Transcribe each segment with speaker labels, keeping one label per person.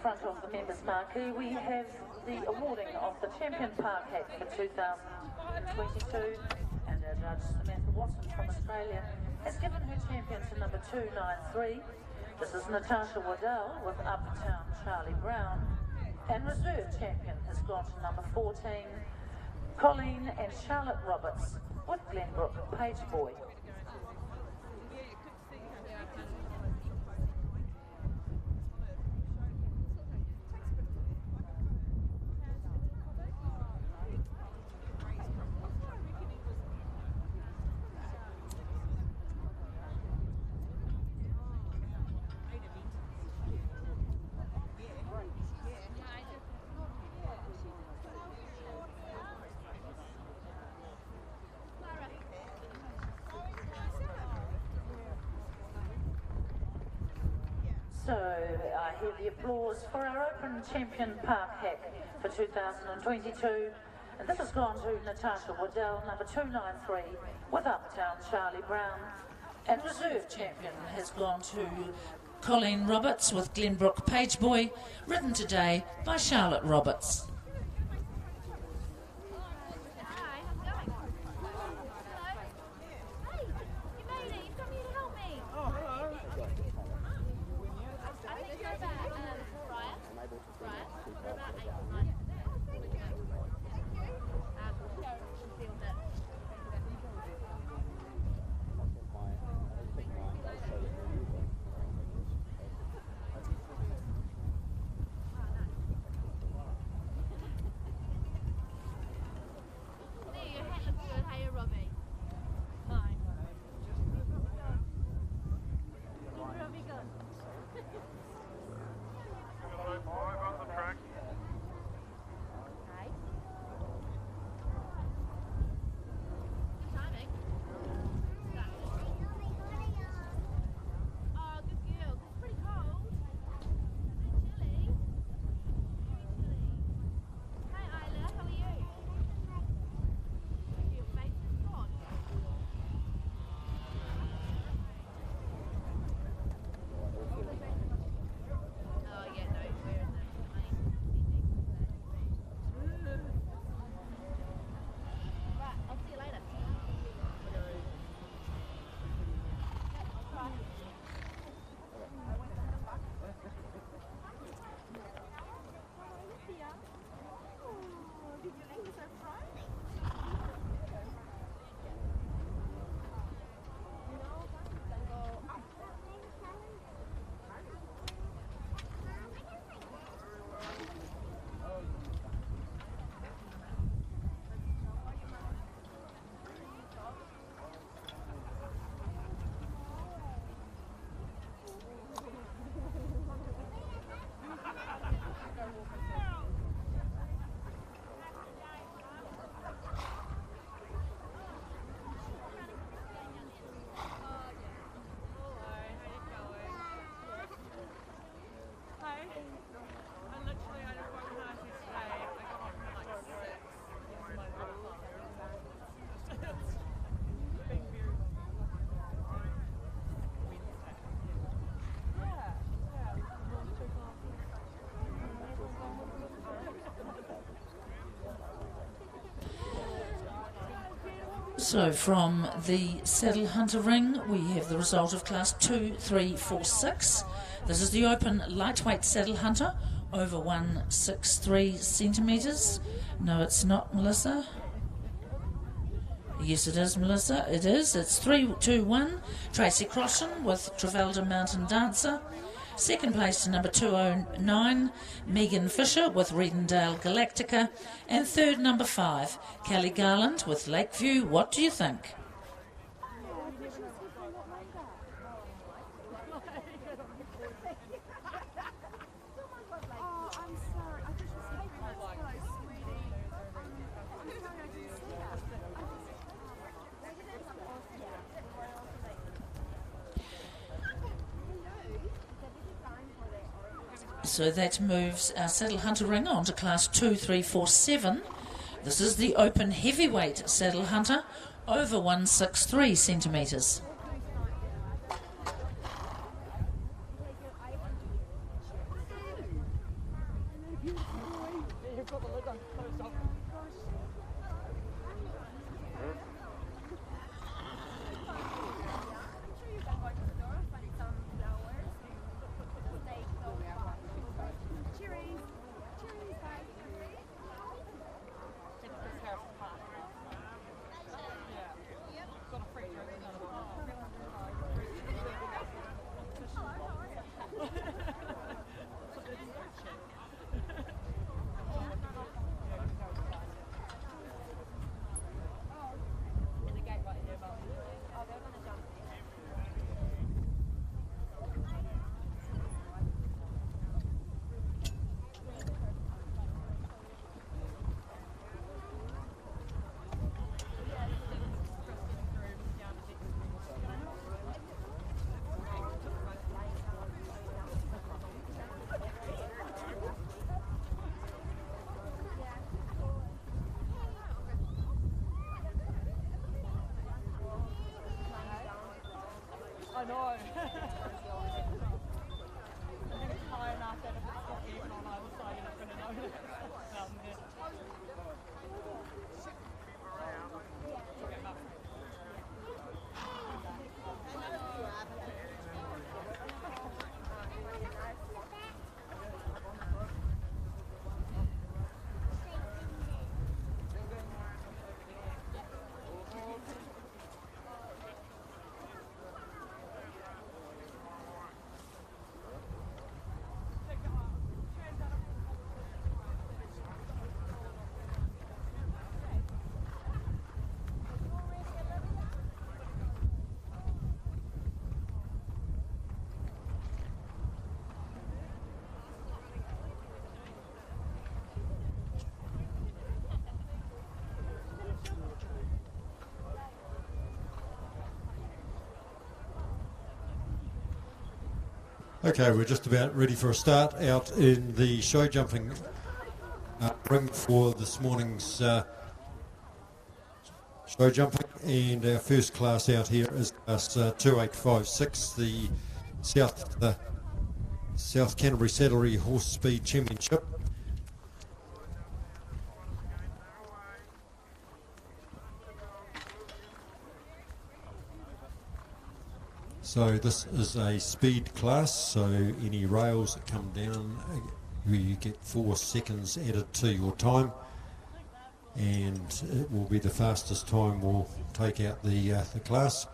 Speaker 1: front of the members' marquee, we have the awarding of the Champion Park Hack for 2022, and our judge Samantha Watson from Australia has given her champion to number 293. This is Natasha Waddell with Uptown Charlie Brown, and reserve champion has gone to number 14, Colleen and Charlotte Roberts with Glenbrook Pageboy. So I hear the applause for our Open Champion Park Hack for 2022. And this has gone to Natasha Waddell, number 293, with Uptown Charlie Brown. And reserve champion has gone to Colleen Roberts with Glenbrook Pageboy, ridden today by Charlotte Roberts. So from the Saddle Hunter ring, we have the result of class 2, 3, 4, 6. This is the Open Lightweight Saddle Hunter, over 163 centimetres. No, it's not, Melissa. Yes, it is, Melissa. It is. It's 3, 2, 1. Tracy Crossan with Trafalgar Mountain Dancer. Second place to number 209, Megan Fisher with Redendale Galactica. And third, number 5, Kelly Garland with Lakeview. What do you think? So that moves our Saddle Hunter ring on to class 2, 3, 4, 7. This is the Open Heavyweight Saddle Hunter, over 163 centimetres.
Speaker 2: I know. I think it's high enough that if it's not even on either side, you're not going to know that it's down there.
Speaker 3: Okay, we're just about ready for a start out in the show jumping ring for this morning's show jumping, and our first class out here is class 2856, the South Canterbury Saddlery Horse Speed Championship. So this is a speed class, so any rails that come down, you get 4 seconds added to your time, and it will be the fastest time will take out the class.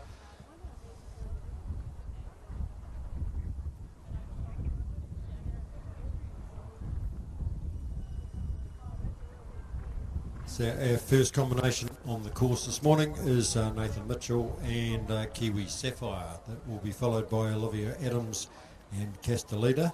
Speaker 3: So our first combination on the course this morning is Nathan Mitchell and Kiwi Sapphire. That will be followed by Olivia Adams and Castellita.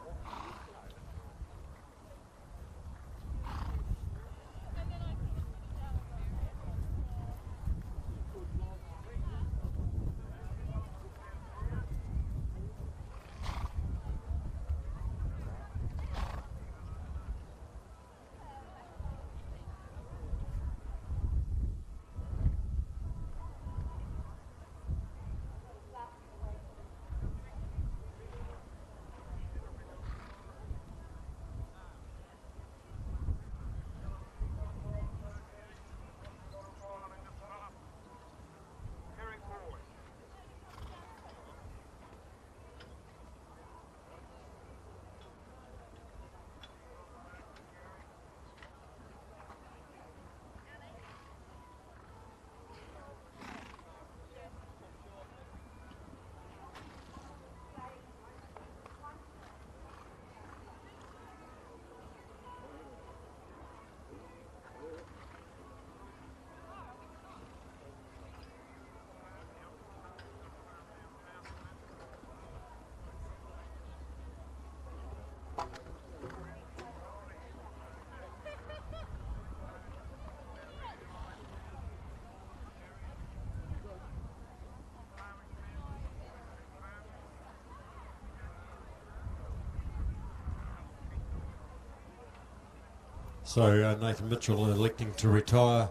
Speaker 3: So Nathan Mitchell electing to retire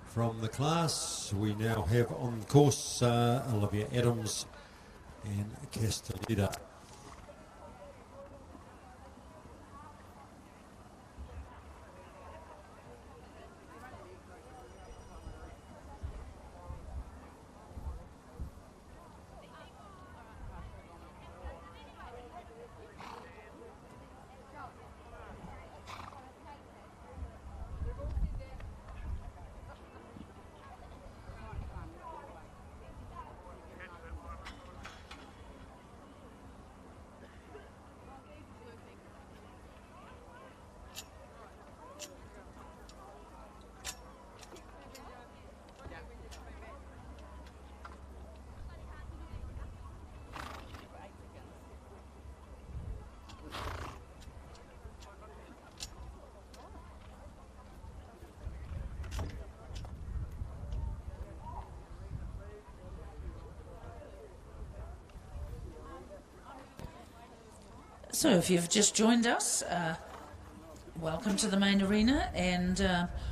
Speaker 3: from the class. We now have on the course Olivia Adams and Castellita.
Speaker 1: So if you've just joined us, welcome to the main arena, and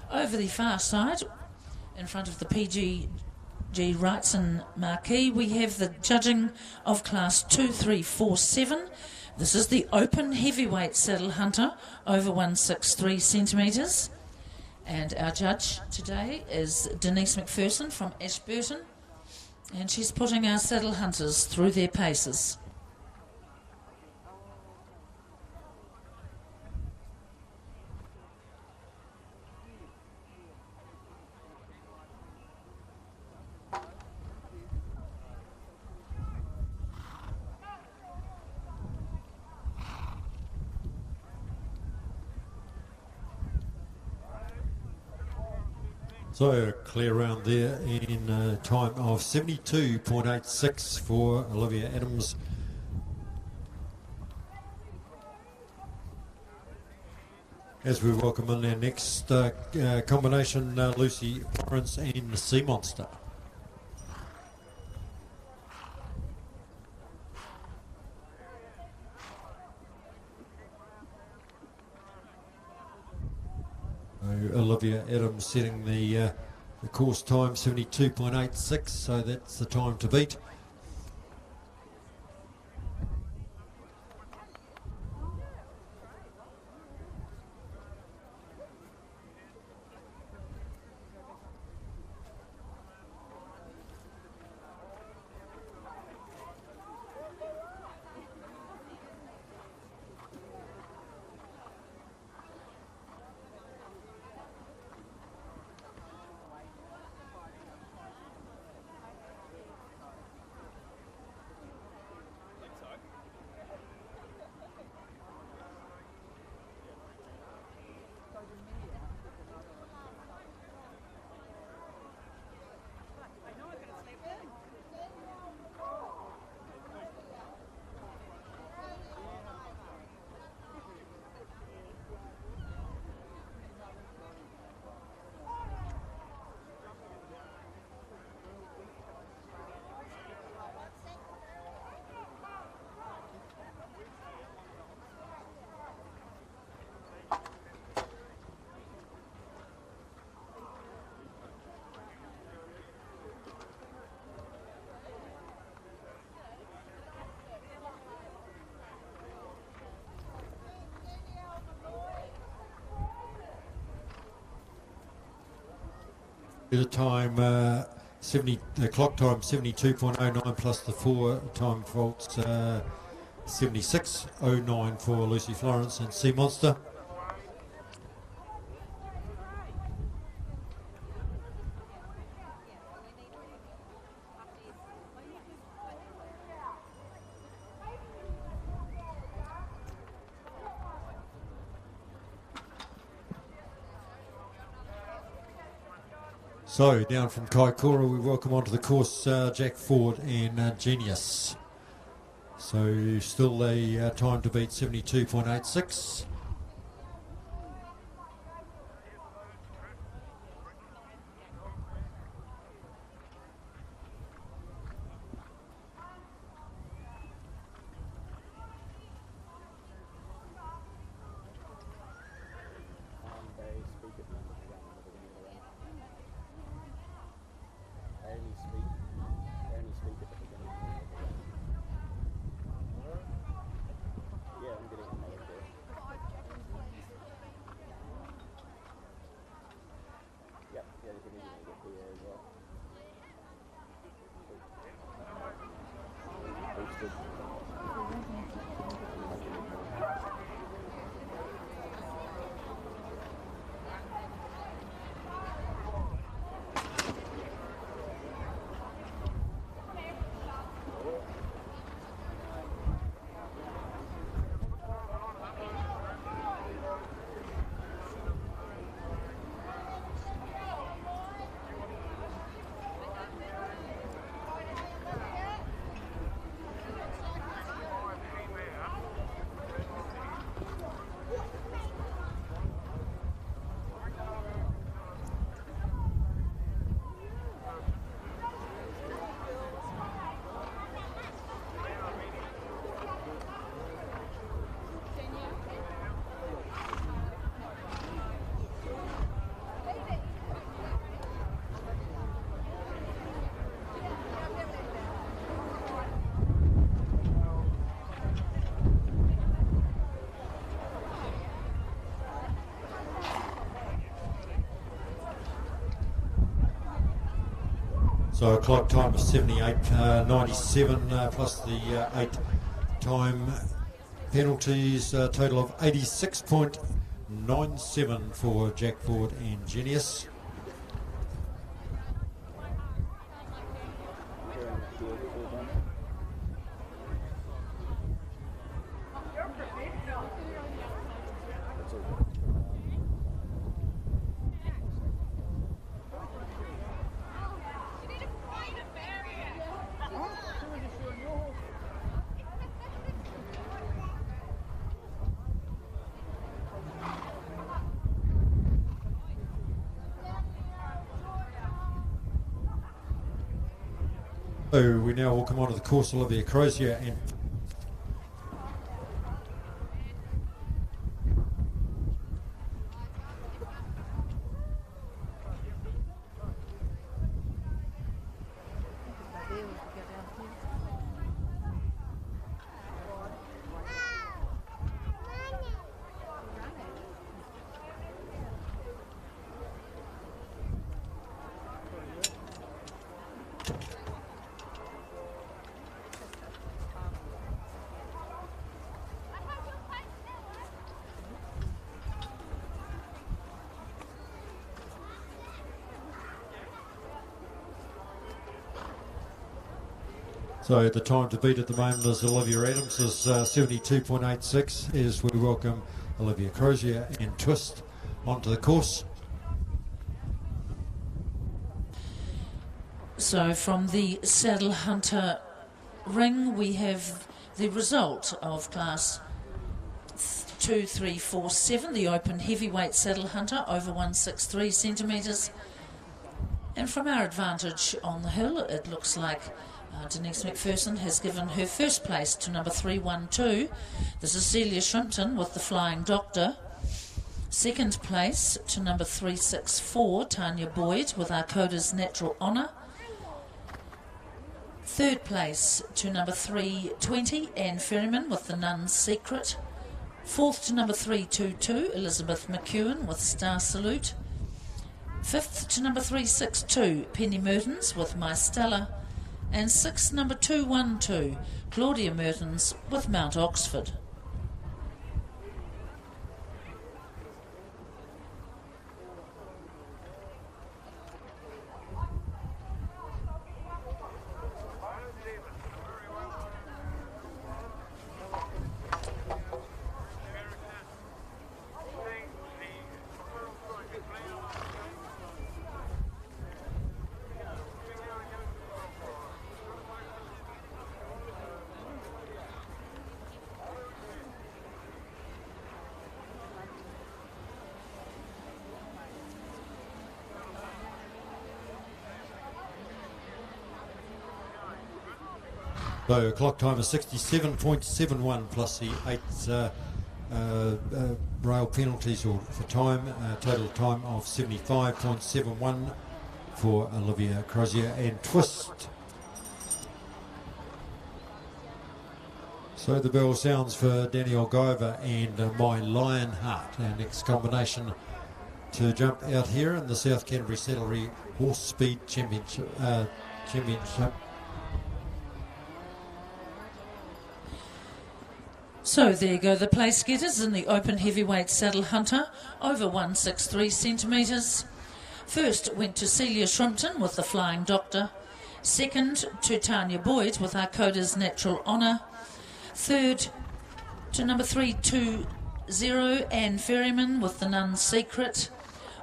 Speaker 1: over the far side, in front of the PG G. Wrightson Marquee, we have the judging of class 2347. This is the open heavyweight saddle hunter over 163 centimetres. And our judge today is Denise McPherson from Ashburton. And she's putting our saddle hunters through their paces.
Speaker 3: So a clear round there in a time of 72.86 for Olivia Adams. As we welcome in our next combination, Lucy Florence and Sea Monster. Olivia Adams setting the course time 72.86, so that's the time to beat. The time, the clock time 72.09 plus the 4 time faults 76.09 for Lucy Florence and Sea Monster. So down from Kaikoura we welcome onto the course Jack Ford and Genius. So still a time to beat 72.86. So a clock time of 78.97 plus the 8 time penalties, a total of 86.97 for Jack Ford and Genius. So we now will come on to the course, Olivia Crozier and so the time to beat at the moment is Olivia Adams is 72.86 as we welcome Olivia Crozier and Twist onto the course.
Speaker 4: So from the Saddle Hunter ring we have the result of class 2, 3, 4, 7, the open heavyweight Saddle Hunter over 163 centimetres. And from our advantage on the hill it looks like Denise McPherson has given her first place to number 312. This is Celia Shrimpton with the Flying Doctor. Second place to number 364, Tanya Boyd with Arcoda's Natural Honour. Third place to number 320, Anne Ferryman with the Nun's Secret. Fourth to number 322, Elizabeth McEwen with Star Salute. Fifth to number 362, Penny Mertens with My Stella. And sixth, number 212, Claudia Mertens with Mount Oxford.
Speaker 3: So clock time is 67.71 plus the 8 rail penalties or for time, total time of 75.71 for Olivia Crozier and Twist. So the bell sounds for Danny Olgiva and My Lionheart, our next combination to jump out here in the South Canterbury Saddlery Horse Speed Championship.
Speaker 4: So there you go, the place getters in the open heavyweight Saddle Hunter over 163 centimetres. First went to Celia Shrimpton with the Flying Doctor. Second to Tanya Boyd with Arcoda's Natural Honour. Third to number 320, Anne Ferryman with the Nun's Secret.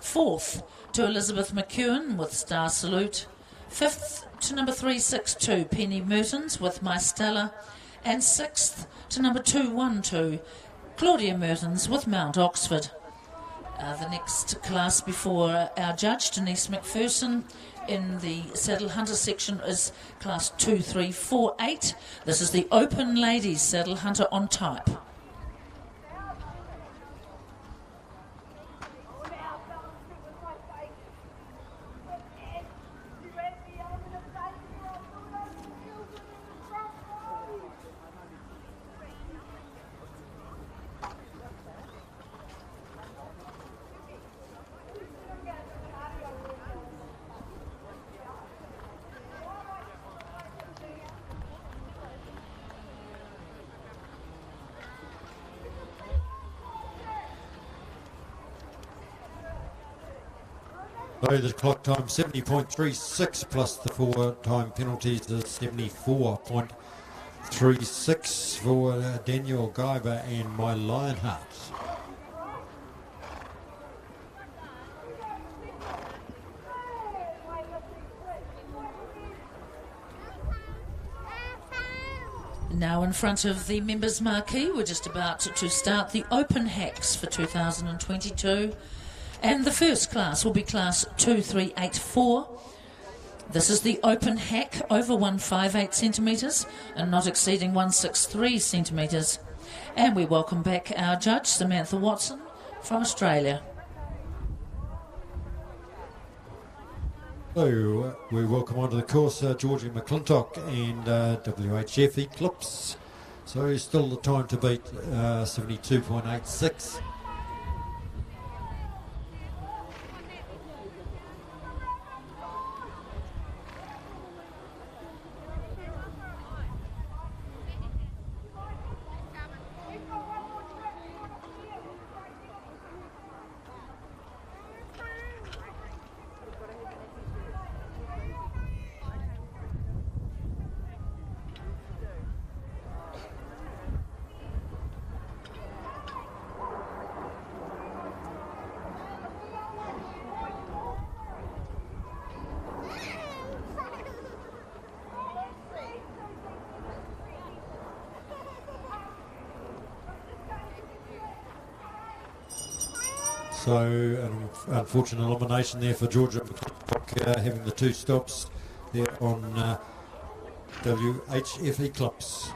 Speaker 4: Fourth to Elizabeth McEwen with Star Salute. Fifth to number 362, Penny Mertens with My Stella. And sixth to number 212, Claudia Mertens with Mount Oxford. The next class before our judge, Denise McPherson, in the Saddle Hunter section is class 2348. This is the open ladies Saddle Hunter on type.
Speaker 3: So the clock time 70.36 plus the 4 time penalties is 74.36 for Daniel Guyver and My Lionheart.
Speaker 4: Now in front of the members' marquee, we're just about to start the open hacks for 2022. And the first class will be class 2384. This is the open hack over 158 centimetres and not exceeding 163 centimetres. And we welcome back our judge, Samantha Watson, from Australia.
Speaker 3: So we welcome onto the course Georgie McClintock and WHF Eclipse. So still the time to beat 72.86. So an unfortunate elimination there for Georgia McClintock, having the 2 stops there on WHF Eclipse.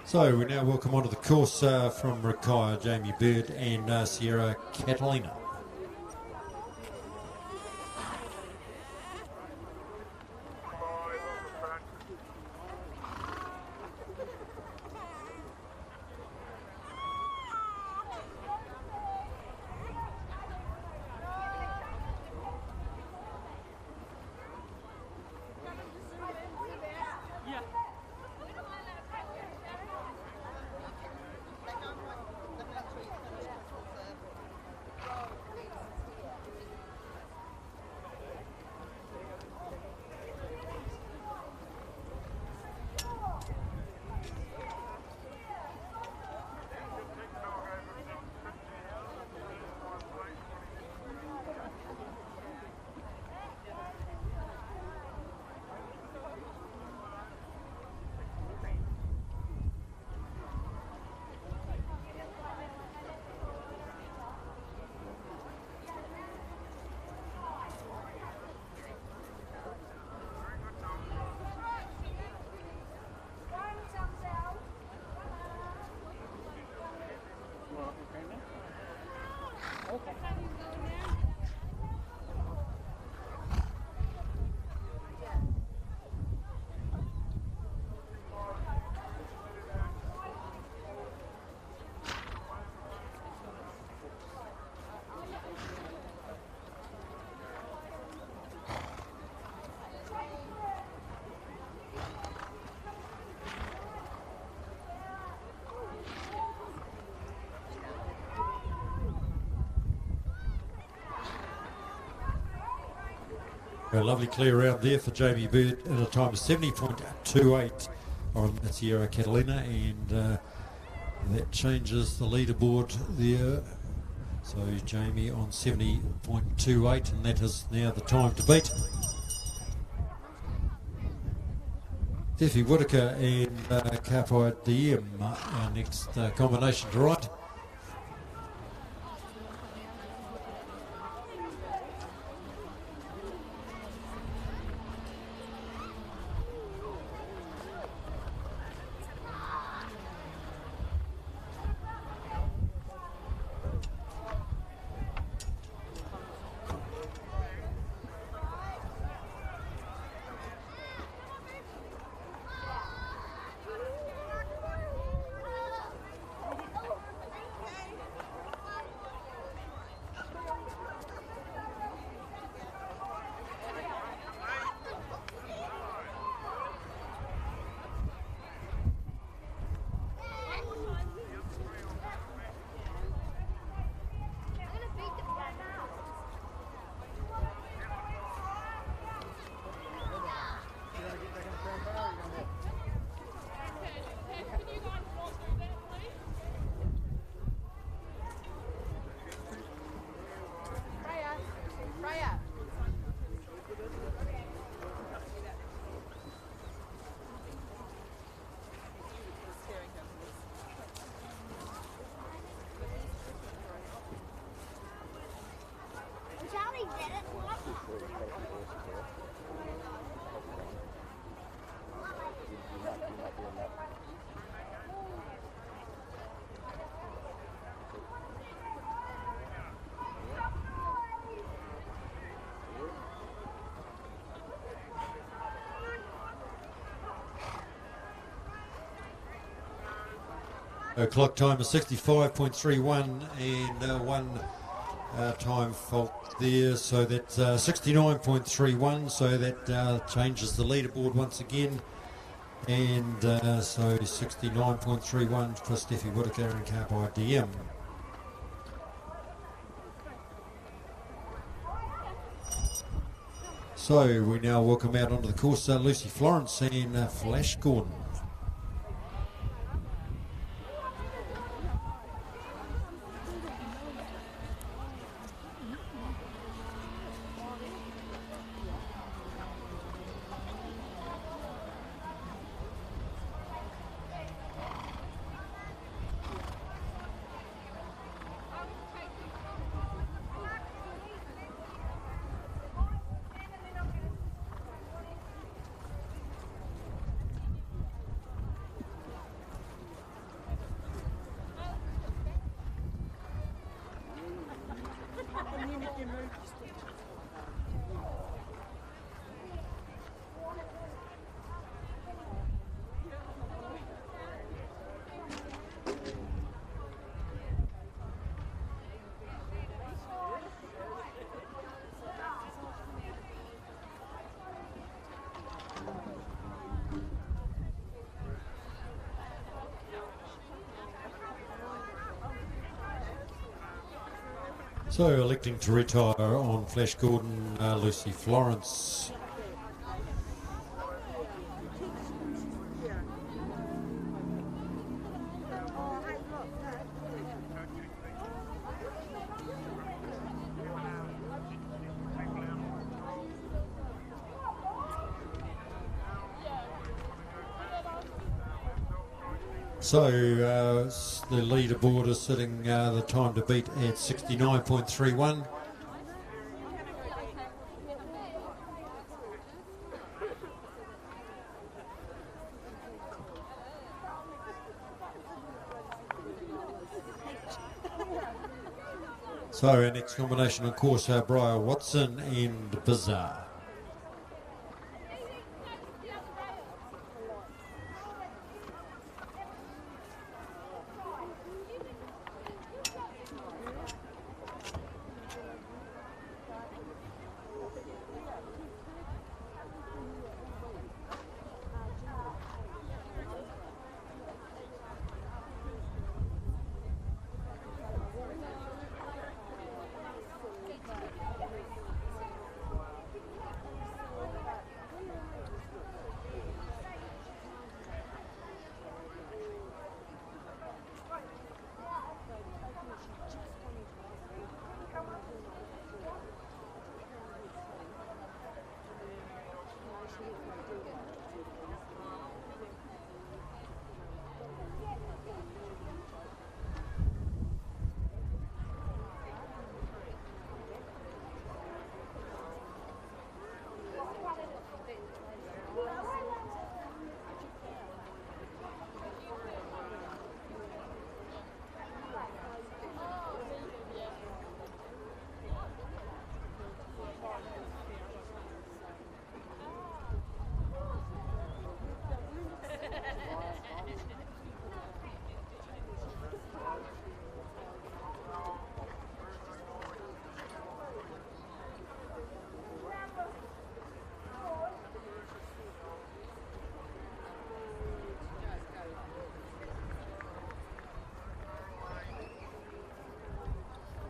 Speaker 3: So we now welcome onto the course from Rikaya, Jamie Bird and Sierra Catalina. A lovely clear round there for Jamie Bird at a time of 70.28 on Sierra Catalina, and that changes the leaderboard there. So Jamie on 70.28, and that is now the time to beat. Steffi Whitaker and Kapai Diem, our next combination to right. Clock time is 65.31 and one time fault there, so that's 69.31, so that changes the leaderboard once again. And so 69.31 for Steffi Whittaker and car by DM. So we now welcome out onto the course Lucy Florence and Flash Gordon. So electing to retire on Flash Gordon, Lucy Florence. So the leaderboard is sitting the time to beat at 69.31. So our next combination, of course, Briar Watson and Bizarre.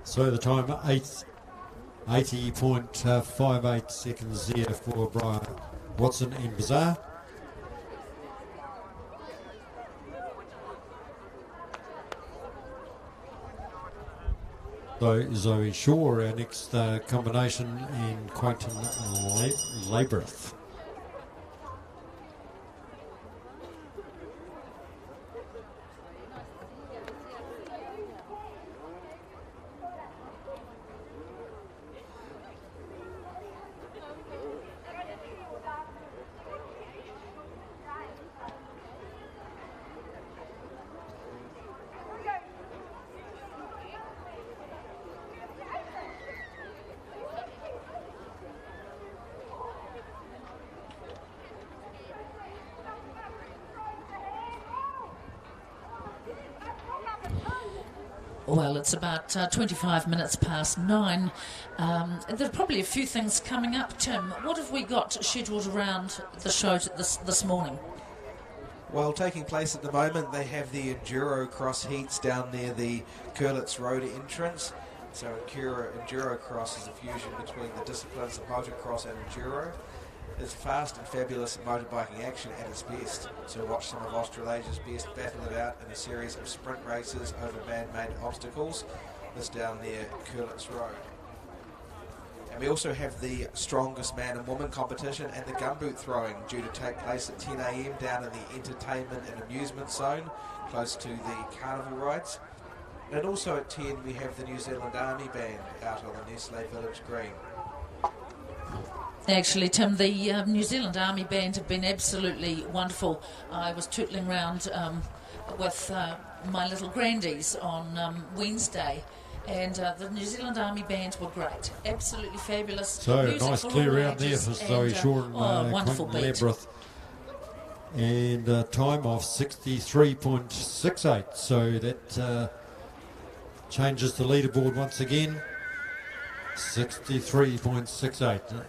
Speaker 3: So the time 80.58 seconds there for Brian Watson and Bizarre. So Zoe Shaw, our next combination, and Quentin Labreth.
Speaker 4: Well, it's about 25 minutes past 9. There are probably a few things coming up. Tim, what have we got scheduled around the show this morning?
Speaker 5: Well, taking place at the moment, they have the Enduro Cross heats down near the Curlitz Road entrance. So Enduro Cross is a fusion between the disciplines of motocross and enduro. It's fast and fabulous motorbiking action at its best. So watch some of Australasia's best battle it out in a series of sprint races over man-made obstacles. This down near Curlitz Road. And we also have the strongest man and woman competition and the gumboot throwing due to take place at 10 AM down in the entertainment and amusement zone close to the carnival rides. And also at 10 we have the New Zealand Army Band out on the Nestle Village Green.
Speaker 4: Actually, Tim, the New Zealand Army Band have been absolutely wonderful. I was tootling round with my little grandies on Wednesday, and the New Zealand Army Band were great, absolutely fabulous.
Speaker 3: So
Speaker 4: Music
Speaker 3: nice
Speaker 4: for
Speaker 3: clear
Speaker 4: all
Speaker 3: round there
Speaker 4: ages,
Speaker 3: for Zoe Shaw and
Speaker 4: wonderful
Speaker 3: Quentin
Speaker 4: beat.
Speaker 3: Labyrinth. And a time of 63.68, so that changes the leaderboard once again. 63.68.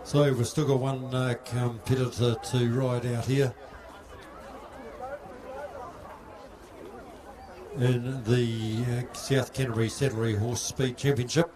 Speaker 3: So we've still got one competitor to ride out here in the South Canterbury Saddlery Horse Speed Championship.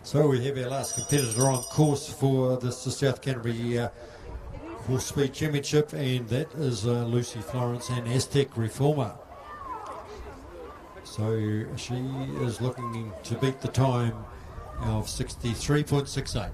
Speaker 3: So we have our last competitor on course for this South Canterbury Horse Speed Championship, and that is Lucy Florence and Aztec Reformer. So she is looking to beat the time of 63.68.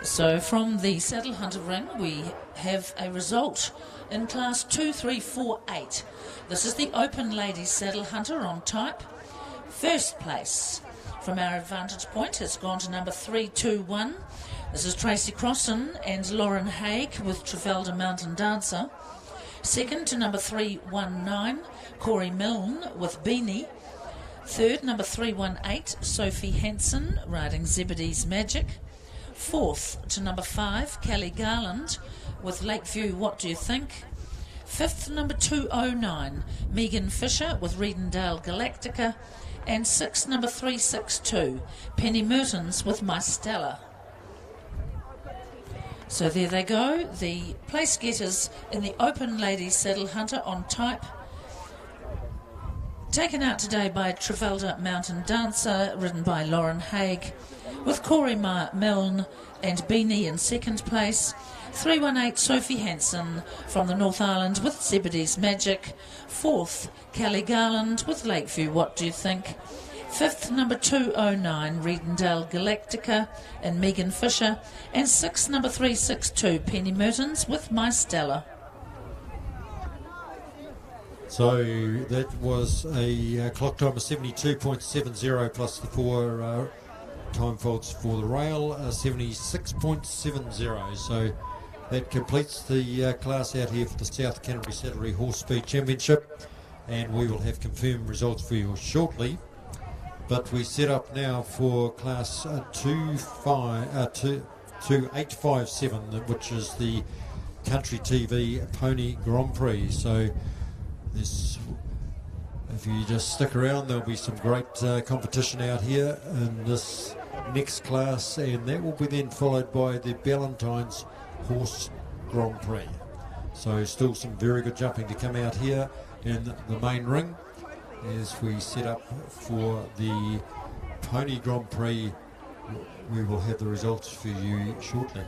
Speaker 4: So from the Saddle Hunter ring, we have a result in class 2348. This is the Open Ladies Saddle Hunter on type. First place from our advantage point has gone to number 321. This is Tracy Crossan and Lauren Haig with Trafalgar Mountain Dancer. Second to number 319, Corey Milne with Beanie. Third, number 318, Sophie Hansen riding Zebedee's Magic. Fourth to number 5, Kelly Garland with Lakeview What Do You Think? Fifth, number 209, Megan Fisher with Redendale Galactica. And sixth, number 362, Penny Mertens with My Stella. So there they go, the place getters in the Open Ladies Saddle Hunter on type. Taken out today by Trafalgar Mountain Dancer, ridden by Lauren Haig, with Corey Milne and Beanie in second place. 318 Sophie Hansen from the North Island with Zebedee's Magic. Fourth, Kelly Garland with Lakeview What Do You Think? Fifth, number 209, Redendale Galactica and Megan Fisher. And sixth, number 362, Penny Mertens with My Stella.
Speaker 3: So that was a clock time of 72.70 plus the 4 time faults for the rail, 76.70. So that completes the class out here for the South Canterbury Saddlery Horse Speed Championship, and we will have confirmed results for you shortly. But we set up now for class 2857, which is the Country TV Pony Grand Prix. So this, if you just stick around, there'll be some great competition out here in this next class, and that will be then followed by the Ballantyne's Horse Grand Prix. So still some very good jumping to come out here in the main ring as we set up for the Pony Grand Prix. We will have the results for you shortly.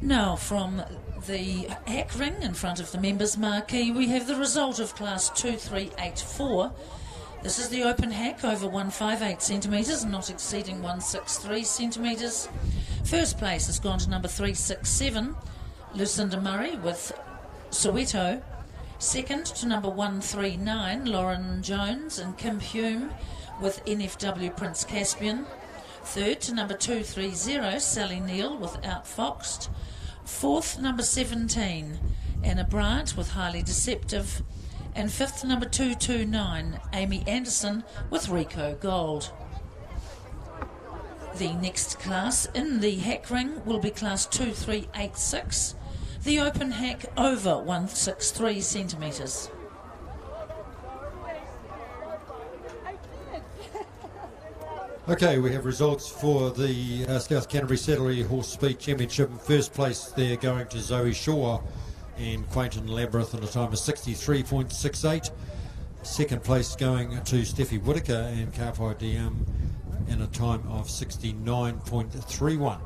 Speaker 4: Now from the hack ring in front of the members marquee, we have the result of class 2384. This is the open hack over 158 centimetres, not exceeding 163 centimetres. First place has gone to number 367, Lucinda Murray with Soweto. Second to number 139, Lauren Jones and Kim Hume with NFW Prince Caspian. Third to number 230, Sally Neal with Outfoxed. Fourth, number 17, Anna Bryant with Highly Deceptive. And fifth, number 229, Amy Anderson with Rico Gold. The next class in the hack ring will be class 2386, the open hack over 163 centimetres.
Speaker 3: Okay, we have results for the South Canterbury Saddlery Horse Speed Championship. In first place, they're going to Zoe Shaw and Quainton Labyrinth in a time of 63.68. Second place going to Steffi Whitaker and Karpai Diam in a time of 69.31.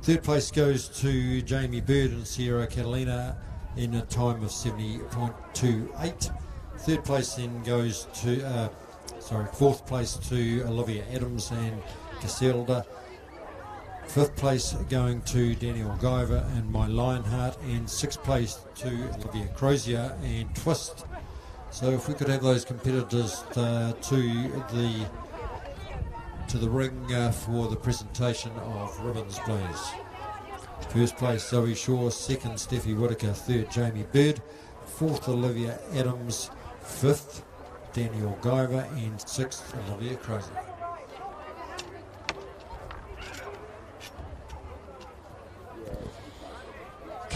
Speaker 3: Third place goes to Jamie Bird and Sierra Catalina in a time of 70.28. Third place then goes to fourth place to Olivia Adams and Caselda. Fifth place going to Daniel Guyver and My Lionheart, and sixth place to Olivia Crozier and Twist. So if we could have those competitors to the ring for the presentation of ribbons, please. First place Zoe Shaw, second Steffi Whitaker, third Jamie Bird, fourth Olivia Adams, fifth Daniel Guyver, and sixth Olivia Crozier.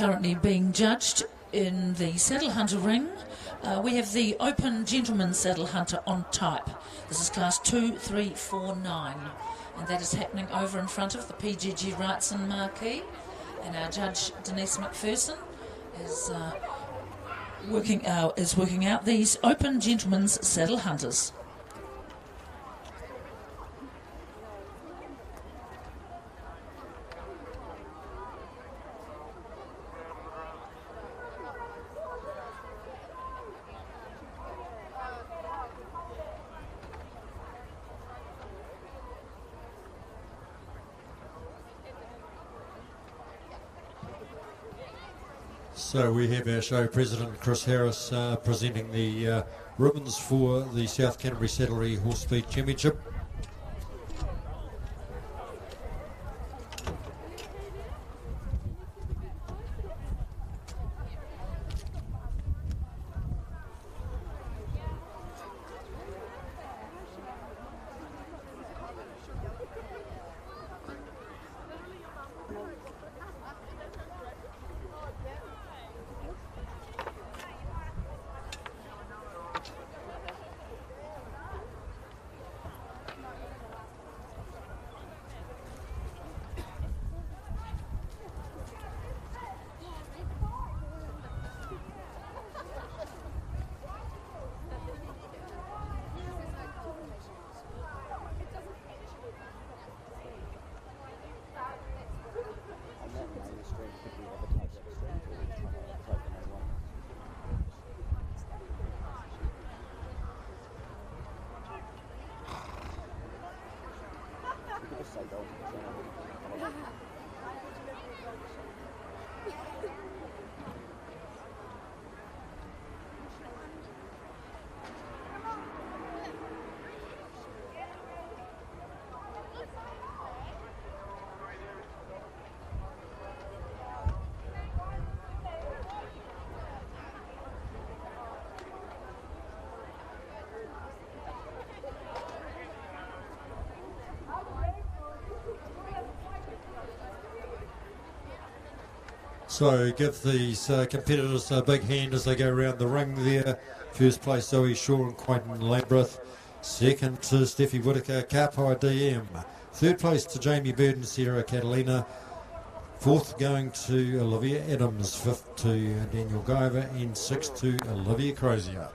Speaker 4: currently being judged in the Saddle Hunter ring. We have the Open Gentleman Saddle Hunter on type. This is class 2349, and that is happening over in front of the PGG Wrightson marquee. And our judge Denise McPherson is working out these Open Gentlemen's Saddle Hunters.
Speaker 3: So we have our show president Chris Harris presenting the ribbons for the South Canterbury Saddlery Horse Speed Championship. So give these competitors a big hand as they go around the ring there. First place Zoe Shaw and Quentin Lambreth. Second to Steffi Whitaker, Karpai DM. Third place to Jamie Bird and Sarah Catalina. Fourth going to Olivia Adams. Fifth to Daniel Guyver. And sixth to Olivia Crozier.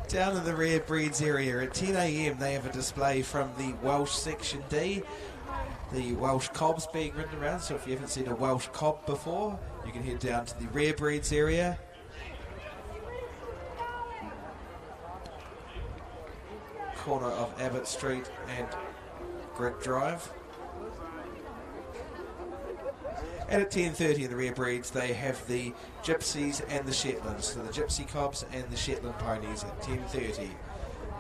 Speaker 5: Down in the rare breeds area at 10 a.m. they have a display from the Welsh Section D. The Welsh Cobs being ridden around, so if you haven't seen a Welsh Cob before, you can head down to the rare breeds area. Corner of Abbott Street and Grid Drive. And at 10:30 in the rare breeds, they have the Gypsies and the Shetlands. So the Gypsy Cobs and the Shetland ponies at 10:30.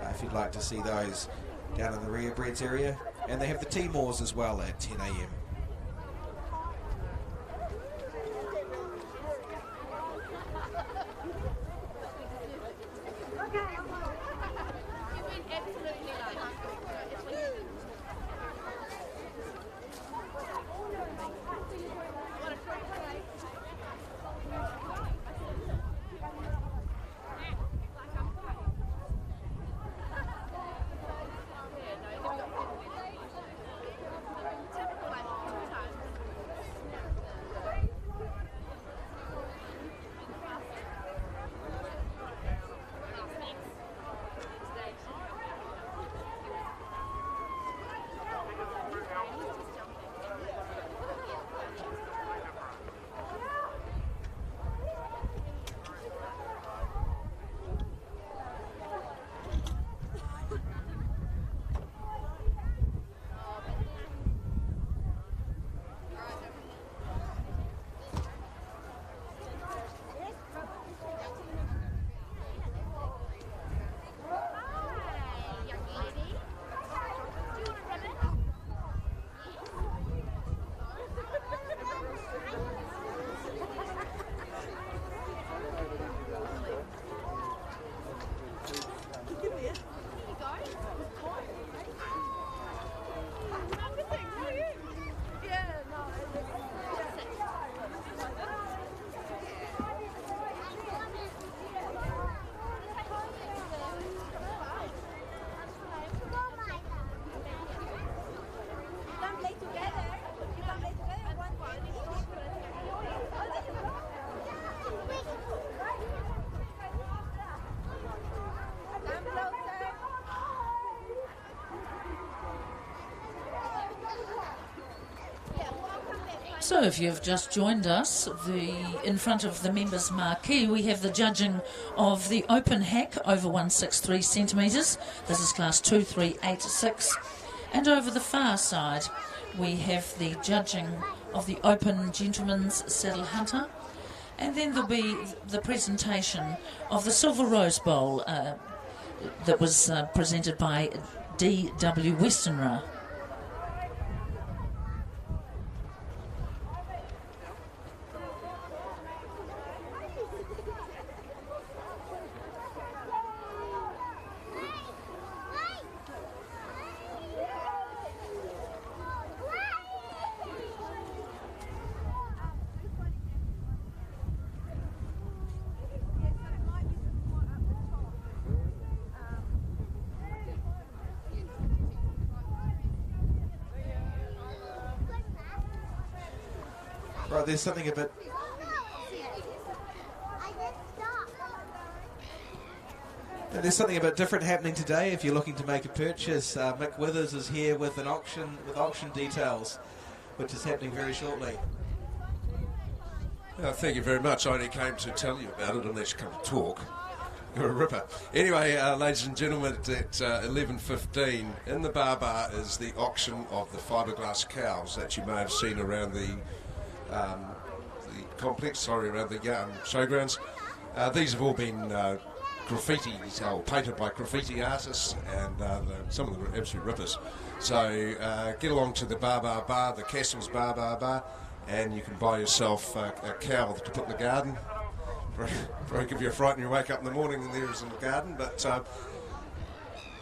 Speaker 5: If you'd like to see those down in the rare breeds area. And they have the Timors as well at 10 a.m.
Speaker 4: So if you've just joined us, in front of the members' marquee, we have the judging of the open hack over 163 centimetres. This is class 2386. And over the far side, we have the judging of the open gentleman's saddle hunter. And then there'll be the presentation of the Silver Rose Bowl that was presented by D.W. Westenra.
Speaker 5: Right, there's something a bit... There's something a bit different happening today if you're looking to make a purchase. Mick Withers is here with auction details, which is happening very shortly.
Speaker 6: Thank you very much. I only came to tell you about it unless you come to talk. You're a ripper. Anyway, ladies and gentlemen, at 11:15 in the bar is the auction of the fiberglass cows that you may have seen around the complex, around the showgrounds. These have all been graffiti, or painted by graffiti artists, and some of them are absolute rippers. So get along to the bar, the Castle's bar, and you can buy yourself a cow to put in the garden. Probably give you a fright when you wake up in the morning and there is in the garden, but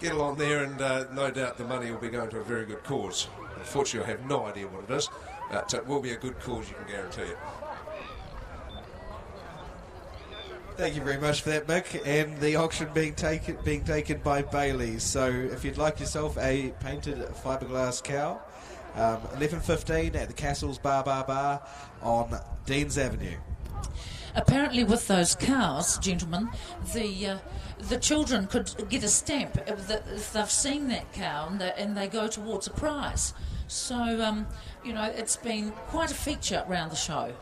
Speaker 6: get along there, and no doubt the money will be going to a very good cause. Unfortunately, I have no idea what it is, but it will be a good cause, you can guarantee it.
Speaker 5: Thank you very much for that, Mick. And the auction being taken by Bailey's. So if you'd like yourself a painted fiberglass cow, 11:15 at the Castle's bar on Deans Avenue.
Speaker 4: Apparently with those cows, gentlemen, the children could get a stamp if they've seen that cow, and they go towards a prize. So, you know, it's been quite a feature around the show.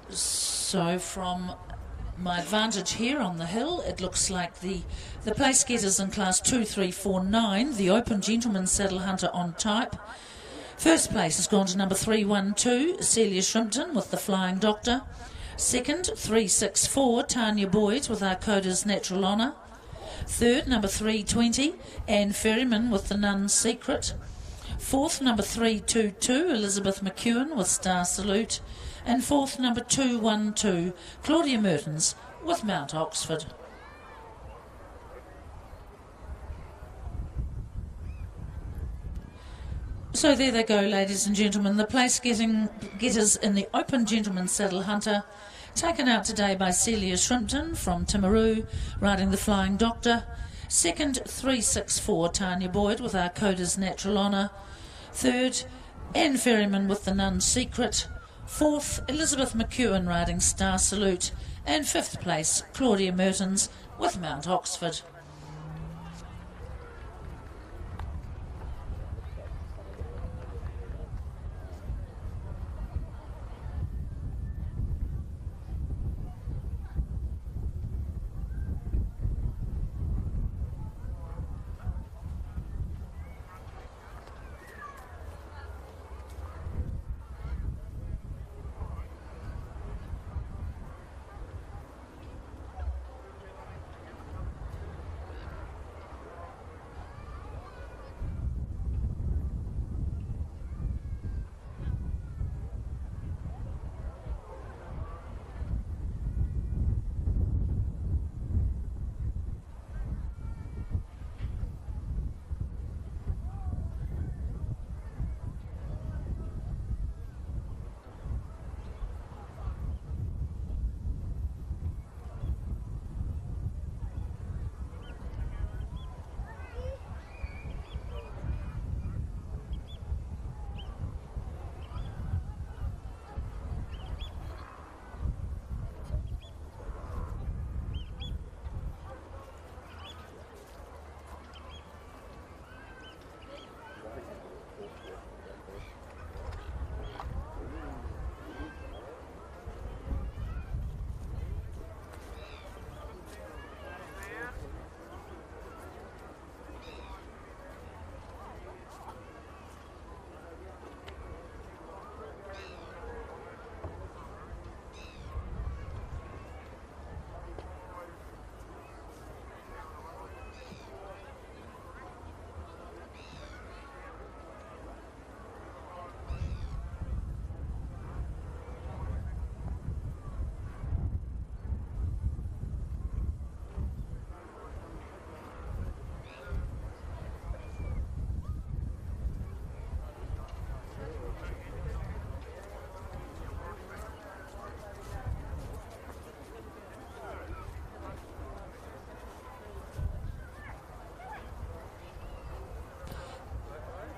Speaker 4: So from my vantage here on the hill, it looks like the place getters in class 2349, the open gentleman's saddle hunter on type, First place has gone to number 312, Celia Shrimpton with the Flying Doctor. Second, 364, Tanya Boyd with Arcoda's Natural Honour. Third, number 320, Anne Ferryman with the Nun's Secret. Fourth, number 322, Elizabeth McEwen with Star Salute. And fourth, number 212, Claudia Mertens with Mount Oxford. So there they go, ladies and gentlemen, the place getters in the Open Gentleman's Saddle Hunter, taken out today by Celia Shrimpton from Timaru, riding the Flying Doctor. Second, 364, Tanya Boyd with Arcoda's Natural Honour. Third, Anne Ferryman with the Nun's Secret. Fourth, Elizabeth McEwen riding Star Salute. And fifth place, Claudia Mertens with Mount Oxford.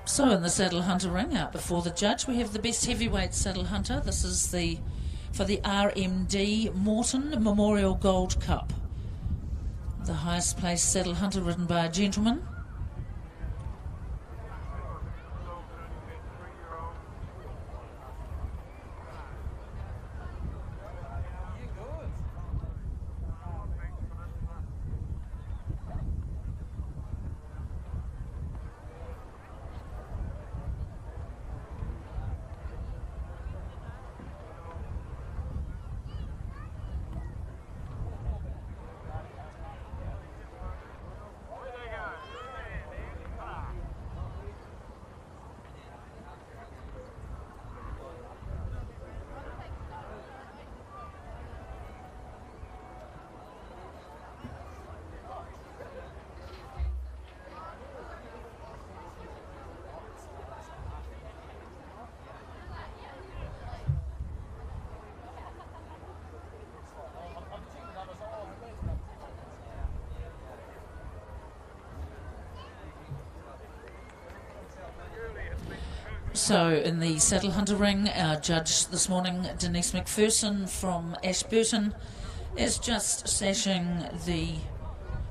Speaker 4: So in the Saddle Hunter ring, out before the judge, we have the best heavyweight Saddle Hunter. This is for the RMD Morton Memorial Gold Cup. The highest placed Saddle Hunter ridden by a gentleman. So in the Saddle Hunter ring, our judge this morning, Denise McPherson from Ashburton, is just sashing the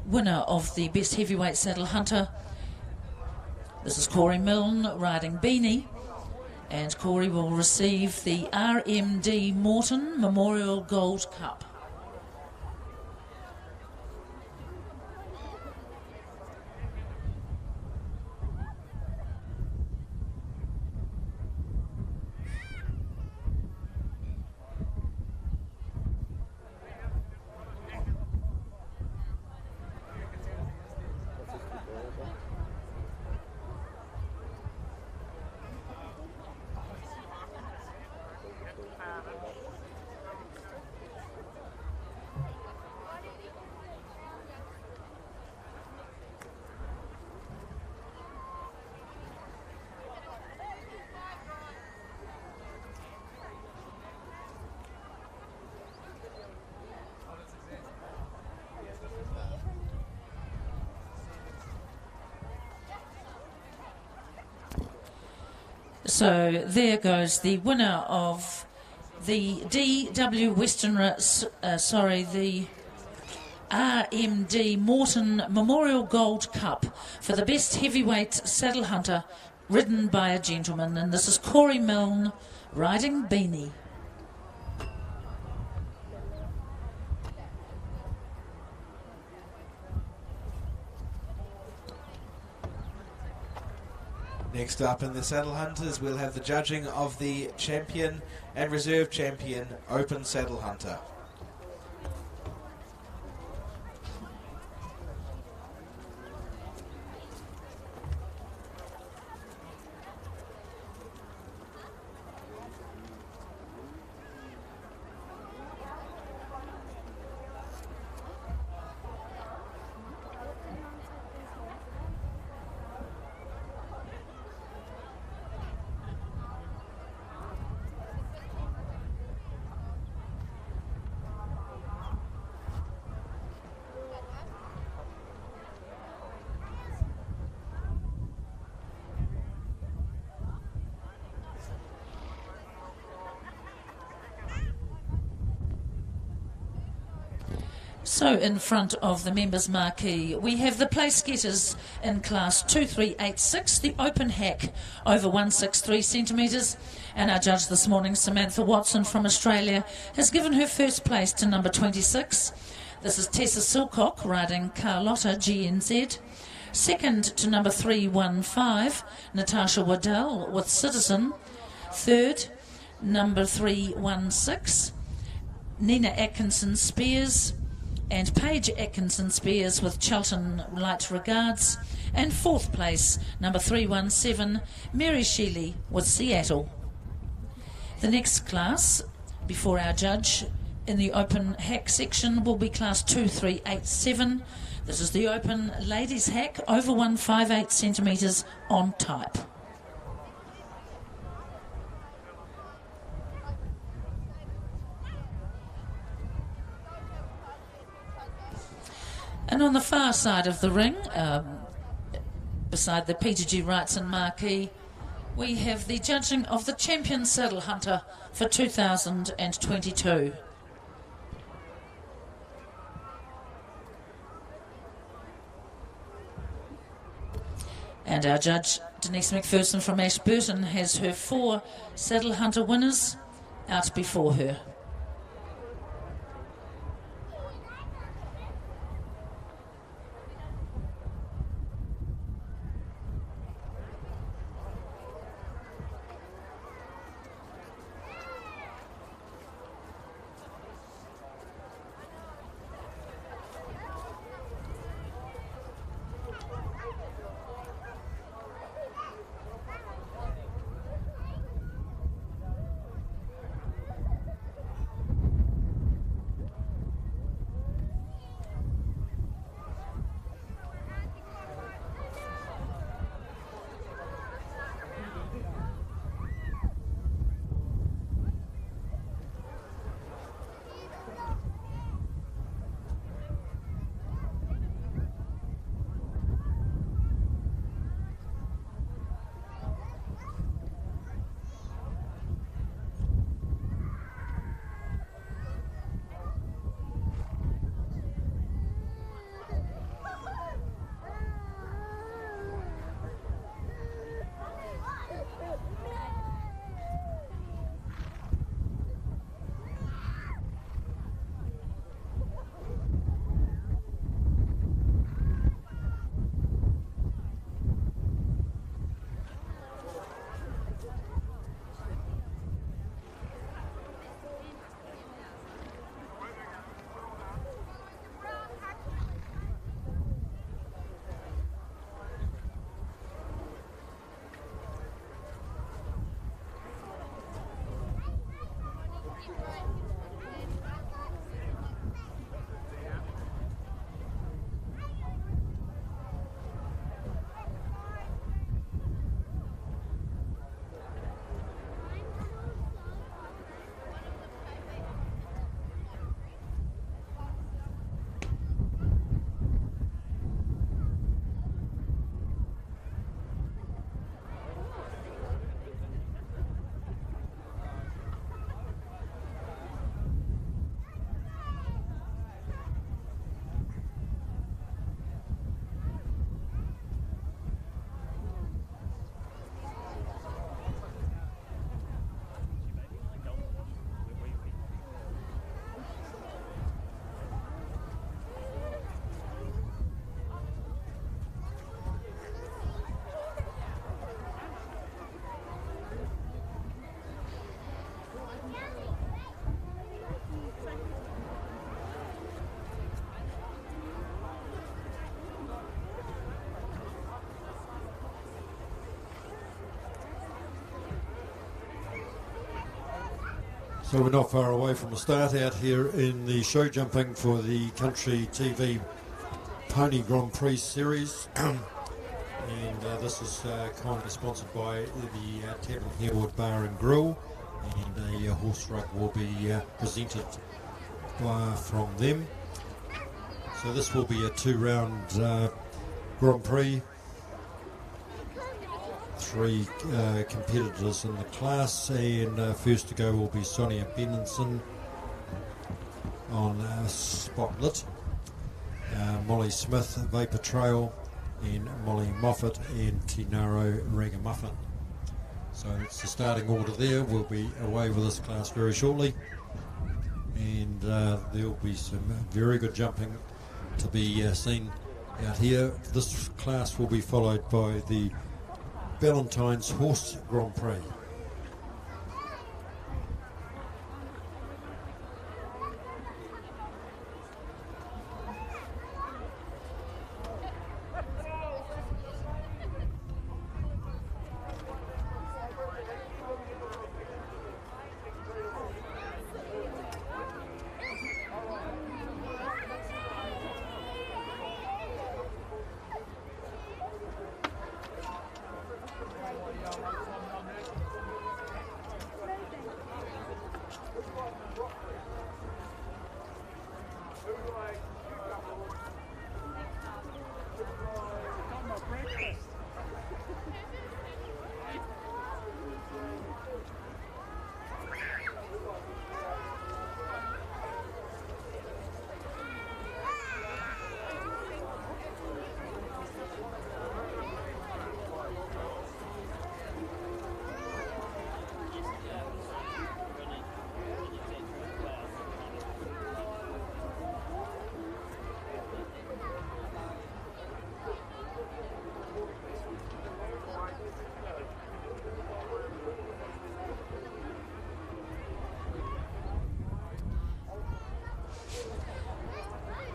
Speaker 4: winner of the best heavyweight Saddle Hunter. This is Corey Milne riding Beanie, and Corey will receive the RMD Morton Memorial Gold Cup. So there goes the winner of the DW the RMD Morton Memorial Gold Cup for the best heavyweight saddle hunter ridden by a gentleman. And this is Corey Milne riding Beanie.
Speaker 5: Next up in the Saddle Hunters, we'll have the judging of the champion and reserve champion Open Saddle Hunter.
Speaker 4: So in front of the members' marquee, we have the place getters in class 2386, the open hack over 163 centimetres. And our judge this morning, Samantha Watson from Australia, has given her first place to number 26. This is Tessa Silcock riding Carlotta GNZ. Second to number 315, Natasha Waddell with Citizen. Third, number 316, Nina Atkinson Spears. And Paige Atkinson Spears with Chelton Light Regards. And fourth place, number 317, Mary Sheely with Seattle. The next class, before our judge, in the open hack section will be class 2387. This is the open ladies hack over 158 centimetres on type. And on the far side of the ring, beside the Peter G. Wrightson marquee, we have the judging of the champion saddle hunter for 2022. And our judge, Denise McPherson from Ashburton, has her 4 saddle hunter winners out before her.
Speaker 3: So we're not far away from the start out here in the show jumping for the Country TV Pony Grand Prix Series. And this is kindly sponsored by the Tavern Harewood Bar and Grill, and a horse rug will be presented from them. So this will be a 2-round Grand Prix. 3 competitors in the class, and first to go will be Sonia Benenson on Spotlit, Molly Smith Vapor Trail, and Molly Moffat and Tinaro Ragamuffin. So that's the starting order there. We'll be away with this class very shortly, and there'll be some very good jumping to be seen out here. This class will be followed by the Valentine's Horse Grand Prix.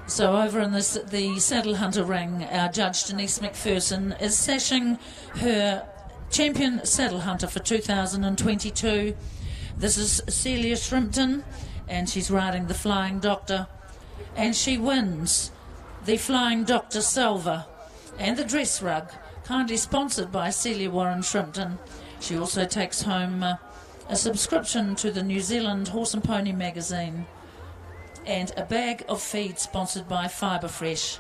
Speaker 4: So over in the Saddle Hunter ring, our judge Denise McPherson is sashing her champion Saddle Hunter for 2022. This is Celia Shrimpton, and she's riding the Flying Doctor, and she wins the Flying Doctor Silver and the dress rug, kindly sponsored by Celia Warren Shrimpton. She also takes home a subscription to the New Zealand Horse and Pony magazine and a bag of feed sponsored by Fibre Fresh.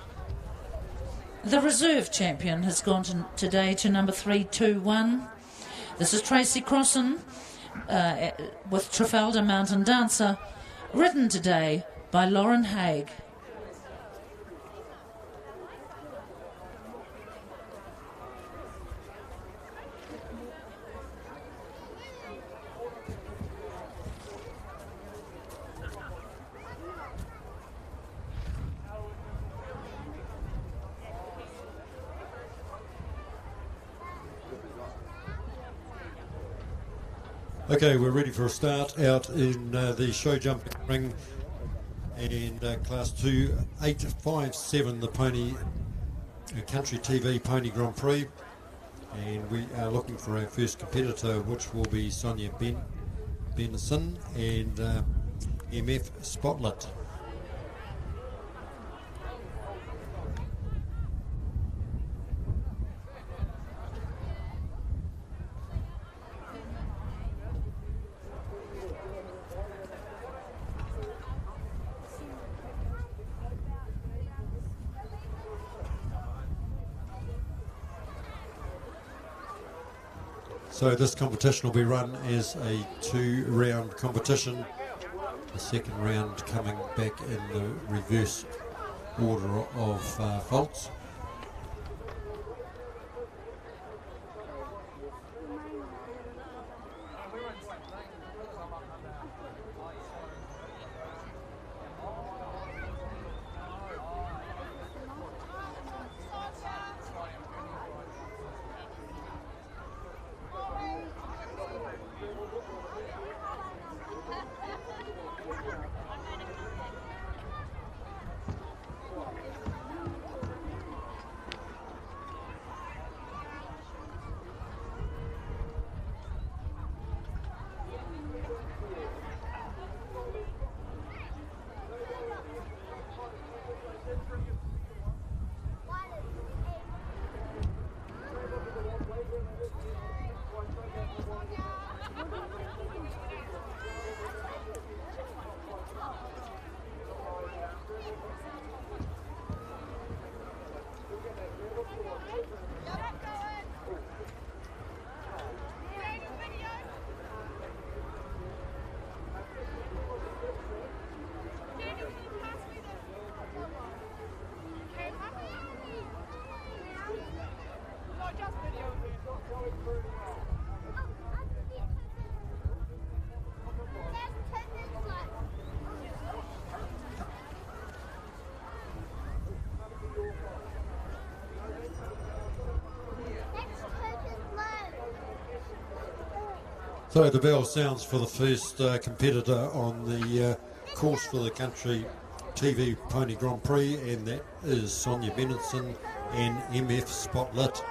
Speaker 4: The reserve champion has gone today to number 321. This is Tracy Crossan with Trafalgar Mountain Dancer, ridden today by Lauren Haig.
Speaker 3: Okay, we're ready for a start out in the show jumping ring, and class 2857, the Pony Country TV Pony Grand Prix, and we are looking for our first competitor, which will be Sonia Benison and MF Spotlit. So this competition will be run as a 2-round competition, the second round coming back in the reverse order of faults. So the bell sounds for the first competitor on the course for the Country TV Pony Grand Prix, and that is Sonia Benenson and MF Spotlight.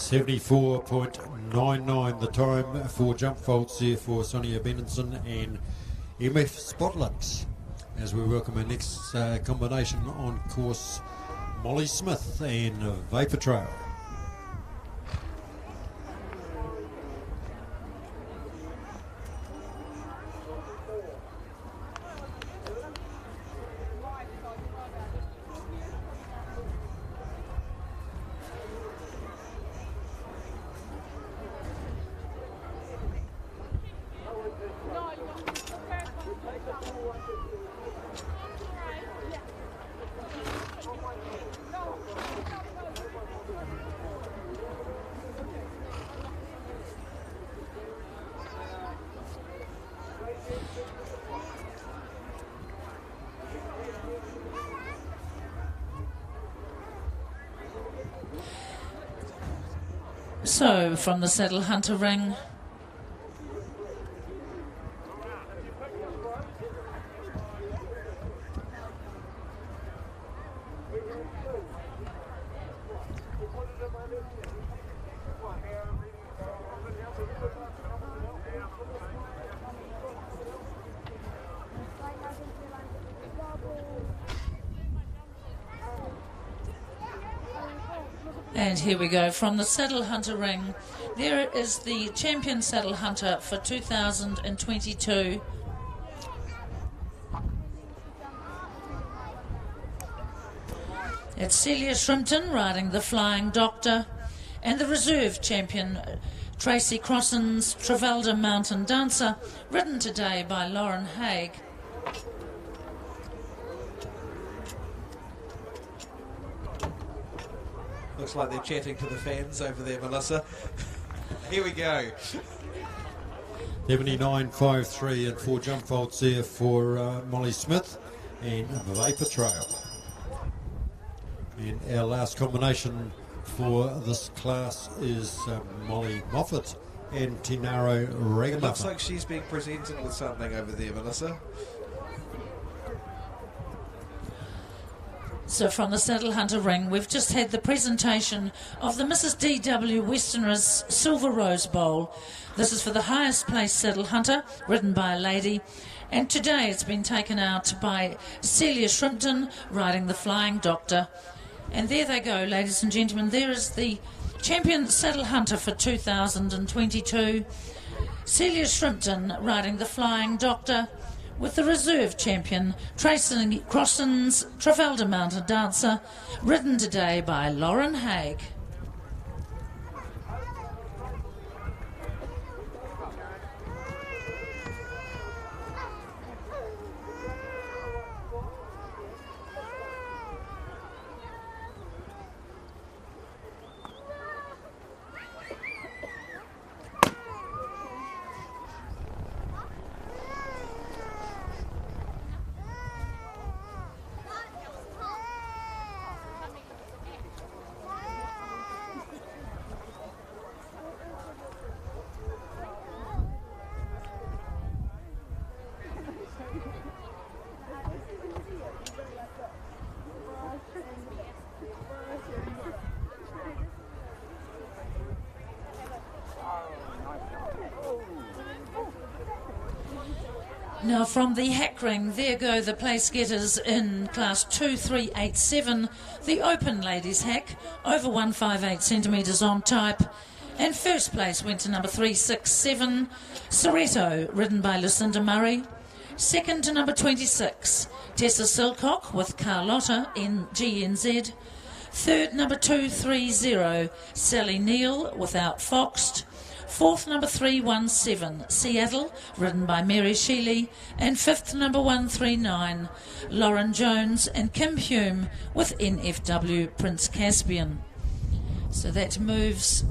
Speaker 3: .99 the time for jump faults there for Sonia Benenson and MF Spotlight. As we welcome our next combination on course, Molly Smith and Vapor Trail.
Speaker 4: So, from the Saddle Hunter ring, and here we go from the Saddle Hunter ring. There is the champion Saddle Hunter for 2022. It's Celia Shrimpton riding the Flying Doctor, and the reserve champion Tracy Crosson's Trafalgar Mountain Dancer, ridden today by Lauren Haig.
Speaker 5: Looks like they're chatting to the fans over there, Melissa. Here we go.
Speaker 3: 79.53 and 4 jump faults there for Molly Smith and Vapor Trail. And our last combination for this class is Molly Moffat and Tinaro
Speaker 5: It
Speaker 3: Ragamuffin.
Speaker 5: looks like she's being presented with something over there, Melissa.
Speaker 4: So from the Saddle Hunter ring, we've just had the presentation of the Mrs. D.W. Westerners Silver Rose Bowl. This is for the highest placed Saddle Hunter, ridden by a lady. And today it's been taken out by Celia Shrimpton, riding the Flying Doctor. And there they go, ladies and gentlemen. There is the champion Saddle Hunter for 2022. Celia Shrimpton riding the Flying Doctor, with the reserve champion Tracy Crosson's Trafalgar Mountain Dancer, ridden today by Lauren Haig. Now from the hack ring, there go the place getters in class 2387, the open ladies hack, over 158 centimetres on type. And first place went to number 367, Soretto, ridden by Lucinda Murray. Second to number 26, Tessa Silcock with Carlotta in GNZ. Third, number 230, Sally Neal without Foxed. Fourth, number 317, Seattle, ridden by Mary Sheely. And fifth, number 139, Lauren Jones and Kim Hume with NFW Prince Caspian. So that moves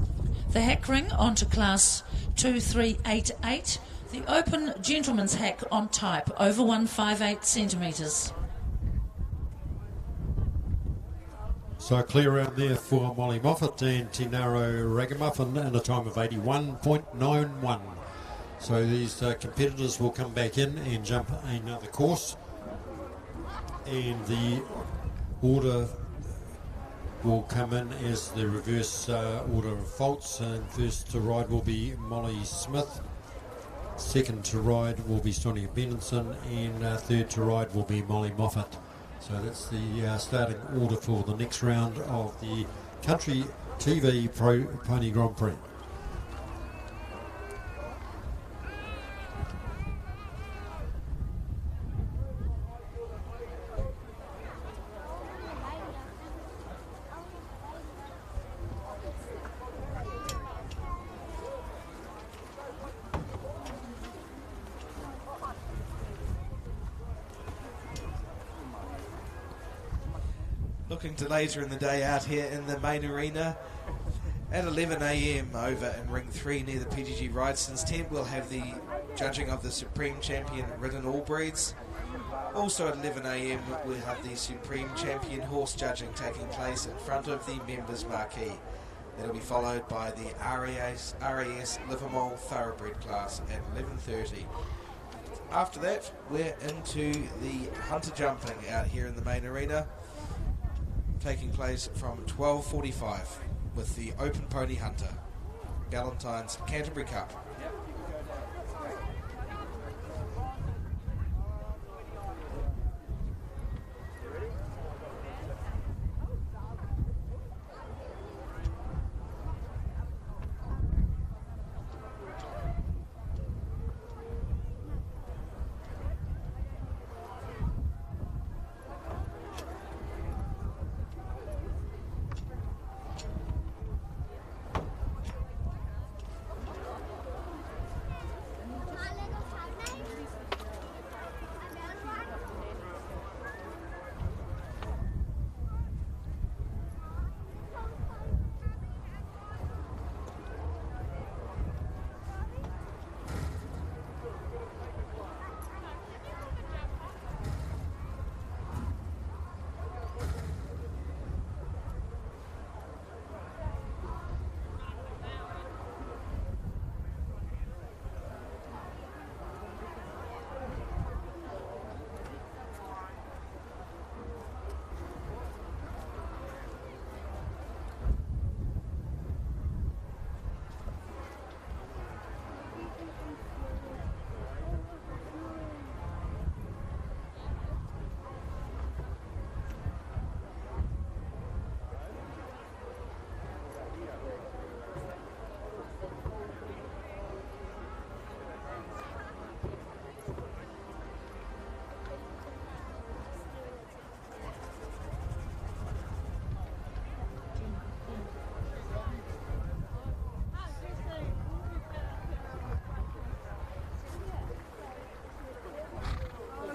Speaker 4: the hack ring onto class 2388, the open gentleman's hack on type, over 158 centimetres.
Speaker 3: So clear round there for Molly Moffat and Tinaro Ragamuffin in a time of 81.91. So these competitors will come back in and jump another course. And the order will come in as the reverse order of faults. And first to ride will be Molly Smith. Second to ride will be Sonia Benenson. And third to ride will be Molly Moffat. So that's the starting order for the next round of the Country TV Pro Pony Grand Prix.
Speaker 5: Looking to later in the day out here in the main arena. At 11 a.m. over in Ring 3 near the PGG Ridesons tent, we'll have the judging of the Supreme Champion Ridden All Breeds. Also at 11 a.m. we'll have the Supreme Champion Horse judging taking place in front of the members marquee. That'll be followed by the RAS Livermore Thoroughbred class at 11:30. After that, we're into the hunter jumping out here in the main arena, taking place from 12:45 with the Open Pony Hunter, Valentine's Canterbury Cup.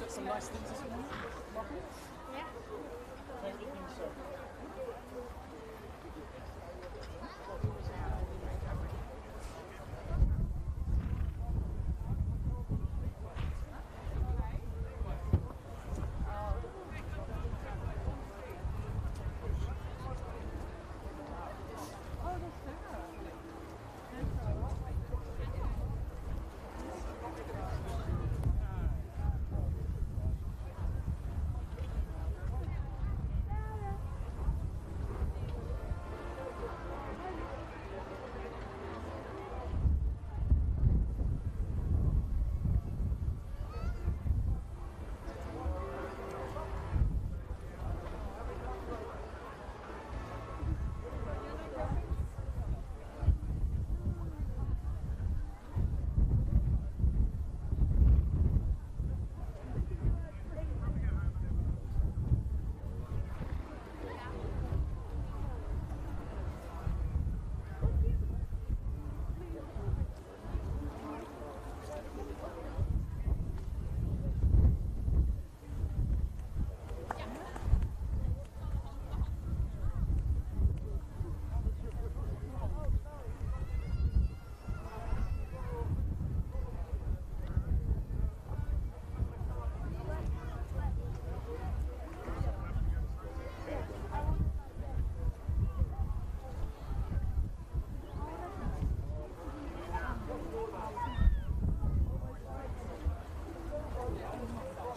Speaker 2: Some nice things this morning, Rocky? Yeah. Don't you think so?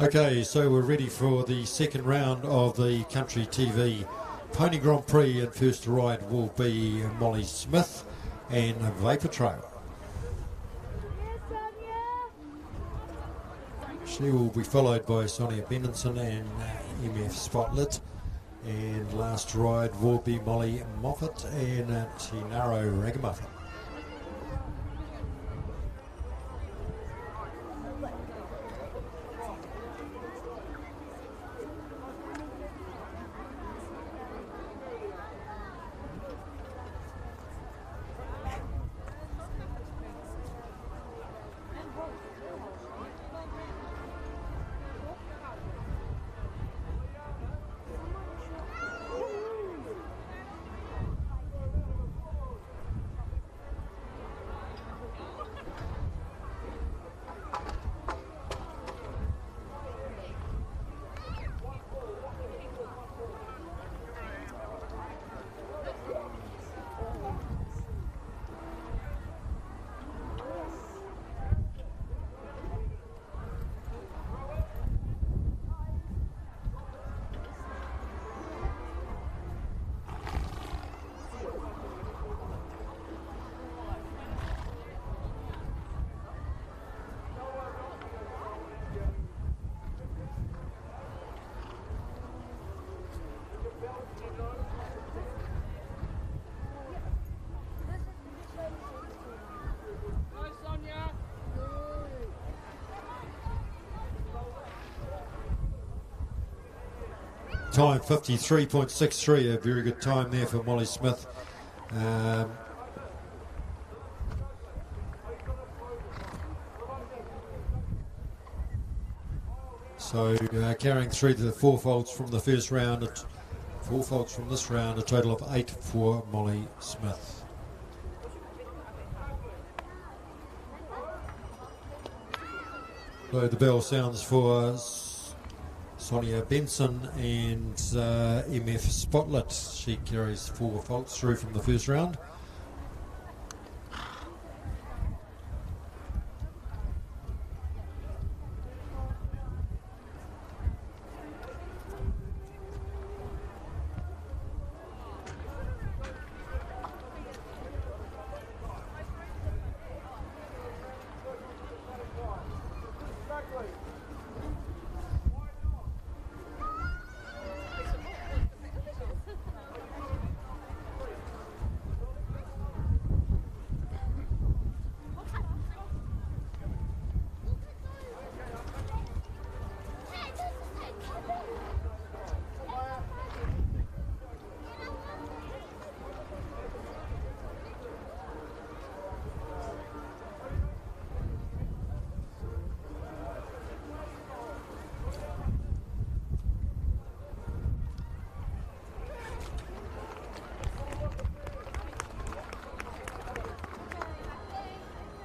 Speaker 3: Okay, so we're ready for the second round of the Country TV Pony Grand Prix, and first to ride will be Molly Smith and Vapor Trail. She will be followed by Sonia Benenson and MF Spotlight, and last ride will be Molly Moffat and Tinaro Ragamuffin. Time 53.63, a very good time there for Molly Smith. So carrying through to the four faults from the first round, four faults from this round, a total of 8 for Molly Smith. So the bell sounds for Sonia Benson and MF Spotlight. She carries 4 faults through from the first round.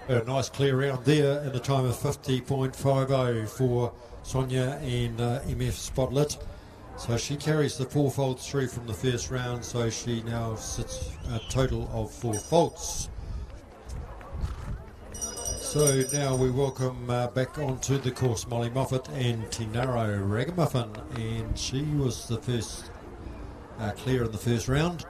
Speaker 3: A nice clear round there in a time of 50.50 for Sonia and MF Spotlight. So she carries the 4 faults through from the first round, so she now sits a total of 4 faults. So now we welcome back onto the course Molly Moffat and Tinaro Ragamuffin, and she was the first clear in the first round.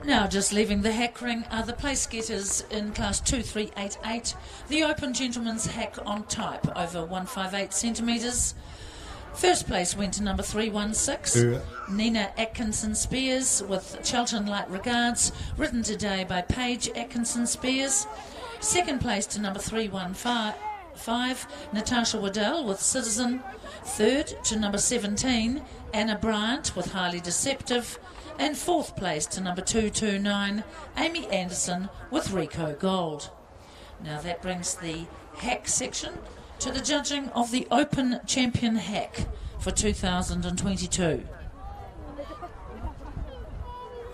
Speaker 4: Now just leaving the hack ring are the place getters in class 2388, the open gentleman's hack on type over 158 centimetres. First place went to number 316, Nina Atkinson Spears with Chelton Light Regards, ridden today by Paige Atkinson Spears. Second place to number 315, Natasha Waddell with Citizen. Third to number 17, Anna Bryant with Highly Deceptive. And fourth place to number 229, Amy Anderson with Rico Gold. Now that brings the hack section to the judging of the Open Champion Hack for 2022.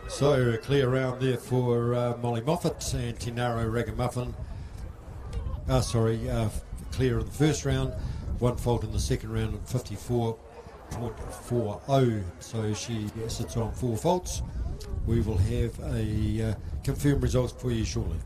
Speaker 3: So a clear round there for Molly Moffat and Tinaro Ragamuffin. Clear in the first round, one fault in the second round at 54.40. So she sits on 4 faults. We will have a confirmed results for you shortly.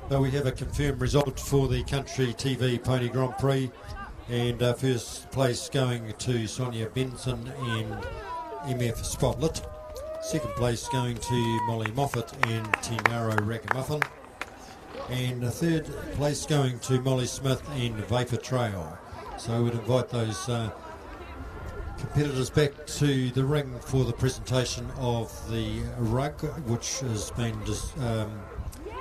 Speaker 3: So we have a confirmed result for the Country TV Pony Grand Prix, and first place going to Sonia Benson and MF Spotlight. Second place going to Molly Moffat and Tinaro Ragamuffin. And third place going to Molly Smith and Vapor Trail. So I would invite those competitors back to the ring for the presentation of the rug, which has been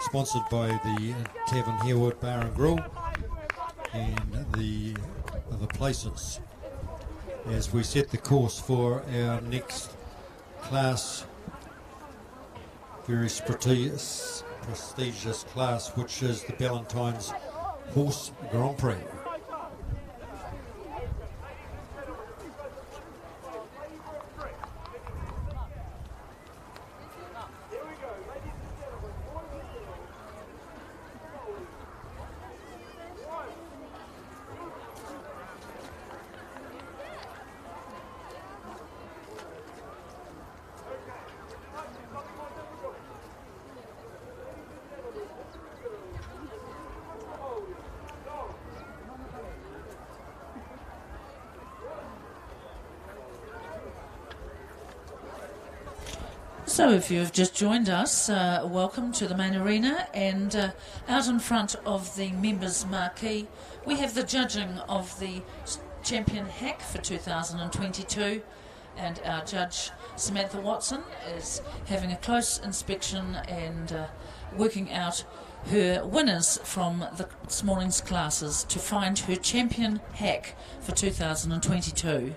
Speaker 3: sponsored by the Tavern Harewood Bar and Grill and the other places, as we set the course for our next class, very prestigious class, which is the Ballantyne's Horse Grand Prix.
Speaker 4: So if you've just joined us, welcome to the main arena, and out in front of the members marquee we have the judging of the Champion Hack for 2022, and our judge Samantha Watson is having a close inspection and working out her winners from this morning's classes to find her Champion Hack for 2022.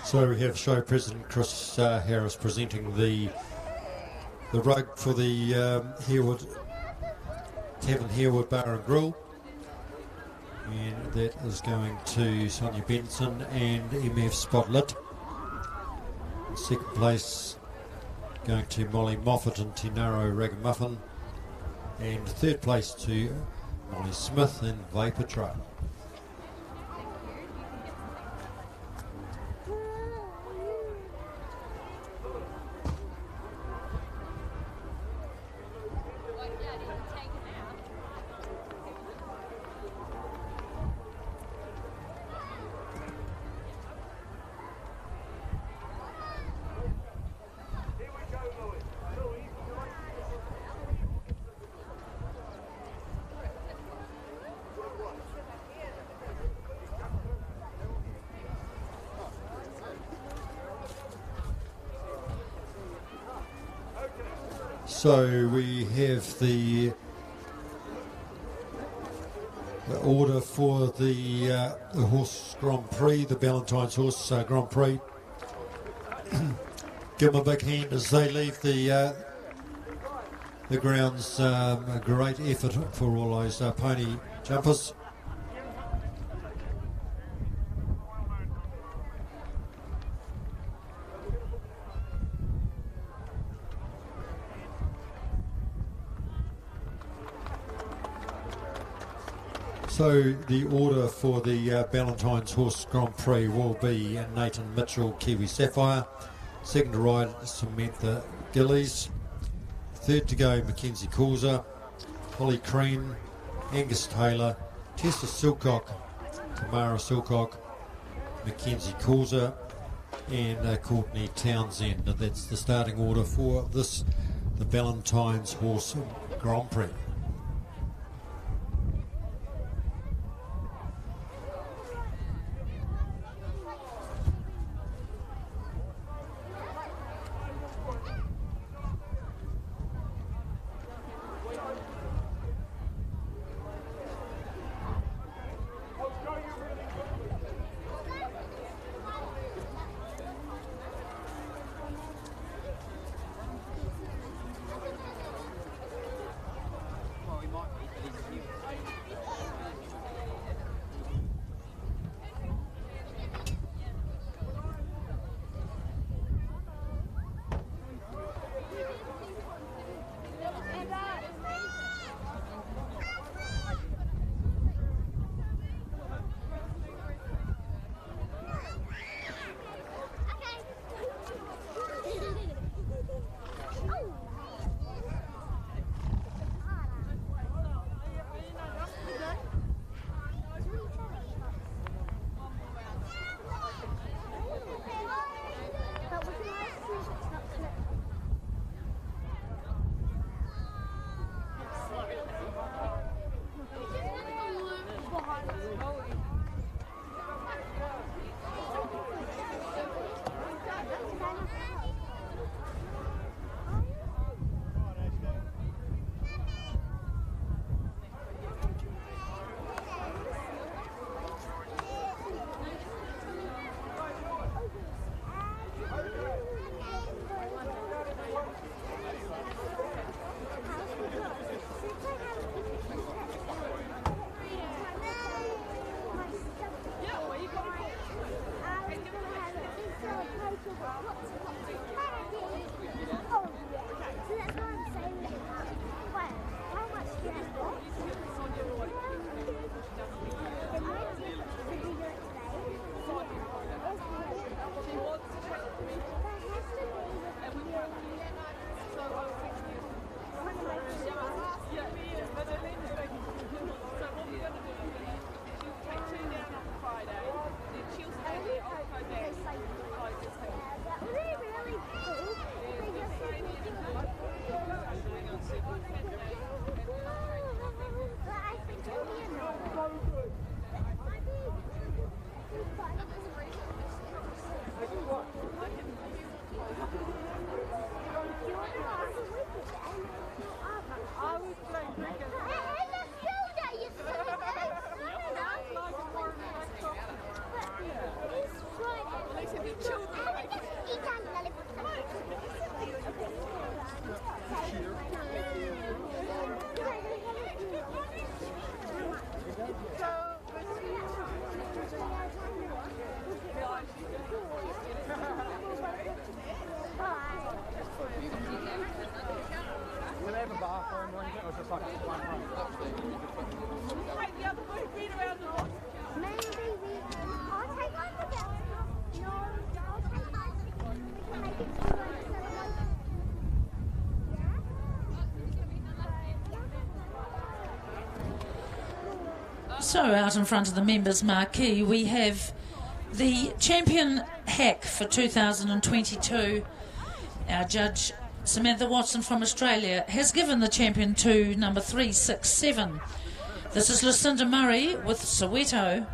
Speaker 3: So we have show president Chris Harris presenting the rug for the Tavern Harewood Bar and Grill, and that is going to Sonia Benson and MF Spotlight. Second place going to Molly Moffat and Tinaro Ragamuffin, and third place to Molly Smith and Vapor Trail. So we have the order for the horse Grand Prix, the Valentine's Horse Grand Prix. Give them a big hand as they leave the grounds. A great effort for all those pony jumpers. So the order for the Valentine's Horse Grand Prix will be Nathan Mitchell, Kiwi Sapphire. Second to ride, Samantha Gillies. Third to go, Mackenzie Causa, Holly Crean, Angus Taylor, Tessa Silcock, Tamara Silcock, Mackenzie Causa, and Courtney Townsend. That's the starting order for this, the Valentine's Horse Grand Prix.
Speaker 4: So out in front of the members' marquee we have the champion hack for 2022. Our judge Samantha Watson from Australia has given the champion to number 367. This is Lucinda Murray with Soweto,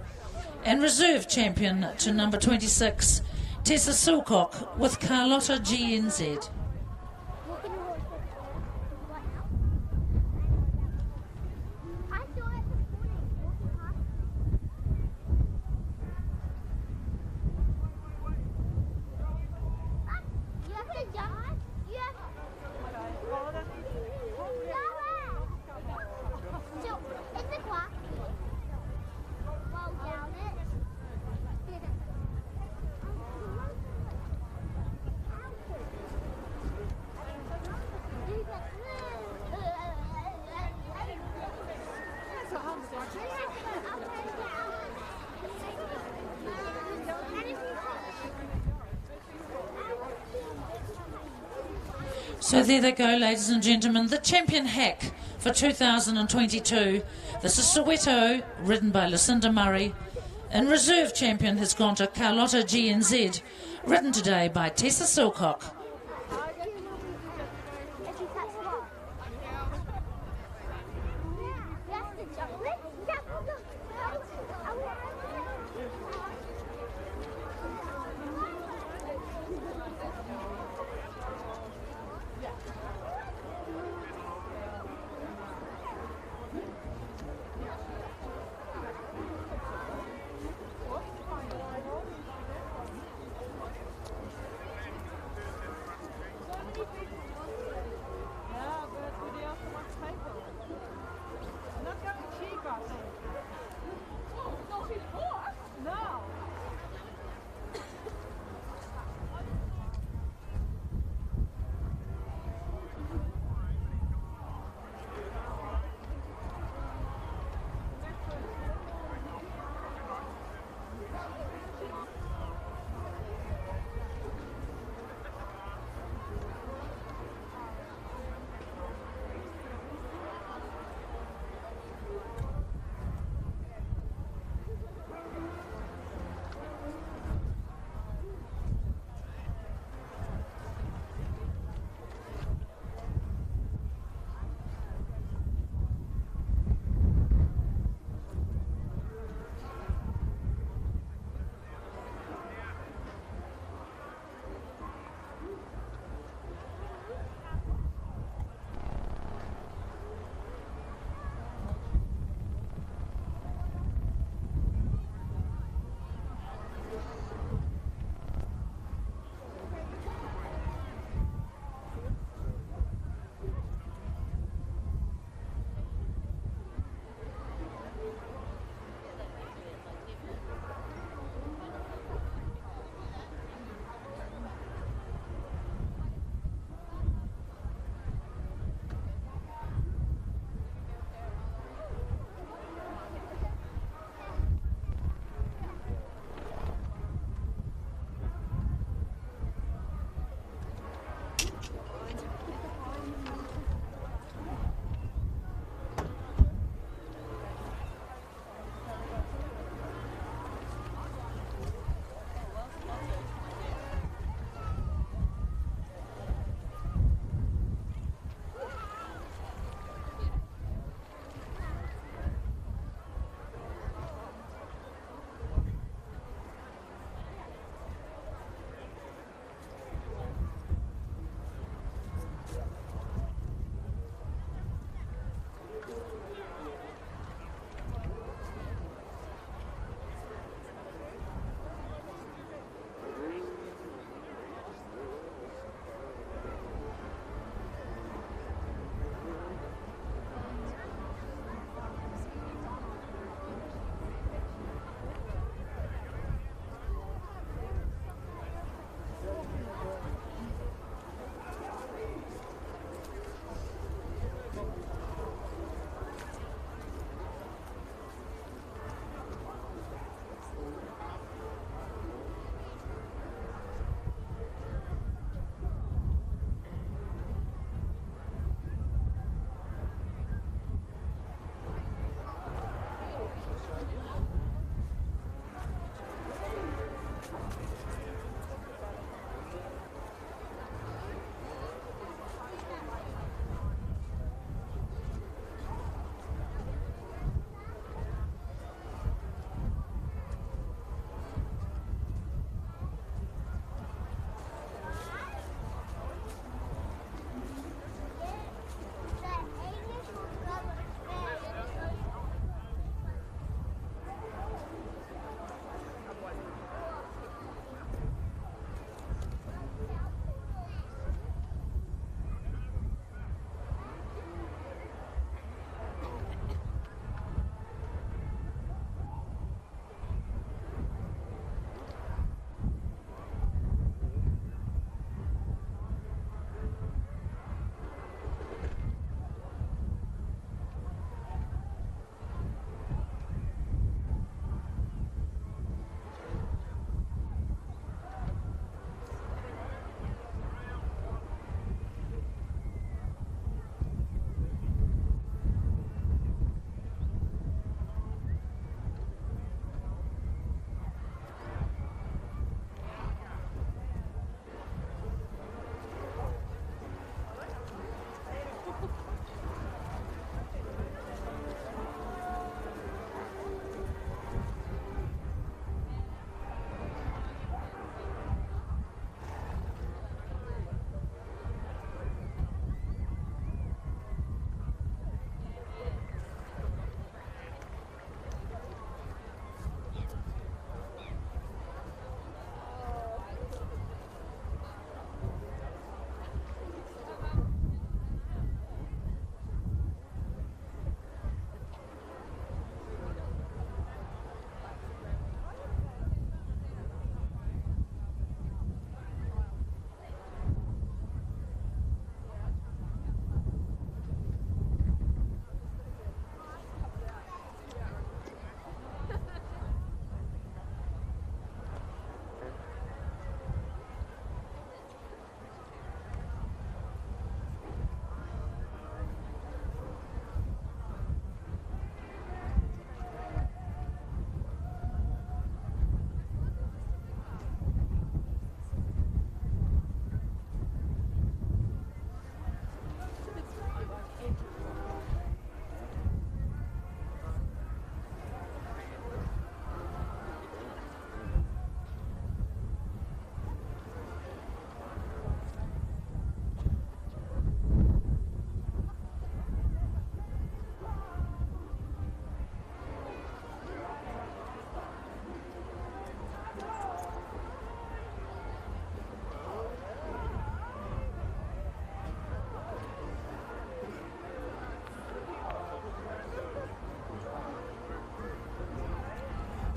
Speaker 4: and reserve champion to number 26 Tessa Silcock with Carlotta GNZ. So there they go, ladies and gentlemen, the champion hack for 2022. This is Soweto, ridden by Lucinda Murray. And reserve champion has gone to Carlotta GNZ, ridden today by Tessa Silcock.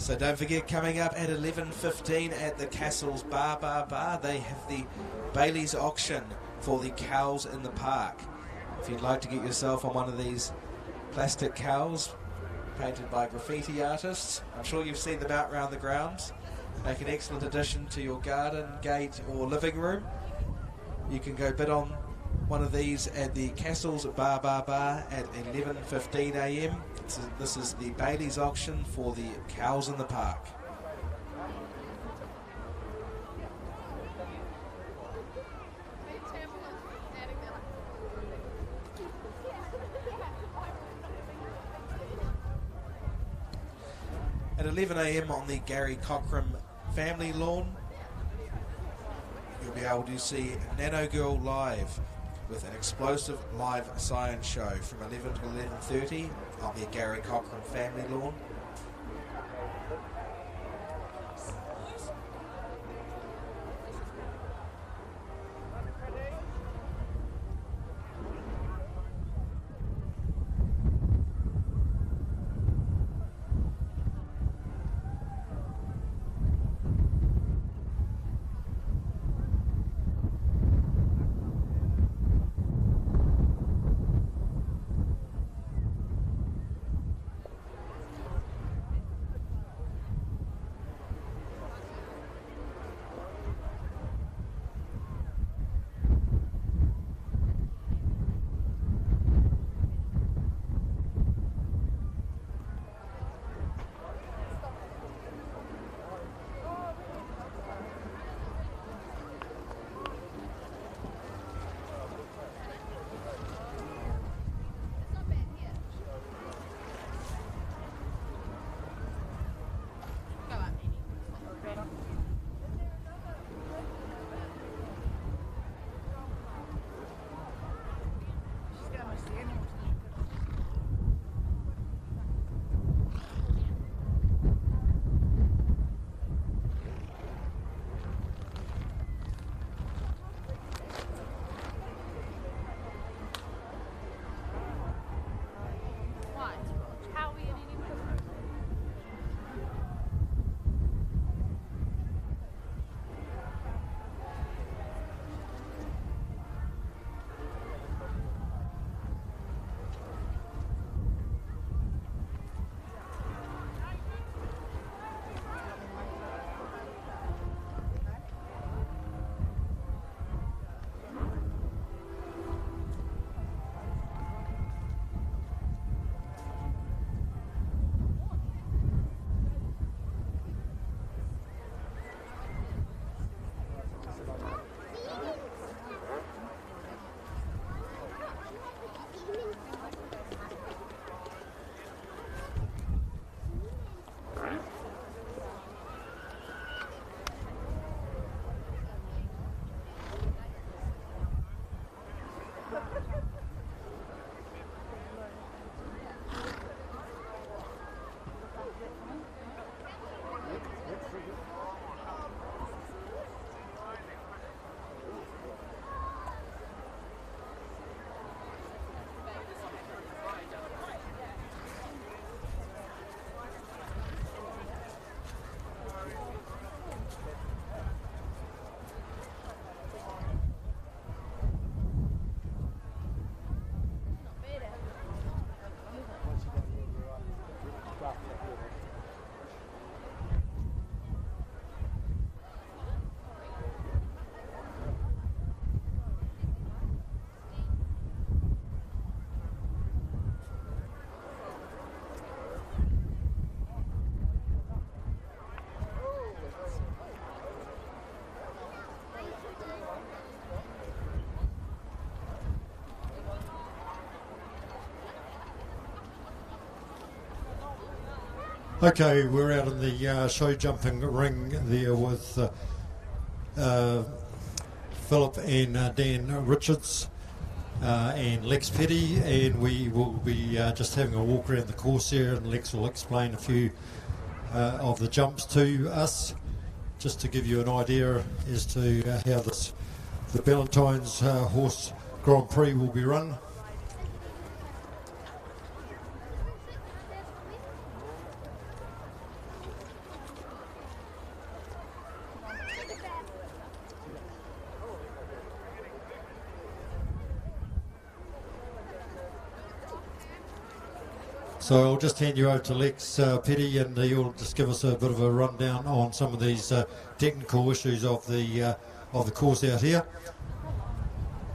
Speaker 5: So don't forget, coming up at 11:15 at the Castle's Bar, they have the Bailey's auction for the cows in the park. If you'd like to get yourself on one of these plastic cows painted by graffiti artists, I'm sure you've seen them out around the grounds. Make an excellent addition to your garden, gate or living room. You can go bid on one of these at the Castle's Bar at 11:15 a.m. This is the Bailey's auction for the cows in the park. At 11 a.m. on the Gary Cockram family lawn, you'll be able to see Nano Girl live with an explosive live science show from 11 to 11:30 on the Gary Cockram family lawn.
Speaker 3: Okay, we're out in the show jumping ring there with Philip and Dan Richards and Lex Petty, and we will be just having a walk around the course here, and Lex will explain a few of the jumps to us, just to give you an idea as to how the Ballantyne's Horse Grand Prix will be run. So I'll just hand you over to Lex Petty, and you'll just give us a bit of a rundown on some of these technical issues of the course out here.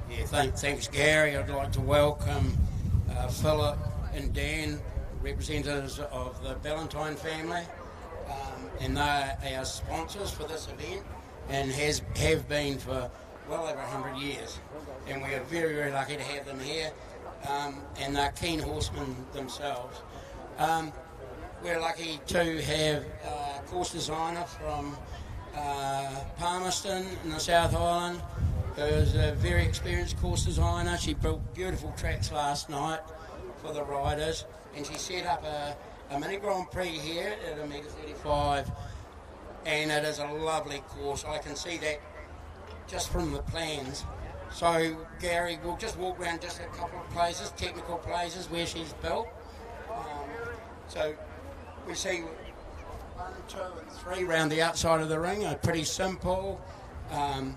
Speaker 7: Yeah, thanks Gary. I'd like to welcome Philip and Dan, representatives of the Ballantyne family, and they're our sponsors for this event and have been for well over 100 years, and we are very, very lucky to have them here, and they're keen horsemen themselves. We're lucky to have a course designer from Palmerston in the South Island, who's a very experienced course designer. She built beautiful tracks last night for the riders, and she set up a mini Grand Prix here at 1.35 m, and it is a lovely course. I can see that just from the plans. So Gary, we'll just walk around just a couple of places, technical places where she's built. So we see 1, 2 and 3 round the outside of the ring are pretty simple. Come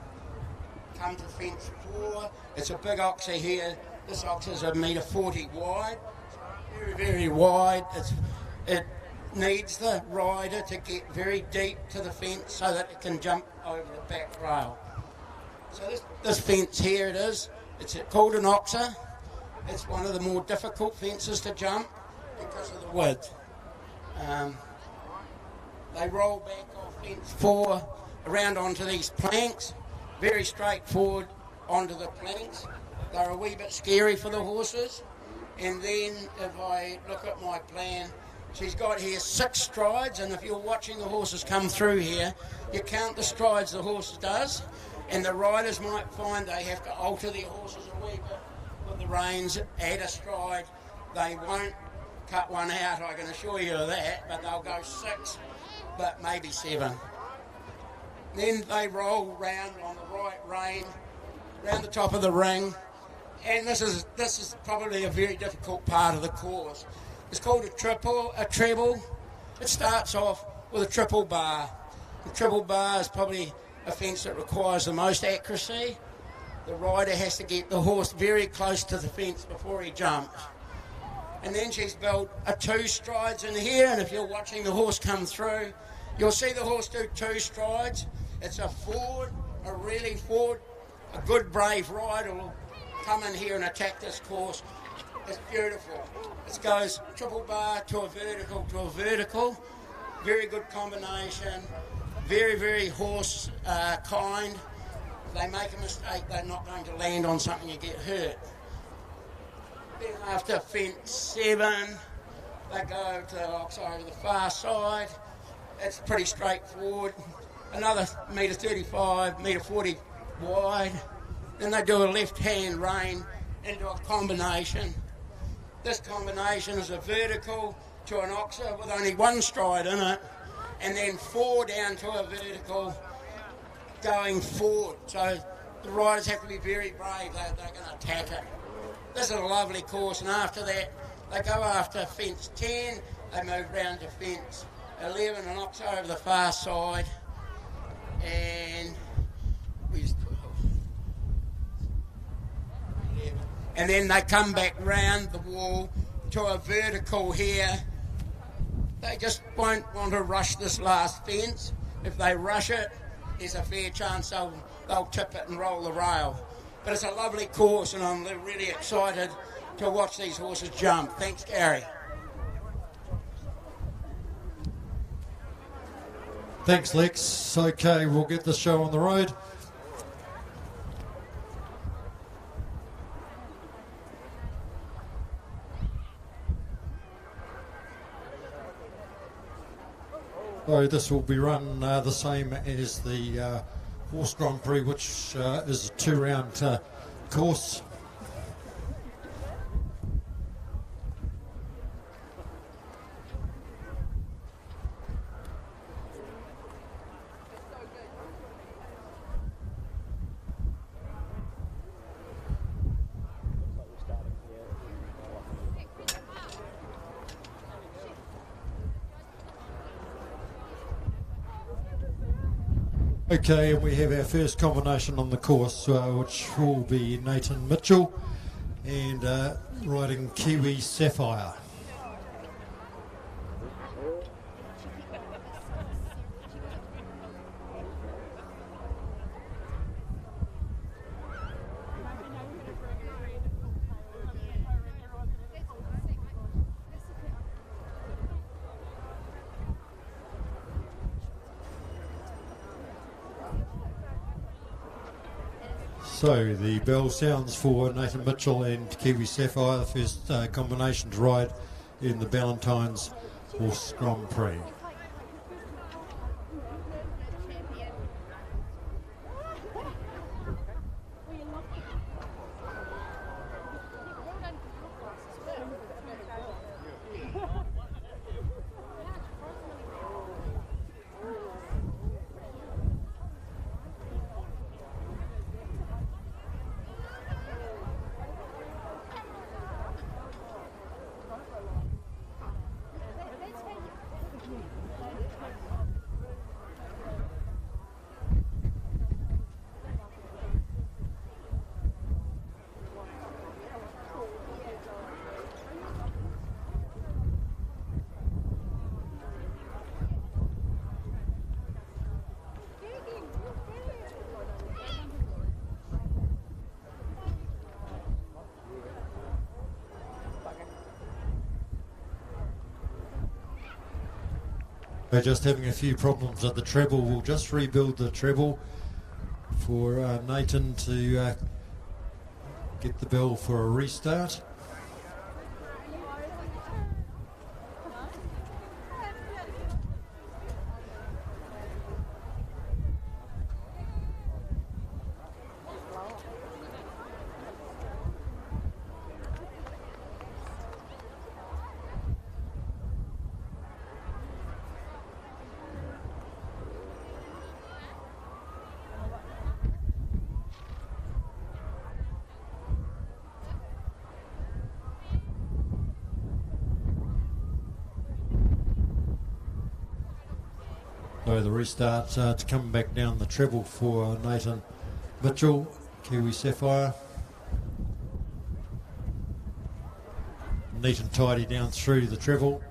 Speaker 7: to fence 4. It's a big oxer here. This oxer is 1.40 m wide. Very, very wide. It needs the rider to get very deep to the fence so that it can jump over the back rail. So this fence here it is. It's called an oxer. It's one of the more difficult fences to jump because of the width. They roll back off fence 4 around onto these planks. Very straightforward onto the planks. They're a wee bit scary for the horses. And then if I look at my plan, she's got here 6 strides, and if you're watching the horses come through here, you count the strides the horse does, and the riders might find they have to alter their horses a wee bit with the reins, add a stride. They won't cut one out, I can assure you of that, but they'll go 6, but maybe 7. Then they roll round on the right rein, round the top of the ring, and this is probably a very difficult part of the course. It's called a treble. It starts off with a triple bar. The triple bar is probably a fence that requires the most accuracy. The rider has to get the horse very close to the fence before he jumps. And then she's built 2 strides in here, and if you're watching the horse come through, you'll see the horse do 2 strides. It's a forward, a really forward, a good brave rider will come in here and attack this course. It's beautiful. It goes triple bar to a vertical. Very good combination. Very, very horse kind. If they make a mistake, they're not going to land on something you get hurt. Then after fence 7, they go to the ox over the far side. It's pretty straightforward. Another 1.35 m, 1.40 m wide. Then they do a left-hand rein into a combination. This combination is a vertical to an oxer with only 1 stride in it, and then 4 down to a vertical going forward. So the riders have to be very brave. They're going to attack it. This is a lovely course, and after that, they go after fence 10, they move round to fence 11, an oxer over the far side, and and then they come back round the wall to a vertical here. They just won't want to rush this last fence. If they rush it, there's a fair chance they'll tip it and roll the rail. But it's a lovely course, and I'm really excited to watch these horses jump. Thanks, Gary.
Speaker 3: Thanks, Lex. Okay, we'll get the show on the road. So this will be run the same as the Horse Grand Prix, which is a 2-round course. Okay, and we have our first combination on the course, which will be Nathan Mitchell and riding Kiwi Sapphire. So the bell sounds for Nathan Mitchell and Kiwi Sapphire, the first combination to ride in the Ballantyne's Horse Grand Prix. We're just having a few problems at the treble. We'll just rebuild the treble for Nathan to get the bell for a restart. So the restart to come back down the treble for Nathan Mitchell, Kiwi Sapphire. Neat and tidy down through the treble.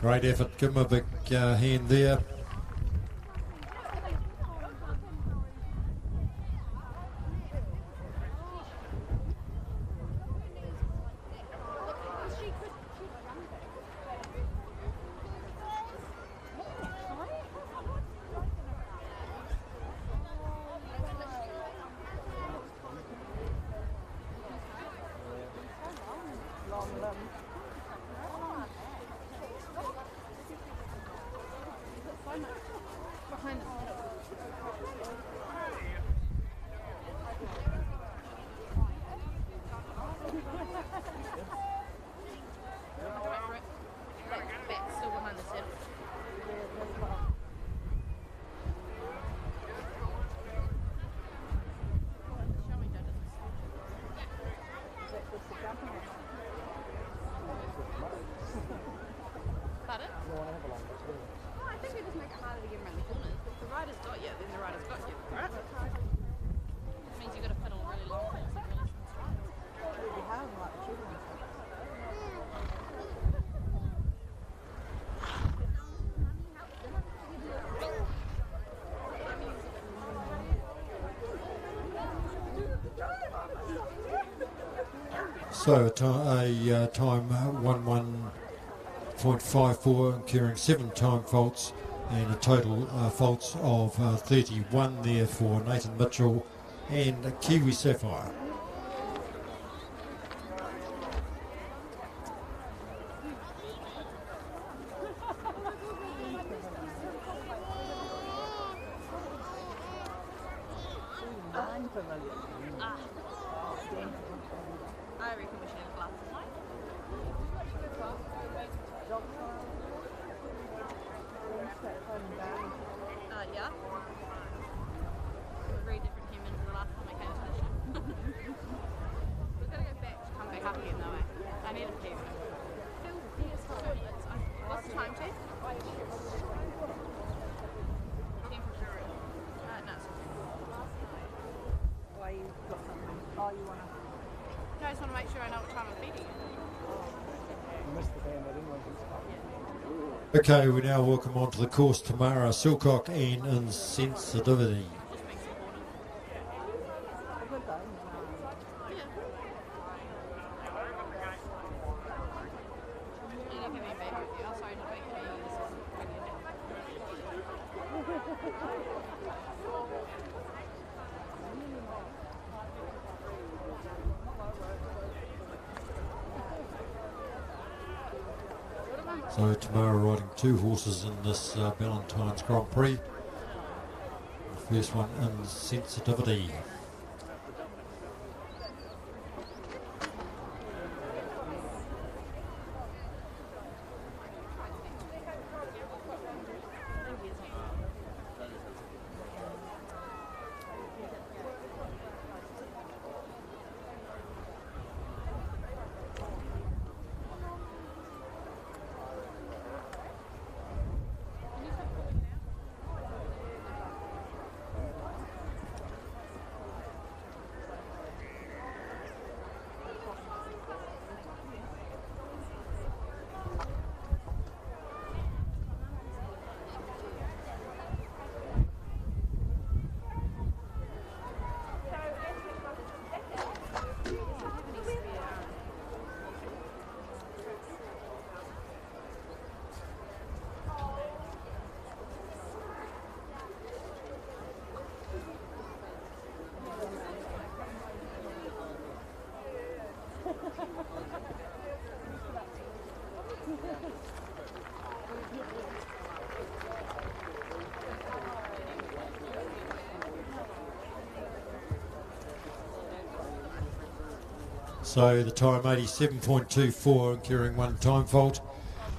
Speaker 3: Great effort, give him a big hand there. So a time 11.54, incurring 7 time faults and a total faults of 31 there for Nathan Mitchell and Kiwi Sapphire. Okay, we now welcome onto the course Tamara Silcock and Insensitivity. So Tamara riding two horses in this Valentine's Grand Prix. The first one, Insensitivity. So the time 87.24 and carrying one time fault.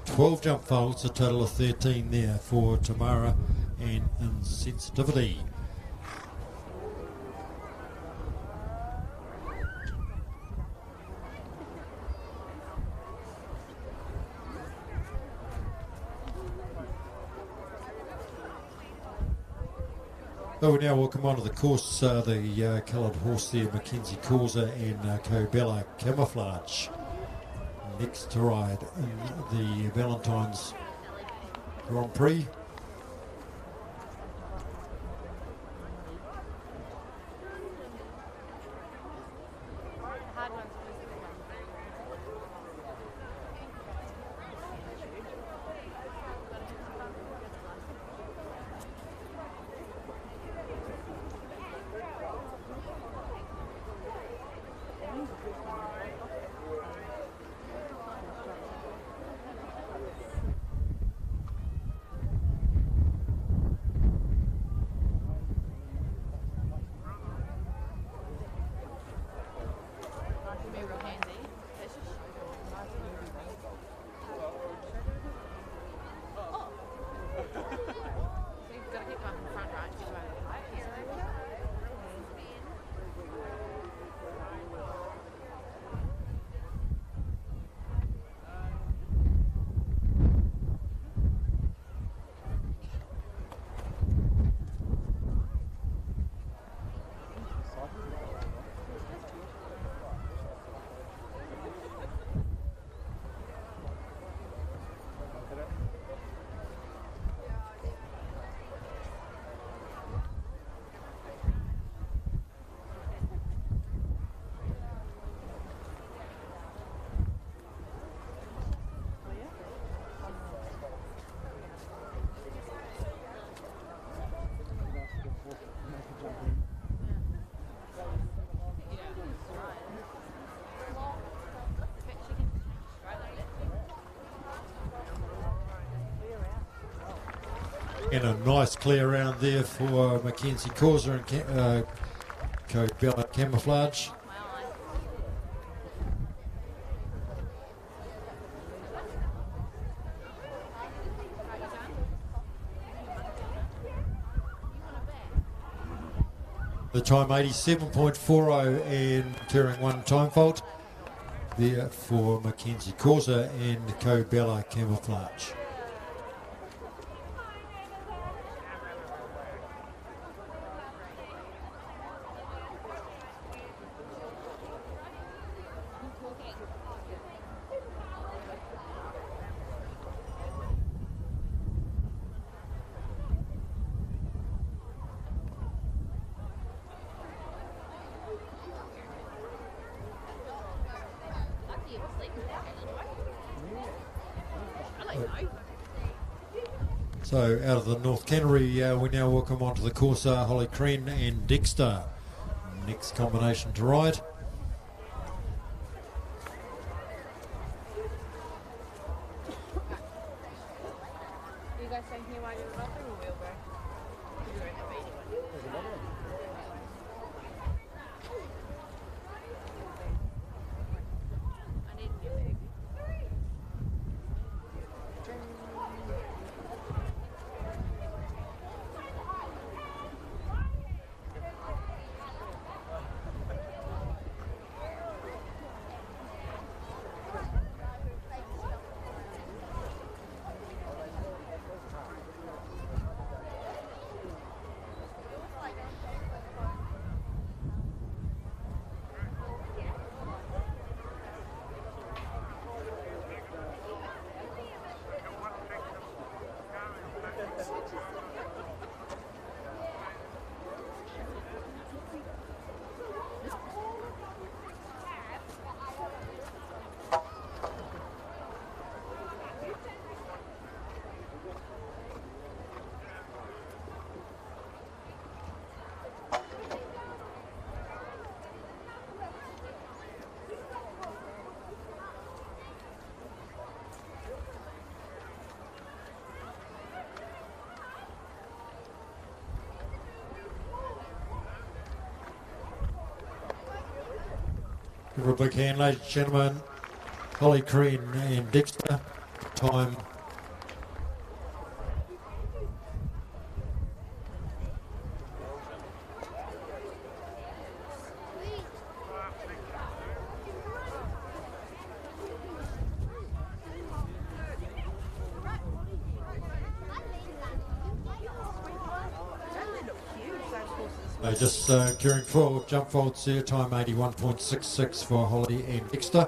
Speaker 3: 12 jump faults, a total of 13 there for Tamara and Insensitivity. So we now welcome onto the course the coloured horse there, Mackenzie Causa and Cobella Camouflage. Next to ride in the Valentine's Grand Prix. And a nice clear round there for Mackenzie Causa and Cobella Camouflage. The time 87.40 and carrying one time fault there for Mackenzie Causa and Cobella Camouflage. So out of the North Canterbury, we now welcome onto the course Holly Creen and Dexter. Next combination to ride.
Speaker 8: You guys staying here while you're roughing, or we'll go? You're in the meeting. I need a new bag.
Speaker 3: Give her a big hand, ladies and gentlemen. Holly Creen and Dexter. Time just carrying forward jump faults there, time 81.66 for Holly and Dexter.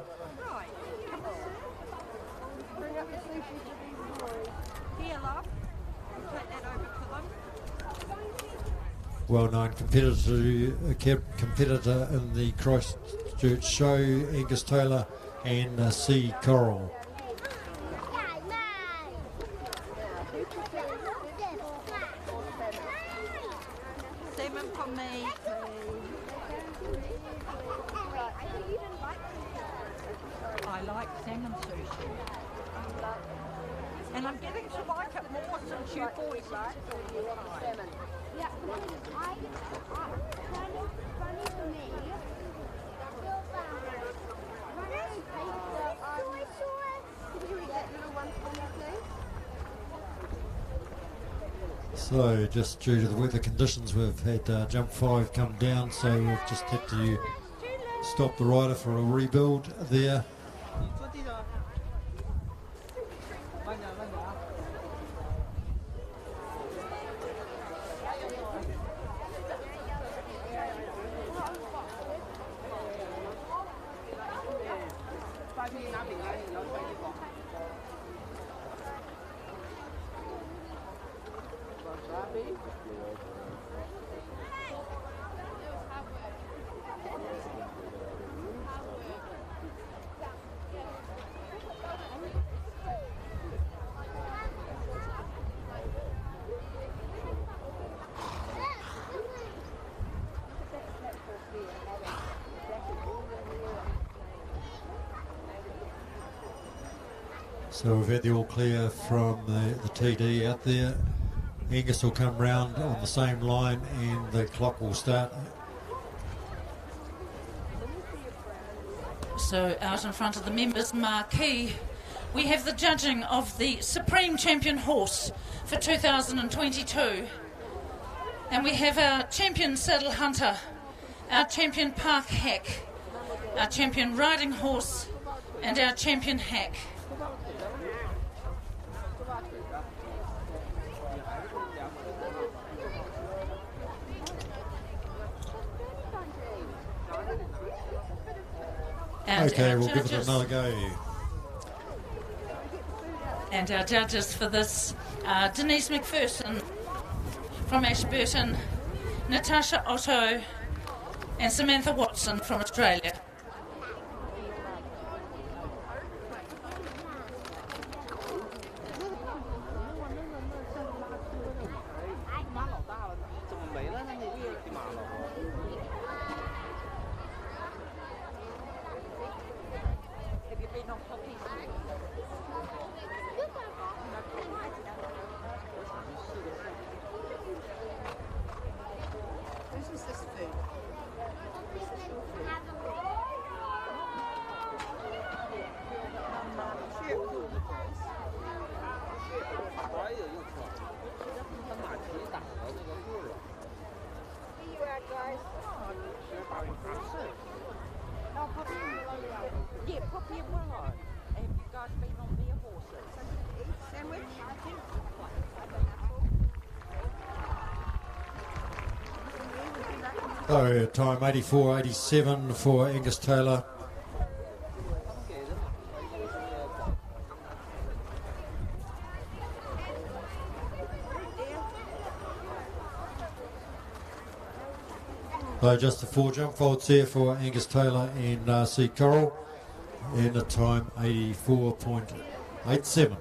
Speaker 3: Well-known competitor in the Christchurch show, Angus Taylor and C. Coral.
Speaker 9: I like salmon sushi. And I'm getting to like it more since you boys like salmon.
Speaker 10: Yeah, funny for me.
Speaker 3: So just due to the weather conditions, we've had jump 5 come down, so we've just had to stop the rider for a rebuild there. So we've had the all clear from the TD out there. Angus will come round on the same line and the clock will start.
Speaker 4: So out in front of the members' marquee, we have the judging of the Supreme Champion Horse for 2022. And we have our Champion Saddle Hunter, our Champion Park Hack, our Champion Riding Horse, and our Champion Hack. And
Speaker 3: okay, we'll give it another go.
Speaker 4: And our judges for this are Denise McPherson from Ashburton, Natasha Otto, and Samantha Watson from Australia.
Speaker 9: Yeah, Poppy and Willow. Have you guys been on their horses? Sandwich?
Speaker 3: So time 84.87 for Angus Taylor. So just the 4 jump faults there for Angus Taylor and C. Coral, and the time 84.87.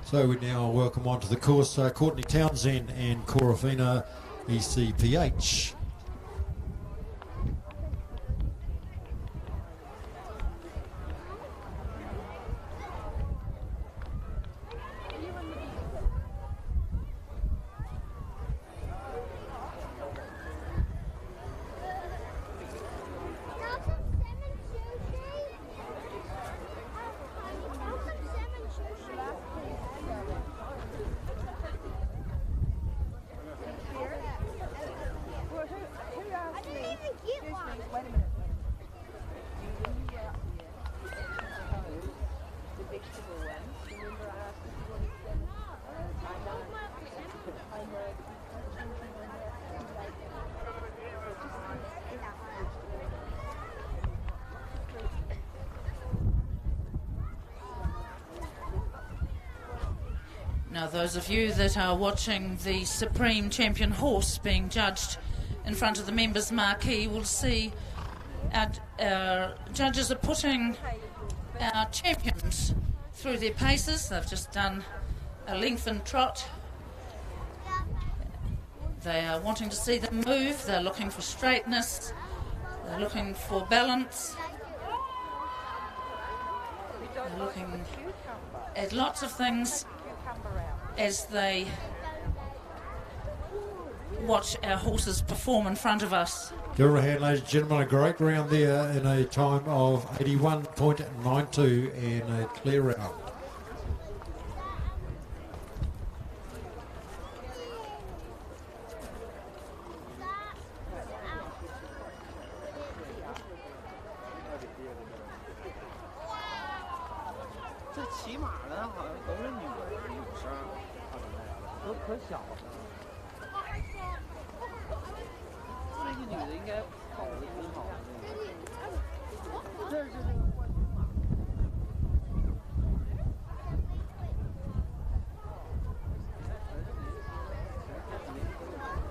Speaker 3: So we now welcome onto the course Courtney Townsend and Corafina ECPH.
Speaker 4: Now, those of you that are watching the Supreme Champion horse being judged in front of the members' marquee will see our judges are putting our champions through their paces. They've just done a lengthened trot. They are wanting to see them move. They're looking for straightness. They're looking for balance. They're looking at lots of things as they watch our horses perform in front of us.
Speaker 3: Give her a hand, ladies and gentlemen. A great round there in a time of 81.92 and a clear round.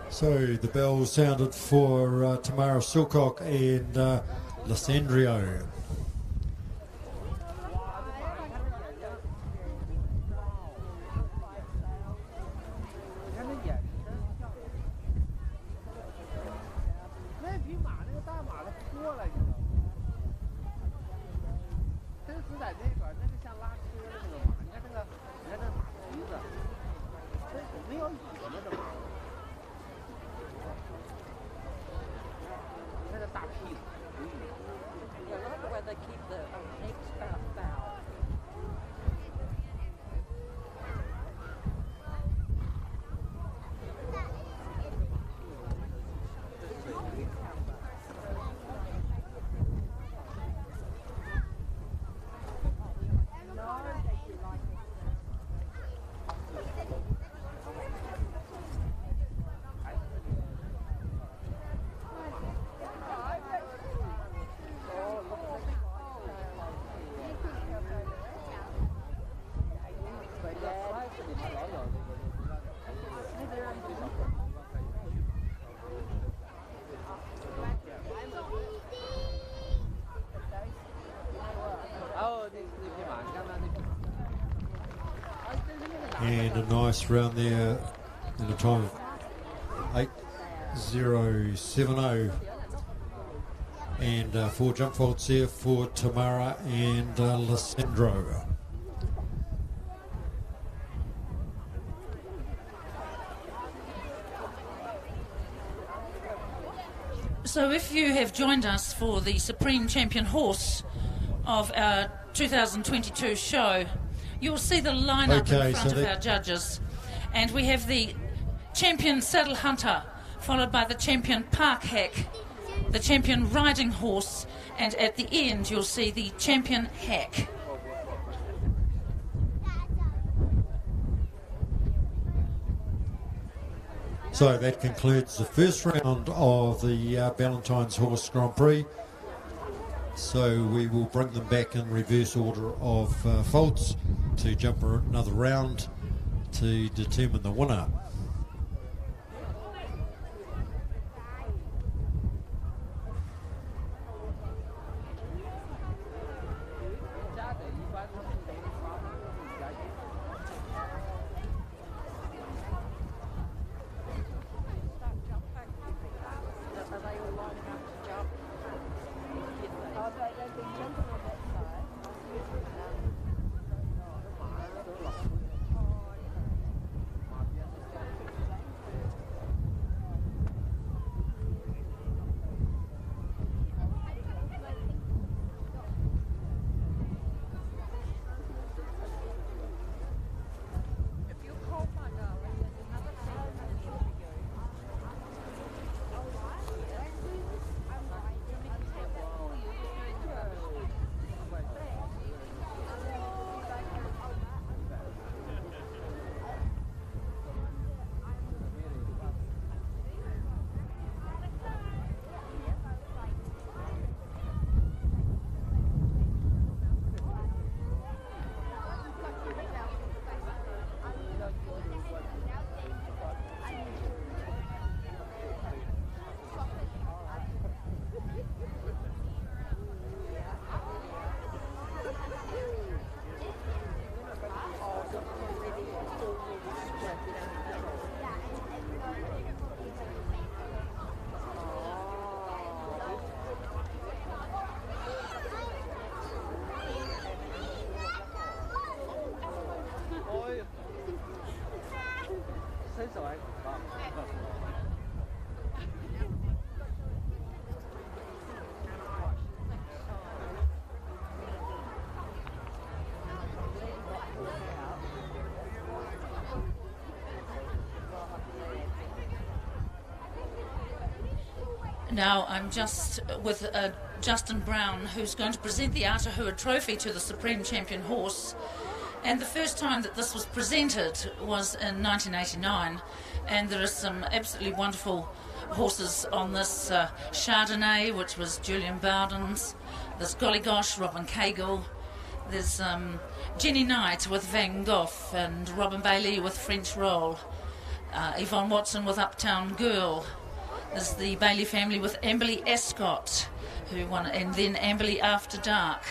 Speaker 3: So the bell sounded for Tamara Silcock and Lysandrio. And a nice round there in a time of 8.070. And 4 jump faults there for Tamara and Lysandro.
Speaker 4: So if you have joined us for the Supreme Champion horse of our 2022 show, you'll see the lineup
Speaker 3: Okay,
Speaker 4: in front
Speaker 3: so
Speaker 4: of
Speaker 3: that-
Speaker 4: our judges. And we have the champion saddle hunter, followed by the champion park hack, the champion riding horse, and at the end you'll see the champion hack.
Speaker 3: So that concludes the first round of the Valentine's Horse Grand Prix. So we will bring them back in reverse order of faults to jump another round to determine the winner.
Speaker 4: Now I'm just with Justin Brown, who's going to present the Aotearoa Trophy to the Supreme Champion horse. And the first time that this was presented was in 1989, and there are some absolutely wonderful horses on this Chardonnay, which was Julian Bowden's. There's Gollygosh, Robin Cagle. There's Jenny Knight with Van Gogh, and Robin Bailey with French Roll. Yvonne Watson with Uptown Girl. There's the Bailey family with Amberley Ascot, who won it, and then Amberley After Dark.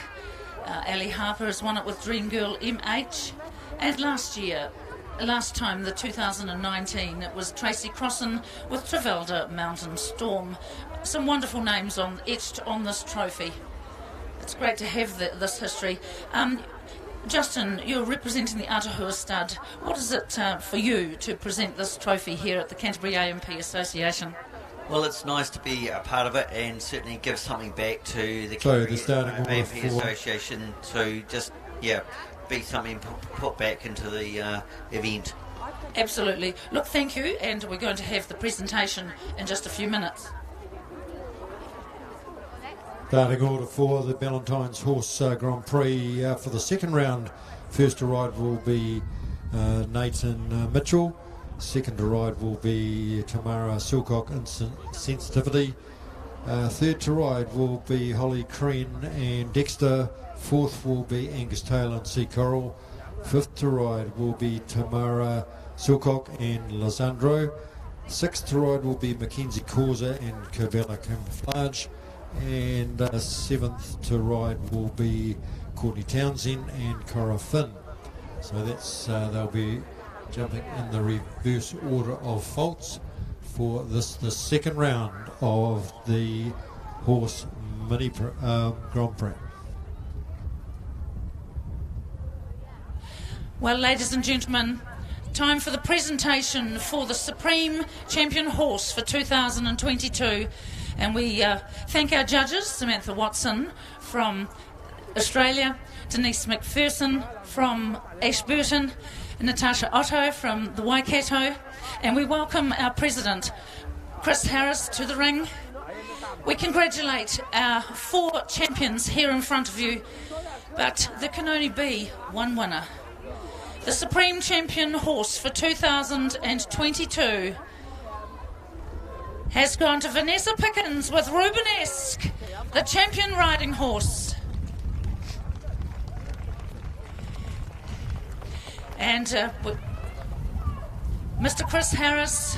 Speaker 4: Ali Harper has won it with Dream Girl MH. And last time, the 2019, it was Tracy Crossan with Trafalgar Mountain Storm. Some wonderful names etched on this trophy. It's great to have this history. Justin, you're representing the Aotearoa Stud. What is it for you to present this trophy here at the Canterbury AMP Association?
Speaker 11: Well, it's nice to be a part of it and certainly give something back to the
Speaker 3: starting
Speaker 11: AMP Association to just, be something put back into the event.
Speaker 4: Absolutely. Look, thank you, and we're going to have the presentation in just a few minutes.
Speaker 3: Starting order for the Valentine's Horse Grand Prix for the second round. First to ride will be Nathan Mitchell. Second to ride will be Tamara Silcock Sensitivity. Third to ride will be Holly Creen and Dexter. Fourth will be Angus Taylor and Sea Coral. Fifth to ride will be Tamara Silcock and Lisandro. Sixth to ride will be Mackenzie Causa and Covella Camouflage. And seventh to ride will be Courtney Townsend and Cora Finn. So that's they'll be jumping in the reverse order of faults for the second round of the horse mini Grand Prix.
Speaker 4: Well, ladies and gentlemen, time for the presentation for the Supreme Champion Horse for 2022. And we thank our judges, Samantha Watson from Australia, Denise McPherson from Ashburton, Natasha Otto from the Waikato, and we welcome our President, Chris Harris, to the ring. We congratulate our 4 champions here in front of you, but there can only be one winner. The Supreme Champion horse for 2022 has gone to Vanessa Pickens with Rubenesque, the champion riding horse. And Mr. Chris Harris,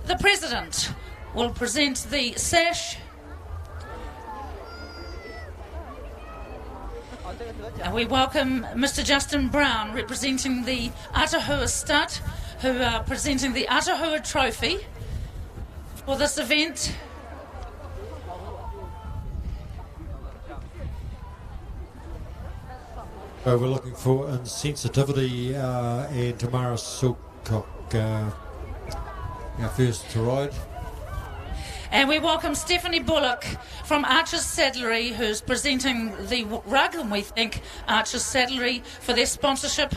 Speaker 4: the President, will present the sash. And we welcome Mr. Justin Brown, representing the Atahua Stud, who are presenting the Atahua Trophy for this event.
Speaker 3: We're looking for Insensitivity and Tamara Silcock, our first to ride.
Speaker 4: And we welcome Stephanie Bullock from Archer's Saddlery, who's presenting the rug, and we thank Archer's Saddlery for their sponsorship.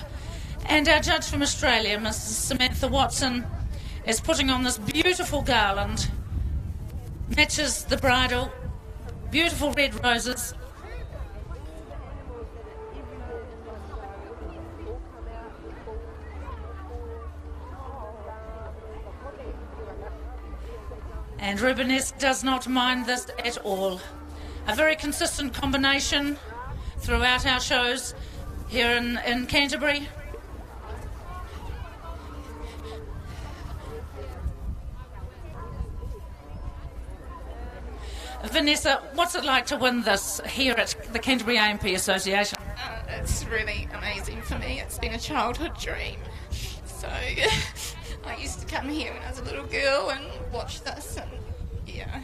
Speaker 4: And our judge from Australia, Mrs. Samantha Watson, is putting on this beautiful garland. Matches the bridle, beautiful red roses. And Rubenesque does not mind this at all. A very consistent combination throughout our shows here in Canterbury. Vanessa, what's it like to win this here at the Canterbury AMP Association?
Speaker 8: It's really amazing for me. It's been a childhood dream. So I used to come here when I was a little girl and watch this, and yeah.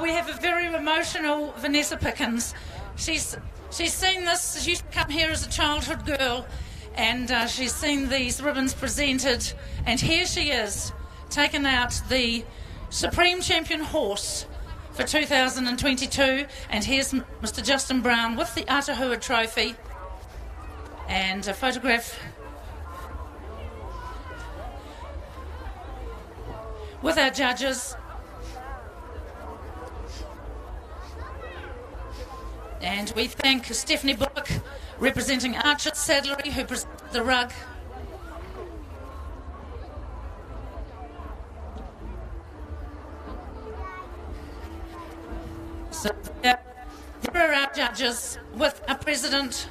Speaker 4: We have a very emotional Vanessa Pickens. She's seen this. She used to come here as a childhood girl, and she's seen these ribbons presented, and here she is, taking out the Supreme Champion horse for 2022, and here's Mr. Justin Brown with the Atahua Trophy, and a photograph with our judges. And we thank Stephanie Bullock, representing Archer's Saddlery, who presents the rug. So there are our judges with our president.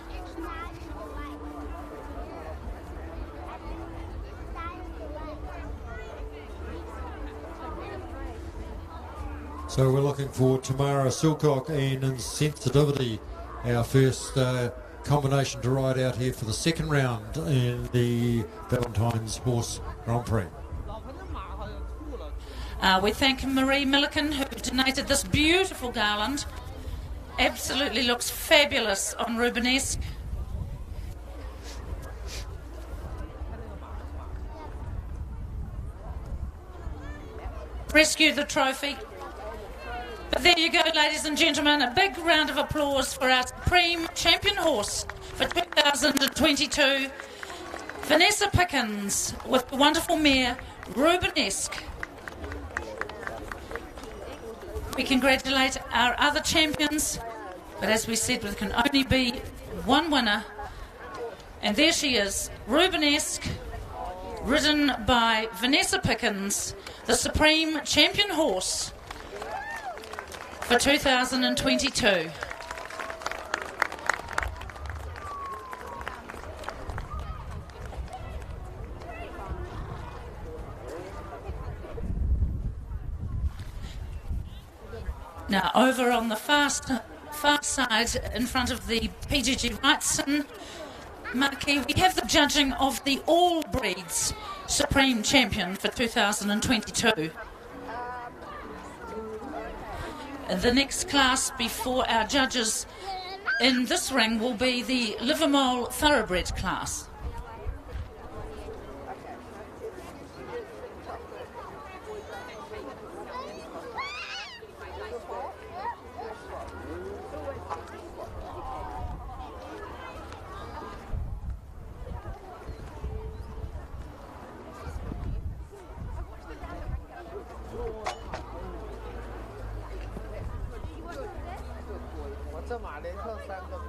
Speaker 3: So we're looking for Tamara Silcock and Insensitivity, our first combination to ride out here for the second round in the Valentine's Horse Grand Prix.
Speaker 4: We thank Marie Milliken, who donated this beautiful garland. Absolutely looks fabulous on Rubenesque. Rescue the trophy. But there you go, ladies and gentlemen, a big round of applause for our Supreme Champion horse for 2022, Vanessa Pickens, with the wonderful mare, Rubenesque. We congratulate our other champions, but as we said, there can only be one winner. And there she is, Rubenesque, ridden by Vanessa Pickens, the Supreme Champion horse for 2022. Now over on the far side in front of the PGG Wrightson marquee, we have the judging of the All Breeds Supreme Champion for 2022. The next class before our judges in this ring will be the Livermore Thoroughbred class.
Speaker 2: 这马连跳3个杆。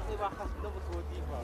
Speaker 2: 那边还那么多地方。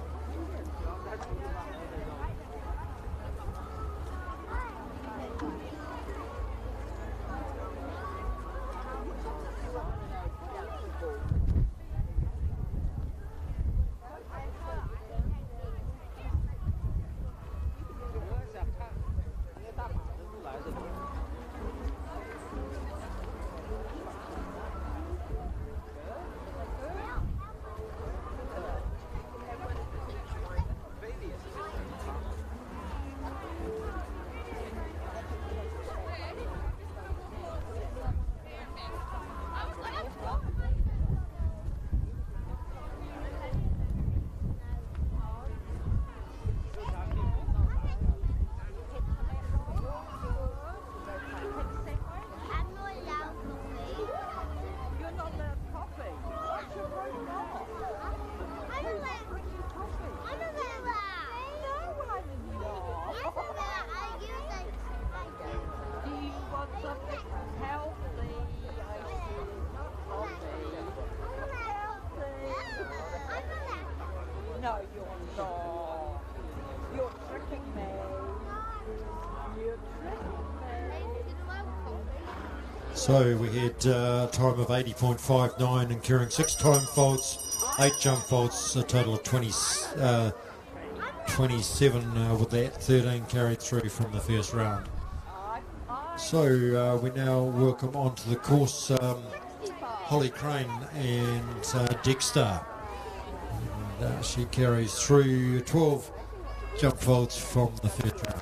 Speaker 9: No, you're not. You're tricking me. You're tricking me.
Speaker 3: So we had a time of 80.59, incurring 6 time faults, 8 jump faults, a total of 27 with that, 13 carried through from the first round. So we now welcome onto the course Holly Crane and Dexter. And, she carries through 12 jump faults from the first round.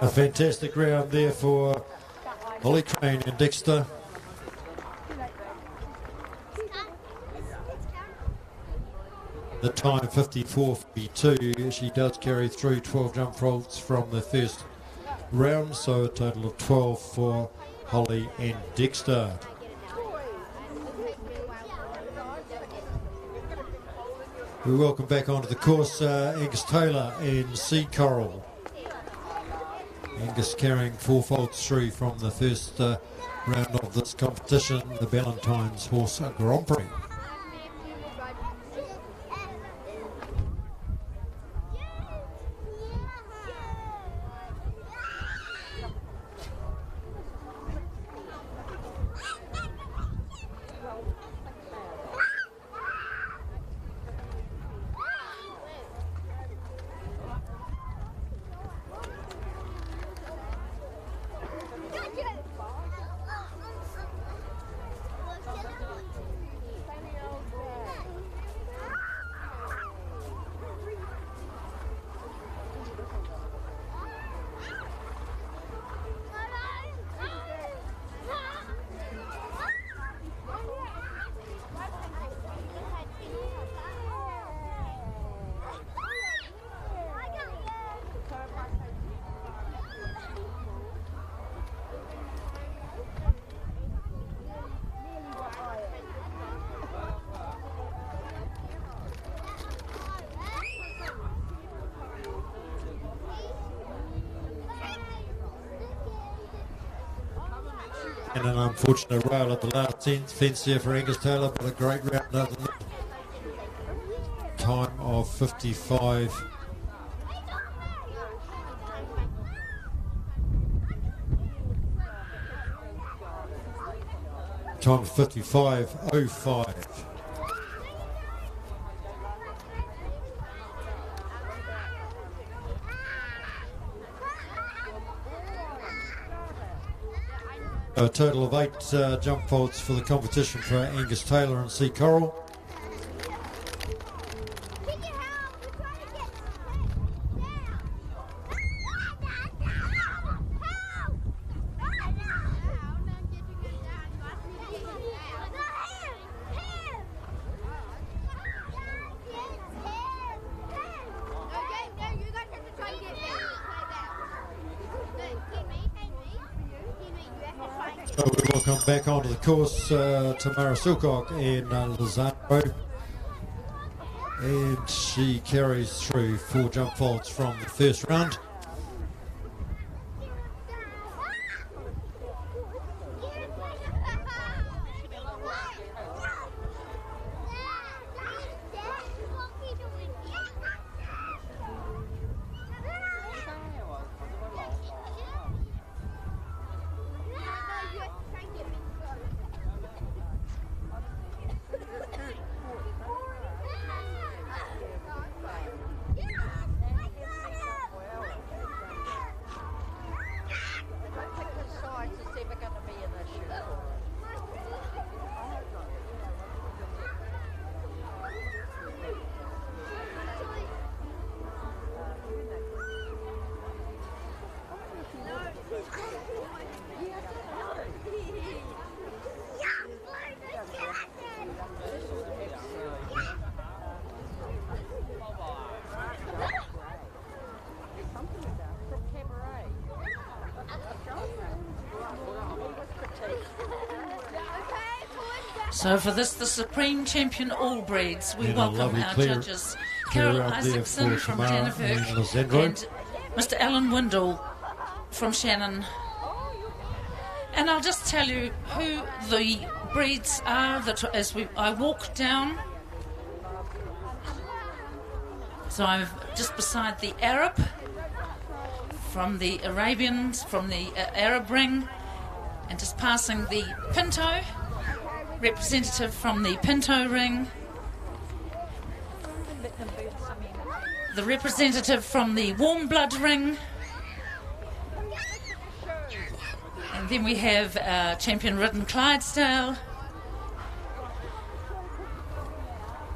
Speaker 3: A fantastic round there for Holly Crane and Dexter. The time 54.42. She does carry through 12 jump faults from the first round, so a total of 12 for Holly and Dexter. We welcome back onto the course Angus Taylor and Sea Coral. Angus carrying 4 faults through from the first round of this competition, the Ballantyne's Horse Grand Prix. And an unfortunate rail at the last fence there for Angus Taylor, but a great round other than that. Time of 55 time of 55.05. A total of 8 jump faults for the competition for Angus Taylor and C. Coral. So we will come back onto the course, Tamara Silcock and Lozano. And she carries through 4 jump faults from the first round.
Speaker 4: So for this, the Supreme Champion All Breeds, we
Speaker 3: And a
Speaker 4: welcome
Speaker 3: lovely
Speaker 4: our
Speaker 3: clear
Speaker 4: judges, Carol
Speaker 3: round there
Speaker 4: Isaacson
Speaker 3: for
Speaker 4: from
Speaker 3: Tamara
Speaker 4: Jennifer
Speaker 3: and Lozano.
Speaker 4: and Mr. Alan Windle from Shannon. And I'll just tell you who the breeds are that as I walk down. So I'm just beside the Arab, from the Arabians, from the Arab ring, and just passing the Pinto, representative from the Pinto ring, the representative from the Warm Blood ring, and then we have champion ridden Clydesdale,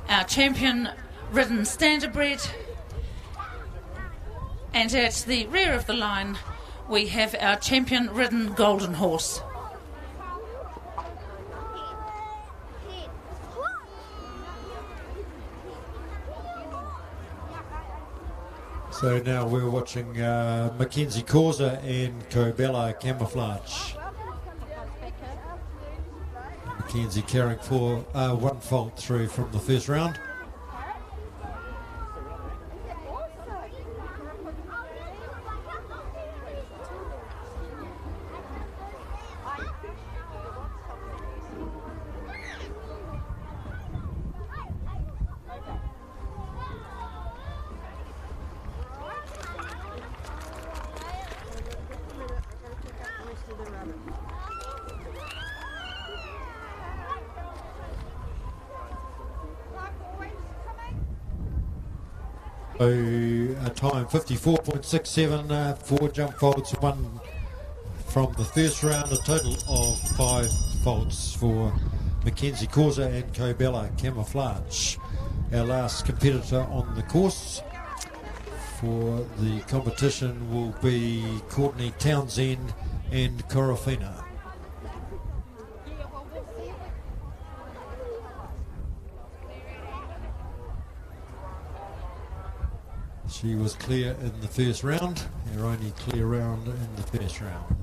Speaker 4: our champion ridden Standardbred, and at the rear of the line we have our champion ridden Golden Horse.
Speaker 3: So now we're watching Mackenzie Causa and Cobella Camouflage. Mackenzie carrying 1 fault through from the first round. So a time 54.67, 4 jump faults, 1 from the first round, a total of 5 faults for Mackenzie Causa and Cobella Camouflage. Our last competitor on the course for the competition will be Courtney Townsend and Corofina. She was clear in the first round, her only clear round in the first round.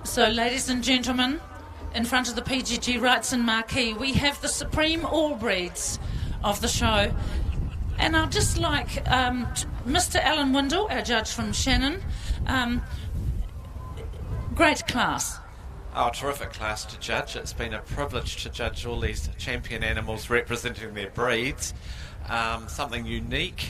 Speaker 4: So, ladies and gentlemen, in front of the PGG Wrightson marquee, we have the supreme all breeds of the show. And I'd just like Mr. Alan Windle, our judge from Shannon, great class.
Speaker 12: Oh, terrific class to judge. It's been a privilege to judge all these champion animals representing their breeds. Something unique,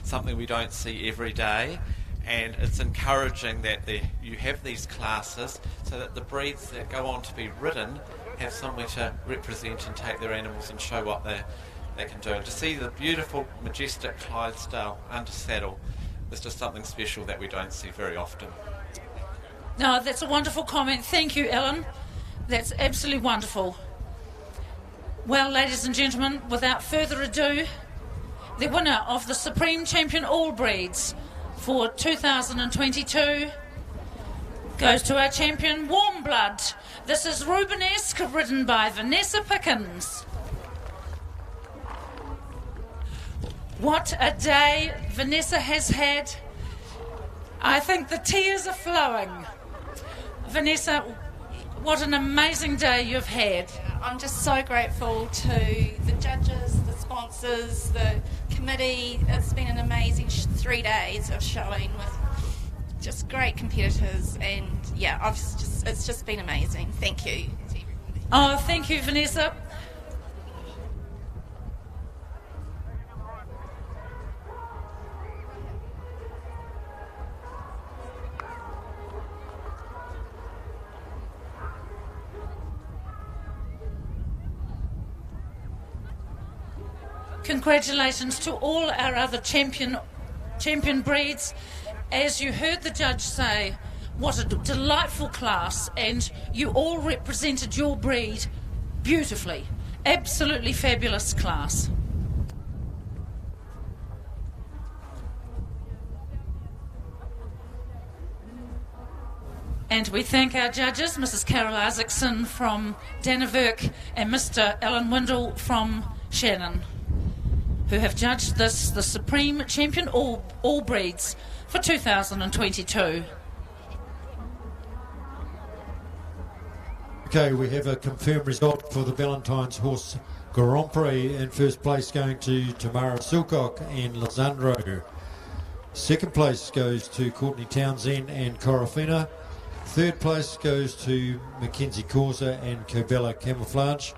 Speaker 12: something we don't see every day. And it's encouraging that you have these classes so that the breeds that go on to be ridden have somewhere to represent and take their animals and show what they can do. And to see the beautiful, majestic Clydesdale under saddle is just something special that we don't see very often.
Speaker 4: No, that's a wonderful comment. Thank you, Ellen. That's absolutely wonderful. Well, ladies and gentlemen, without further ado, the winner of the Supreme Champion All Breeds for 2022 goes to our champion Warm Blood. This is Rubenesque, ridden by Vanessa Pickens. What a day Vanessa has had. I think the tears are flowing. Vanessa, what an amazing day you've had.
Speaker 8: I'm just so grateful to the judges, the sponsors, the committee. It's been an amazing 3 days of showing with just great competitors, and yeah, it's just been amazing. Thank you.
Speaker 4: Oh, thank you, Vanessa. Congratulations to all our other champion breeds. As you heard the judge say, what a delightful class, and you all represented your breed beautifully. Absolutely fabulous class. And we thank our judges, Mrs. Carol Isaacson from Dannevirke and Mr. Alan Windle from Shannon, who have judged this, the Supreme Champion All Breeds for 2022.
Speaker 3: Okay, we have a confirmed result for the Valentine's Horse Grand Prix. In first place going to Tamara Silcock and Lisandro. Second place goes to Courtney Townsend and Corafina. Third place goes to Mackenzie Causa and Cobella Camouflage.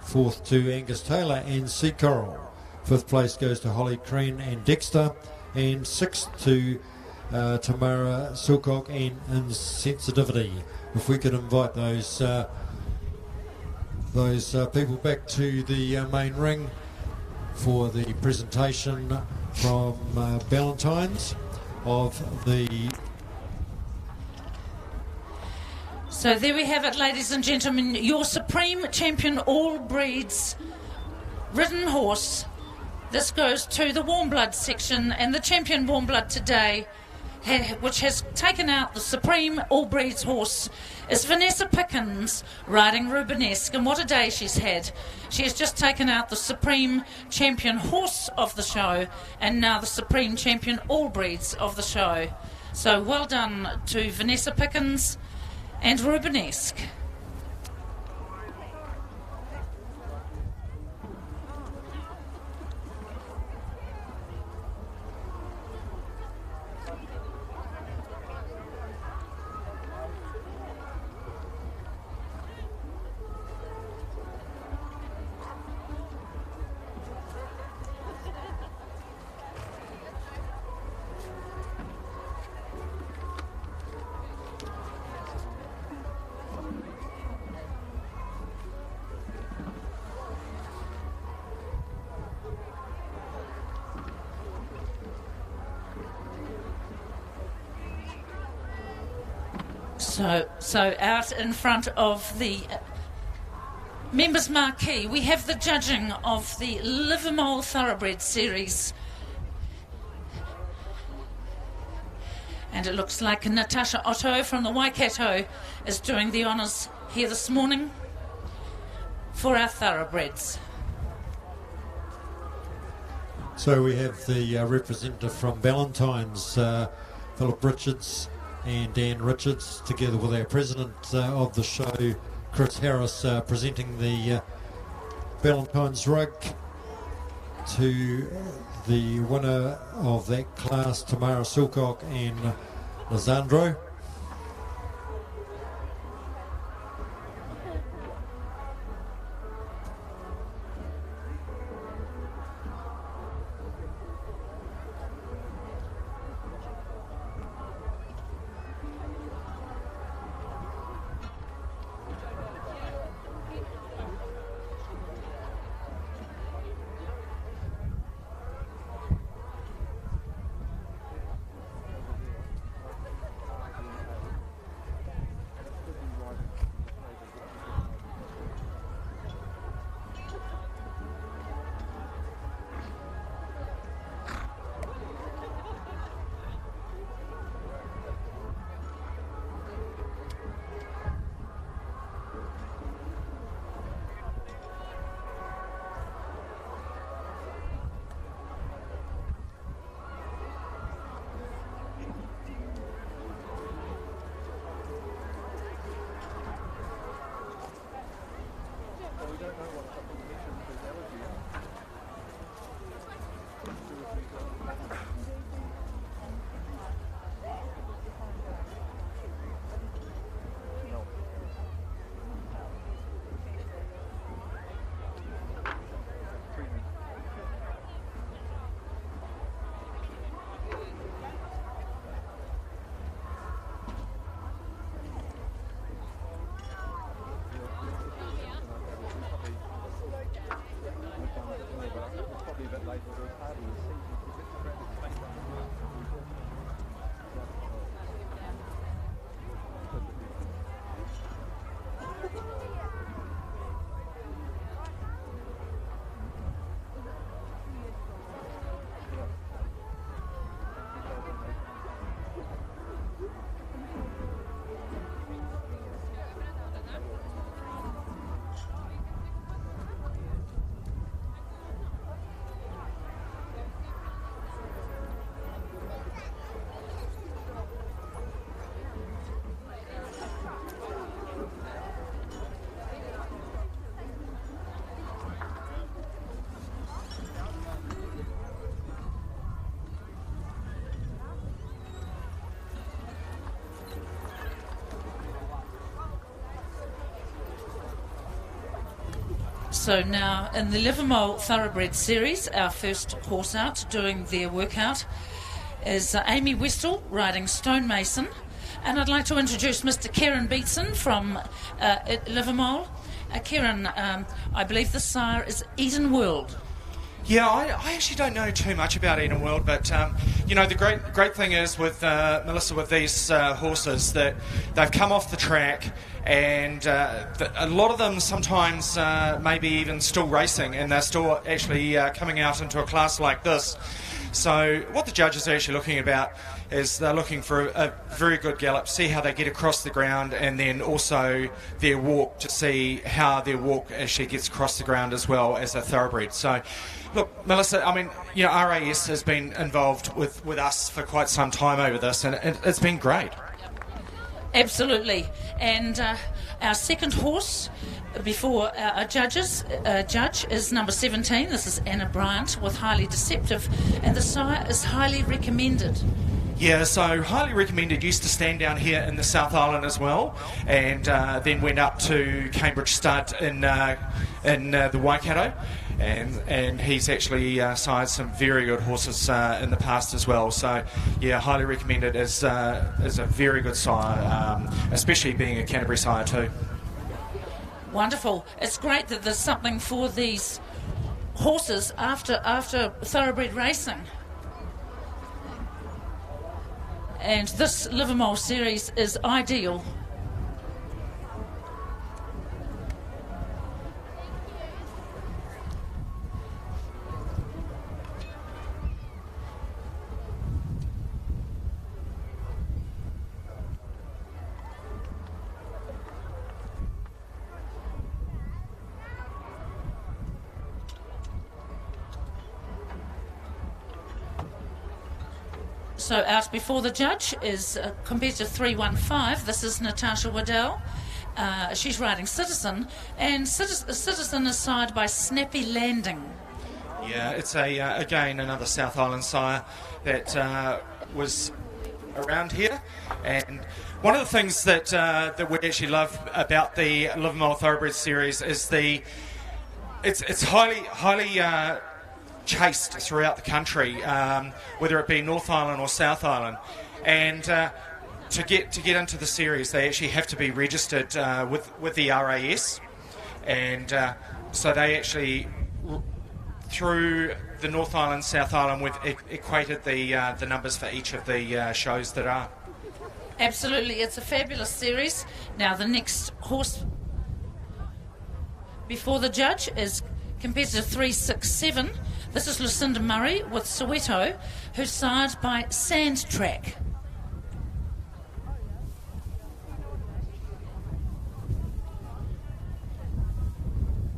Speaker 3: Fourth to Angus Taylor and Sea Coral. Fifth place goes to Holly Crane and Dexter. And sixth to Tamara Silcock and Insensitivity. If we could invite those people back to the main ring for the presentation from Valentine's of the...
Speaker 4: So there we have it, ladies and gentlemen, your Supreme Champion All Breeds ridden horse. This goes to the Warm Blood section, and the champion Warm Blood today, which has taken out the Supreme All Breeds horse, is Vanessa Pickens riding Rubenesque, and what a day she's had. She has just taken out the Supreme Champion Horse of the show, and now the Supreme Champion All Breeds of the show. So well done to Vanessa Pickens and Rubenesque. So out in front of the members marquee, we have the judging of the Livermore Thoroughbred Series. And it looks like Natasha Otto from the Waikato is doing the honours here this morning for our thoroughbreds.
Speaker 3: So we have the representative from Valentine's, Philip Richards, and Dan Richards, together with our president of the show, Chris Harris, presenting the Valentine's rug to the winner of that class, Tamara Silcock and Lisandro.
Speaker 4: So now in the Livermore Thoroughbred Series, our first horse out doing their workout is Amy Westall riding Stonemason. And I'd like to introduce Mr. Kieran Beatson from Livermore. Kieran, I believe the sire is Eden World.
Speaker 13: Yeah, I actually don't know too much about Eden World, but you know, the great thing is with Melissa, with these horses, that they've come off the track, and a lot of them sometimes maybe even still racing, and they're still actually coming out into a class like this. So what the judges are actually looking about is they're looking for a very good gallop, see how they get across the ground, and then also their walk, to see how their walk actually gets across the ground as well as a thoroughbred. So look, Melissa, I mean, you know, RAS has been involved with us for quite some time over this, and it's been great.
Speaker 4: Absolutely. And our second horse before our judge is number 17. This is Anna Bryant with Highly Deceptive, and the sire is Highly Recommended.
Speaker 13: Yeah, so Highly Recommended used to stand down here in the South Island as well, and then went up to Cambridge Stud in the Waikato, and he's actually sired some very good horses in the past as well. So yeah, Highly Recommended is a very good sire, especially being a Canterbury sire too.
Speaker 4: Wonderful. It's great that there's something for these horses after thoroughbred racing. And this Livermore series is ideal. Also out before the judge is competitor 315. This is Natasha Waddell. She's riding Citizen, and Citizen is sired by Snappy Landing.
Speaker 13: Yeah, it's again another South Island sire that was around here, and one of the things that we actually love about the Livermore Thoroughbred Series is it's highly chased throughout the country, whether it be North Island or South Island, and to get into the series they actually have to be registered with the RAS, and so they actually through the North Island, South Island, we've equated the numbers for each of the shows that are.
Speaker 4: Absolutely, it's a fabulous series. Now the next horse before the judge is competitor 367. This is Lucinda Murray with Soweto, who's sired by Sand Track.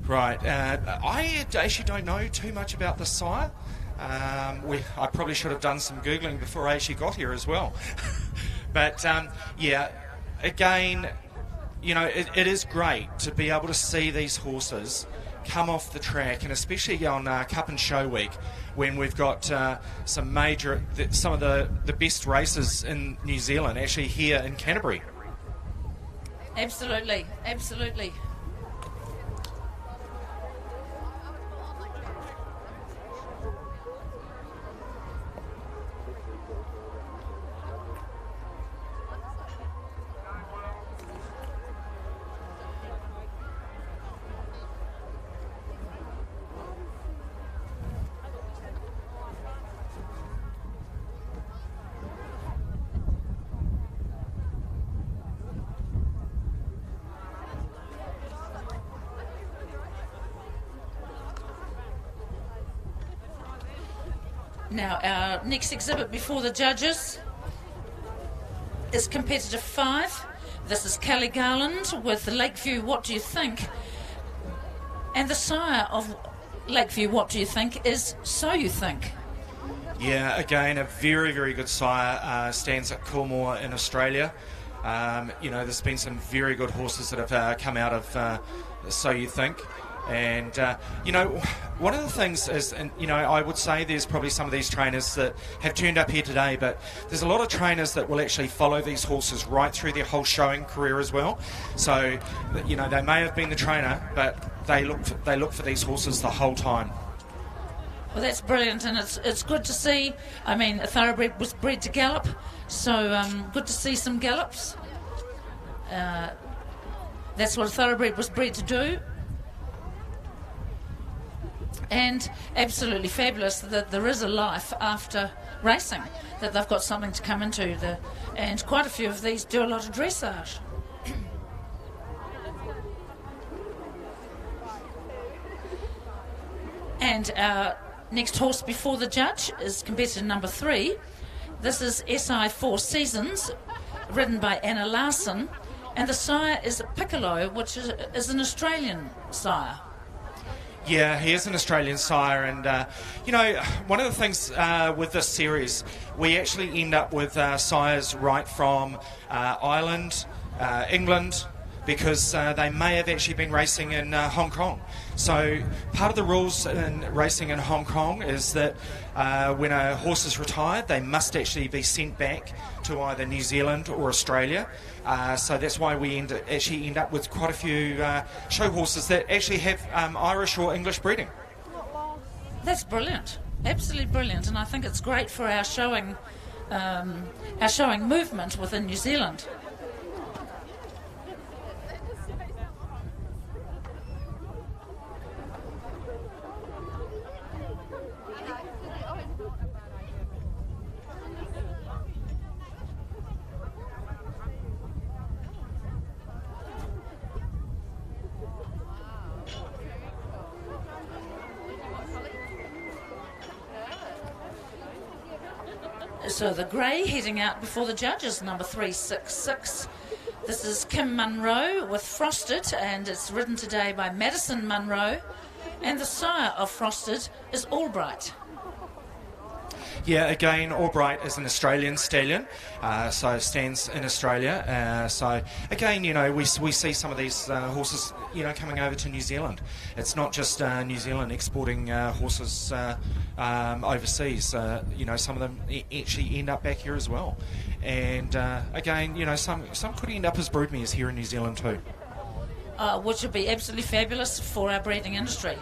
Speaker 13: Right, I actually don't know too much about the sire. I probably should have done some Googling before I actually got here as well. But yeah, again, you know, it is great to be able to see these horses come off the track, and especially on Cup and Show Week when we've got some of the best races in New Zealand actually here in Canterbury.
Speaker 4: Absolutely, absolutely. Now, our next exhibit before the judges is competitor 5. This is Kelly Garland with Lakeview What Do You Think? And the sire of Lakeview What Do You Think is So You Think.
Speaker 13: Yeah, again, a very, very good sire, stands at Coolmore in Australia. You know, there's been some very good horses that have come out of So You Think. And, you know, one of the things is, and, you know, I would say there's probably some of these trainers that have turned up here today, but there's a lot of trainers that will actually follow these horses right through their whole showing career as well. So, you know, they may have been the trainer, but they look for these horses the whole time.
Speaker 4: Well, that's brilliant, and it's good to see. I mean, a thoroughbred was bred to gallop, so good to see some gallops. That's what a thoroughbred was bred to do. And absolutely fabulous that there is a life after racing, that they've got something to come into. And quite a few of these do a lot of dressage. And our next horse before the judge is competitor number 3. This is SI 4 Seasons, ridden by Anna Larson, and the sire is Piccolo, which is an Australian sire.
Speaker 13: Yeah, he is an Australian sire, and you know, one of the things with this series, we actually end up with sires right from Ireland, England, because they may have actually been racing in Hong Kong. So part of the rules in racing in Hong Kong is that when a horse is retired, they must actually be sent back to either New Zealand or Australia. So that's why we actually end up with quite a few show horses that actually have Irish or English breeding.
Speaker 4: That's brilliant, absolutely brilliant, and I think it's great for our showing movement within New Zealand. So the grey heading out before the judges, number 366. This is Kim Munro with Frosted, and it's ridden today by Madison Munro, and the sire of Frosted is Albright.
Speaker 13: Yeah, again, Albright is an Australian stallion, so stands in Australia. So again, we see some of these horses, coming over to New Zealand. It's not just New Zealand exporting horses overseas. Some of them actually end up back here as well. And again, some could end up as broodmares here in New Zealand too.
Speaker 4: Which would be absolutely fabulous for our breeding industry.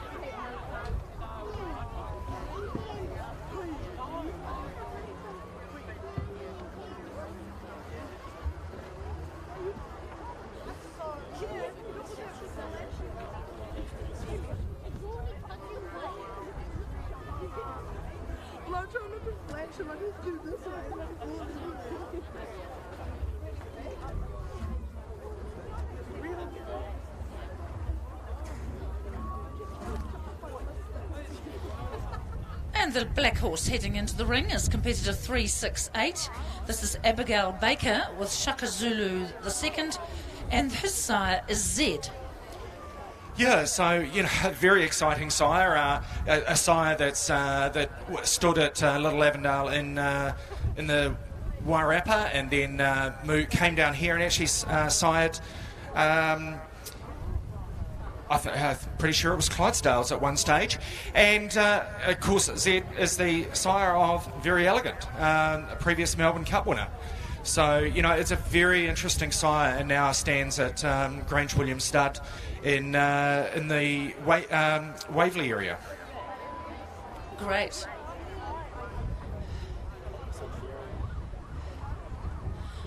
Speaker 4: And the black horse heading into the ring is competitor 368. This is Abigail Baker with Shaka Zulu II, and his sire is Zed.
Speaker 13: Yeah, so a very exciting sire, a sire that stood at Little Avondale in the Wairarapa, and then came down here and actually sired. I'm pretty sure it was Clydesdales at one stage, and of course Zed is the sire of Very Elegant, a previous Melbourne Cup winner. So it's a very interesting sire, and now stands at Grange William Stud in the Waverley area.
Speaker 4: Great.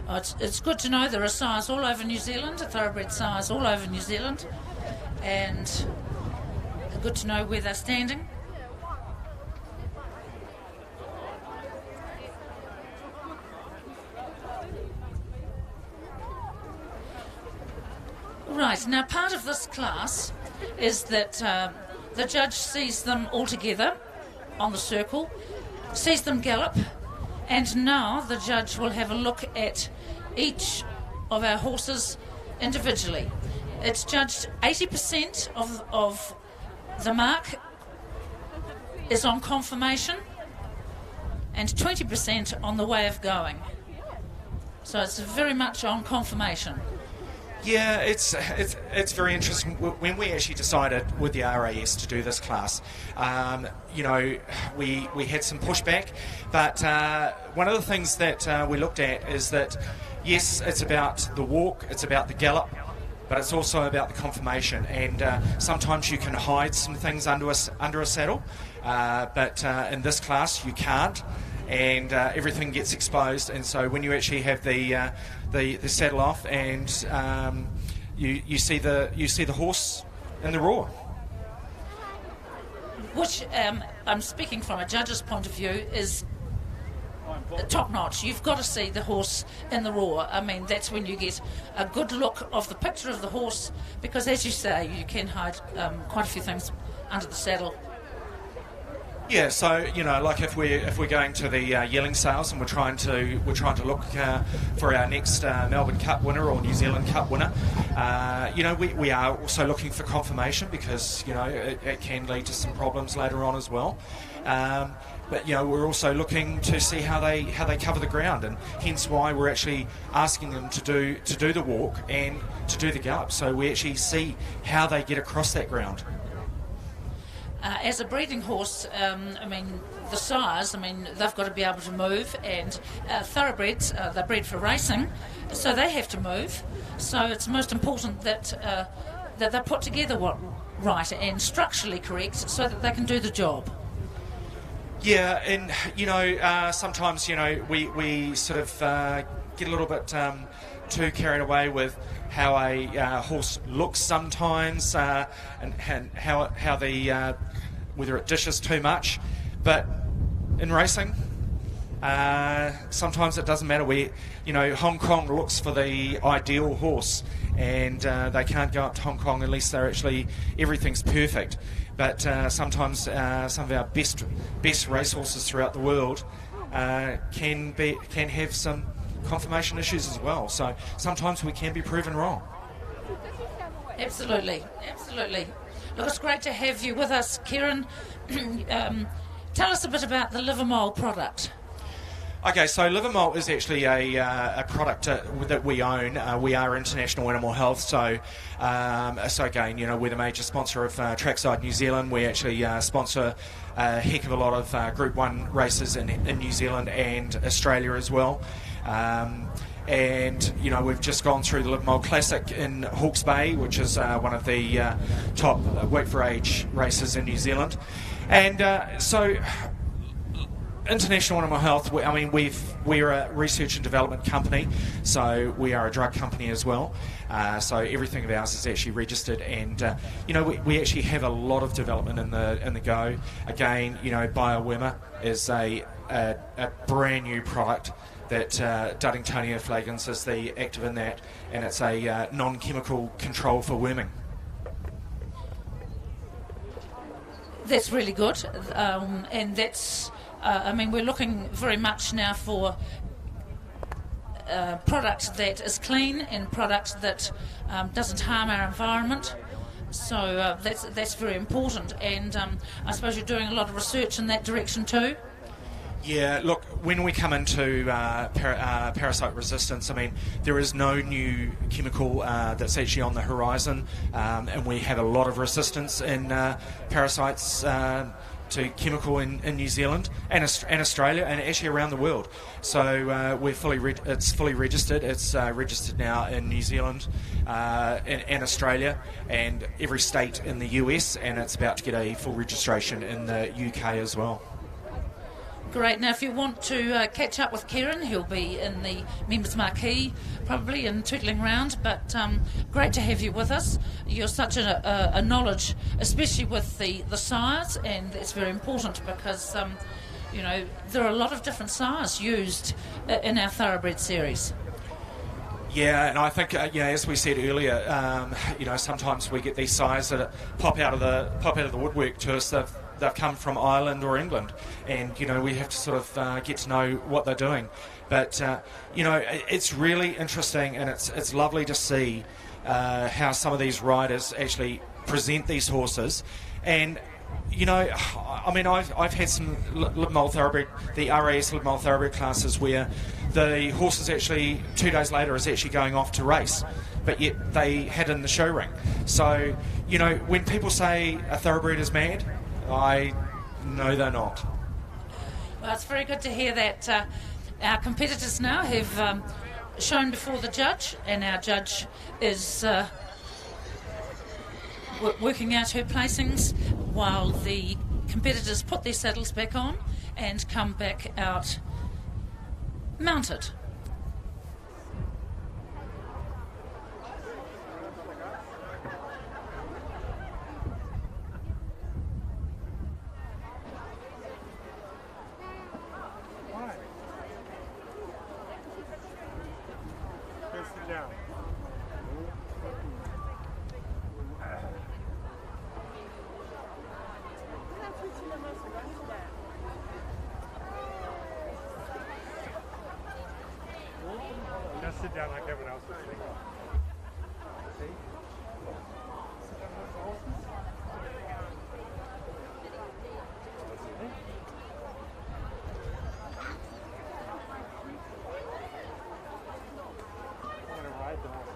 Speaker 4: Oh, it's good to know there are sires all over New Zealand, thoroughbred sires all over New Zealand, and good to know where they're standing. Right, now part of this class is that the judge sees them all together on the circle, sees them gallop, and now the judge will have a look at each of our horses individually. It's judged 80% of the mark is on conformation and 20% on the way of going. So it's very much on conformation.
Speaker 13: Yeah, it's very interesting. When we actually decided with the RAS to do this class, we had some pushback, but one of the things that we looked at is that, yes, it's about the walk, it's about the gallop, but it's also about the conformation, and sometimes you can hide some things under a saddle, but in this class you can't, and everything gets exposed. And so when you actually have the saddle off, and you see the horse in the raw.
Speaker 4: Which I'm speaking from a judge's point of view is top notch. You've got to see the horse in the raw. I mean, that's when you get a good look of the picture of the horse, because as you say, you can hide quite a few things under the saddle.
Speaker 13: Yeah, so like if we're going to the yelling sales and we're trying to look for our next Melbourne Cup winner or New Zealand Cup winner, we are also looking for confirmation, because it can lead to some problems later on as well. But we're also looking to see how they cover the ground, and hence why we're actually asking them to do the walk and to do the gallop, so we actually see how they get across that ground.
Speaker 4: As a breeding horse, the sires, they've got to be able to move, and thoroughbreds, they're bred for racing, so they have to move. So it's most important that they're put together right and structurally correct, so that they can do the job.
Speaker 13: Yeah, and sometimes we sort of get a little bit too carried away with how a horse looks sometimes, and how the whether it dishes too much. But in racing, sometimes it doesn't matter where. Hong Kong looks for the ideal horse, and they can't go up to Hong Kong unless they're actually everything's perfect. But sometimes some of our best racehorses throughout the world can have some conformation issues as well. So sometimes we can be proven wrong.
Speaker 4: Absolutely. Look, it's great to have you with us, Kieran. Tell us a bit about the liver mole product.
Speaker 13: Okay, so liver mole is actually a product that we own. We are International Animal Health, so again, you know, we're the major sponsor of Trackside New Zealand. We actually sponsor a heck of a lot of Group 1 races in New Zealand and Australia as well. And you know, we've just gone through the Liver Mole Classic in Hawke's Bay, which is one of the top weight for age races in New Zealand. And so International Animal Health, we're a research and development company, so we are a drug company as well. So everything of ours is actually registered, and you know, we actually have a lot of development in the go. Again, you know, BioWimmer is a brand new product that Duddingtonia flagons is the active in that, and it's a non-chemical control for worming.
Speaker 4: That's really good, and that's. We're looking very much now for product that is clean and product that doesn't harm our environment. So that's very important, and I suppose you're doing a lot of research in that direction too.
Speaker 13: Yeah, look, when we come into parasite resistance, I mean, there is no new chemical that's actually on the horizon, and we have a lot of resistance in parasites to chemical in New Zealand and Australia, and actually around the world. So we're it's fully registered. It's registered now in New Zealand and Australia and every state in the US, and it's about to get a full registration in the UK as well.
Speaker 4: Great. Now, if you want to catch up with Kieran, he'll be in the members marquee, probably, and tootling round. But great to have you with us. You're such a knowledge, especially with the sires, and it's very important because, you know, there are a lot of different sires used in our thoroughbred series.
Speaker 13: Yeah, and I think as we said earlier, you know, sometimes we get these sires that pop out of the woodwork to us. They've come from Ireland or England, and you know, we have to sort of get to know what they're doing. But you know, it's really interesting, and it's lovely to see how some of these riders actually present these horses. And you know, I mean, I've had some liver mole thoroughbred, the RAS liver mole thoroughbred classes where the horse is actually 2 days later is actually going off to race, but yet they had in the show ring. So you know, when people say a thoroughbred is mad, I know they're not.
Speaker 4: Well, it's very good to hear that our competitors now have shown before the judge, and our judge is working out her placings while the competitors put their saddles back on and come back out mounted.
Speaker 14: Just sit down like everyone else is sitting. See? Sit down with the horses. I'm going to ride the horses.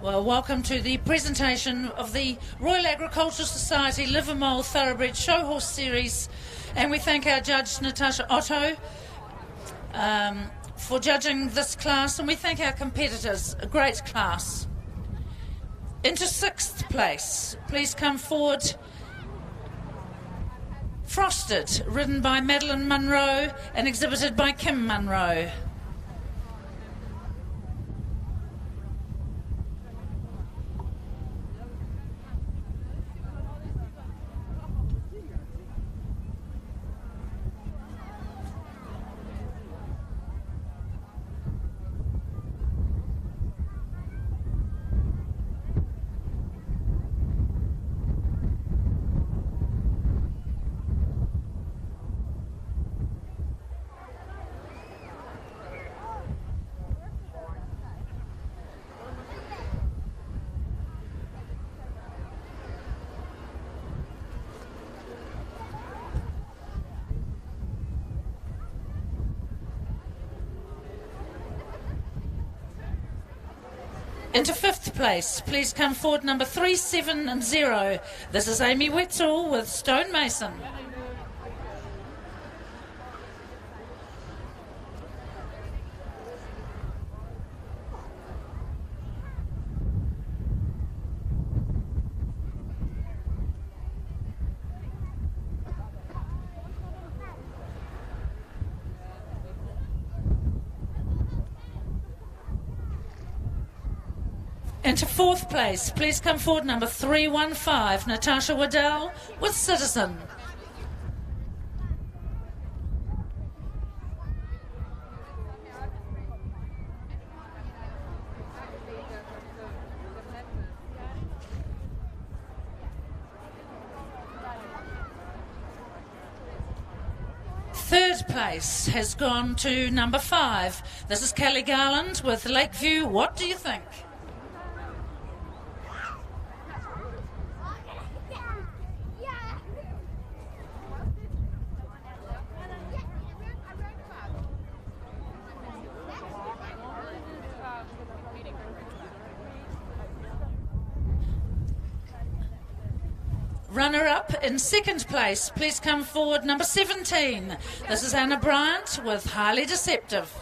Speaker 4: Well, welcome to the presentation of the Royal Agricultural Society Livermore Thoroughbred Show Horse Series, and we thank our judge Natasha Otto for judging this class, and we thank our competitors, a great class. Into 6th place, please come forward. Frosted, ridden by Madeline Munro and exhibited by Kim Munro. Into 5th place, please come forward, number 370. This is Amy Wetzel with Stonemason. Into 4th place, please come forward, number 315, Natasha Waddell with Citizen. Third place has gone to number 5. This is Kelly Garland with Lakeview. What do you think? Runner-up in 2nd place, please come forward, number 17. This is Anna Bryant with Highly Deceptive.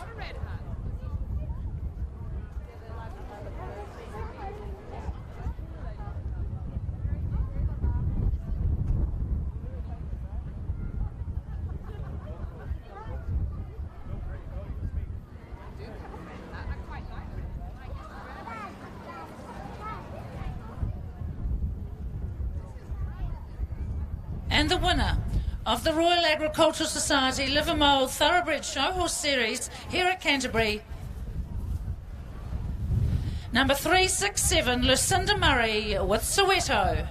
Speaker 4: And the winner of the Royal Agricultural Society Livermore Thoroughbred Show Horse Series here at Canterbury, number 367, Lucinda Murray with Soweto.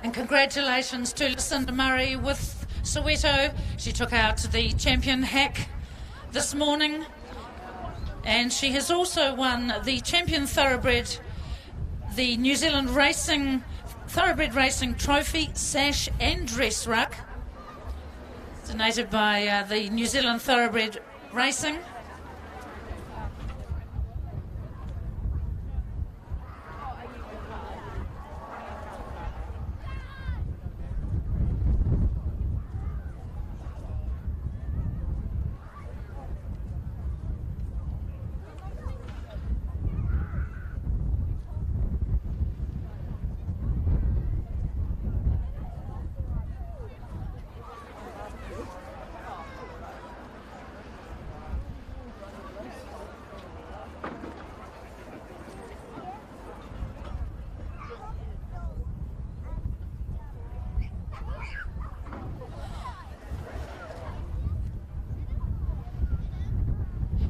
Speaker 4: And congratulations to Lucinda Murray with Soweto. She took out the champion hack this morning. And she has also won the champion thoroughbred, the New Zealand Thoroughbred Racing Trophy, Sash and Dress Ruck, donated by the New Zealand Thoroughbred Racing.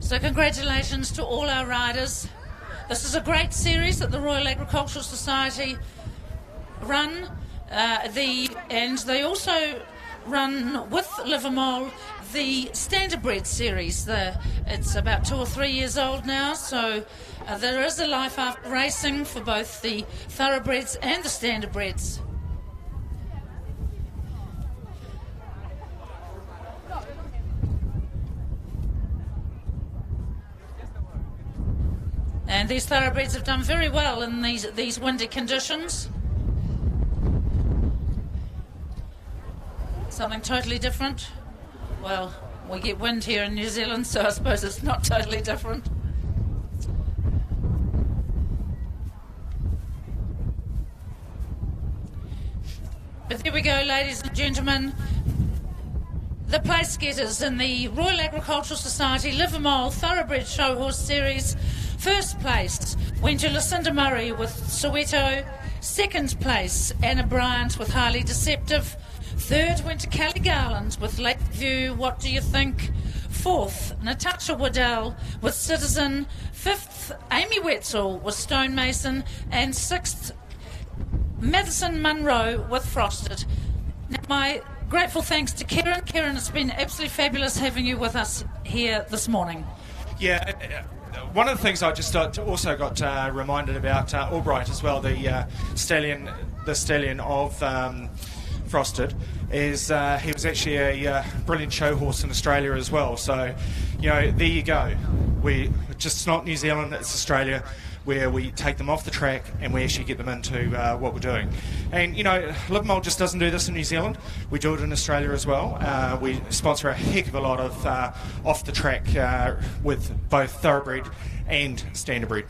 Speaker 4: So congratulations to all our riders. This is a great series that the Royal Agricultural Society run. And they also run with Livermore the Standardbred series. It's about 2 or 3 years old now, so there is a life after racing for both the thoroughbreds and the Standardbreds. And these thoroughbreds have done very well in these windy conditions. Something totally different. Well, we get wind here in New Zealand, so I suppose it's not totally different. But here we go, ladies and gentlemen. The place getters in the Royal Agricultural Society Livermore Thoroughbred Show Horse Series. First place went to Lucinda Murray with Soweto. Second place, Anna Bryant with Harley Deceptive. Third went to Kelly Garland with Lakeview, What Do You Think? Fourth, Natasha Waddell with Citizen. Fifth, Amy Wetzel with Stonemason. And sixth, Madison Munro with Frosted. Now, my grateful thanks to Kieran. Kieran, it's been absolutely fabulous having you with us here this morning.
Speaker 13: Yeah, one of the things I just also got reminded about Albright as well, the stallion of Frosted, is he was actually a brilliant show horse in Australia as well. So, there you go. It's not New Zealand, it's Australia, where we take them off the track and we actually get them into what we're doing. And, Livermore just doesn't do this in New Zealand. We do it in Australia as well. We sponsor a heck of a lot of off the track with both thoroughbred and standardbred.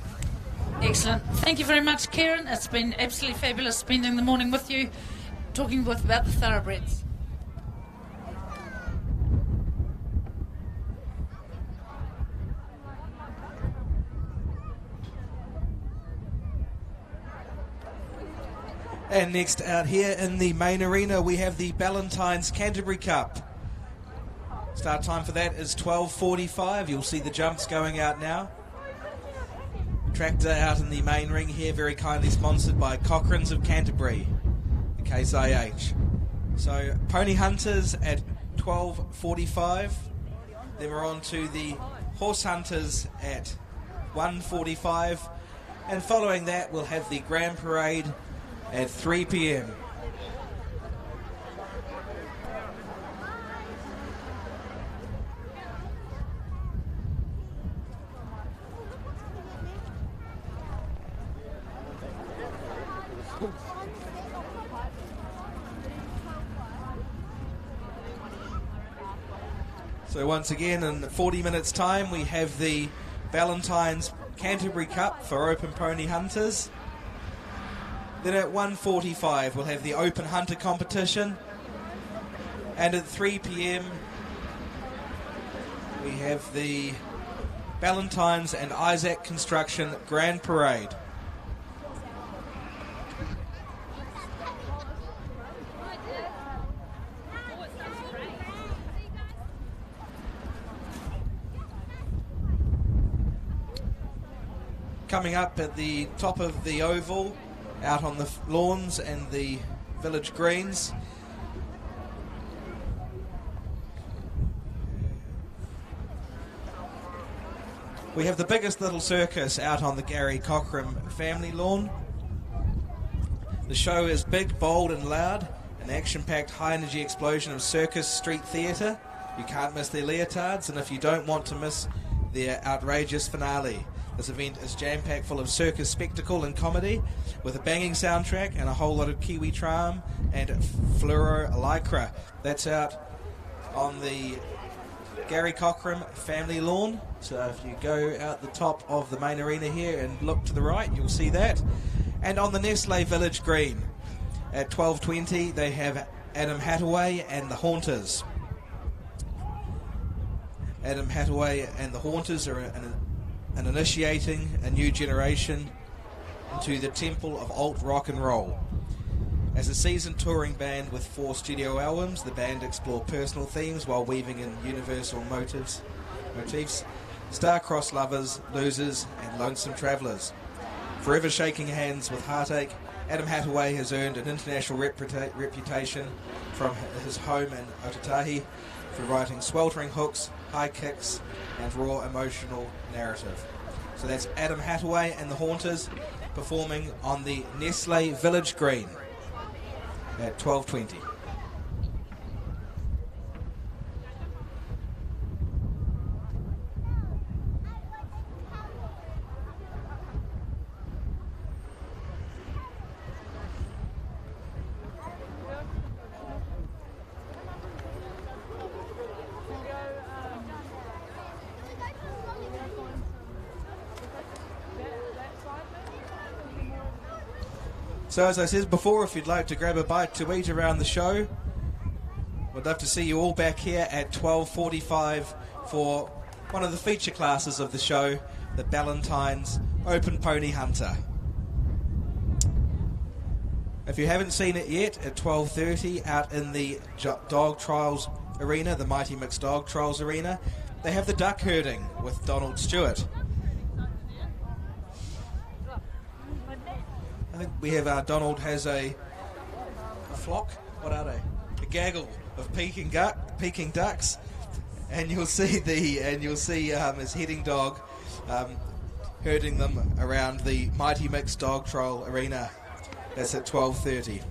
Speaker 4: Excellent. Thank you very much, Kieran. It's been absolutely fabulous spending the morning with you, talking about the thoroughbreds.
Speaker 5: And next out here in the main arena, we have the Ballantyne's Canterbury Cup. Start time for that is 12:45. You'll see the jumps going out now. Tractor out in the main ring here, very kindly sponsored by Cochrane's of Canterbury, the Case IH. So Pony Hunters at 12:45. Then we're on to the Horse Hunters at 1:45. And following that, we'll have the Grand Parade at 3 p.m. So once again, in 40 minutes' time, we have the Ballantyne's Canterbury Cup for Open Pony Hunters. Then at 1:45 we'll have the Open Hunter competition. And at 3 p.m. we have the Ballantyne's and Isaac Construction Grand Parade. Coming up at the top of the oval, out on the lawns and the village greens, we have the biggest little circus out on the Gary Cochrane family lawn. The show is big, bold and loud, an action-packed high-energy explosion of circus street theatre. You can't miss their leotards, and if you don't want to miss their outrageous finale. This event is jam-packed full of circus spectacle and comedy, with a banging soundtrack and a whole lot of Kiwi charm and fluoro lycra. That's out on the Gary Cochrane family lawn. So if you go out the top of the main arena here and look to the right, you'll see that. And on the Nestle Village Green at 12:20, they have Adam Hathaway and the Haunters. Adam Hathaway and the Haunters are and initiating a new generation into the temple of alt rock and roll. As a seasoned touring band with 4 studio albums, the band explore personal themes while weaving in universal motifs, star-crossed lovers, losers and lonesome travellers. Forever shaking hands with heartache, Adam Hathaway has earned an international reputation from his home in Otatahi for writing sweltering hooks, high kicks, and raw emotional narrative. So that's Adam Hathaway and the Haunters performing on the Nestle Village Green at 12:20. So as I said before, if you'd like to grab a bite to eat around the show, we'd love to see you all back here at 12:45 for one of the feature classes of the show, the Ballantyne's Open Pony Hunter. If you haven't seen it yet, at 12:30 out in the Dog Trials Arena, the Mighty Mixed Dog Trials Arena, they have the duck herding with Donald Stewart. I think we have Donald has a flock. What are they? A gaggle of Peking ducks, and you'll see his heading dog herding them around the Mighty Mixed Dog Trial Arena. That's at 12:30.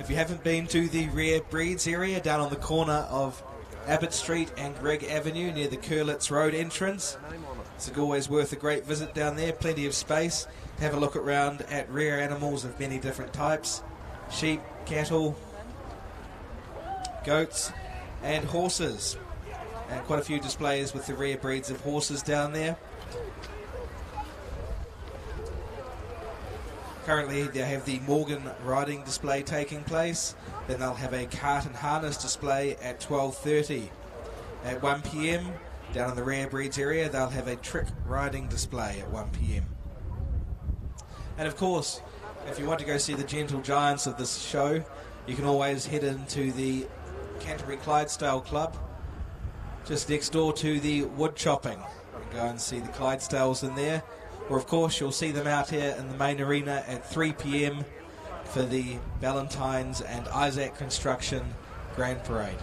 Speaker 5: If you haven't been to the Rare Breeds area down on the corner of Abbott Street and Gregg Avenue near the Curlitz Road entrance, it's always worth a great visit down there. Plenty of space. Have a look around at rare animals of many different types. Sheep, cattle, goats and horses. And quite a few displays with the rare breeds of horses down there. Currently they have the Morgan riding display taking place. Then they'll have a cart and harness display at 12:30. At 1 p.m. down in the rare breeds area they'll have a trick riding display at 1 p.m. And of course, if you want to go see the gentle giants of this show, you can always head into the Canterbury Clydesdale Club, just next door to the wood chopping. You can go and see the Clydesdales in there. Or of course you'll see them out here in the main arena at 3 p.m. for the Valentine's and Isaac Construction Grand Parade.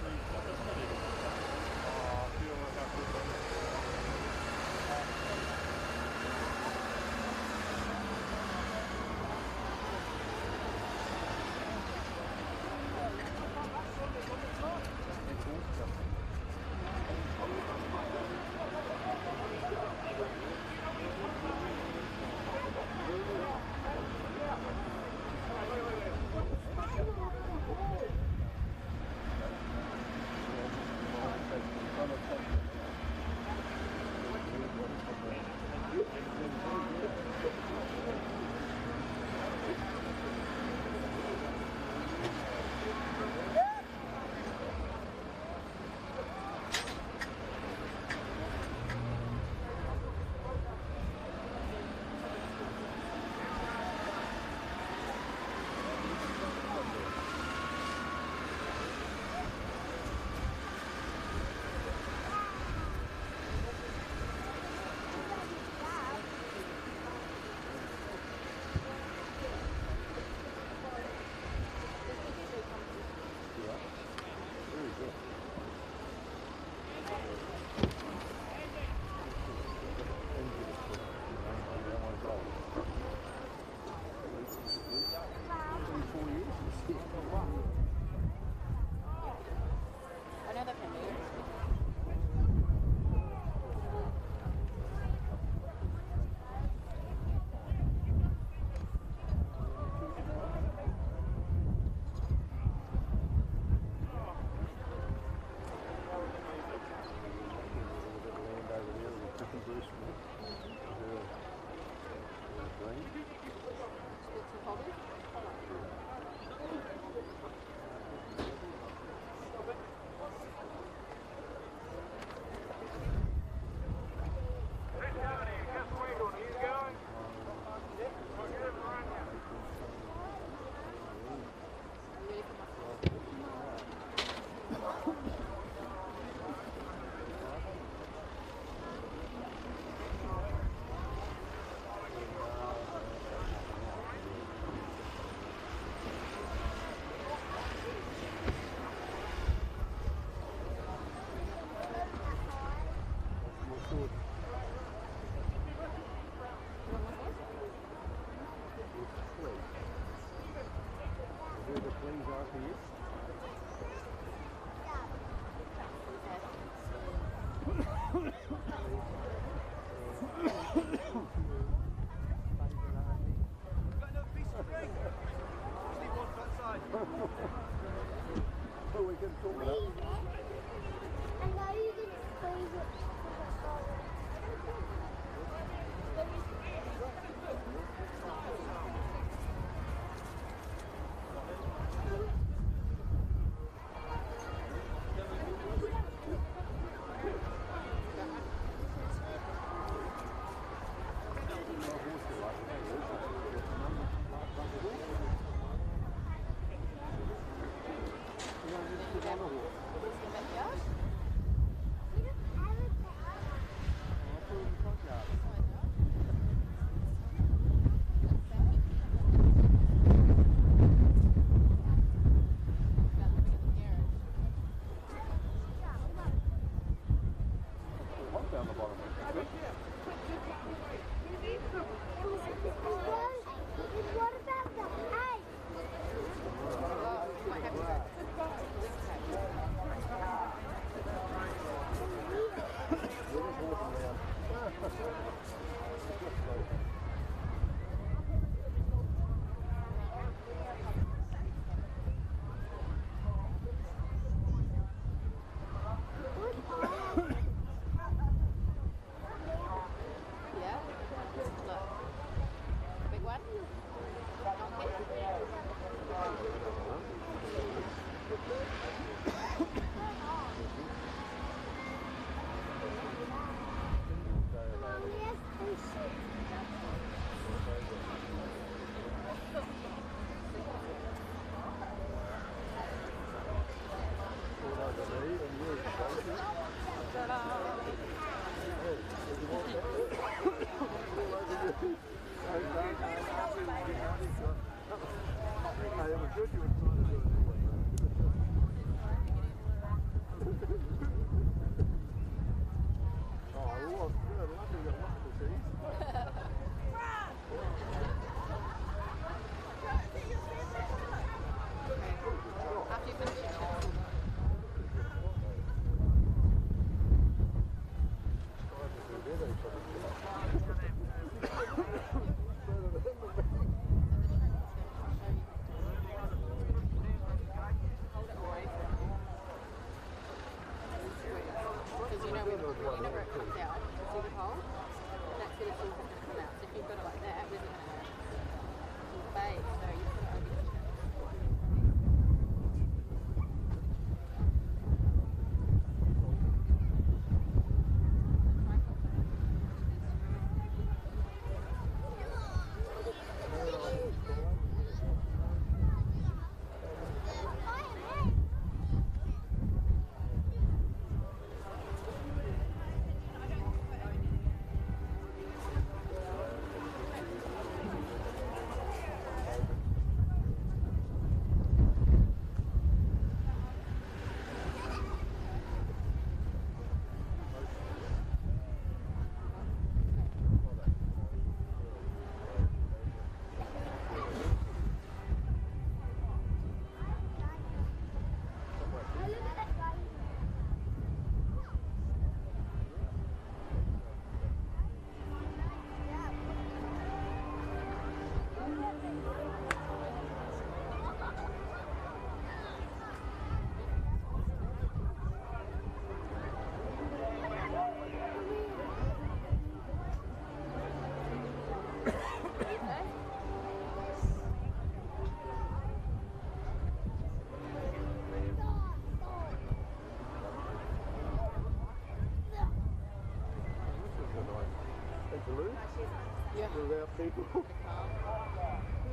Speaker 14: without people.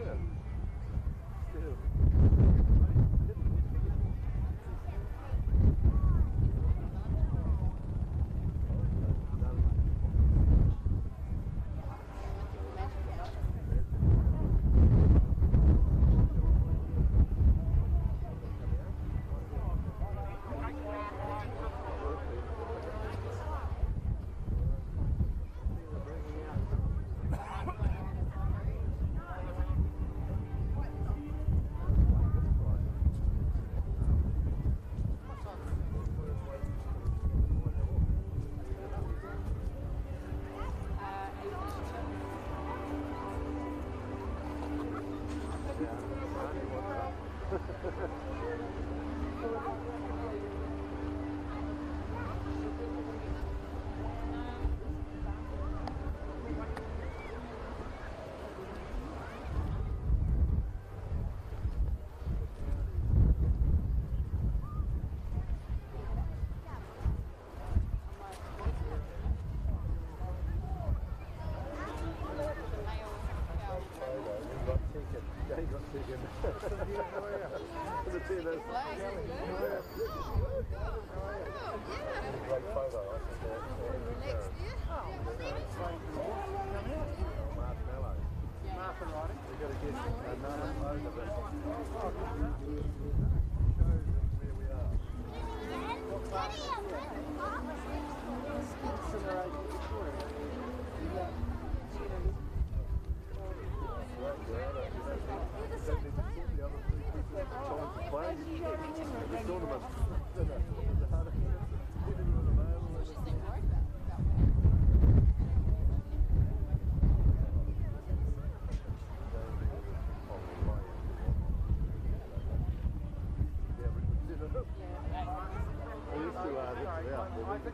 Speaker 14: Yeah.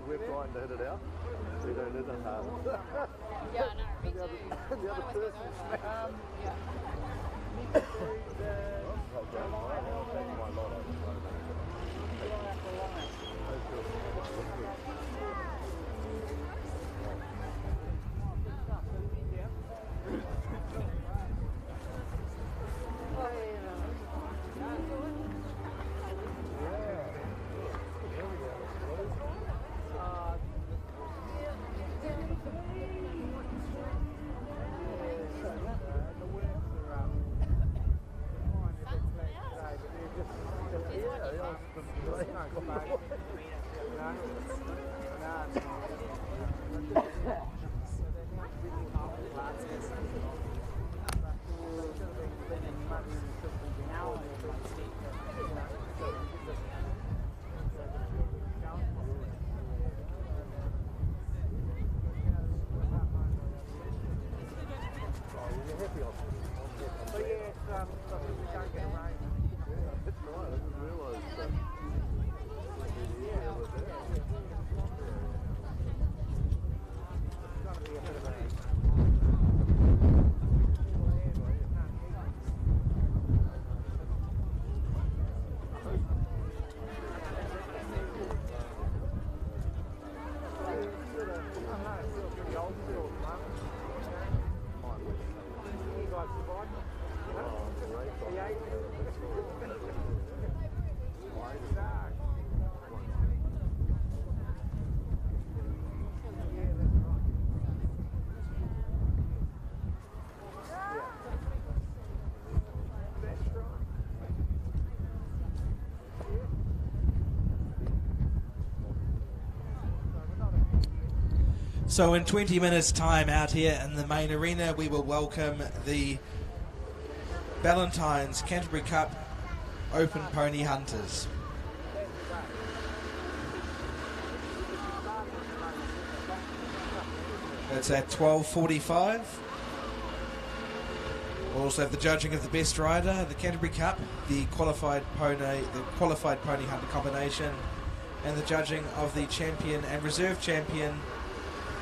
Speaker 14: We're trying to hit it out. We don't hit it hard.
Speaker 9: Yeah, I know, me too.
Speaker 14: The other person.
Speaker 5: So in 20 minutes time out here in the main arena, we will welcome the Valentine's Canterbury Cup Open Pony Hunters. It's at 12:45. We'll also have the judging of the best rider, the Canterbury Cup, the qualified pony hunter combination, and the judging of the champion and reserve champion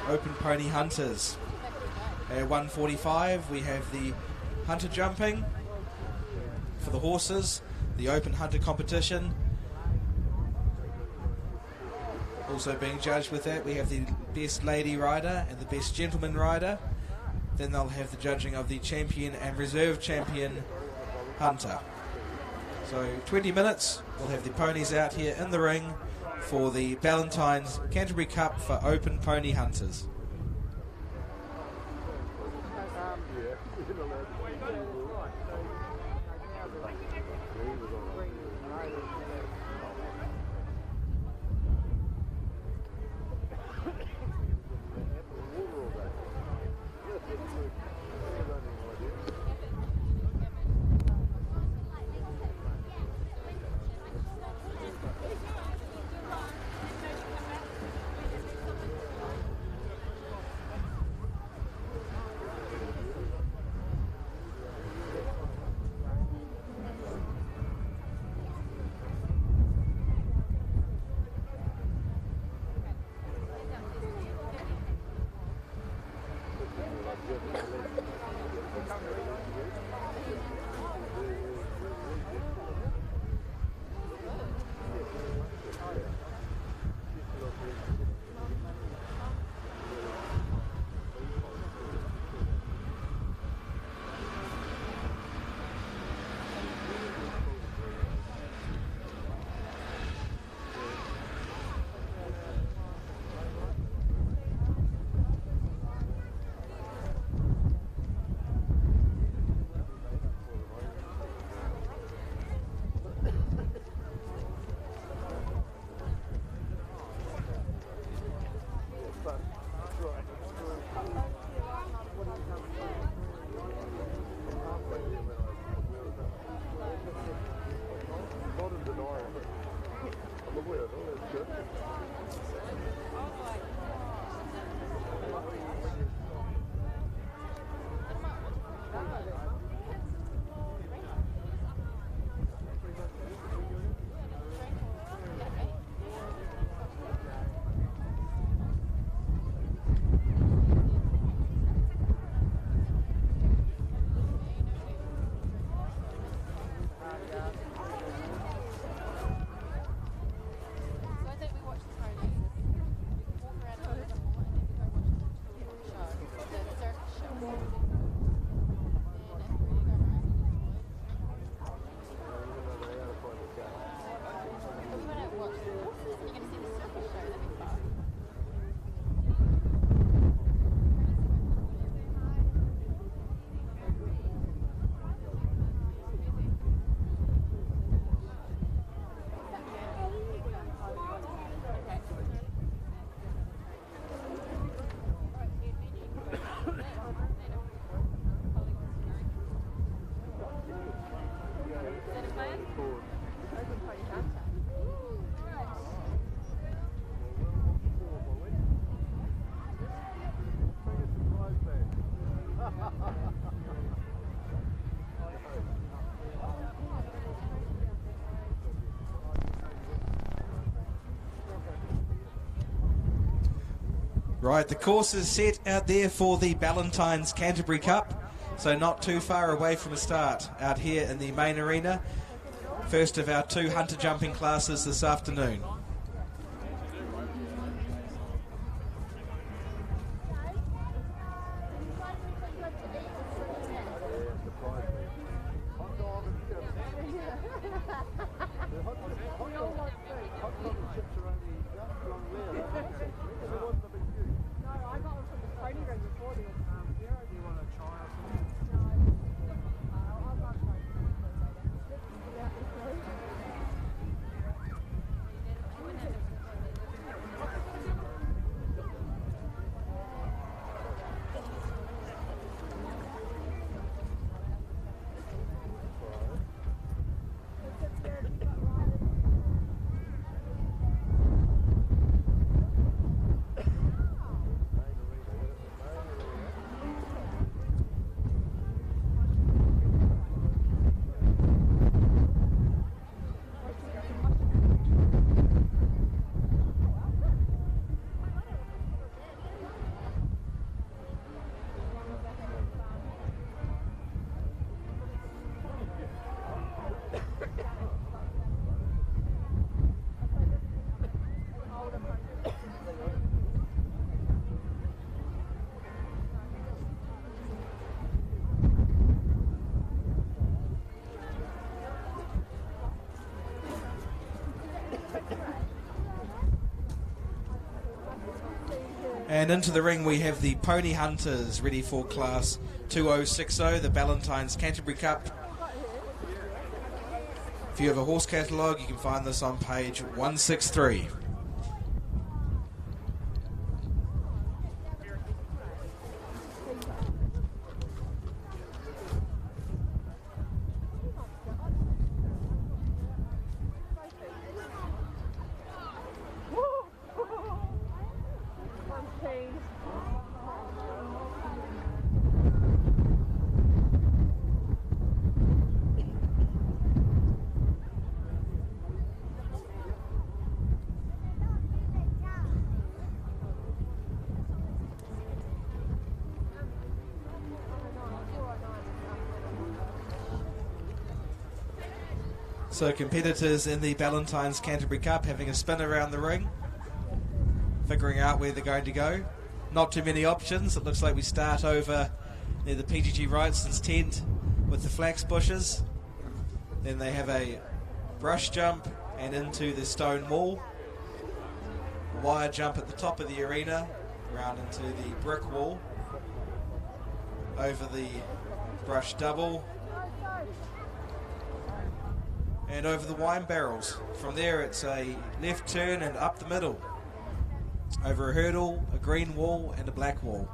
Speaker 5: Open Pony Hunters. At 1:45 we have the hunter jumping for the horses, the Open Hunter competition. Also being judged with that we have the best lady rider and the best gentleman rider. then they'll have the judging of the champion and reserve champion hunter. So 20 minutes, we'll have the ponies out here in the ring for the Ballantyne's Canterbury Cup for open pony hunters. Right, the course is set out there for the Ballantyne's Canterbury Cup, so not too far away from a start out here in the main arena. First of our two hunter jumping classes this afternoon. And into the ring we have the Pony Hunters ready for Class 2060, the Ballantyne's Canterbury Cup. If you have a horse catalogue, you can find this on page 163. So competitors in the Ballantyne's Canterbury Cup having a spin around the ring, figuring out where they're going to go. Not too many options. It looks like we start over near the PGG Wrightson's tent with the flax bushes. Then they have a brush jump and into the stone wall. A wire jump at the top of the arena, around into the brick wall. Over the brush double. And over the wine barrels. From there it's a left turn and up the middle. Over a hurdle, a green wall and a black wall.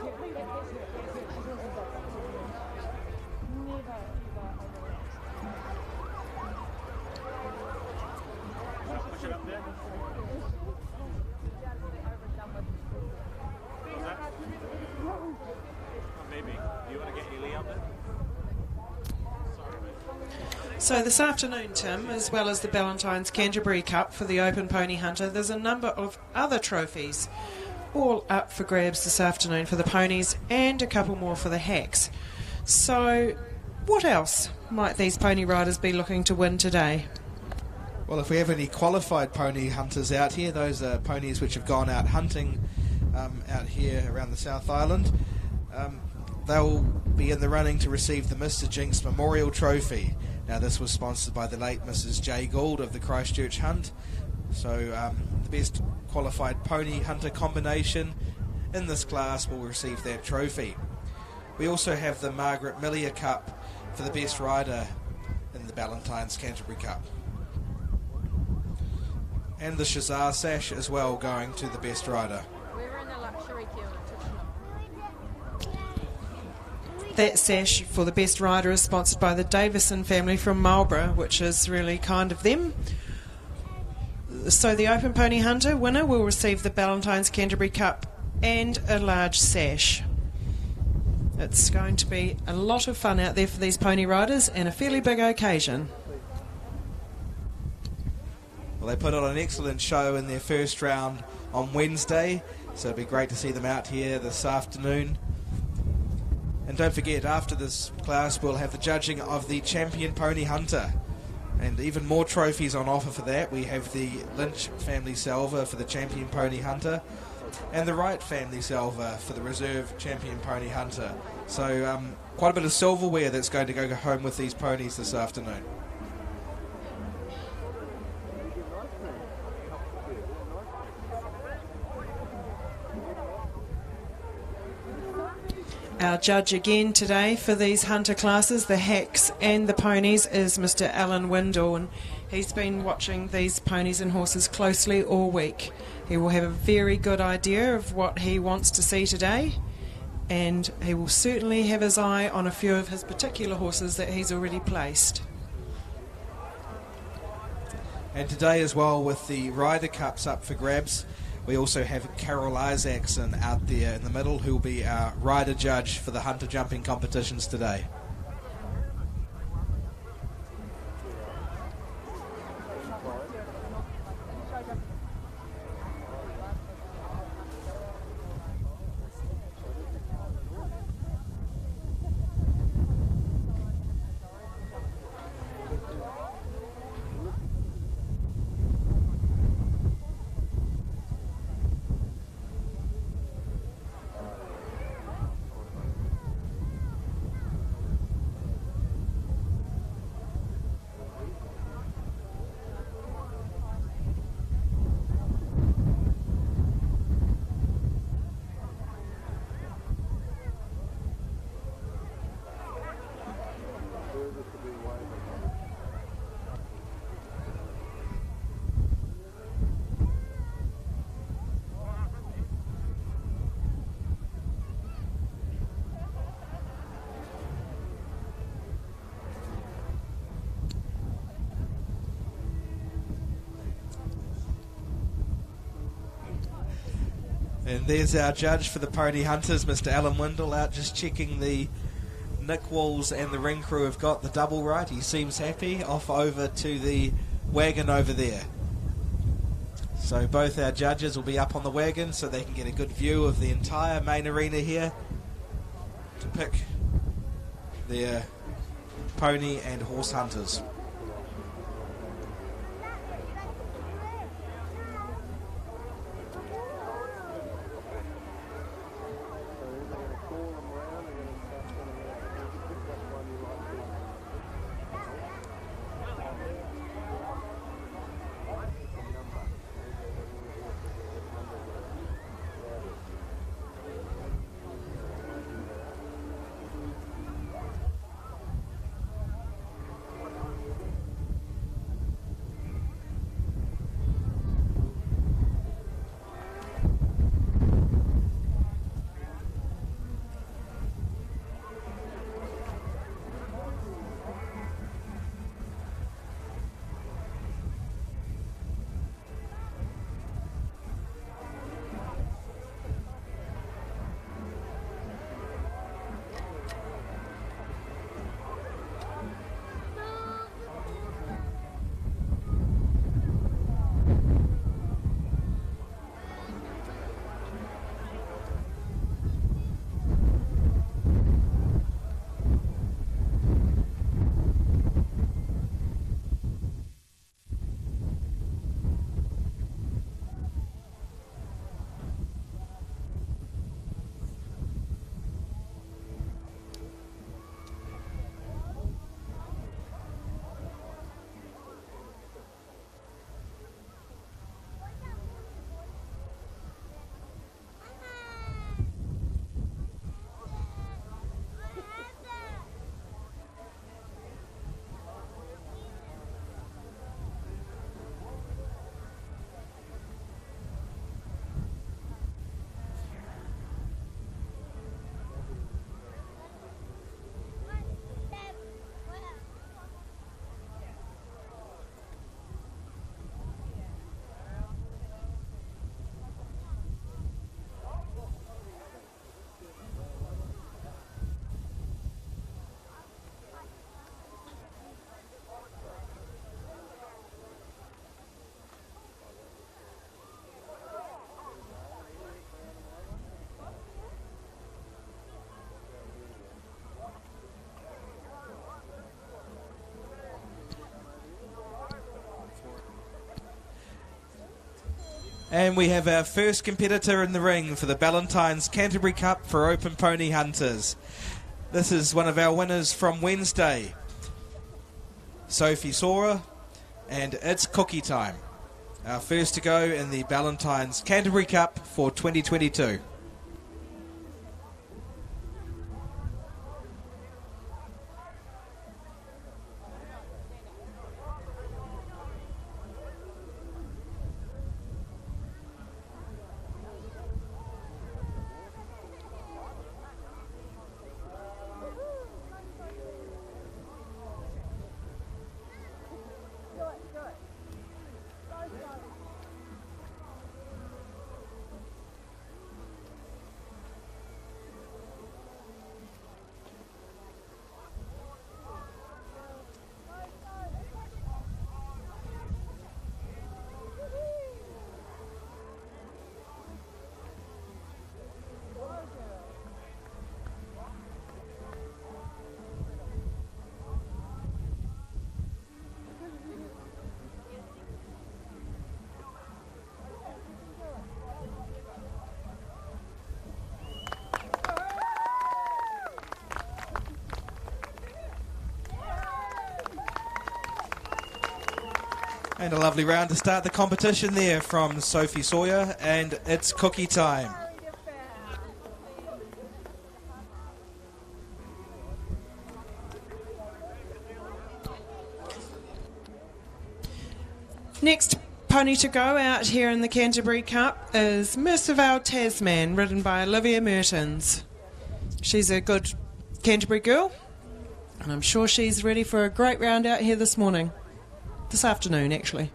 Speaker 14: Push it up there. What's that? Oh, maybe. Do you want to get Ellie up there?
Speaker 15: So this afternoon, Tim, as well as the Ballantyne's Canterbury Cup for the Open Pony Hunter, there's a number of other trophies all up for grabs this afternoon for the ponies and a couple more for the hacks. So what else might these pony riders be looking to win today?
Speaker 5: Well, if we have any qualified pony hunters out here, those are ponies which have gone out hunting out here around the South Island. They'll be in the running to receive the Mr. Jinx Memorial Trophy. Now, this was sponsored by the late Mrs. J. Gould of the Christchurch Hunt. So the best qualified pony hunter combination in this class will receive that trophy. We also have the Margaret Millier Cup for the best rider in the Ballantyne's Canterbury Cup. And the Shazar Sash as well going to the best rider.
Speaker 9: We're in the luxury queue.
Speaker 15: That sash for the best rider is sponsored by the Davison family from Marlborough, which is really kind of them. So the Open Pony Hunter winner will receive the Ballantyne's Canterbury Cup and a large sash. It's going to be a lot of fun out there for these pony riders and a fairly big occasion.
Speaker 5: Well, they put on an excellent show in their first round on Wednesday, so it'll be great to see them out here this afternoon. And don't forget, after this class, we'll have the judging of the Champion Pony Hunter. And even more trophies on offer for that. We have the Lynch Family Salver for the Champion Pony Hunter and the Wright Family Salver for the Reserve Champion Pony Hunter. So quite a bit of silverware that's going to go home with these ponies this afternoon.
Speaker 15: Our judge again today for these hunter classes, the hacks and the ponies, is Mr. Alan Windle, and he's been watching these ponies and horses closely all week. He will have a very good idea of what he wants to see today, and he will certainly have his eye on a few of his particular horses that he's already placed.
Speaker 5: And today as well, with the Ryder Cups up for grabs, we also have Carol Isaacson out there in the middle, who will be our rider judge for the hunter jumping competitions today. And there's our judge for the Pony Hunters, Mr. Alan Windle, out just checking the Nick Walls and the ring crew have got the double right. He seems happy. Off over to the wagon over there. So both our judges will be up on the wagon so they can get a good view of the entire main arena here to pick their pony and horse hunters. And we have our first competitor in the ring for the Ballantyne's Canterbury Cup for Open Pony Hunters. This is one of our winners from Wednesday, Sophie Sora, and it's cookie time. Our first to go in the Ballantyne's Canterbury Cup for 2022. And a lovely round to start the competition there from Sophie Sawyer, and it's cookie time.
Speaker 15: Next pony to go out here in the Canterbury Cup is Mercivale Tasman, ridden by Olivia Mertens. She's a good Canterbury girl, and I'm sure she's ready for a great round out here this morning. This afternoon, actually.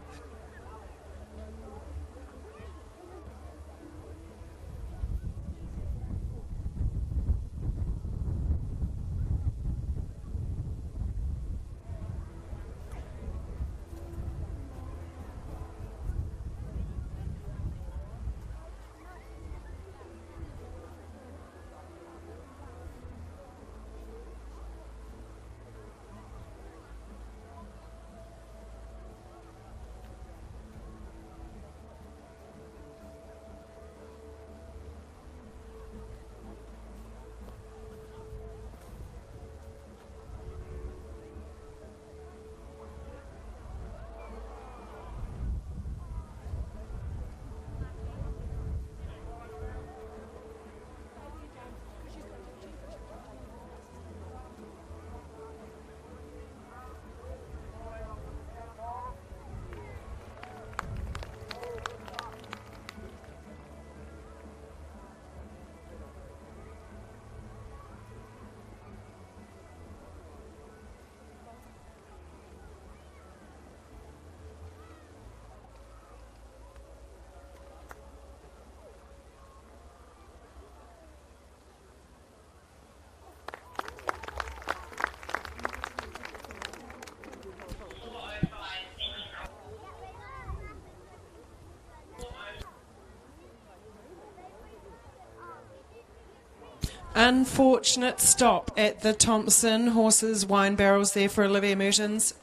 Speaker 15: Unfortunate stop at the Thompson Horses Wine Barrels there for Olivia Mertens.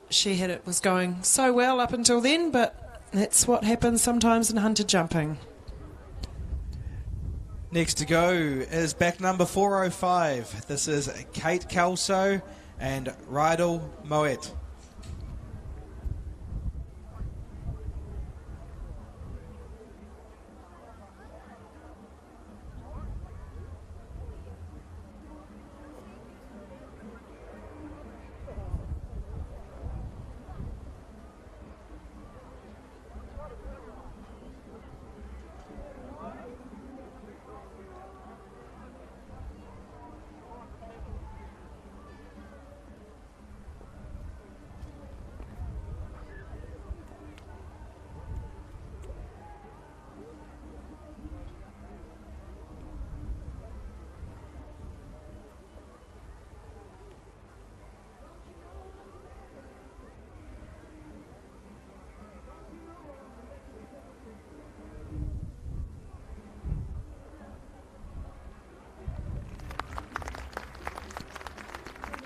Speaker 15: She had it was going so well up until then, but that's what happens sometimes in hunter jumping.
Speaker 5: Next to go is back number 405. This is Kate Kelso and Rydal Moet.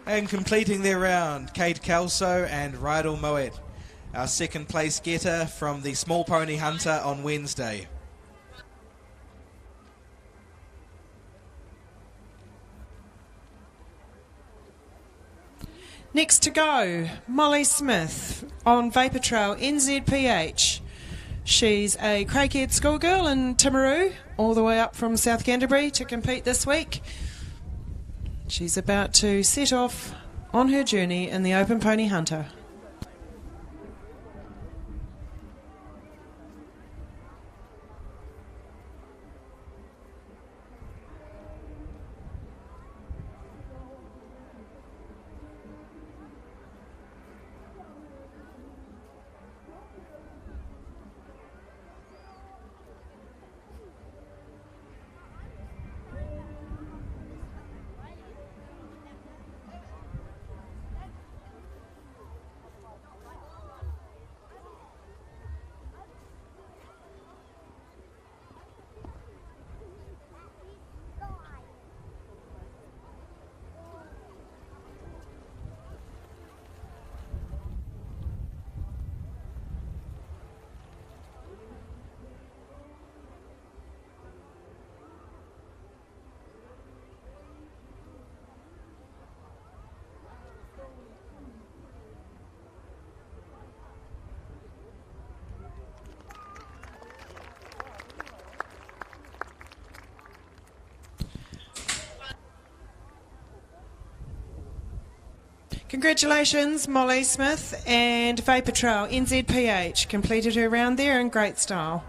Speaker 5: And completing their round, Kate Kelso and Rydal Moet. our second place getter from the Small Pony Hunter on Wednesday.
Speaker 15: Next to go, Molly Smith on Vapor Trail NZPH. She's a Craighead schoolgirl in Timaru, all the way up from South Canterbury to compete this week. She's about to set off on her journey in the Open Pony Hunter. Congratulations, Molly Smith, and Vapor Trail NZPH completed her round there in great style.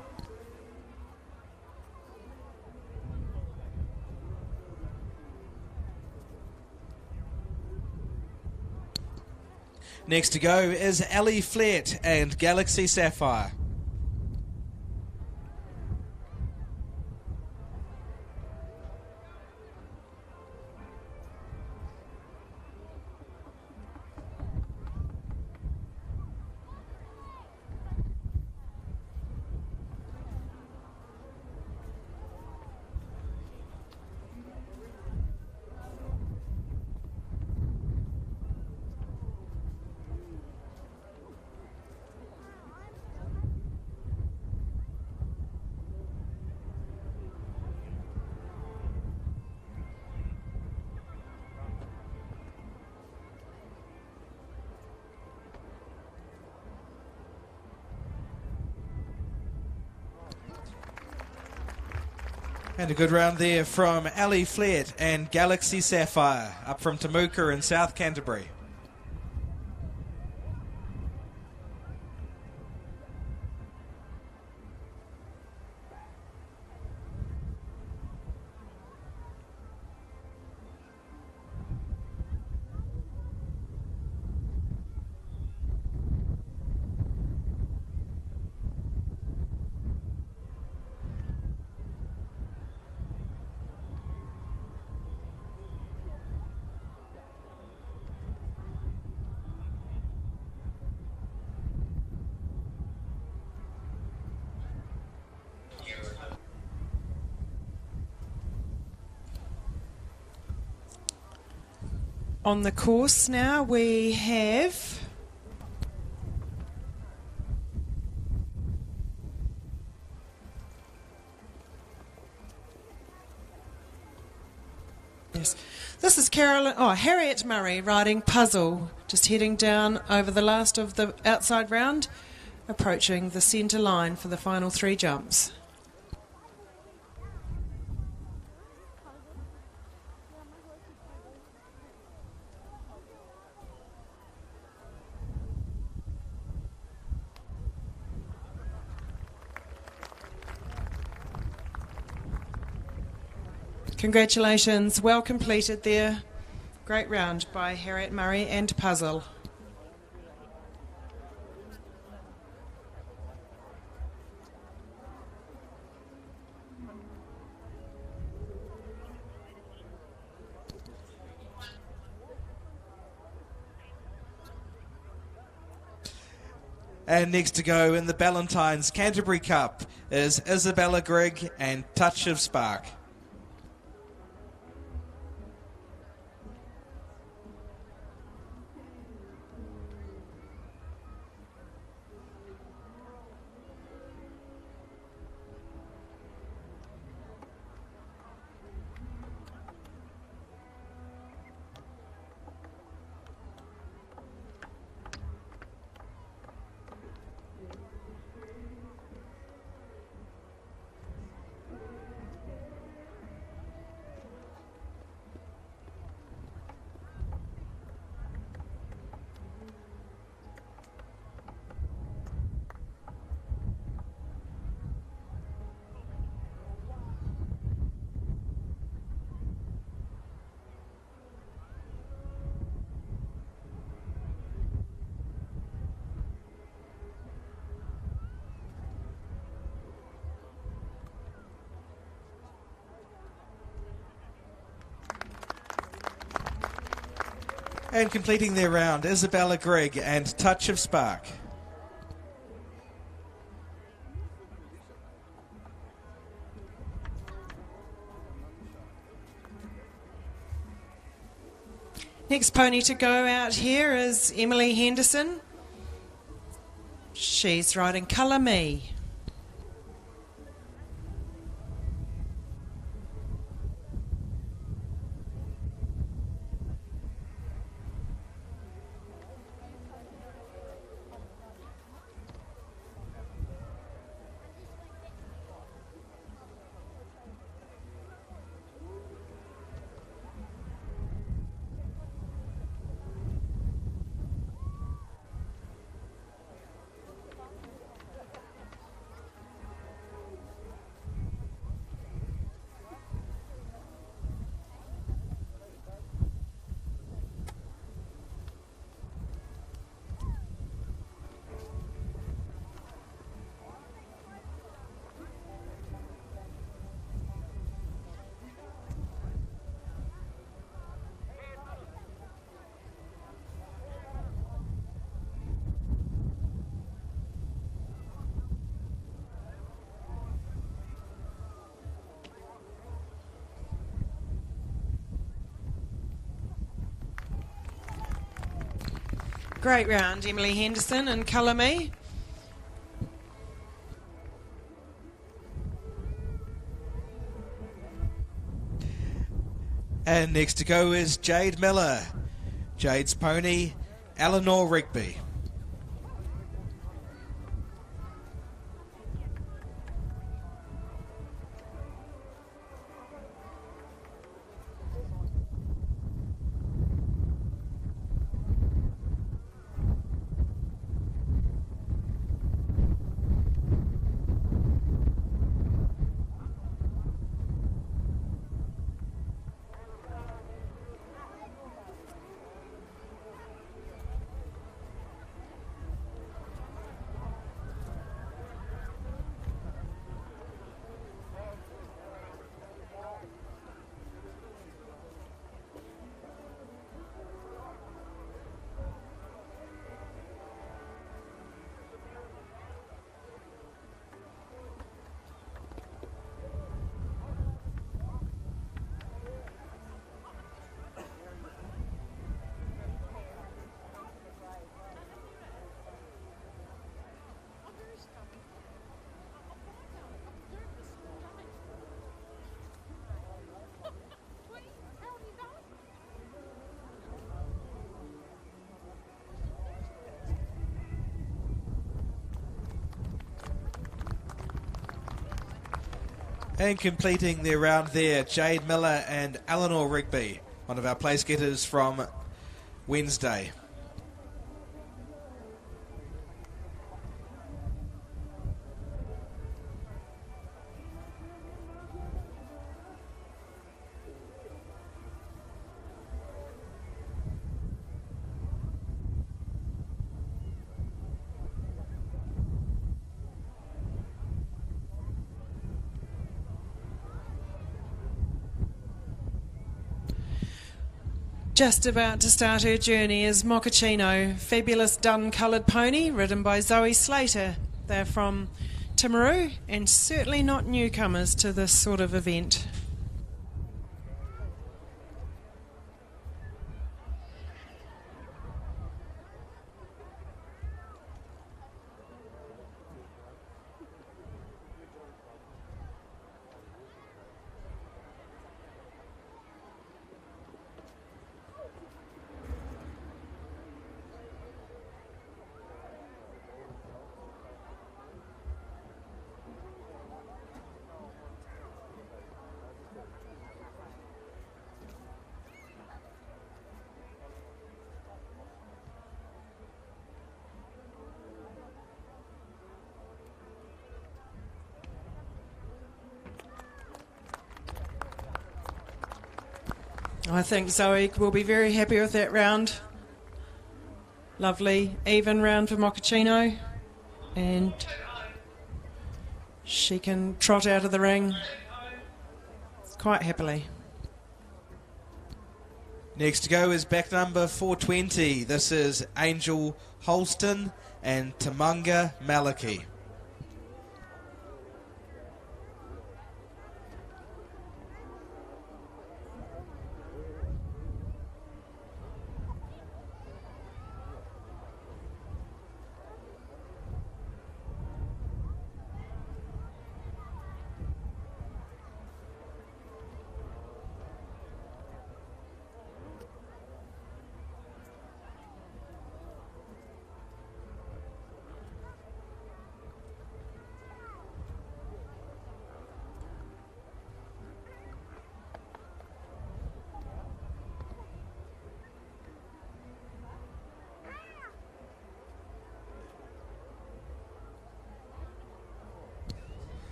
Speaker 5: Next to go is Ali Flett and Galaxy Sapphire. And a good round there from Ali Flett and Galaxy Sapphire, up from Temuka in South Canterbury.
Speaker 15: On the course now we have this is Harriet Murray riding Puzzle, just heading down over the last of the outside round, approaching the centre line for the final three jumps. Congratulations, well completed there. Great round by Harriet Murray and Puzzle.
Speaker 5: And next to go in the Ballantines Canterbury Cup is Isabella Grigg and Touch of Spark. And completing their round, Isabella Grigg and Touch of Spark.
Speaker 15: Next pony to go out here is Emily Henderson. She's riding Colour Me. Great round, Emily Henderson and Colour Me.
Speaker 5: And next to go is Jade Miller. Jade's pony, Eleanor Rigby. And completing their round there, Jade Miller and Eleanor Rigby, one of our place getters from Wednesday.
Speaker 15: Just about to start her journey is Mochaccino, fabulous dun-coloured pony, ridden by Zoe Slater. They're from Timaru and certainly not newcomers to this sort of event. I think Zoe will be very happy with that round. Lovely, even round for Mochaccino. And she can trot out of the ring quite happily.
Speaker 5: Next to go is back number 420. This is Angel Holston and Tamunga Maliki.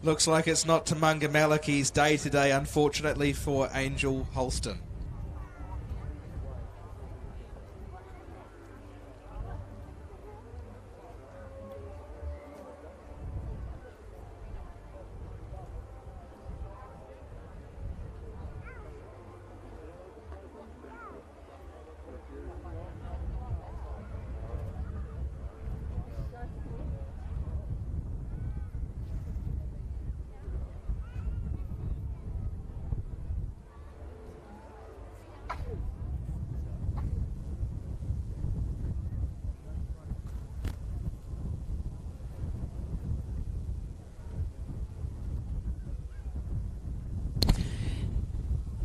Speaker 5: Looks like it's not Tamunga Maliki's day today, unfortunately, for Angel Holston.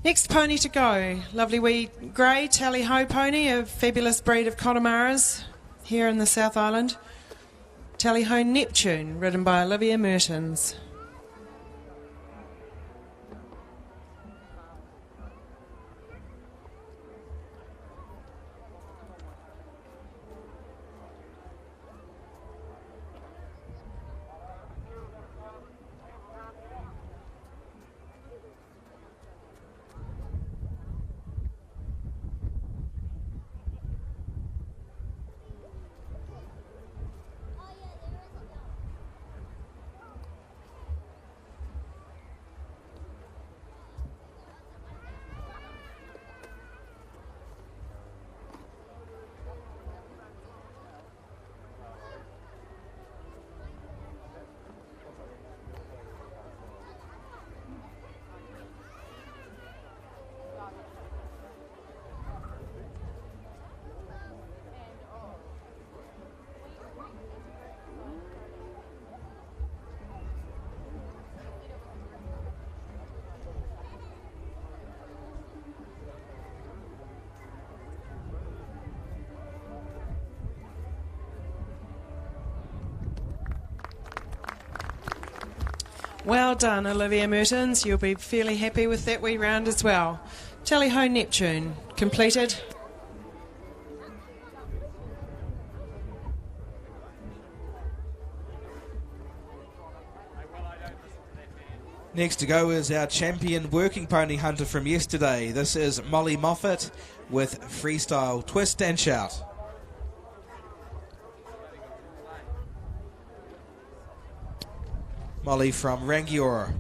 Speaker 15: Next pony to go, lovely wee grey tally-ho pony, a fabulous breed of Connemara's here in the South Island. Tally-ho Neptune, ridden by Olivia Mertens. Well done, Olivia Mertens. You'll be fairly happy with that wee round as well. Tally-ho Neptune, completed.
Speaker 5: Next to go is our champion working pony hunter from yesterday. This is Molly Moffat with Freestyle Twist and Shout. Molly from Rangiora.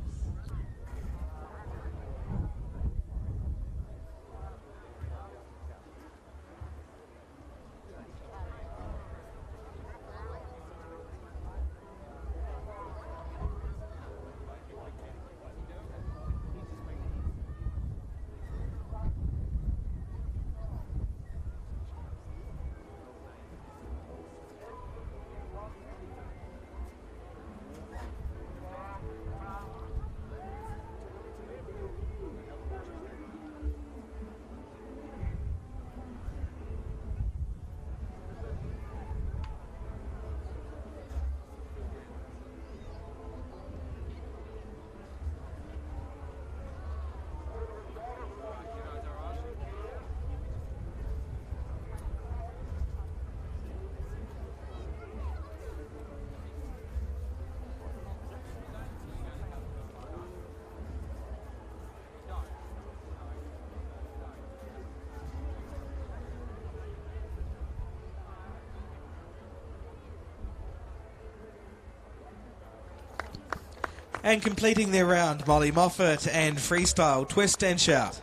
Speaker 5: And completing their round, Molly Moffat and Freestyle Twist and Shout.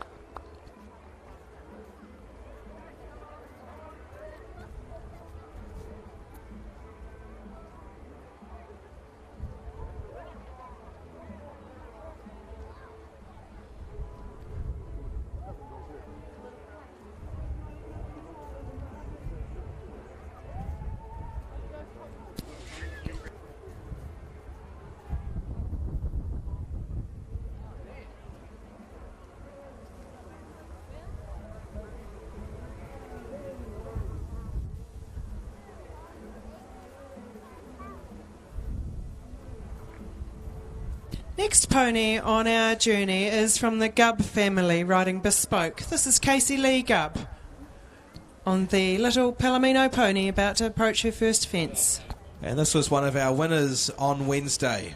Speaker 15: Next pony on our journey is from the Gubb family, riding Bespoke. This is Casey Lee Gubb on the little Palomino pony, about to approach her first fence.
Speaker 5: And this was one of our winners on Wednesday.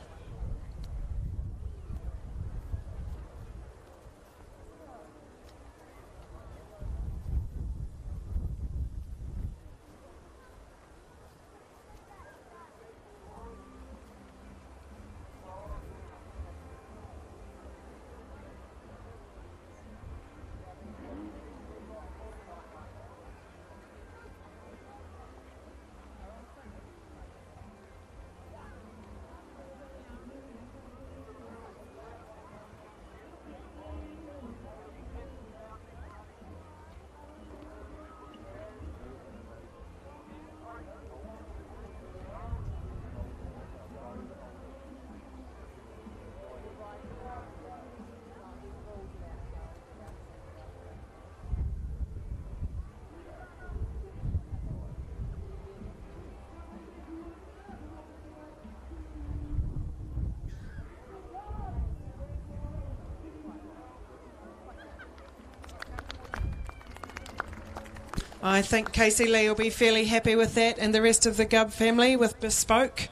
Speaker 15: I think Casey Lee will be fairly happy with that, and the rest of the Gubb family with Bespoke.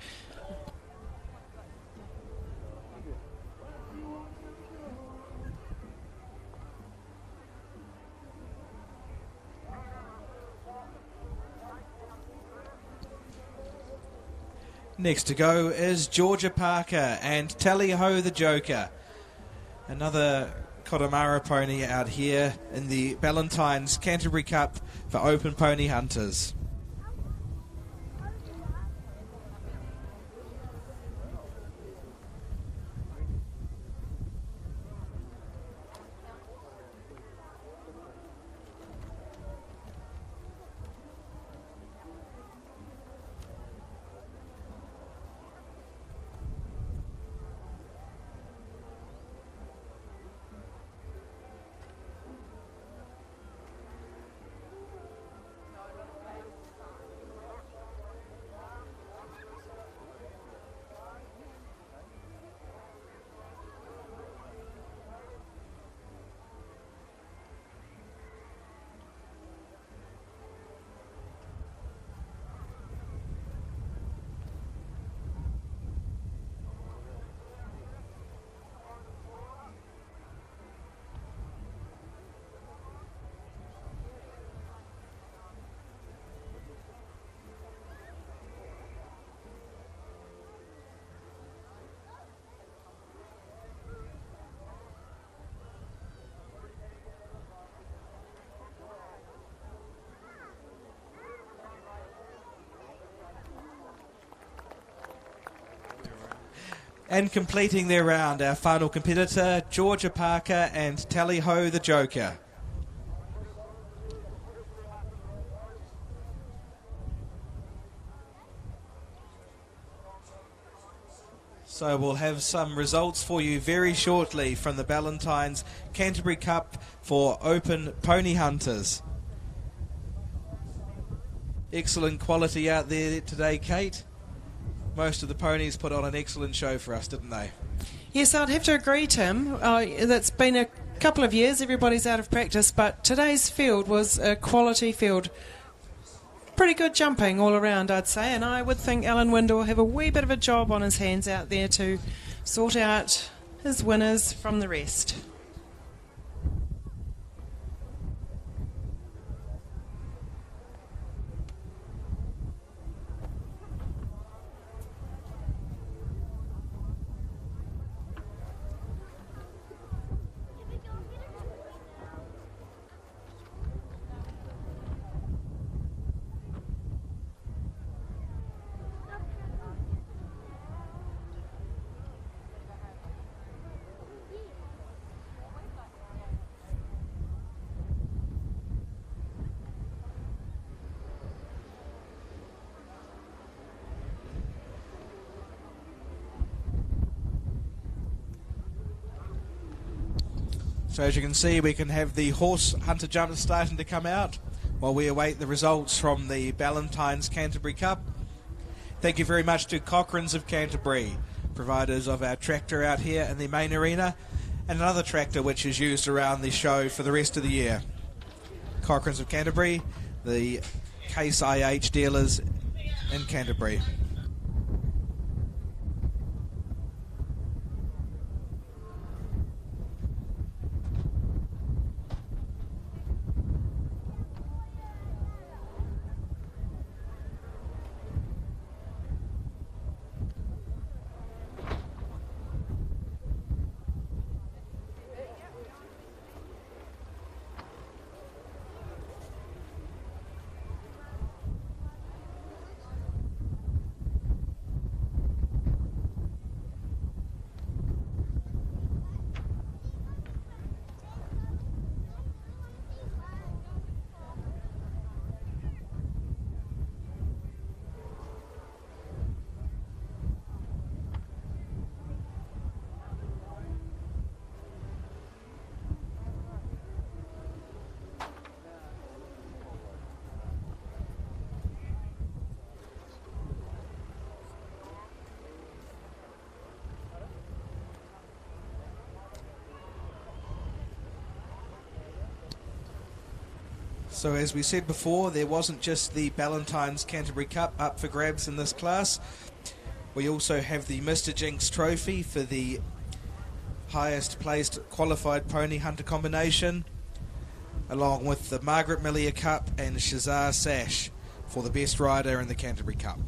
Speaker 5: Next to go is Georgia Parker and Tally Ho the Joker. Another Connemara pony out here in the Ballantyne's Canterbury Cup for Open Pony Hunters. And completing their round, our final competitor, Georgia Parker and Tally Ho the Joker. So we'll have some results for you very shortly from the Ballantyne's Canterbury Cup for Open Pony Hunters. Excellent quality out there today, Kate. Most of the ponies put on an excellent show for us, didn't they?
Speaker 15: Yes, I'd have to agree, Tim. That's been a couple of years, everybody's out of practice, but today's field was a quality field. Pretty good jumping all around, I'd say, and I would think Alan Windle will have a wee bit of a job on his hands out there to sort out his winners from the rest.
Speaker 5: So as you can see, we can have the horse hunter jumps starting to come out while we await the results from the Ballantyne's Canterbury Cup. Thank you very much to Cochrane's of Canterbury providers of our tractor out here in the main arena, and another tractor which is used around the show for the rest of the year. Cochrane's of Canterbury, the Case IH dealers in Canterbury. So as we said before, there wasn't just the Ballantyne's Canterbury Cup up for grabs in this class. We also have the Mr. Jinx Trophy for the highest placed qualified pony hunter combination, along with the Margaret Millier Cup and Shazar Sash for the best rider in the Canterbury Cup.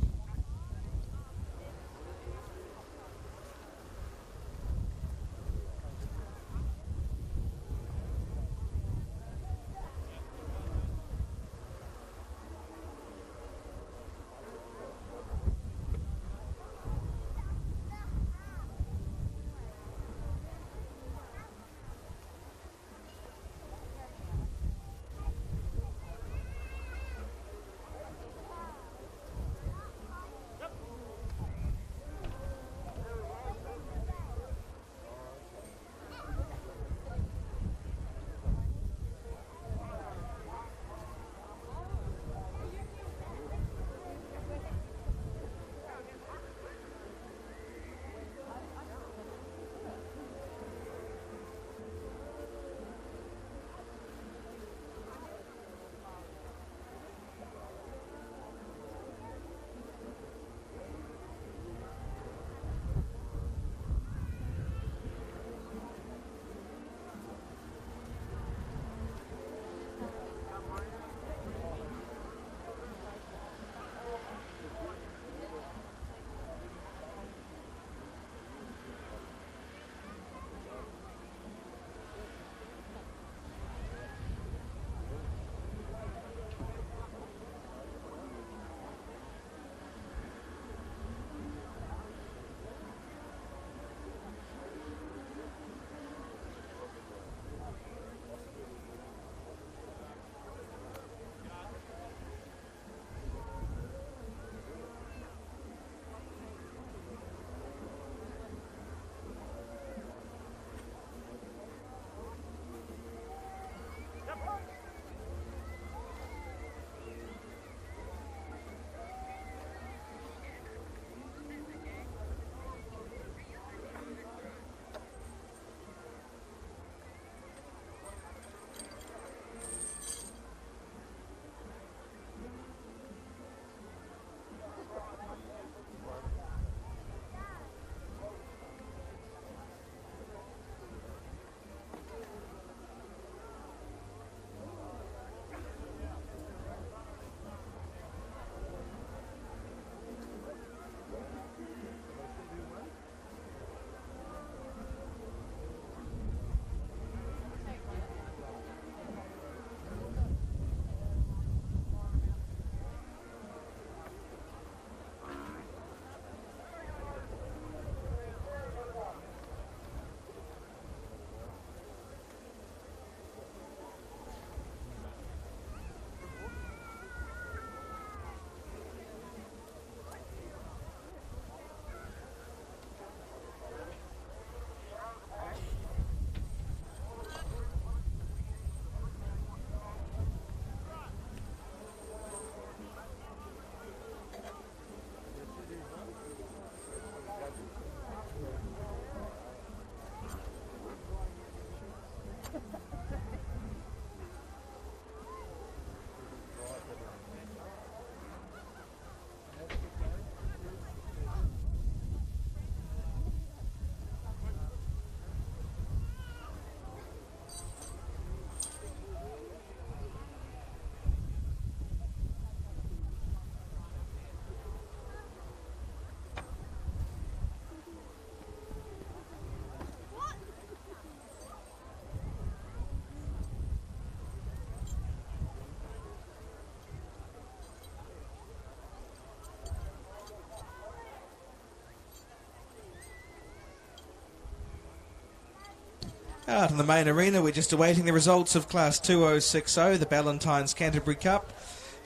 Speaker 5: Out in the main arena, we're just awaiting the results of Class 2060, the Ballantynes Canterbury Cup.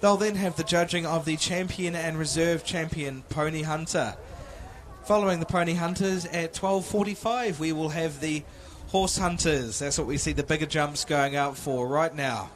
Speaker 5: They'll then have the judging of the champion and reserve champion Pony Hunter. Following the Pony Hunters at 12:45, we will have the Horse Hunters. That's what we see the bigger jumps going out for right now.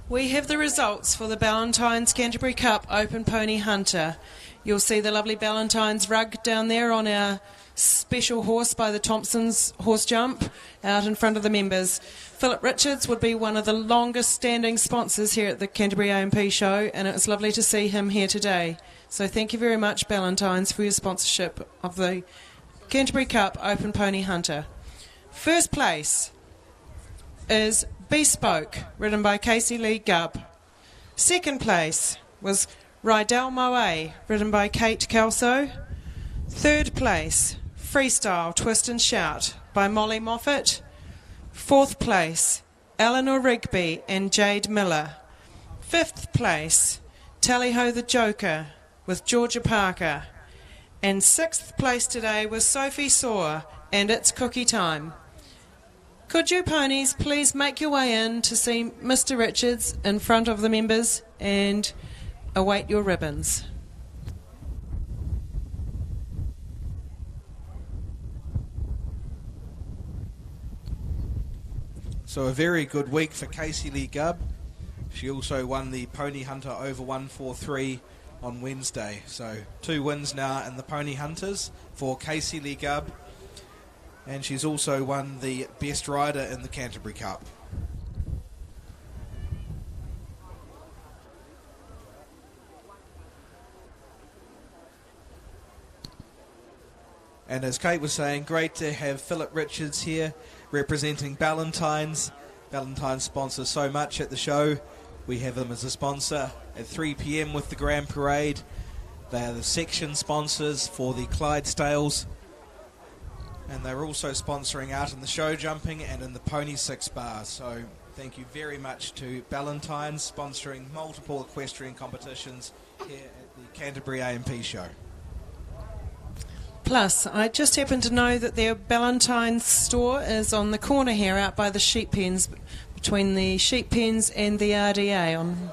Speaker 15: We have the results for the Ballantynes Canterbury Cup Open Pony Hunter. You'll see the lovely Ballantynes rug down there on our special horse by the Thompson's horse jump out in front of the members. Philip Richards would be one of the longest standing sponsors here at the Canterbury AMP show, and it was lovely to see him here today. So thank you very much, Ballantynes, for your sponsorship of the Canterbury Cup Open Pony Hunter. First place is Bespoke, ridden by Casey Lee Gubb. Second place was Rydell Moe, ridden by Kate Kelso. Third place, Freestyle Twist and Shout by Molly Moffat. Fourth place, Eleanor Rigby and Jade Miller. Fifth place, Tally Ho the Joker with Georgia Parker. And sixth place today was Sophie Saw and It's Cookie Time. Could you ponies please make your way in to see Mr. Richards in front of the members and await your ribbons.
Speaker 5: So a very good week for Casey Lee Gubb. She also won the Pony Hunter over 143 on Wednesday. So 2 wins now in the Pony Hunters for Casey Lee Gubb. And she's also won the Best Rider in the Canterbury Cup. And as Kate was saying, great to have Philip Richards here representing Ballantynes. Ballantynes sponsors so much at the show. We have them as a sponsor at 3 p.m. with the Grand Parade. They are the section sponsors for the Clydesdales, and they're also sponsoring out in the show jumping and in the Pony 6 bar. So thank you very much to Ballantyne's, sponsoring multiple equestrian competitions here at the Canterbury AMP show.
Speaker 15: Plus, I just happen to know that their Ballantyne's store is on the corner here out by the sheep pens, between the sheep pens and the RDA on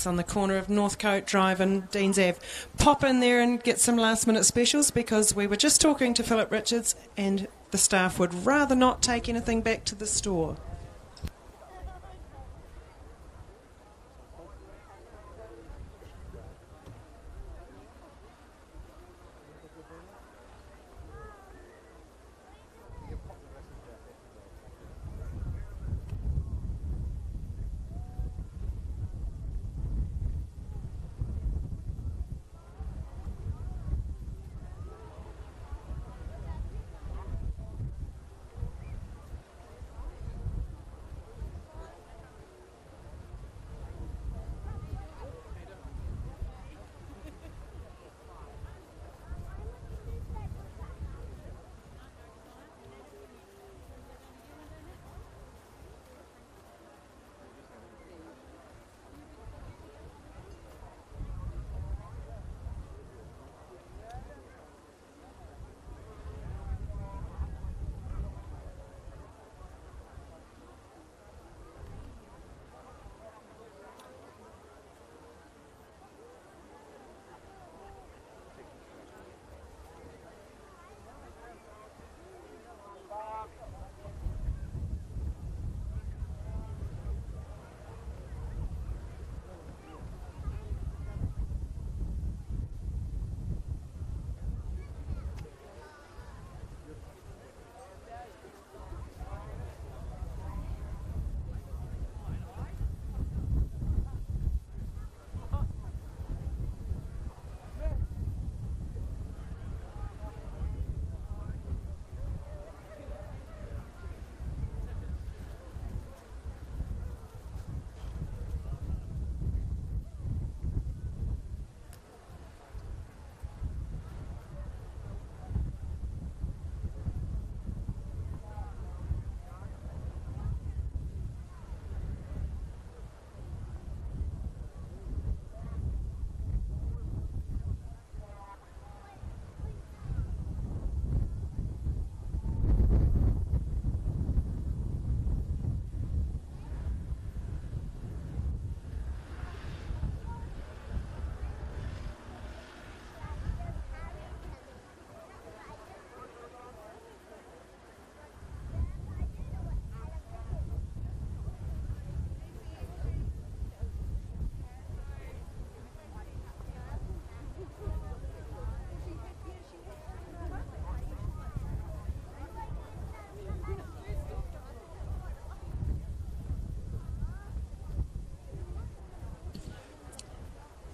Speaker 15: on the corner of Northcote Drive and Deans Ave. Pop in there and get some last minute specials, because we were just talking to Philip Richards and the staff would rather not take anything back to the store.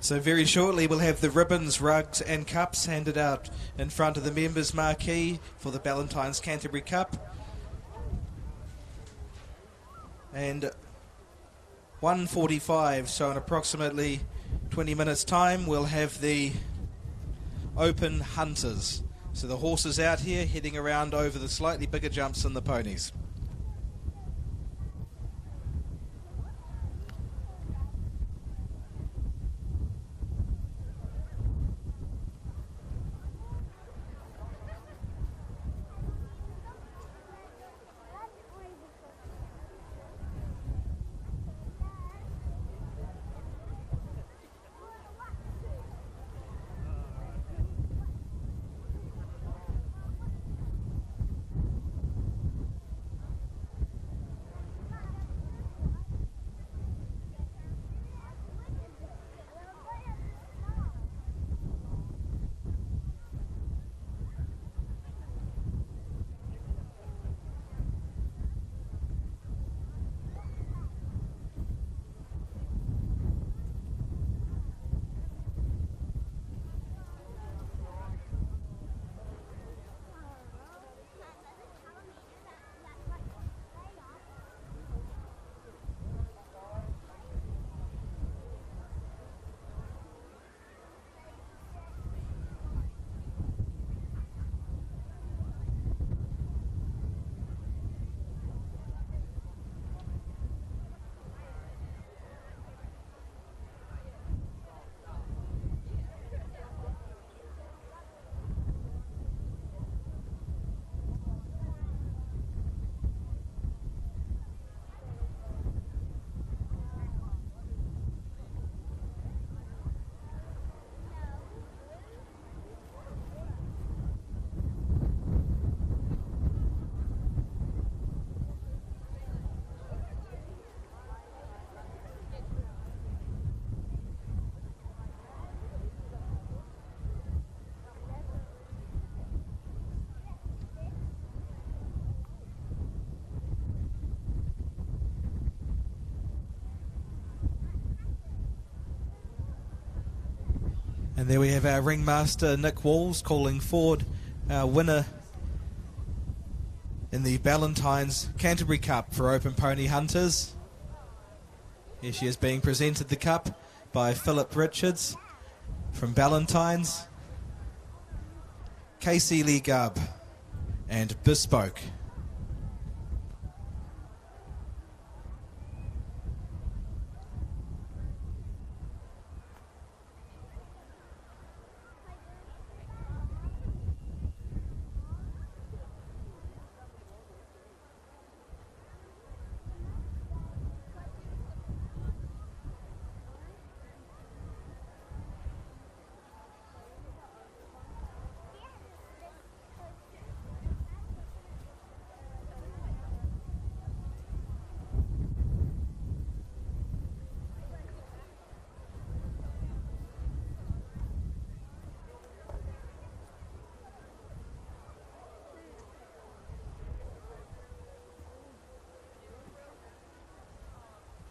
Speaker 5: So very shortly we'll have the ribbons, rugs and cups handed out in front of the members' marquee for the Ballantyne's Canterbury Cup. And 1:45, so in approximately 20 minutes time, we'll have the open hunters. So the horses out here heading around over the slightly bigger jumps than the ponies. And there we have our ringmaster, Nick Walls, calling forward our winner in the Ballantyne's Canterbury Cup for Open Pony Hunters. Here she is being presented the cup by Philip Richards from Ballantyne's, Casey Lee Gubb and Bespoke.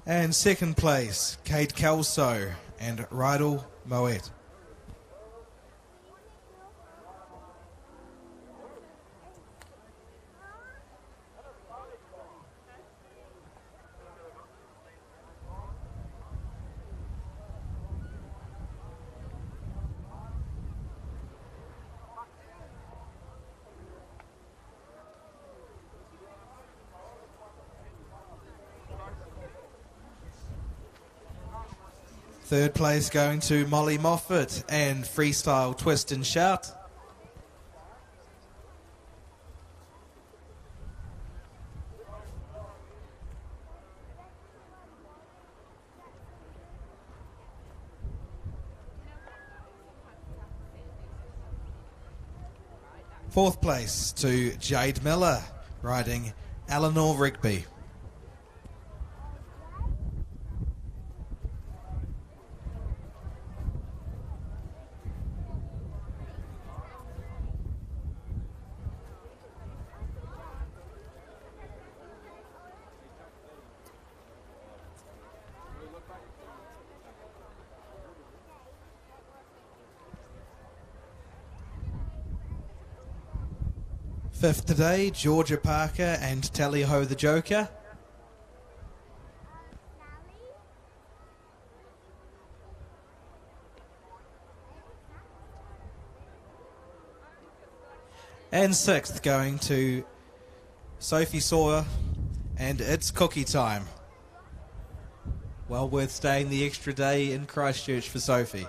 Speaker 5: And second place, Kate Kelso and Rydal Moet. Third place going to Molly Moffat and Freestyle Twist and Shout. Fourth place to Jade Miller riding Eleanor Rigby. Fifth today, Georgia Parker and Tally Ho the Joker. And sixth going to Sophie Sawyer and It's Cookie Time. Well worth staying the extra day in Christchurch for Sophie.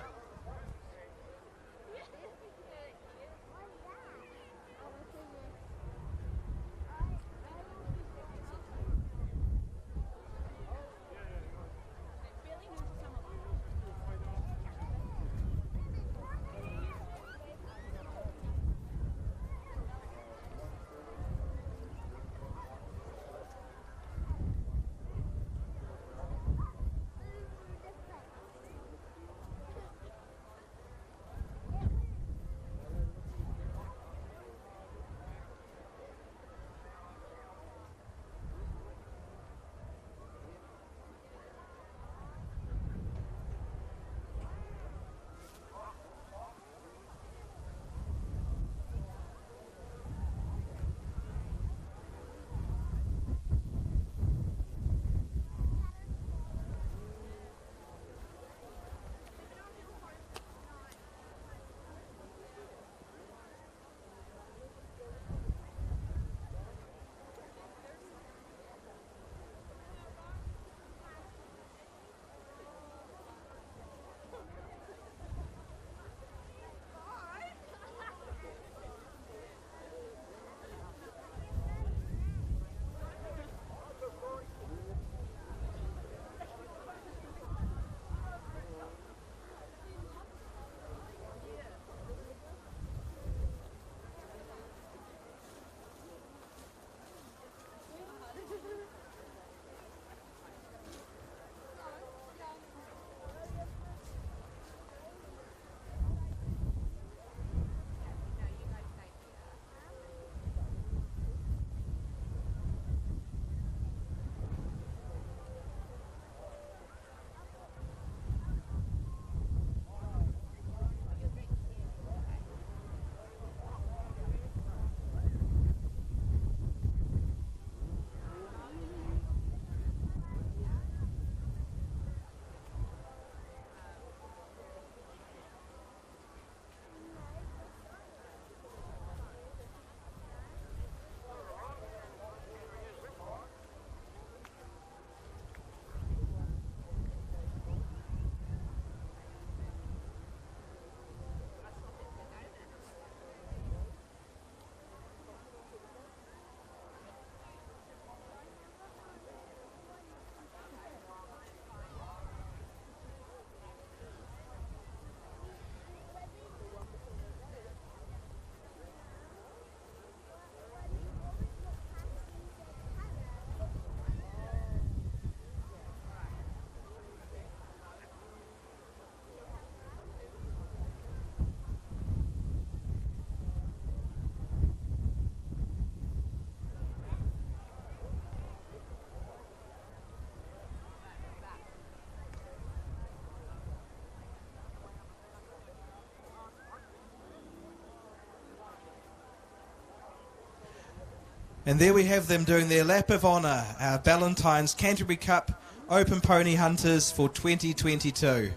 Speaker 5: And there we have them doing their lap of honour, our Ballantyne's Canterbury Cup Open Pony Hunters for 2022.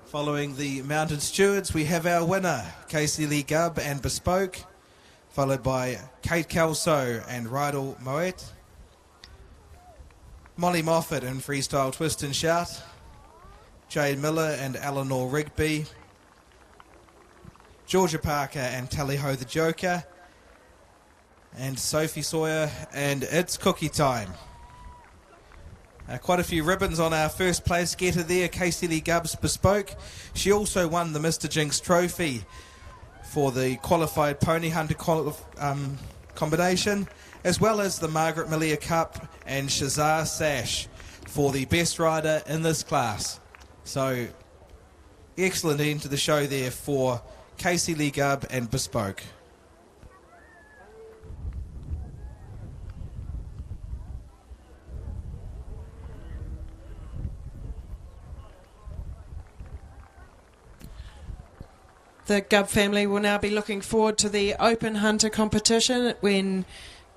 Speaker 5: Following the Mounted Stewards, we have our winner, Casey Lee Gubb and Bespoke, followed by Kate Kelso and Rydal Moet, Molly Moffat in Freestyle Twist and Shout, Jade Miller and Eleanor Rigby, Georgia Parker and Tally-Ho the Joker, and Sophie Sawyer and It's Cookie Time. Quite a few ribbons on our first place getter there, Casey Lee Gubb's Bespoke. She also won the Mr. Jinx Trophy for the Qualified Pony Hunter combination, as well as the Margaret Malia Cup and Shazar Sash for the best rider in this class. So, excellent end to the show there for Casey Lee Gubb and Bespoke.
Speaker 15: The Gubb family will now be looking forward to the Open Hunter competition when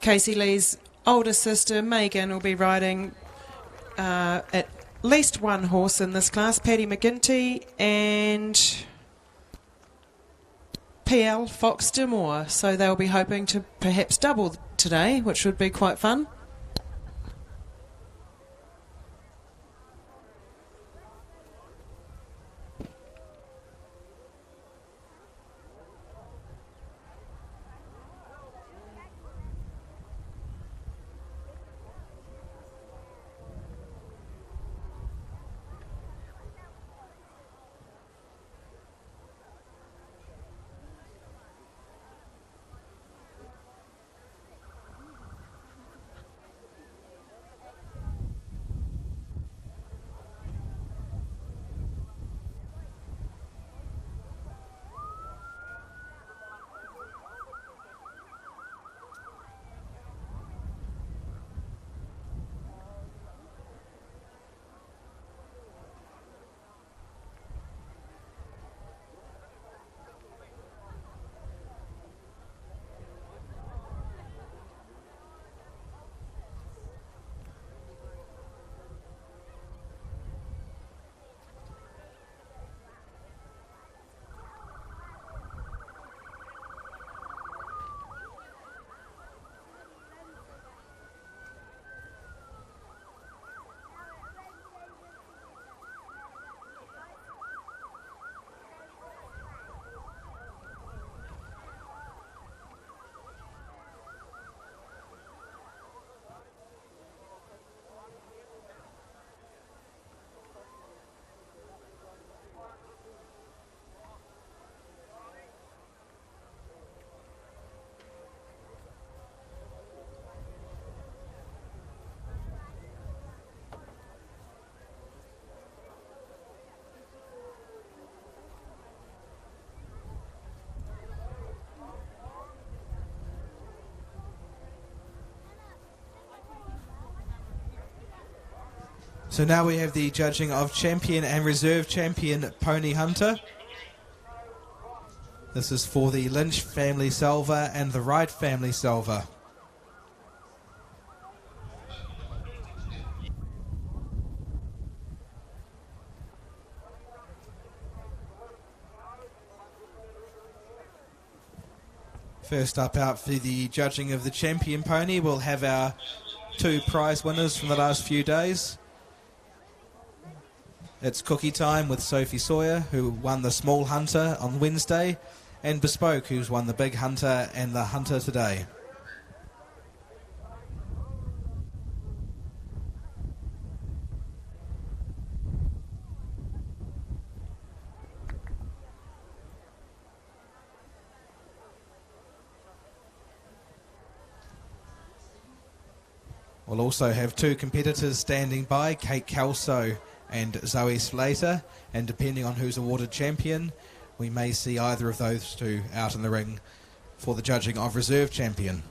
Speaker 15: Casey Lee's older sister Megan will be riding at least one horse in this class, Paddy McGinty and PL Fox Demore. So they'll be hoping to perhaps double today, which would be quite fun.
Speaker 5: So now we have the judging of Champion and Reserve Champion Pony Hunter. This is for the Lynch family Salva and the Wright family Salva. First up out for the judging of the Champion Pony, we'll have our two prize winners from the last few days. It's Cookie Time with Sophie Sawyer, who won the Small Hunter on Wednesday, and Bespoke, who's won the Big Hunter and the Hunter today. We'll also have two competitors standing by, Kate Kelso and Zoe Slater, and depending on who's awarded champion, we may see either of those two out in the ring for the judging of Reserve Champion.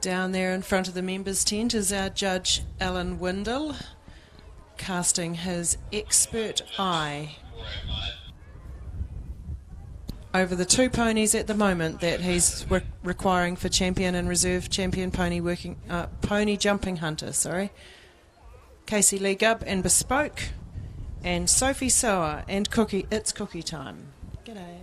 Speaker 15: Down there in front of the members' tent is our judge, Alan Windle, casting his expert eye over the 2 ponies at the moment that he's requiring for champion and reserve champion pony jumping hunter. Casey Lee Gubb and Bespoke, and Sophie Sower and Cookie. It's cookie time. G'day.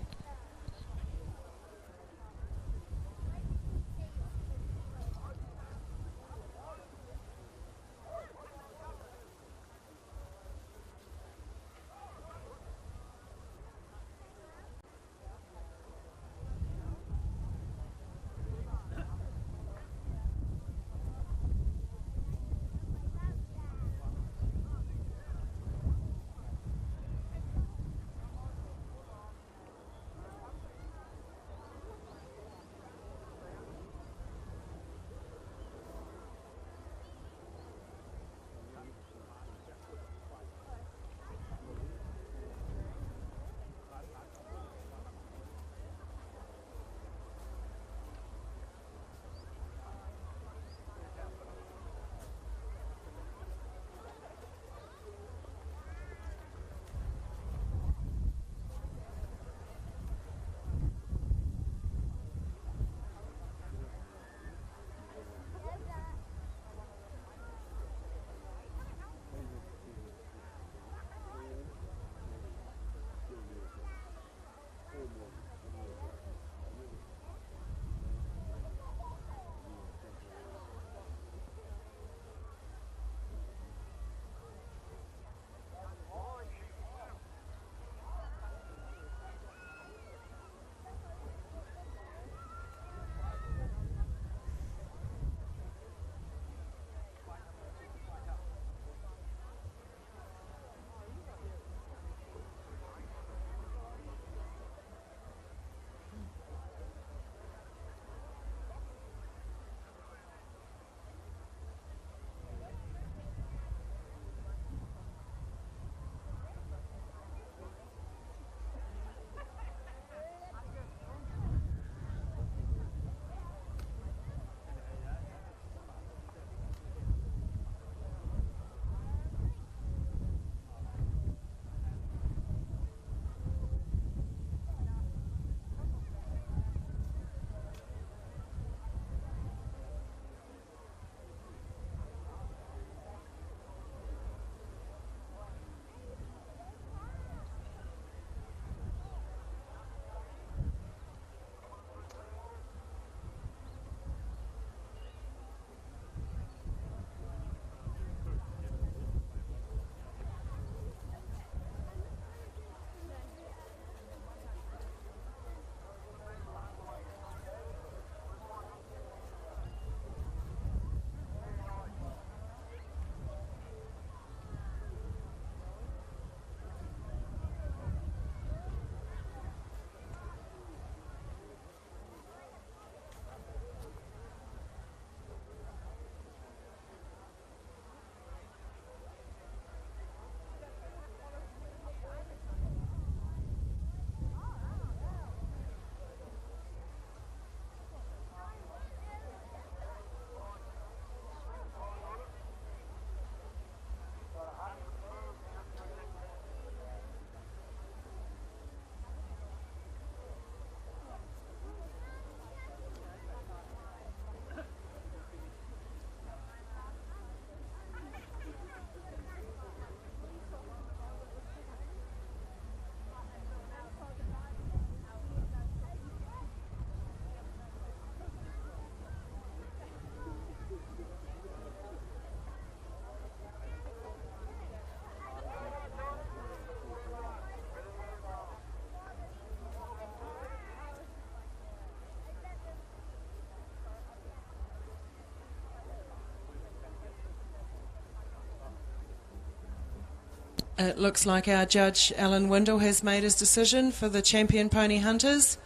Speaker 15: It looks like our judge, Alan Windle, has made his decision for the champion pony hunters.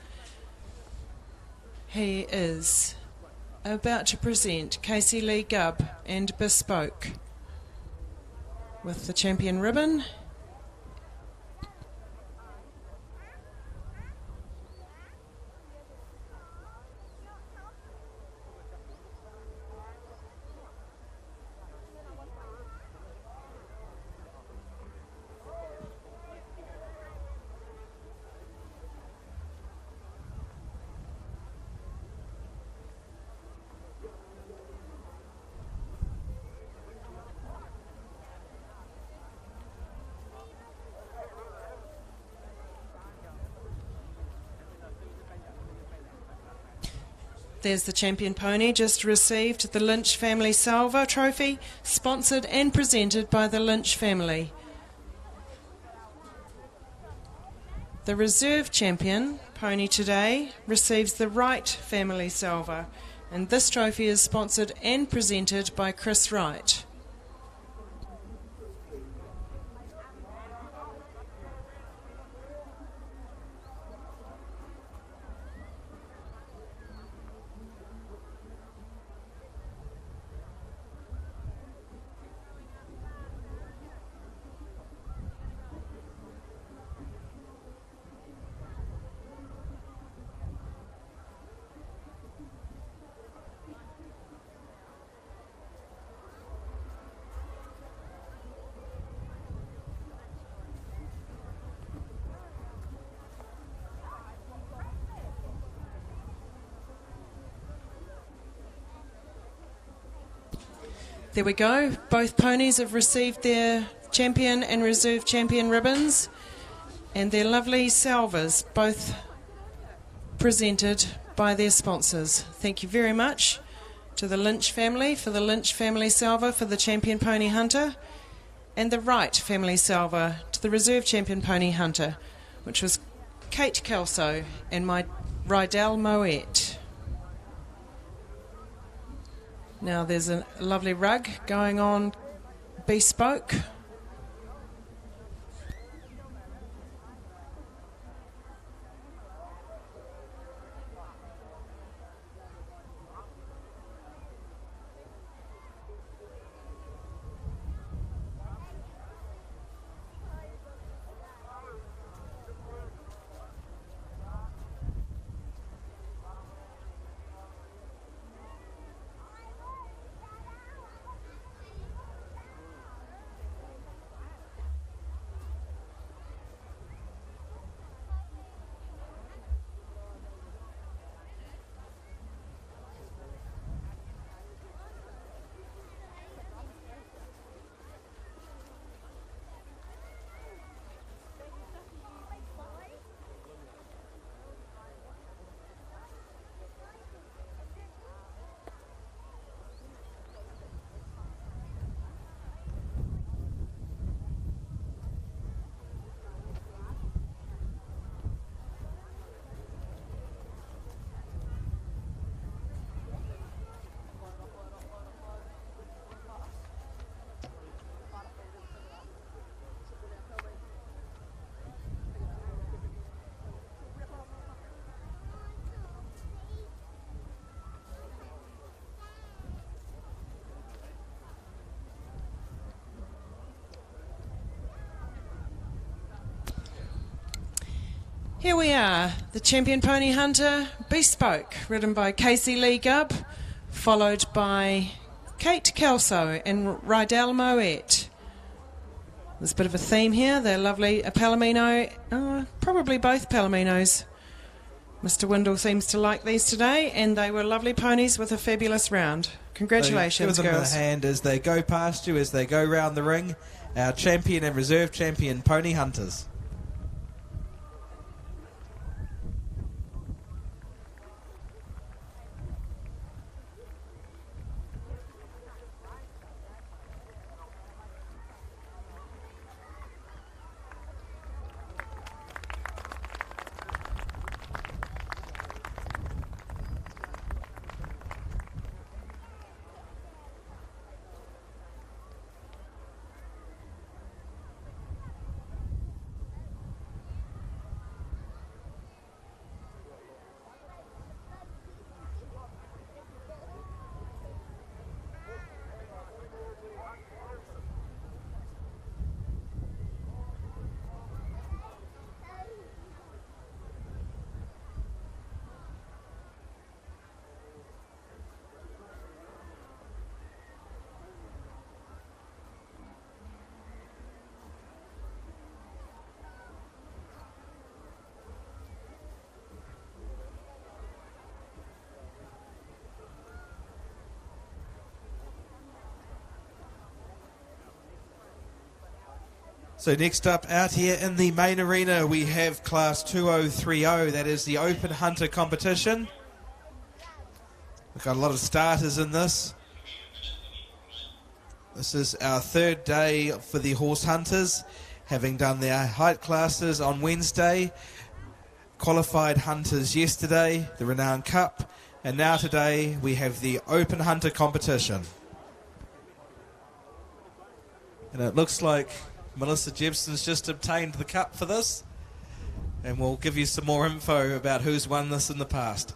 Speaker 15: He is about to present Casey Lee Gubb and Bespoke with the champion ribbon. There's the champion pony just received the Lynch Family Salva Trophy, sponsored and presented by the Lynch family. The reserve champion pony today receives the Wright Family Salva, and this trophy is sponsored and presented by Chris Wright. There we go. Both ponies have received their champion and reserve champion ribbons and their lovely salvas, both presented by their sponsors. Thank you very much to the Lynch family for the Lynch Family Salva for the champion pony hunter, and the Wright Family Salva to the reserve champion pony hunter, which was Kate Kelso and my Rydell Moet. Now there's a lovely rug going on bespoke. Here we are, the Champion Pony Hunter Bespoke, ridden by Casey Lee Gubb, followed by Kate Kelso and Rydell Moet. There's a bit of a theme here. They're lovely. A Palomino, probably both Palominos. Mr. Windle seems to like these today, and they were lovely ponies with a fabulous round. Congratulations,
Speaker 5: so give them
Speaker 15: girls.
Speaker 5: a hand as they go past you, as they go round the ring. Our champion and reserve champion pony hunters. So next up out here in the main arena we have class 2030, that is the Open Hunter competition. We've got a lot of starters in this. This is our third day for the horse hunters, having done their height classes on Wednesday, qualified hunters yesterday, the Renown Cup, and now today we have the Open Hunter competition. And it looks like Melissa Jebson's just obtained the cup for this, and we'll give you some more info about who's won this in the past.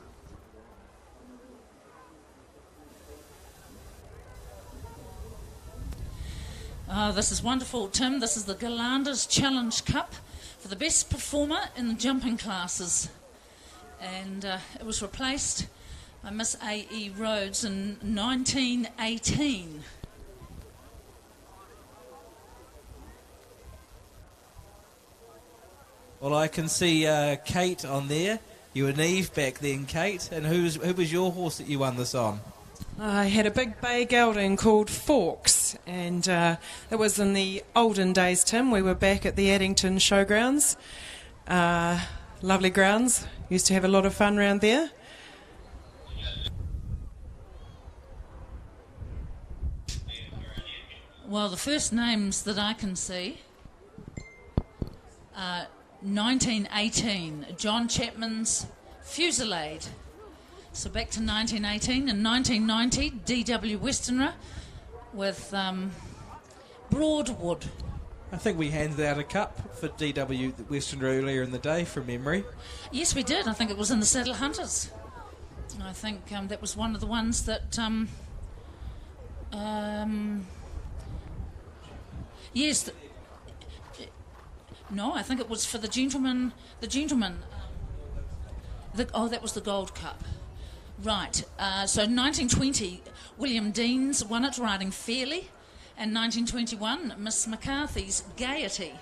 Speaker 4: Oh, this is wonderful, Tim. This is the Galanders Challenge Cup for the best performer in the jumping classes. And it was replaced by Miss A.E. Rhodes in 1918.
Speaker 5: Well, I can see Kate on there. You were Neve back then, Kate. And who was your horse that you won this on?
Speaker 15: I had a big bay gelding called Forks, and it was in the olden days, Tim. We were back at the Addington Showgrounds. Lovely grounds. Used to have a lot of fun around there.
Speaker 4: Well, the first names that I can see are 1918, John Chapman's Fusillade. So back to 1918 and 1990, D.W. Westerner with Broadwood.
Speaker 5: I think we handed out a cup for D.W. Westerner earlier in the day from memory.
Speaker 4: Yes, we did. I think it was in the Saddle Hunters. I think that was one of the ones that... yes. No, I think it was for the gentleman... that was the Gold Cup. Right, so 1920, William Deans won it riding Fairly, and 1921, Miss McCarthy's Gaiety.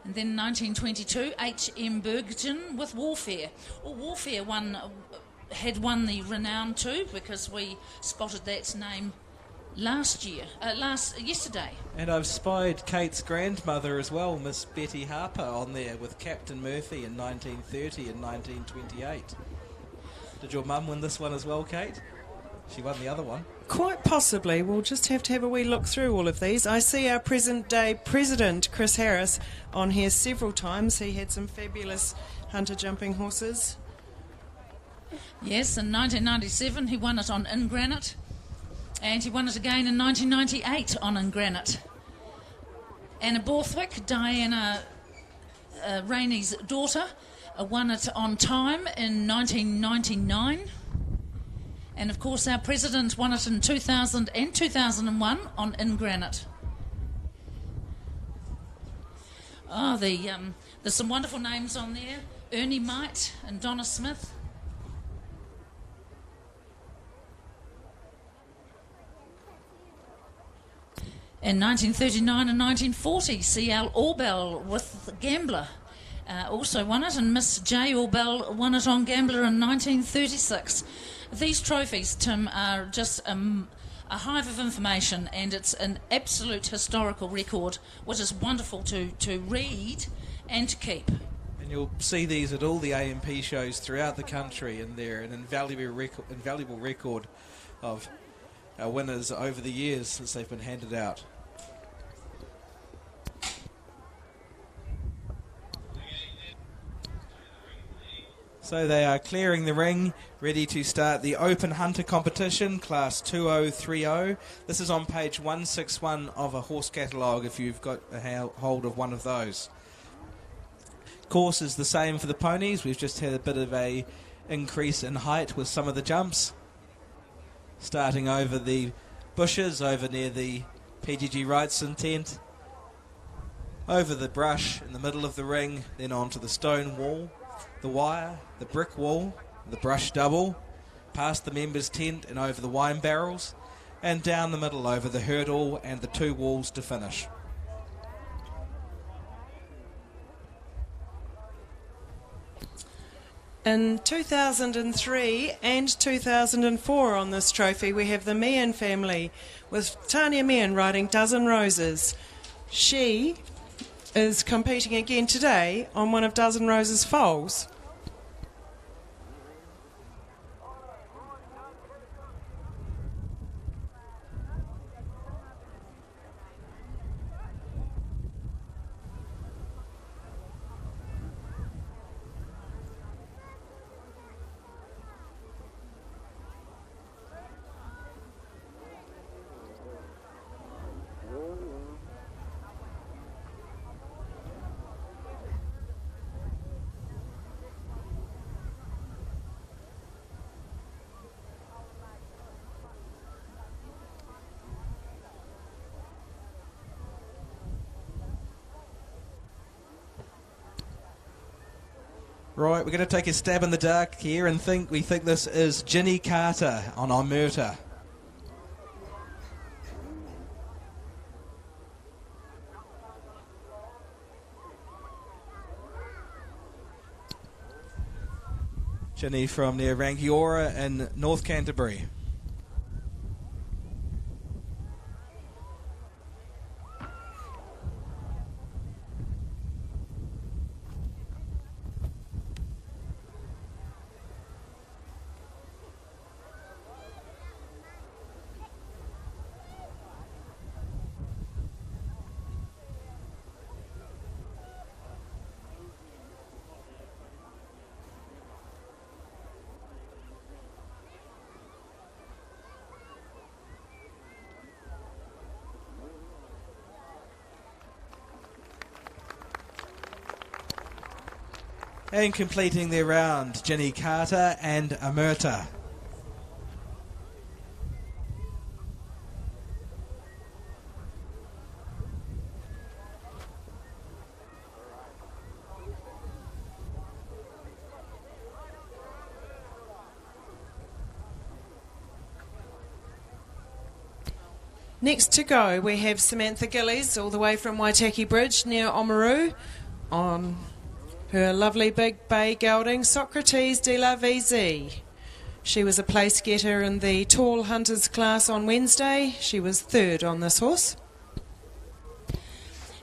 Speaker 4: And then 1922, H.M. Bergen with Warfare. Well, Warfare had won the Renown too, because we spotted that name yesterday.
Speaker 5: And I've spied Kate's grandmother as well, Miss Betty Harper, on there with Captain Murphy in 1930 and 1928. Did your mum win this one as well, Kate? She won the other one.
Speaker 15: Quite possibly. We'll just have to have a wee look through all of these. I see our present-day president, Chris Harris, on here several times. He had some fabulous hunter jumping horses.
Speaker 4: Yes, in 1997 he won it on In Granite, and he won it again in 1998 on In Granite. Anna Borthwick, Diana Rainey's daughter, won it on Time in 1999. And of course our president won it in 2000 and 2001 on In Granite. Oh, there's some wonderful names on there. Ernie Might and Donna Smith. In 1939 and 1940, C.L. Orbell with Gambler also won it, and Miss J. Orbell won it on Gambler in 1936. These trophies, Tim, are just a hive of information, and it's an absolute historical record, which is wonderful to read and to keep.
Speaker 5: And you'll see these at all the AMP shows throughout the country, and they're an invaluable record of our winners over the years since they've been handed out. So they are clearing the ring, ready to start the Open Hunter competition, Class 2030. This is on page 161 of a horse catalogue if you've got a hold of one of those. Course is the same for the ponies. We've just had a bit of a increase in height with some of the jumps. Starting over the bushes, over near the PGG Wrightson tent. Over the brush in the middle of the ring, then onto the stone wall, the wire, the brick wall, the brush double, past the members' tent and over the wine barrels, and down the middle over the hurdle and the two walls to finish.
Speaker 15: In 2003 and 2004 on this trophy we have the Meehan family with Tanya Meehan riding Dozen Roses. She is competing again today on one of Dozen Roses' foals.
Speaker 5: Right, we're going to take a stab in the dark here and we think this is Ginny Carter on Omerta. Ginny from near Rangiora in North Canterbury. And completing their round, Ginny Carter and Omerta.
Speaker 15: Next to go, we have Samantha Gillies, all the way from Waitaki Bridge near Oamaru, on her lovely big bay gelding, Socrates de la VZ. She was a place getter in the tall hunters class on Wednesday. She was third on this horse.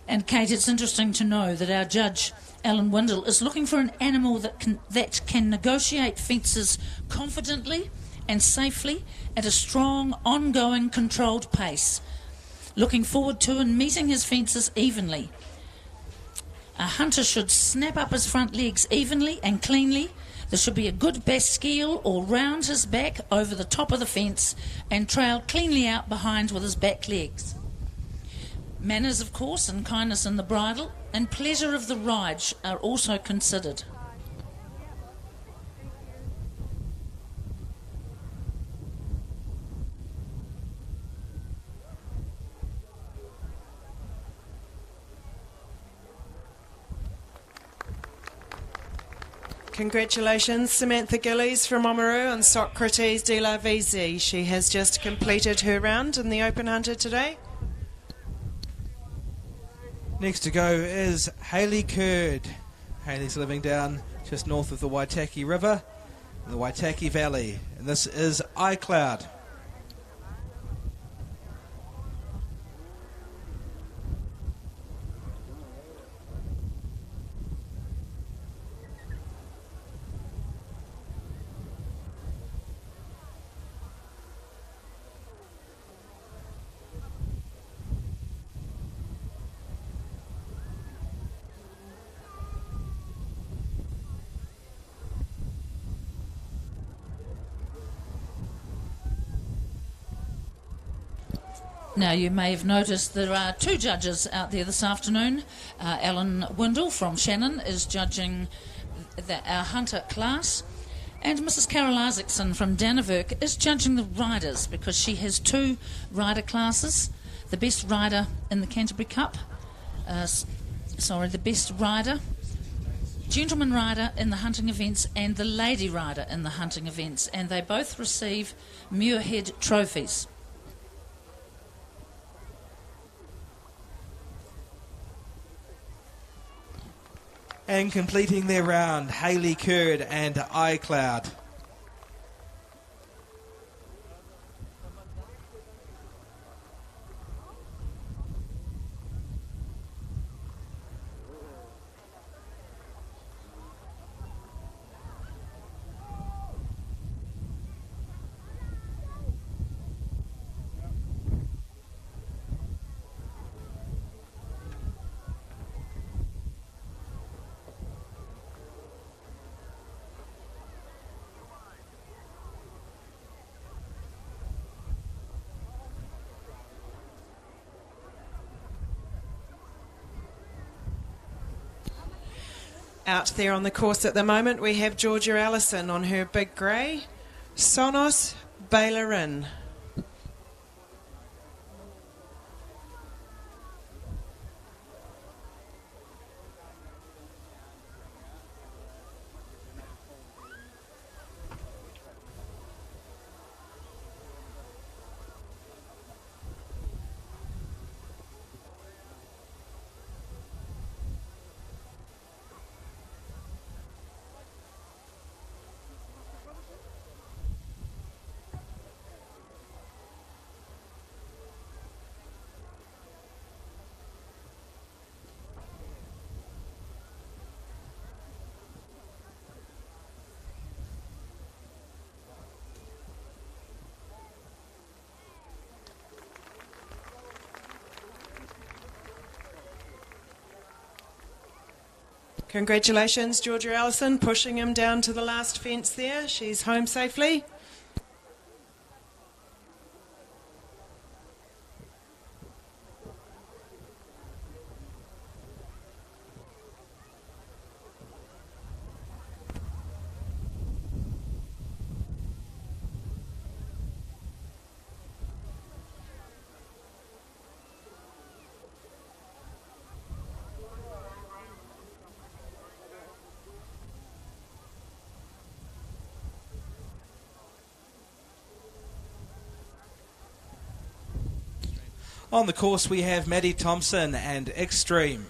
Speaker 4: And Kate, it's interesting to know that our judge, Alan Windle, is looking for an animal that can negotiate fences confidently and safely at a strong, ongoing, controlled pace. Looking forward to and meeting his fences evenly. A hunter should snap up his front legs evenly and cleanly. There should be a good bascule or round his back over the top of the fence and trail cleanly out behind with his back legs. Manners, of course, and kindness in the bridle and pleasure of the ride are also considered.
Speaker 15: Congratulations, Samantha Gillies from Oamaru and Socrates de la VZ. She has just completed her round in the Open Hunter today.
Speaker 5: Next to go is Hayley Curd. Hayley's living down just north of the Waitaki River, in the Waitaki Valley. And this is iCloud.
Speaker 4: Now, you may have noticed there are two judges out there this afternoon. Alan Windle from Shannon is judging our hunter class, and Mrs. Carol Isaacson from Dannevirke is judging the riders because she has two rider classes. The best rider in the Canterbury Cup, the best rider, gentleman rider in the hunting events and the lady rider in the hunting events, and they both receive Muirhead trophies.
Speaker 5: And completing their round, Hayley Curd and iCloud.
Speaker 15: Out there on the course at the moment, we have Georgia Allison on her big grey, Sonos Bailerin. Congratulations, Georgia Allison, pushing him down to the last fence there. She's home safely.
Speaker 5: On the course we have Maddie Thompson and Extreme.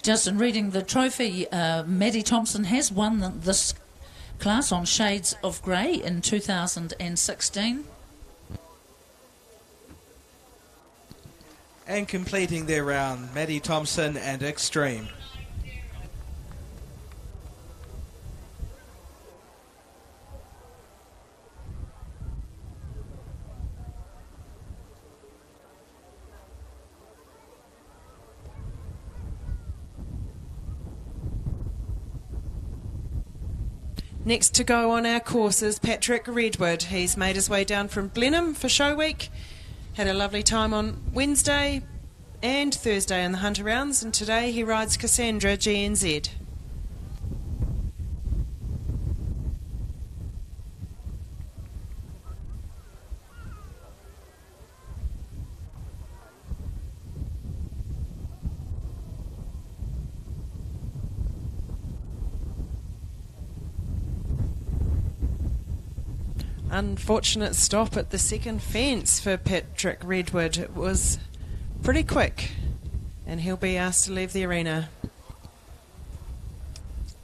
Speaker 4: Justin, reading the trophy, Maddie Thompson has won this class on Shades of Grey in 2016.
Speaker 5: And completing their round, Maddie Thompson and Extreme.
Speaker 15: Next to go on our course is Patrick Redwood. He's made his way down from Blenheim for show week. Had a lovely time on Wednesday and Thursday in the Hunter Rounds, and today he rides Cassandra GNZ. Unfortunate stop at the second fence for Patrick Redwood. It was pretty quick, and he'll be asked to leave the arena.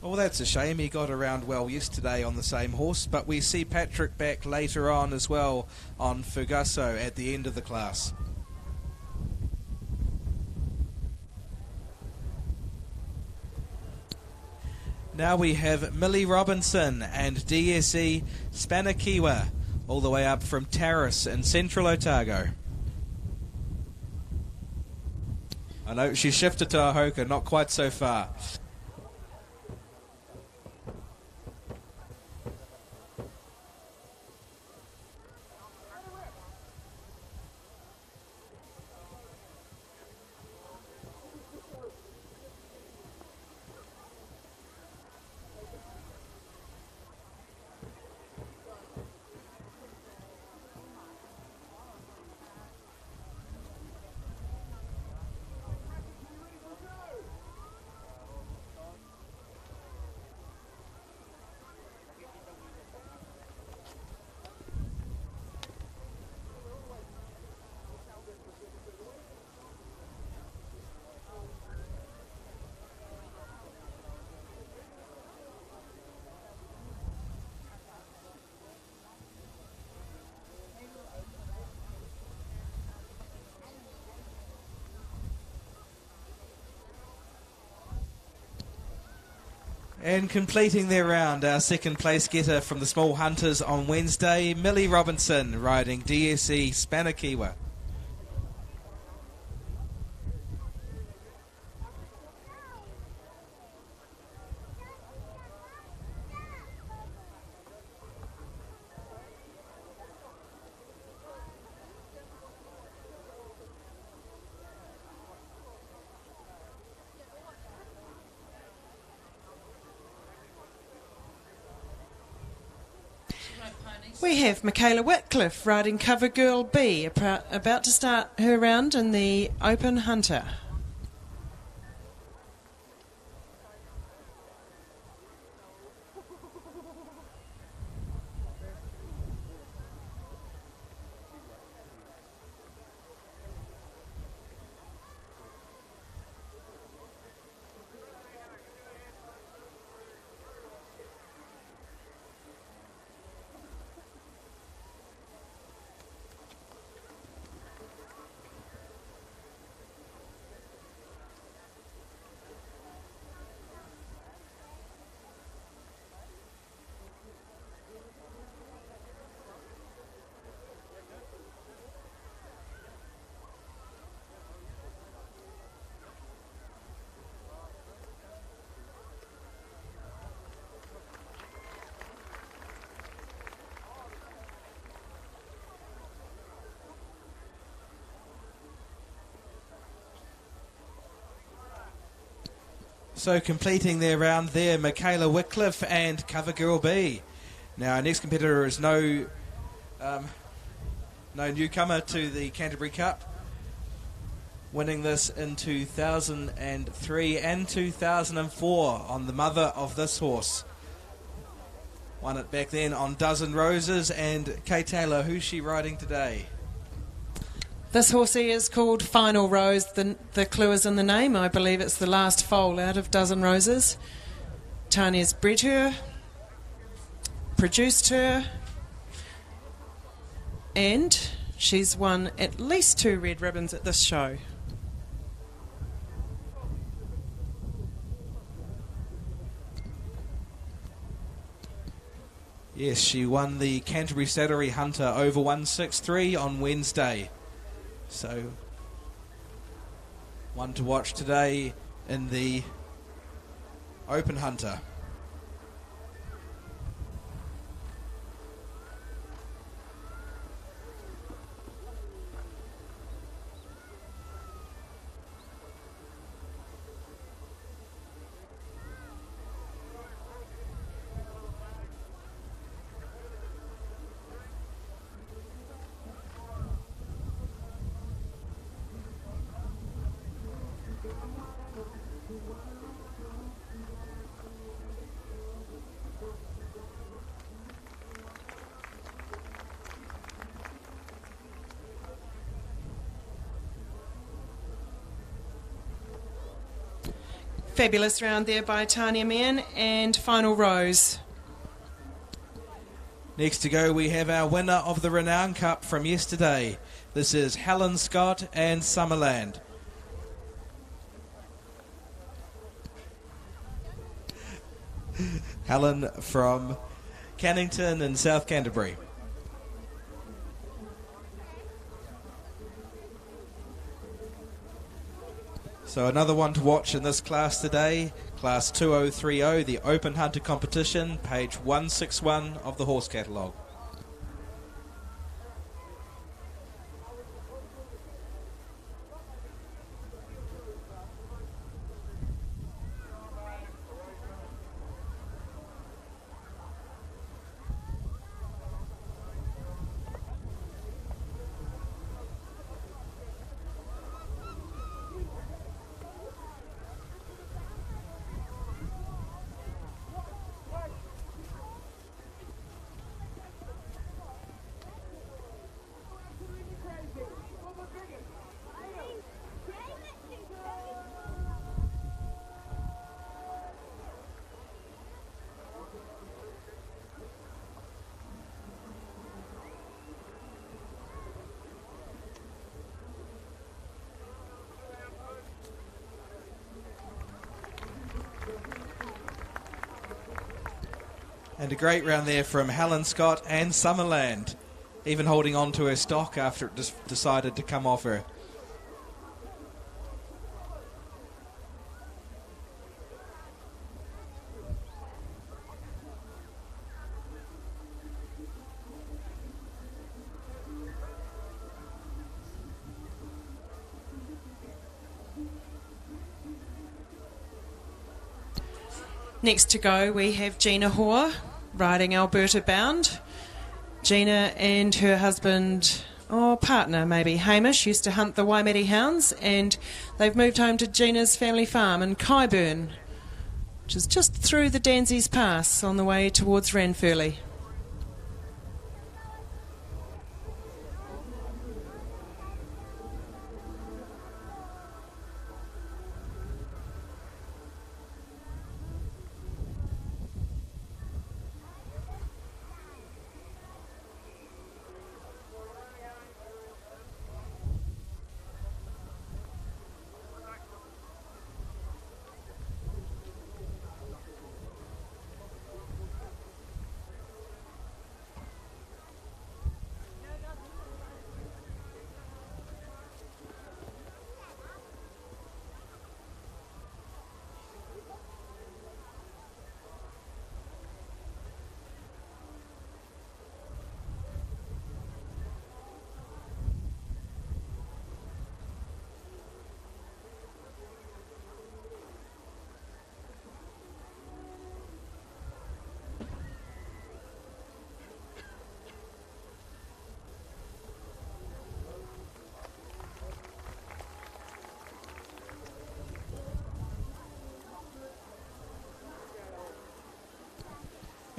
Speaker 5: Well, that's a shame. He got around well yesterday on the same horse, but we see Patrick back later on as well on Fugasso at the end of the class. Now we have Millie Robinson and DSE Spanakiwa, all the way up from Taris in Central Otago. I know she shifted to Ahoka, not quite so far. And completing their round, our second place getter from the Small Hunters on Wednesday, Millie Robinson, riding DSE Spanakiwa.
Speaker 15: We have Michaela Whitcliffe riding Cover Girl B, about to start her round in the Open Hunter.
Speaker 5: So completing their round there, Michaela Wycliffe and Covergirl B. Now our next competitor is no newcomer to the Canterbury Cup, winning this in 2003 and 2004 on the mother of this horse. Won it back then on Dozen Roses. And Kate Taylor, who's she riding today?
Speaker 15: This horsie is called Final Rose. The clue is in the name. I believe it's the last foal out of Dozen Roses. Tanya's bred her, produced her, and she's won at least 2 red ribbons at this show.
Speaker 5: Yes, she won the Canterbury Saddlery Hunter over 163 on Wednesday. So, one to watch today in the Open Hunter.
Speaker 15: Fabulous round there by Tanya Mann and Final Rose.
Speaker 5: Next to go, we have our winner of the Renown Cup from yesterday. This is Helen Scott and Summerland. Helen from Cannington in South Canterbury. So another one to watch in this class today, Class 2030, the Open Hunter competition, page 161 of the horse catalogue. And a great round there from Helen Scott and Summerland, even holding on to her stock after it decided to come off her.
Speaker 15: Next to go, we have Gina Hoare riding Alberta Bound. Gina and her husband, or partner maybe, Hamish, used to hunt the Waimate hounds, and they've moved home to Gina's family farm in Kyburn, which is just through the Danzies Pass on the way towards Ranfurly.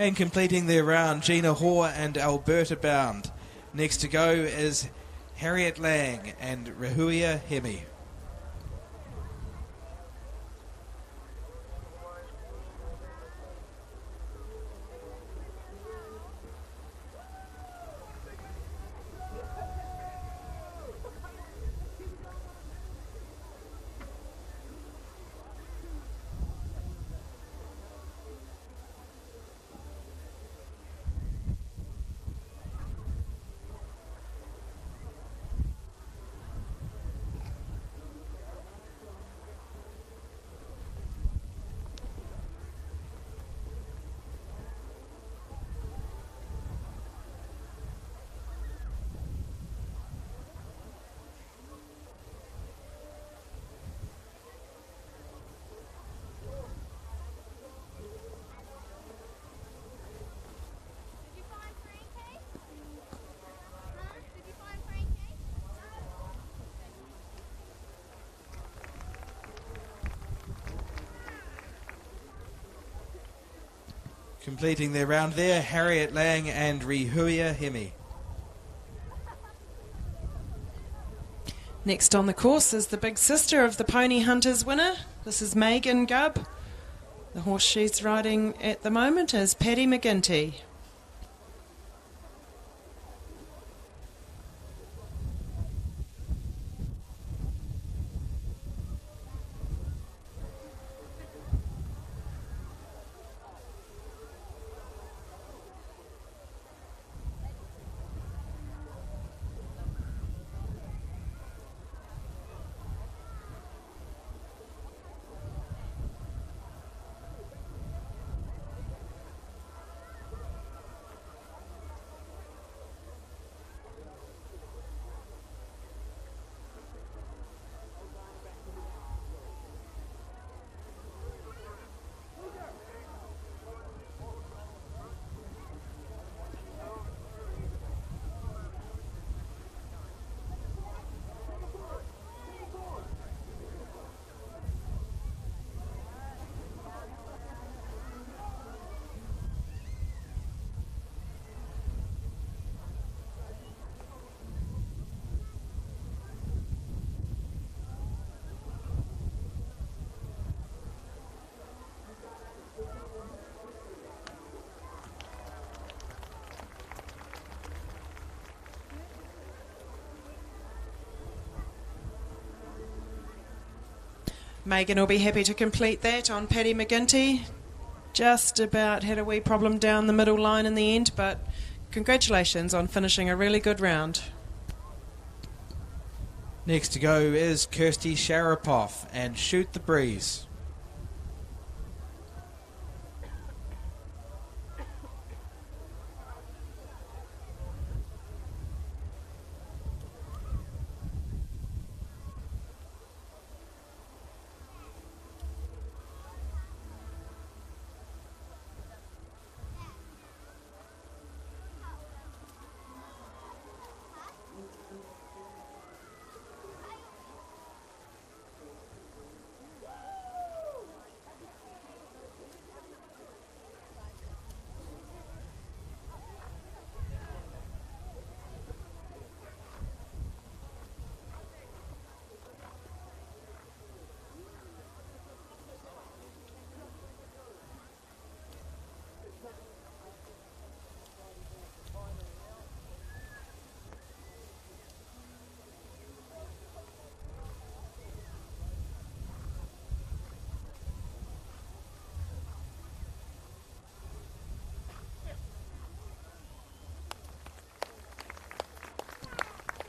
Speaker 5: And completing their round, Gina Hoare and Alberta Bound. Next to go is Harriet Lang and Rahuia Hemi. Completing their round there, Harriet Lang and Rahuia Hemi.
Speaker 15: Next on the course is the big sister of the Pony Hunters winner. This is Megan Gubb. The horse she's riding at the moment is Paddy McGinty. Megan will be happy to complete that on Paddy McGinty. Just about had a wee problem down the middle line in the end, but congratulations on finishing a really good round.
Speaker 5: Next to go is Kirsty Sharapov and Shoot the Breeze.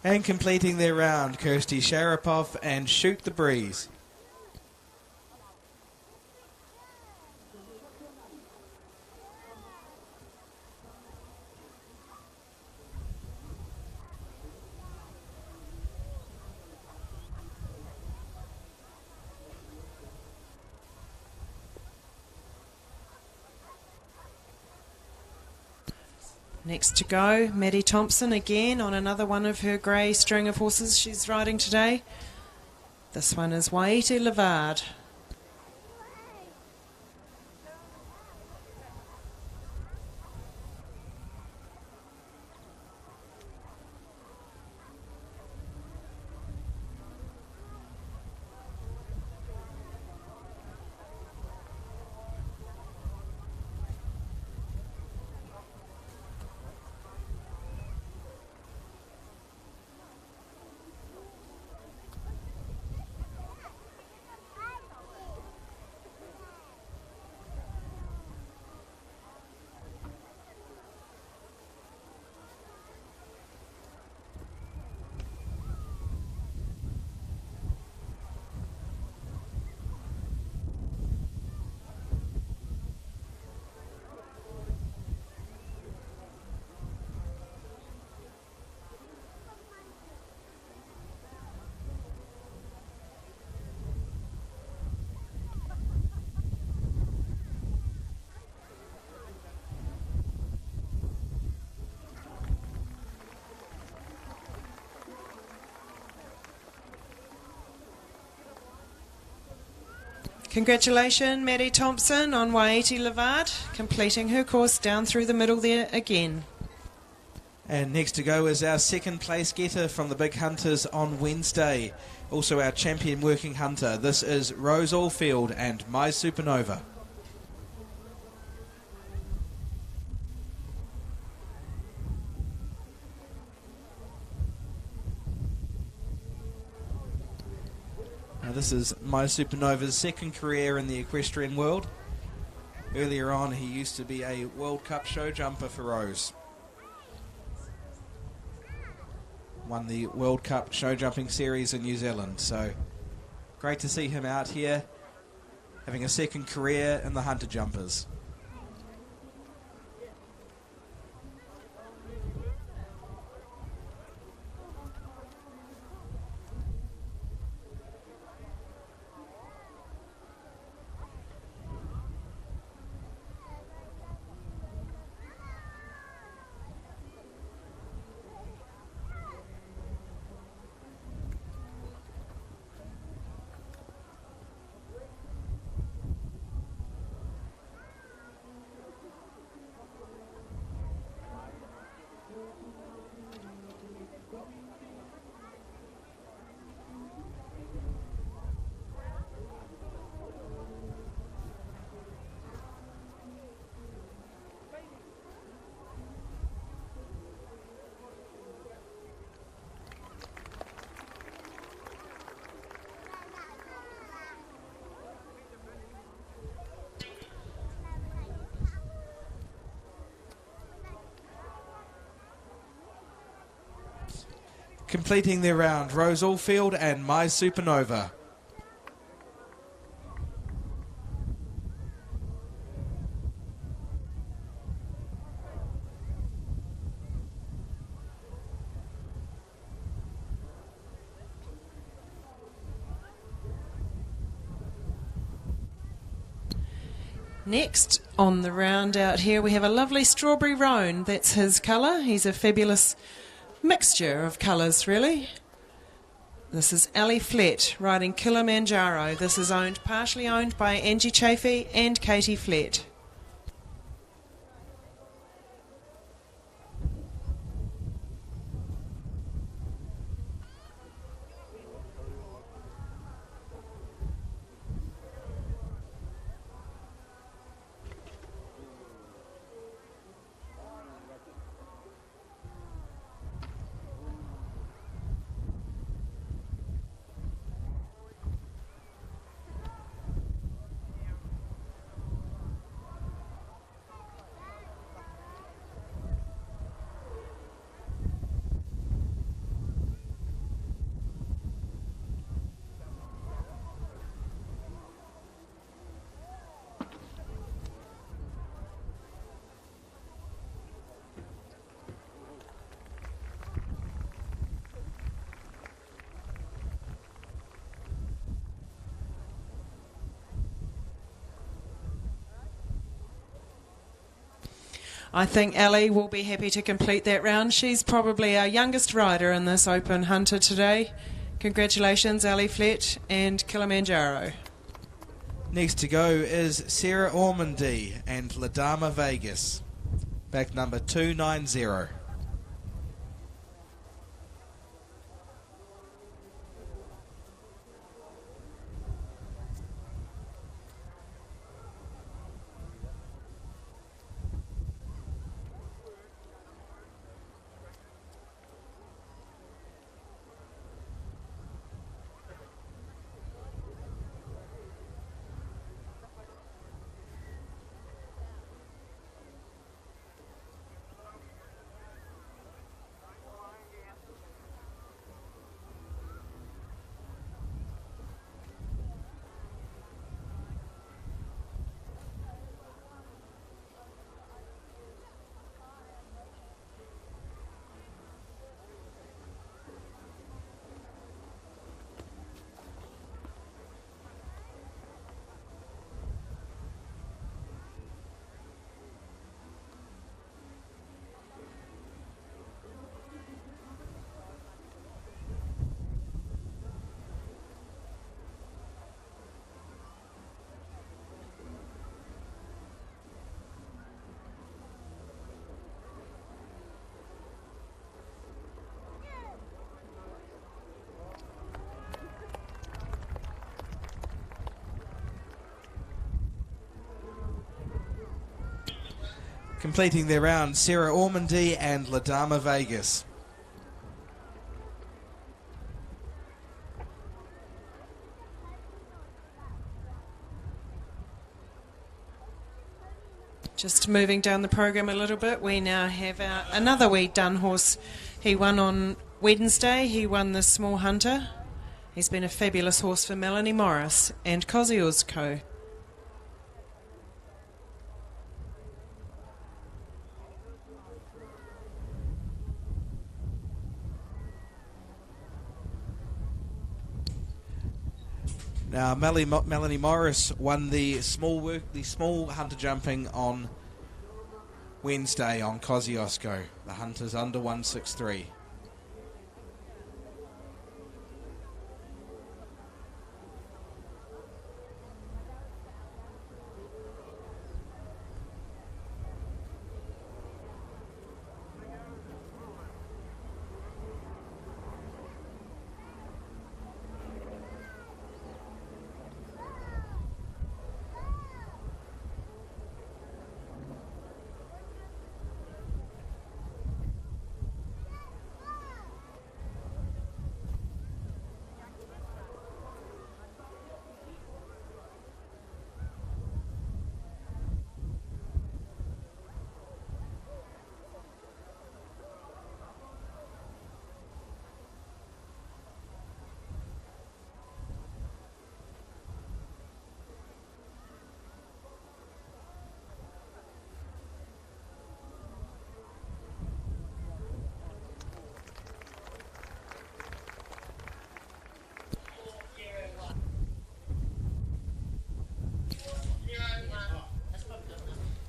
Speaker 5: And completing their round, Kirsty Sharapov and Shoot the Breeze.
Speaker 15: Next to go, Maddie Thompson again on another one of her grey string of horses she's riding today. This one is Waiti Congratulations, Maddie Thompson on Waiti Lavard, completing her course down through the middle there again.
Speaker 5: And next to go is our second place getter from the big hunters on Wednesday. Also our champion working hunter. This is Rose Allfield and My Supernova. Now this is My Supernova's second career in the equestrian world. Earlier on he used to be a World Cup show jumper for Rose. Won the World Cup show jumping series in New Zealand, so great to see him out here having a second career in the hunter jumpers. Completing their round, Rose Allfield and My Supernova.
Speaker 15: Next on the round out here we have a lovely strawberry roan. That's his colour. He's a fabulous mixture of colours, really. This is Ali Flett riding Kilimanjaro. This is partially owned by Angie Chafee and Katie Flett. I think Ali will be happy to complete that round. She's probably our youngest rider in this Open Hunter today. Congratulations, Ali Flett and Kilimanjaro.
Speaker 5: Next to go is Sarah Ormandy and Ladama Vegas. Back number 290. Completing their round, Sarah Ormandy and Ladama Vegas.
Speaker 15: Just moving down the program a little bit, we now have another wee dun horse. He won on Wednesday. He won the Small Hunter. He's been a fabulous horse for Melanie Morris and Kosciuszko.
Speaker 5: Now, Melanie Morris won the small hunter jumping on Wednesday on Kosciuszko. The hunter's under 163.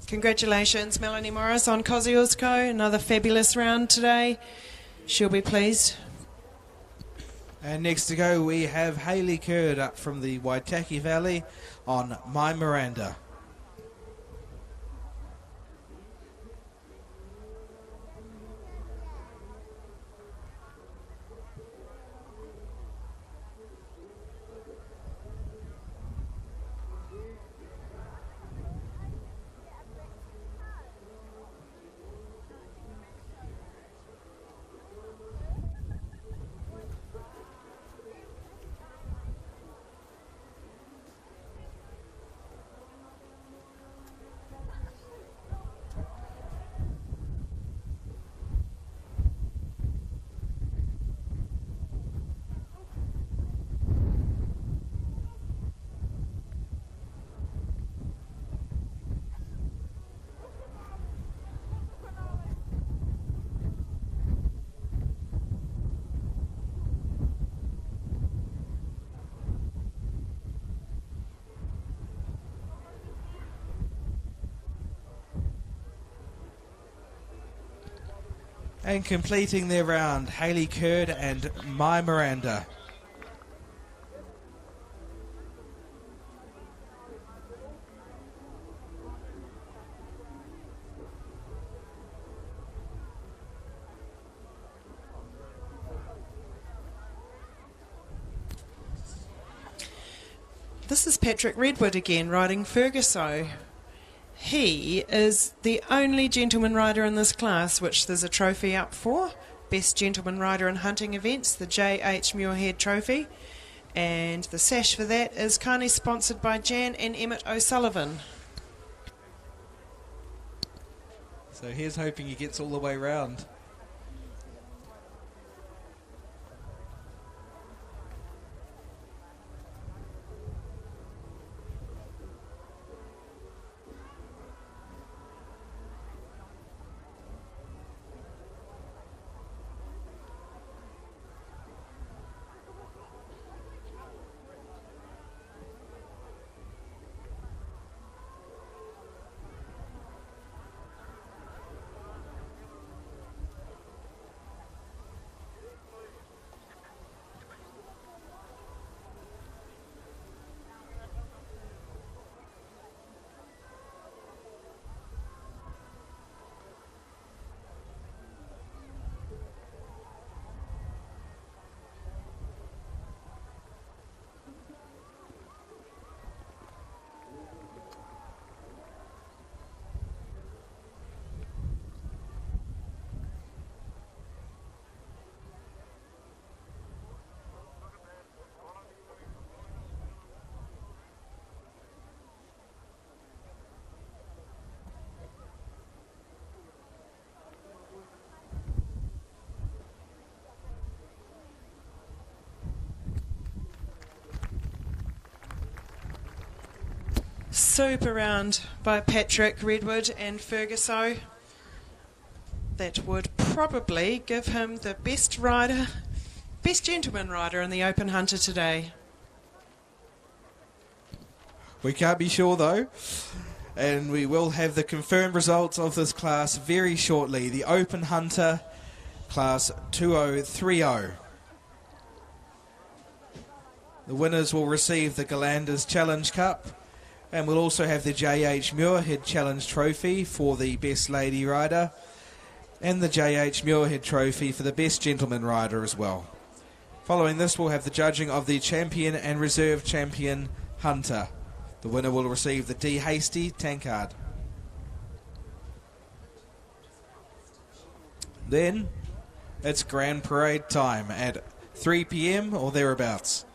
Speaker 15: Congratulations, Melanie Morris on Kosciuszko. Another fabulous round today. She'll be pleased.
Speaker 5: And next to go, we have Hayley Curd up from the Waitaki Valley on My Miranda. And completing their round, Hayley Curd and My Miranda.
Speaker 15: This is Patrick Redwood again, riding Ferguso. He is the only gentleman rider in this class which there's a trophy up for. Best Gentleman Rider in Hunting Events, the J.H. Muirhead Trophy. And the sash for that is kindly sponsored by Jan and Emmett O'Sullivan.
Speaker 5: So here's hoping he gets all the way round.
Speaker 15: Super round by Patrick Redwood and Ferguson. That would probably give him the best gentleman rider in the Open Hunter today.
Speaker 5: We can't be sure though, and we will have the confirmed results of this class very shortly. The Open Hunter class 2030. The winners will receive the Galanders Challenge Cup, and we'll also have the J.H. Muirhead Challenge Trophy for the best lady rider, and the J.H. Muirhead Trophy for the best gentleman rider as well. Following this, we'll have the judging of the champion and reserve champion hunter. The winner will receive the D. Hasty Tankard. Then, it's Grand Parade time at 3 p.m. or thereabouts.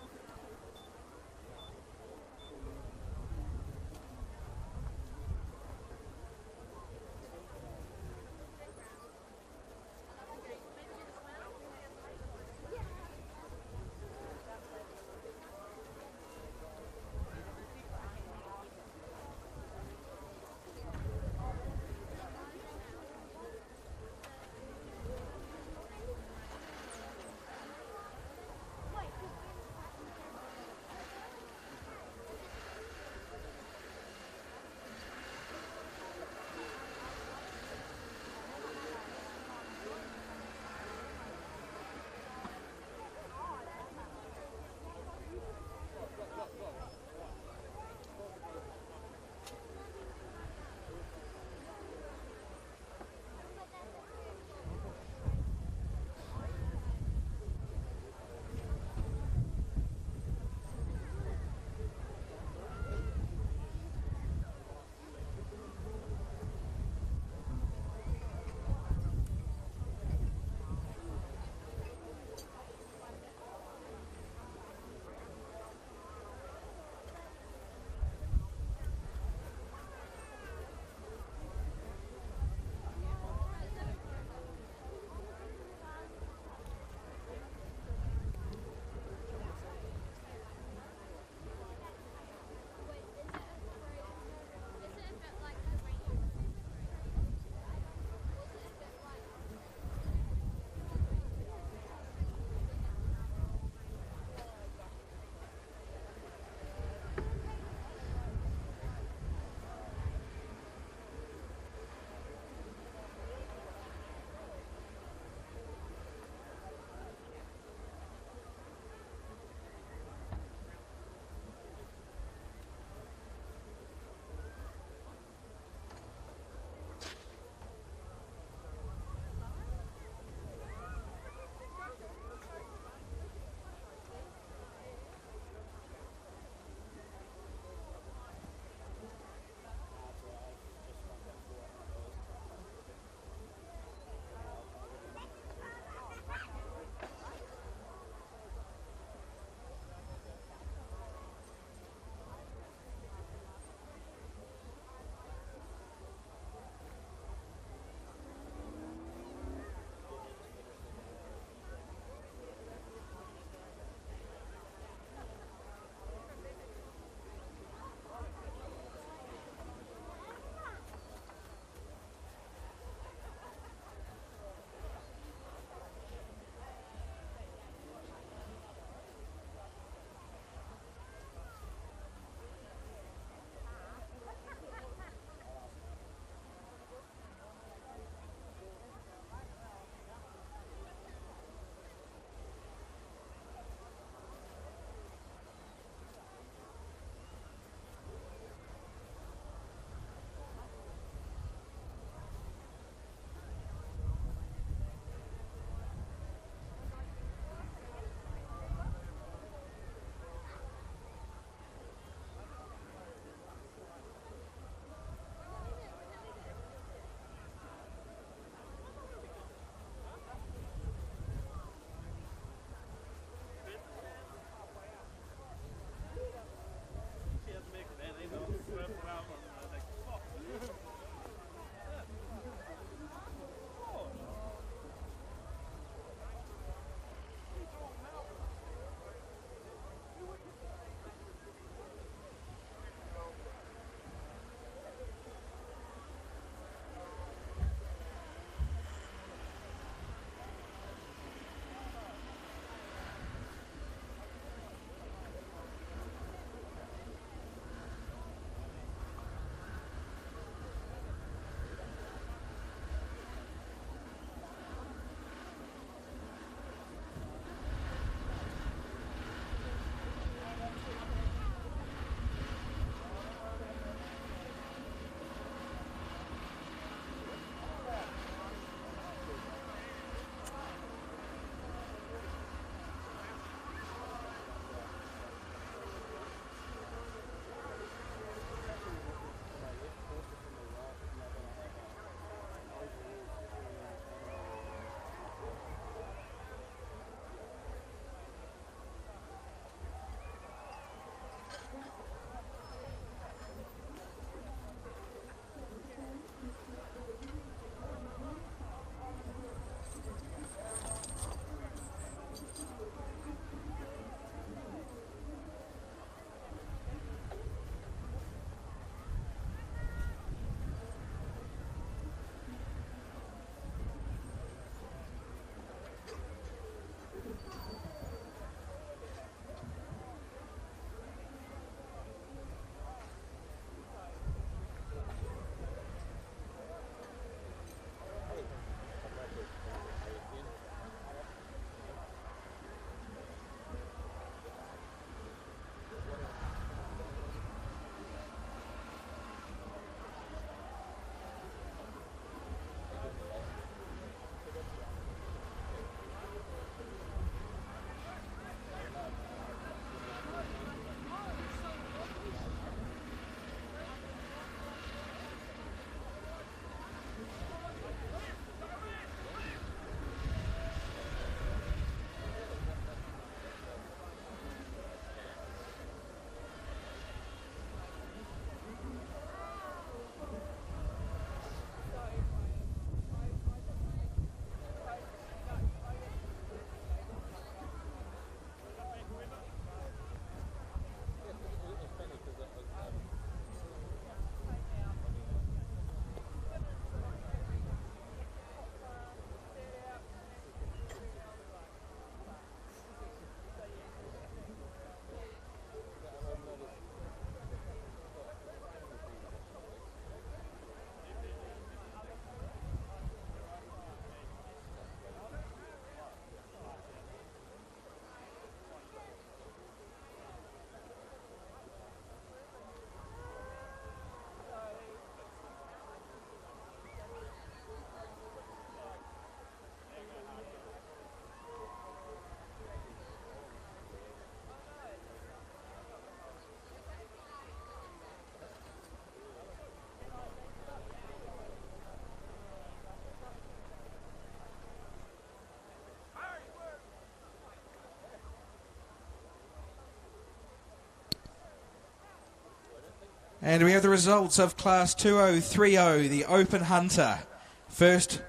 Speaker 5: And we have the results of Class 2030, the Open Hunter. First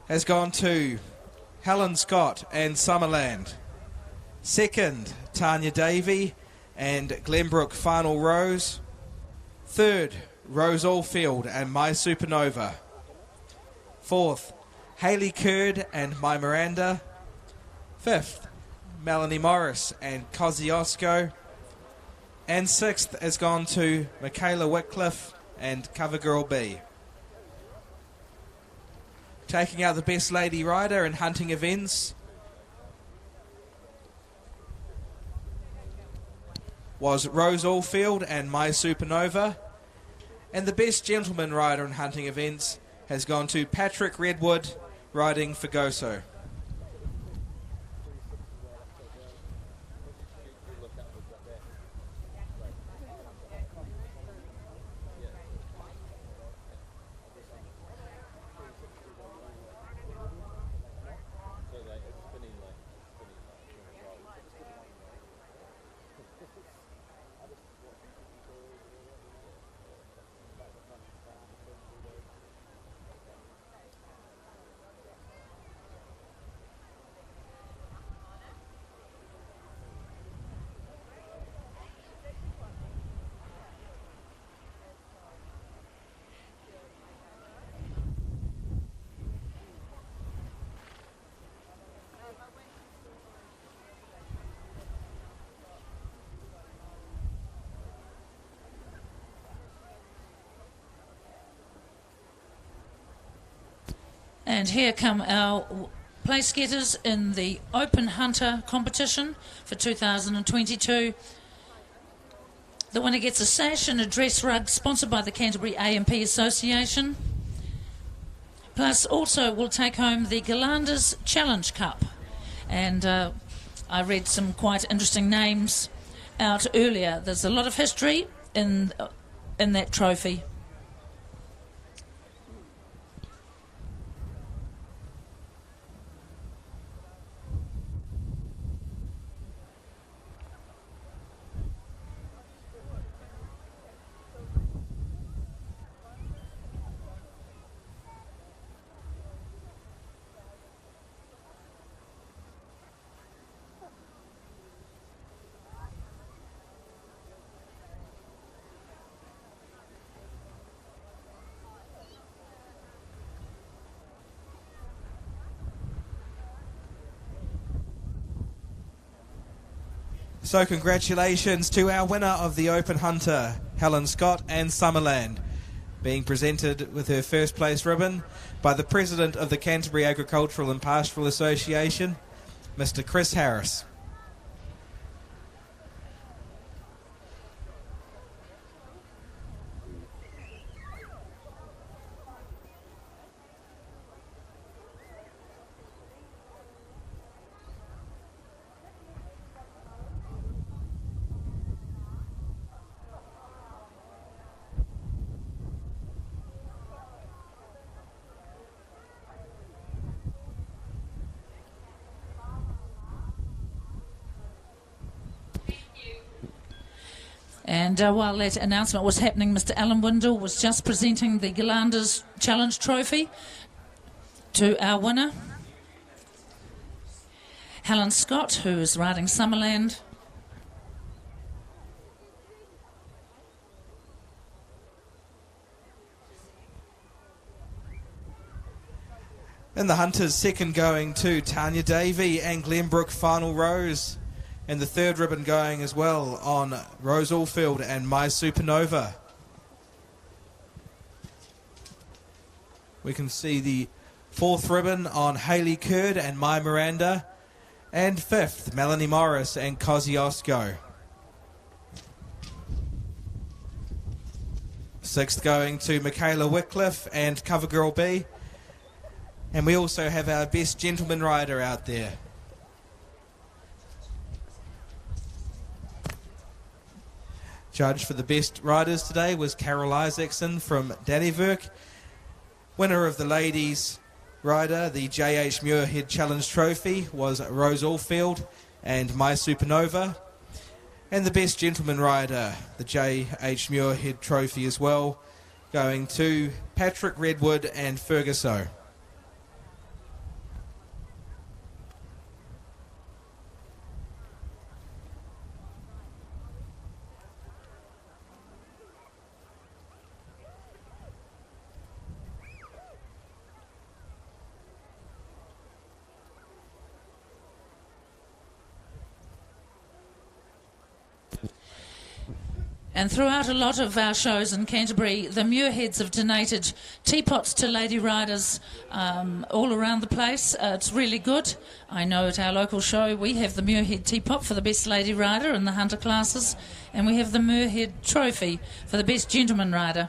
Speaker 5: has gone to Helen Scott and Summerland. Second, Tanya Davey and Glenbrook Final Rose. Third, Rose Allfield and My Supernova. Fourth, Hayley Curd and My Miranda. Fifth, Melanie Morris and Kosciuszko. And sixth has gone to Michaela Whitcliffe and Covergirl B. Taking out the best lady rider in hunting events was Rose Allfield and My Supernova. And the best gentleman rider in hunting events has gone to Patrick Redwood riding Figoso.
Speaker 4: And here come our place getters in the Open Hunter competition for 2022. The winner gets a sash and a dress rug sponsored by the Canterbury AMP Association. Plus also will take home the Galanders Challenge Cup. And I read some quite interesting names out earlier. There's a lot of history in that trophy.
Speaker 5: So congratulations to our winner of the Open Hunter, Helen Scott and Summerland, being presented with her first place ribbon by the President of the Canterbury Agricultural and Pastoral Association, Mr. Chris Harris.
Speaker 4: And while that announcement was happening, Mr. Alan Windle was just presenting the Galanders Challenge Trophy to our winner, Helen Scott, who is riding Summerland.
Speaker 5: And the Hunters second going to Tanya Davey and Glenbrook Final Rose. And the third ribbon going as well on Rose Allfield and My Supernova. We can see the fourth ribbon on Hayley Curd and My Miranda. And fifth, Melanie Morris and Kosciuszko. Sixth going to Michaela Whitcliffe and Covergirl B. And we also have our best gentleman rider out there. Judge for the best riders today was Carol Isaacson from Dannyverk. Winner of the ladies rider, the J.H. Muirhead Challenge Trophy, was Rose Allfield and My Supernova. And the best gentleman rider, the J.H. Muirhead Trophy as well, going to Patrick Redwood and Ferguso.
Speaker 4: And throughout a lot of our shows in Canterbury, the Muirheads have donated teapots to lady riders all around the place. It's really good. I know at our local show we have the Muirhead teapot for the best lady rider in the hunter classes, and we have the Muirhead trophy for the best gentleman rider.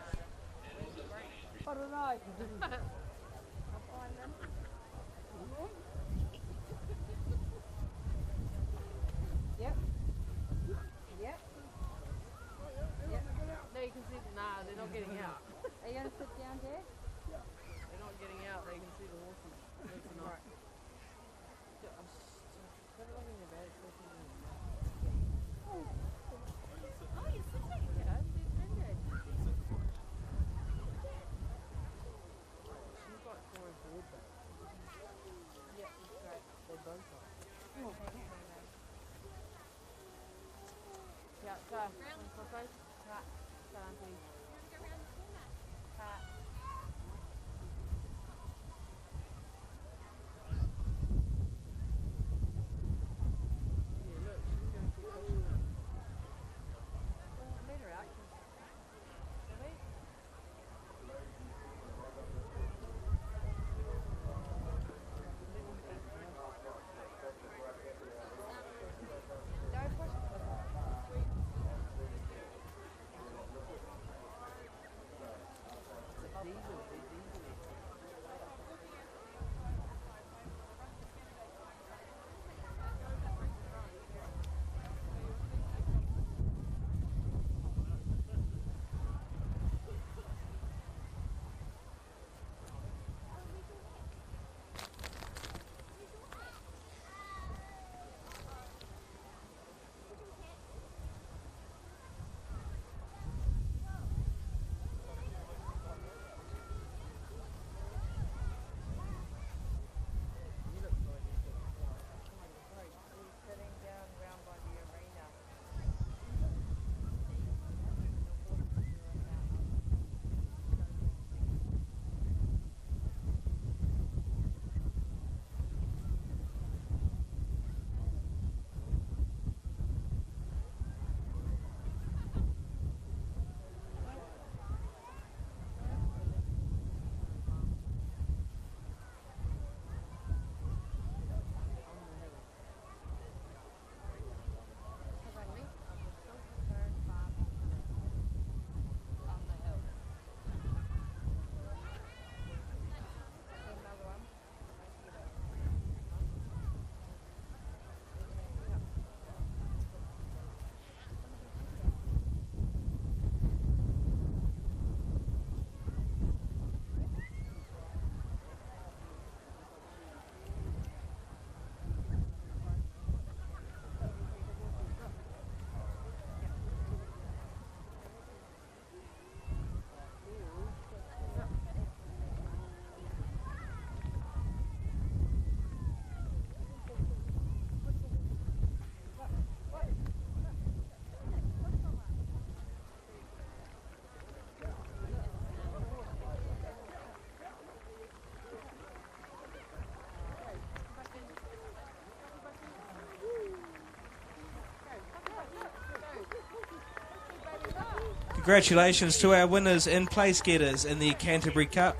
Speaker 5: Congratulations to our winners and place getters in the Canterbury Cup,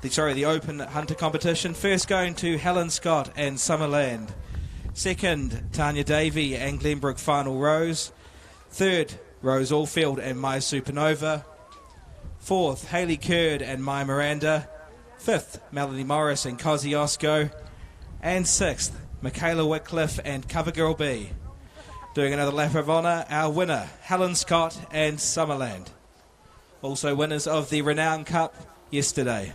Speaker 5: the Open Hunter competition. First going to Helen Scott and Summerland. Second, Tanya Davey and Glenbrook Final Rose. Third, Rose Allfield and My Supernova. Fourth, Hayley Curd and My Miranda. Fifth, Melanie Morris and Kosciuszko. And sixth, Michaela Wycliffe and Covergirl B. Doing another lap of honour, our winner, Helen Scott and Summerland. Also winners of the Renown Cup yesterday.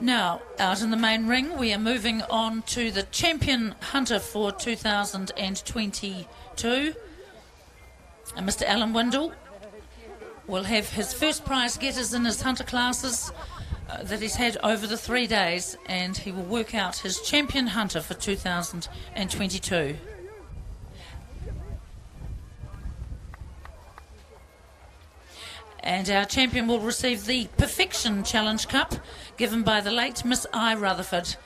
Speaker 4: Now, out in the main ring, we are moving on to the champion hunter for 2022. And Mr. Alan Windle will have his first prize getters in his hunter classes that he's had over the 3 days, and he will work out his champion hunter for 2022. And our champion will receive the Perfection Challenge Cup given by the late Miss I. Rutherford.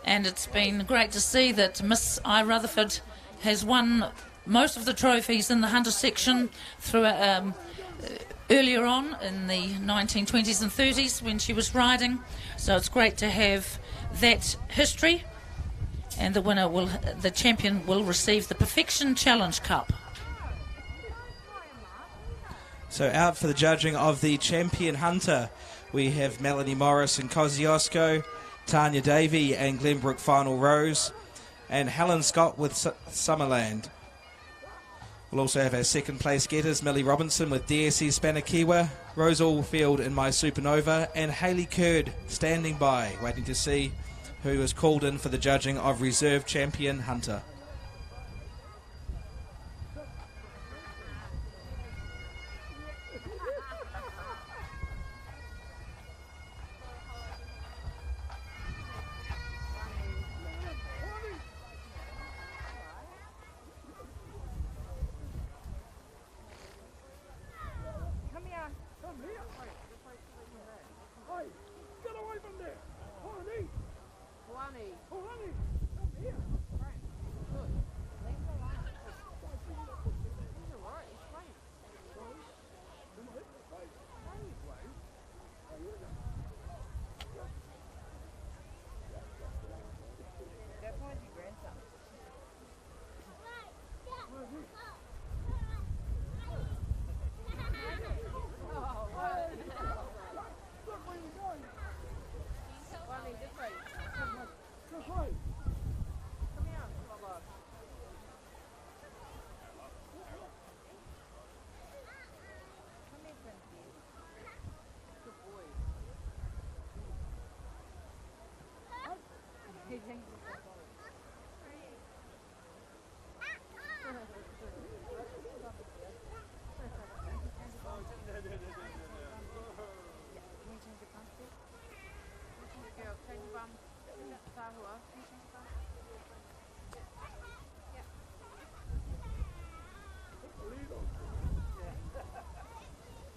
Speaker 4: And it's been great to see that Miss I. Rutherford has won most of the trophies in the hunter section through earlier on in the 1920s and 30s when she was riding. So it's great to have that history. And the champion will receive the Perfection Challenge Cup.
Speaker 5: So out for the judging of the champion hunter, we have Melanie Morris and Kosciuszko, Tanya Davey and Glenbrook Final Rose, and Helen Scott with Summerland. We'll also have our second place getters, Millie Robinson with DSE Spanakiwa, Rose Allfield in My Supernova, and Hayley Curd standing by, waiting to see who is called in for the judging of reserve champion hunter.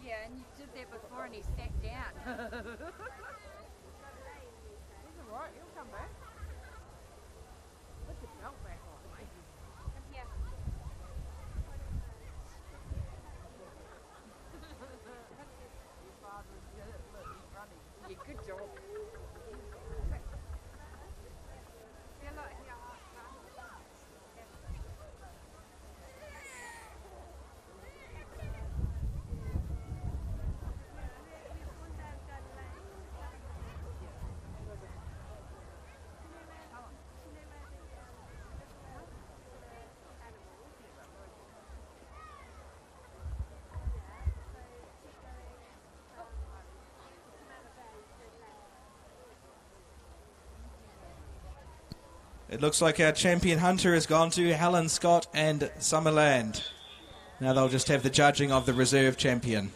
Speaker 9: Yeah, and you did that before and he sat down. He's alright, he'll come back. Put the belt back on, mate. Come here. Your father is good. Look, he's running. Yeah, good job. Yeah, look, here.
Speaker 5: It looks like our champion hunter has gone to Helen Scott and Summerland. Now they'll just have the judging of the reserve champion.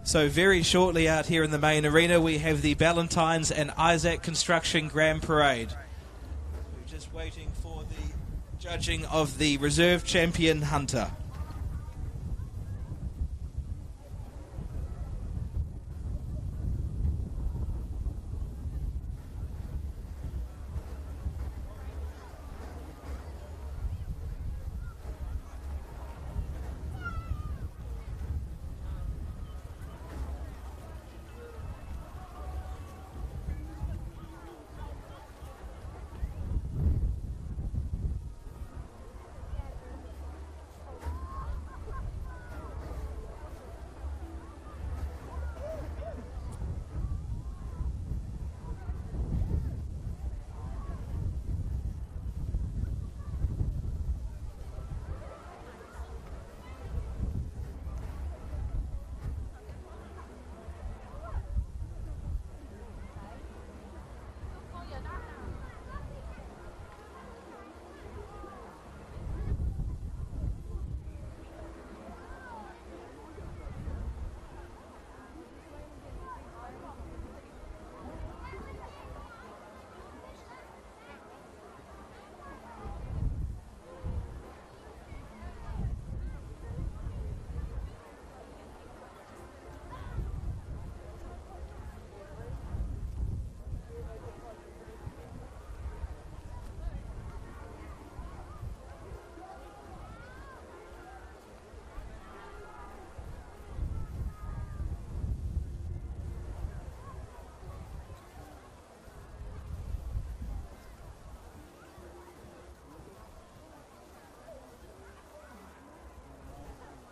Speaker 5: So very shortly out here in the main arena, we have the Ballantynes and Isaac Construction Grand Parade. We're just waiting for the judging of the reserve champion hunter.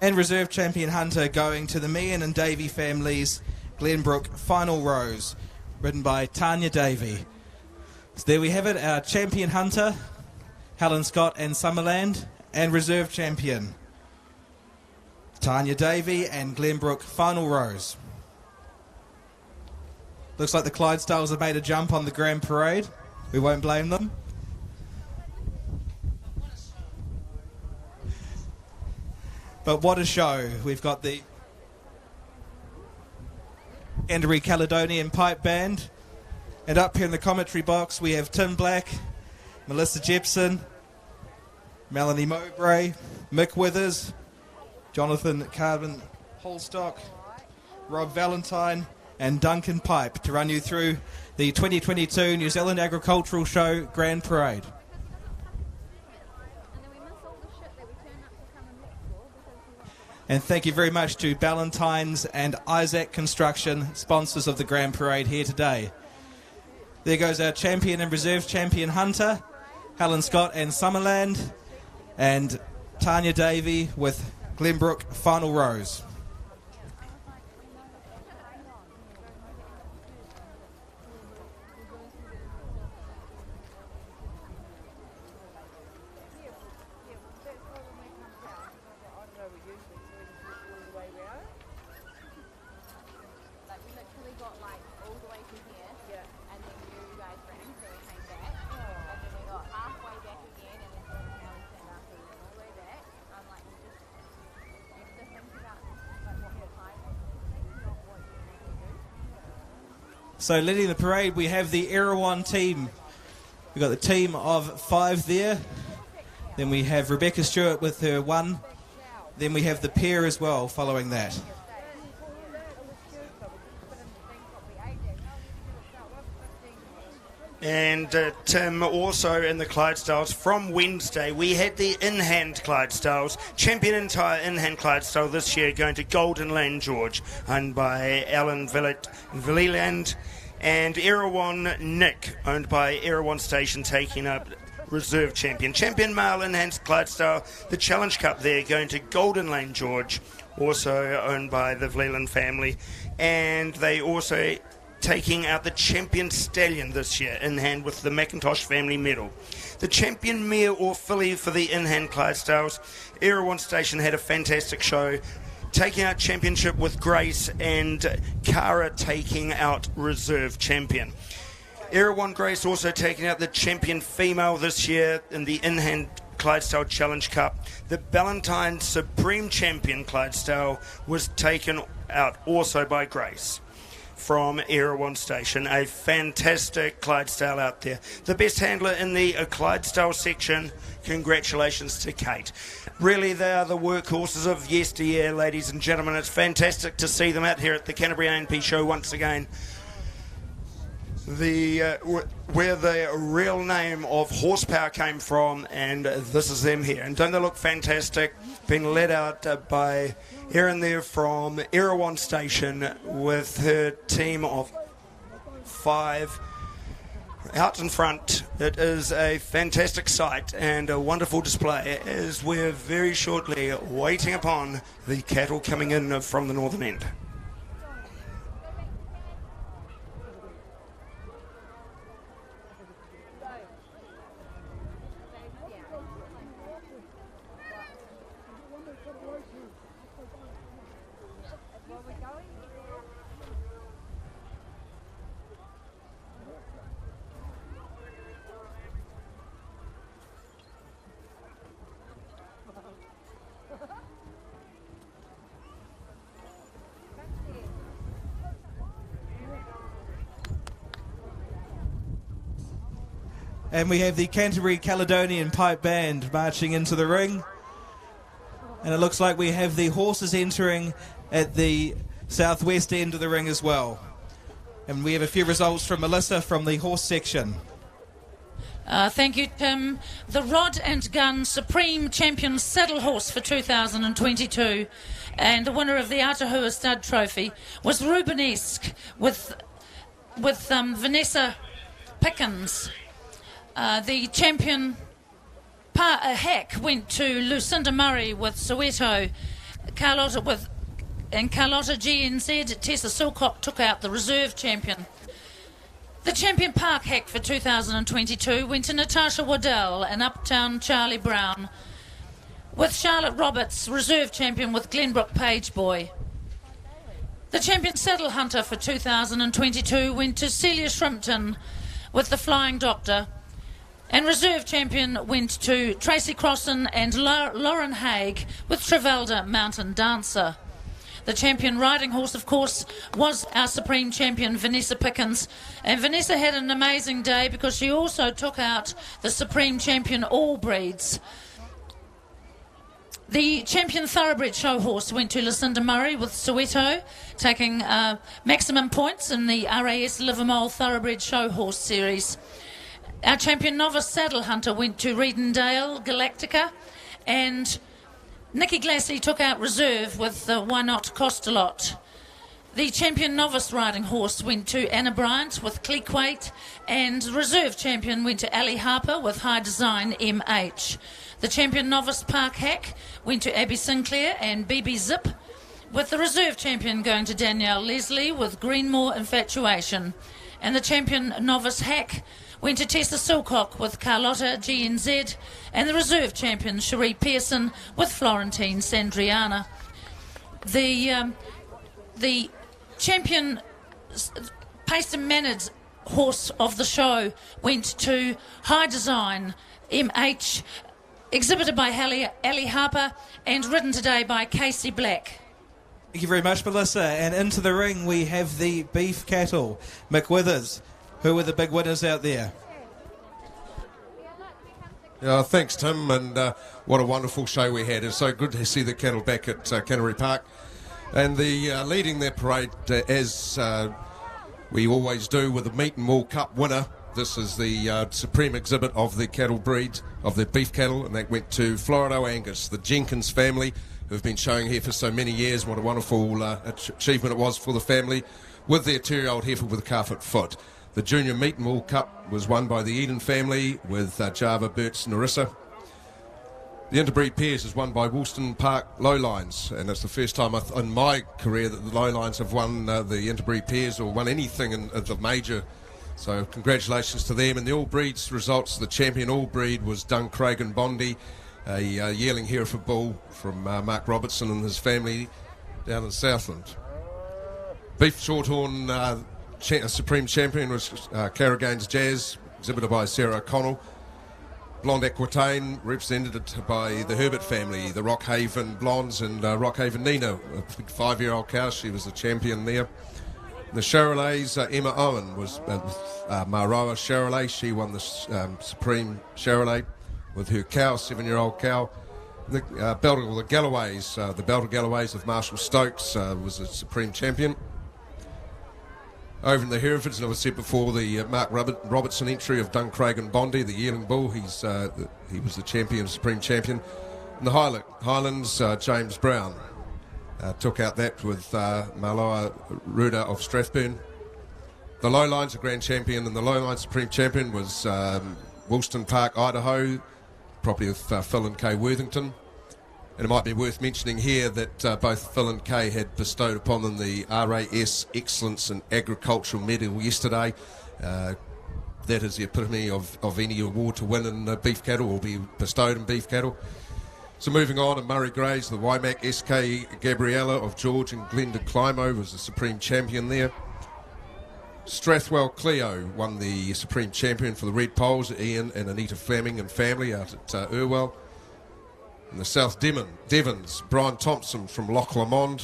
Speaker 5: And reserve champion hunter going to the Meehan and Davey families, Glenbrook Final Rose, ridden by Tanya Davey. So there we have it, our champion hunter, Helen Scott and Summerland, and reserve champion, Tanya Davey and Glenbrook Final Rose. Looks like the Clydesdales have made a jump on the Grand Parade. We won't blame them. But what a show. We've got the Canterbury Caledonian Pipe Band. And up here in the commentary box we have Tim Black, Melissa Jepson, Melanie Mowbray, Mick Withers, Jonathan Carvin Holstock, Rob Valentine and Duncan Pipe to run you through the 2022 New Zealand Agricultural Show Grand Parade. And thank you very much to Ballantynes and Isaac Construction, sponsors of the Grand Parade here today. There goes our champion and reserve champion hunter, Helen Scott and Summerland, and Tanya Davey with Glenbrook Final Rose. So leading the parade, we have the Erewhon team. We've got the team of 5 there. Then we have Rebecca Stewart with her 1. Then we have the pair as well following that.
Speaker 16: And Tim, also in the Clydesdales, from Wednesday, we had the in-hand Clydesdales. Champion entire in-hand Clydesdale this year going to Golden Land George, owned by Alan Villiland. And Erewhon Nick, owned by Erewhon Station, taking up reserve champion. Champion male in-hand Clydesdale, the Challenge Cup there, going to Golden Lane George, also owned by the Vleeland family. And they also taking out the champion stallion this year in hand with the McIntosh family medal. The champion mare or filly for the in-hand Clydesdales, Erewhon Station had a fantastic show, taking out championship with Grace, and Cara taking out reserve champion. Erewhon Grace also taking out the champion female this year in the in-hand Clydesdale Challenge Cup. The Ballantine Supreme Champion Clydesdale was taken out also by Grace from Erewhon Station. A fantastic Clydesdale out there. The best handler in the Clydesdale section. Congratulations to Kate. Really, they are the workhorses of yesteryear, ladies and gentlemen. It's fantastic to see them out here at the Canterbury A&P show once again. Where the real name of horsepower came from, and this is them here. And don't they look fantastic? Been led out by Erin there from Erewhon Station with her team of 5 out in front. It is a fantastic sight and a wonderful display as we're very shortly waiting upon the cattle coming in from the northern end.
Speaker 17: And we have the Canterbury Caledonian Pipe Band marching into the ring. And it looks like we have the horses entering at the southwest end of the ring as well. And we have a few results from Melissa from the horse section.
Speaker 4: Thank you, Tim. The Rod and Gun Supreme Champion Saddle Horse for 2022 and the winner of the Atahua Stud Trophy was Rubenesque with Vanessa Pickens. The champion hack went to Lucinda Murray with Soweto. Carlotta GNZ, Tessa Silcock took out the reserve champion. The champion park hack for 2022 went to Natasha Waddell and Uptown Charlie Brown, with Charlotte Roberts, reserve champion with Glenbrook Pageboy. The champion saddle hunter for 2022 went to Celia Shrimpton with the Flying Doctor. And reserve champion went to Tracy Crossan and Lauren Haig with Travelda Mountain Dancer. The champion riding horse, of course, was our supreme champion, Vanessa Pickens. And Vanessa had an amazing day because she also took out the supreme champion all breeds. The champion thoroughbred show horse went to Lucinda Murray with Soweto, taking maximum points in the RAS Livermore Thoroughbred Show Horse Series. Our champion novice saddle hunter went to Redendale Galactica, and Nikki Glassy took out reserve with the Why Not Cost a Lot. The champion novice riding horse went to Anna Bryant with Cleequate, and reserve champion went to Ali Harper with High Design MH. The champion novice park hack went to Abby Sinclair and BB Zip, with the reserve champion going to Danielle Leslie with Greenmore Infatuation. And the champion novice hack went to Tessa Silcock with Carlotta GNZ, and the reserve champion Cherie Pearson with Florentine Sandriana. The champion paced and mannered horse of the show went to High Design MH, exhibited by Ali Harper and ridden today by Casey Black.
Speaker 17: Thank you very much, Melissa. And into the ring we have the beef cattle. Mick Withers, who were the big winners out there?
Speaker 6: Thanks, Tim, and what a wonderful show we had. It's so good to see the cattle back at Canterbury Park. And the leading their parade, as we always do with the Meat and Wool Cup winner, this is the supreme exhibit of the cattle breed, of the beef cattle, and that went to Florida Angus, the Jenkins family, who've been showing here for so many years. What a wonderful achievement it was for the family, with their 2-year-old heifer with a calf-at foot. The Junior Meat and Wool Cup was won by the Eden family with Java, Bertz, Narissa. The Interbreed Pairs is won by Woolston Park Lowlines, and it's the first time in my career that the Lowlines have won the Interbreed Pairs or won anything in the major. So congratulations to them. And the All Breeds results, the champion All Breed was Duncraig and Bondi, a yearling Hereford bull from Mark Robertson and his family down in Southland. Beef Shorthorn Supreme Champion was Carrigane's Jazz, exhibited by Sarah O'Connell. blonde Equestrian, represented by the Herbert family, the Rockhaven Blondes and Rockhaven Nina, a big 5-year-old cow. She was the champion there. The Charolais, Emma Owen was Maroa Charolais. She won the Supreme Charolais with her cow, 7-year-old cow. The Belter Galloways, the Belter Galloways of Marshall Stokes was the Supreme Champion. Over in the Herefords, and I said before, the Mark Robertson entry of Duncraig and Bondi, the Yearling Bull, he was the champion, Supreme Champion. In the Highlands, James Brown took out that with Maloa Ruda of Strathburn. The Lowlines, the Grand Champion, and the Lowlines Supreme Champion was Woolston Park, Idaho, property of Phil and Kay Worthington. And it might be worth mentioning here that both Phil and Kay had bestowed upon them the RAS Excellence in Agricultural Medal yesterday. That is the epitome of any award to win in beef cattle or be bestowed in beef cattle. So moving on, and Murray Grays, the Waimak SK Gabriella of George and Glenda Climo was the Supreme Champion there. Strathwell Cleo won the Supreme Champion for the Red Poles, Ian and Anita Fleming and family out at Irwell. In the South Devons, Brian Thompson from Loch Lomond,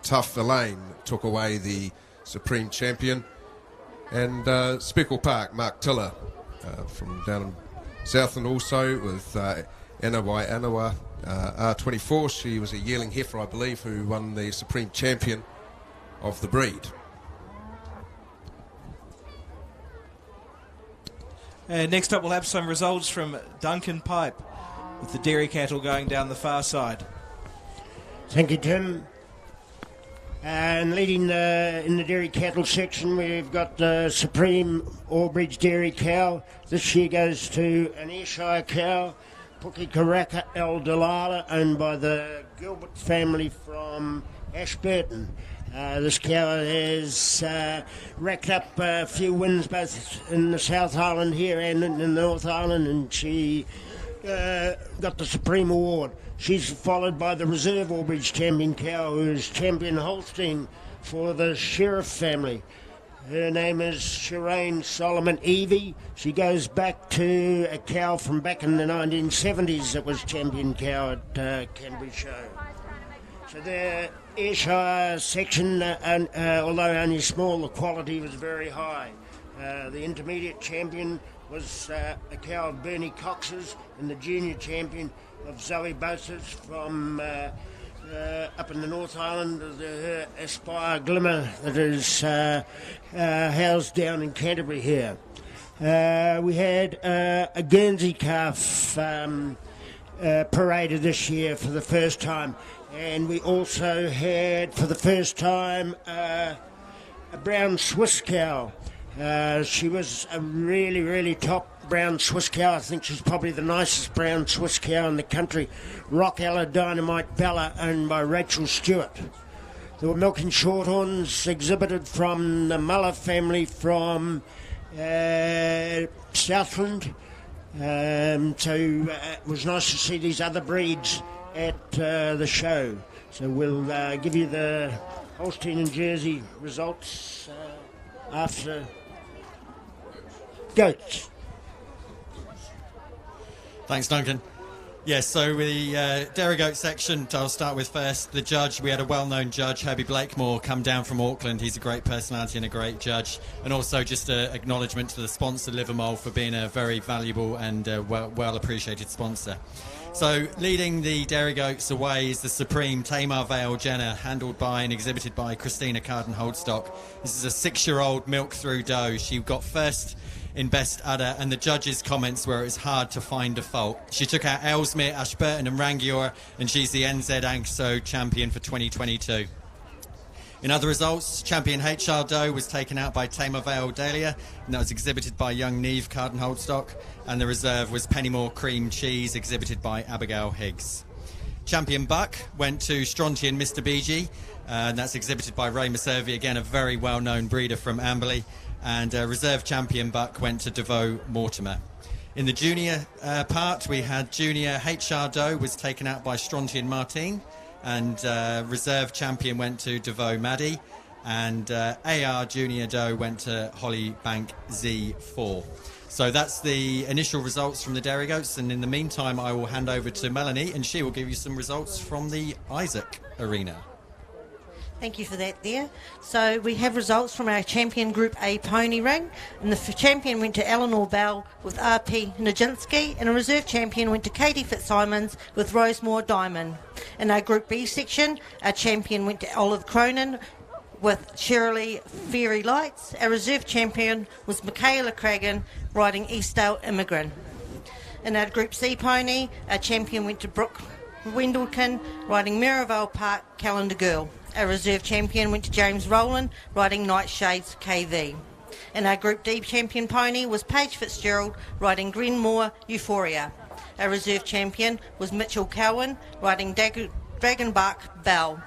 Speaker 6: Tough Elaine took away the Supreme Champion. And Speckle Park, Mark Tiller from down in Southland also with Anawa R24. She was a yearling heifer, I believe, who won the Supreme Champion of the breed.
Speaker 17: Next up, we'll have some results from Duncan Pipe, with the dairy cattle going down the far side.
Speaker 18: Thank you, Tim. And leading in the dairy cattle section, we've got the Supreme Albridge Dairy Cow. This year goes to an Ayrshire cow, Puki Karaka El Dalala, owned by the Gilbert family from Ashburton. This cow has racked up a few wins both in the South Island here and in the North Island, and she got the Supreme Award. She's followed by the Reserve Albridge Champion cow, who's Champion Holstein for the Sheriff family. Her name is Shireen Solomon Evie. She goes back to a cow from back in the 1970s that was Champion cow at Canterbury Show. So the Ayrshire section, although only small, the quality was very high. The intermediate champion was a cow of Bernie Cox's, and the junior champion of Zoe Bosa's from up in the North Island, her Aspire Glimmer that is housed down in Canterbury here. We had a Guernsey calf paraded this year for the first time, and we also had for the first time a brown Swiss cow. She was a really, really top brown Swiss cow. I think she's probably the nicest brown Swiss cow in the country. Rock Ella Dynamite Bella, owned by Rachel Stewart. There were milking shorthorns exhibited from the Muller family from Southland. So it was nice to see these other breeds at the show. So we'll give you the Holstein and Jersey results after goats.
Speaker 19: Thanks, Duncan. Yes, so the dairy goat section, I'll start with first. The judge, we had a well-known judge, Herbie Blakemore, come down from Auckland. He's a great personality and a great judge. And also just an acknowledgement to the sponsor, Livermole, for being a very valuable and well-appreciated sponsor. So leading the dairy goats away is the Supreme Tamar Vale Jenner, handled by and exhibited by Christina Carden-Holdstock. This is a 6-year-old milk-through doe. She got first in best udder, and the judges' comments were it was hard to find a fault. She took out Ellesmere, Ashburton and Rangiora, and she's the NZ ANCSO champion for 2022. In other results, champion HR Doe was taken out by Tamar Vale Dahlia, and that was exhibited by young Neve Carden-Holdstock, and the reserve was Pennymore Cream Cheese, exhibited by Abigail Higgs. Champion Buck went to Strontian Mr. BG, and that's exhibited by Ray Maservi, again a very well-known breeder from Amberley. And reserve champion Buck went to DeVoe Mortimer. In the junior part, we had junior HR Doe was taken out by Strontian Martin, and reserve champion went to DeVoe Maddie, and AR junior Doe went to Holly Bank Z4. So that's the initial results from the Dairy Goats, and in the meantime I will hand over to Melanie and she will give you some results from the Isaac Arena.
Speaker 20: Thank you for that there. So we have results from our champion Group A pony ring, and the champion went to Eleanor Bell with RP Nijinsky, and a reserve champion went to Katie Fitzsimons with Rosemore Diamond. In our Group B section, our champion went to Olive Cronin with Shirley Fairy Lights. Our reserve champion was Michaela Cragen riding Eastdale Immigrant. In our Group C pony, our champion went to Brooke Wendlekin riding Merivale Park Calendar Girl. Our reserve champion went to James Rowland riding Nightshades KV. And our Group D champion pony was Paige Fitzgerald riding Glenmore Euphoria. Our reserve champion was Mitchell Cowan riding Dragonbark Bell.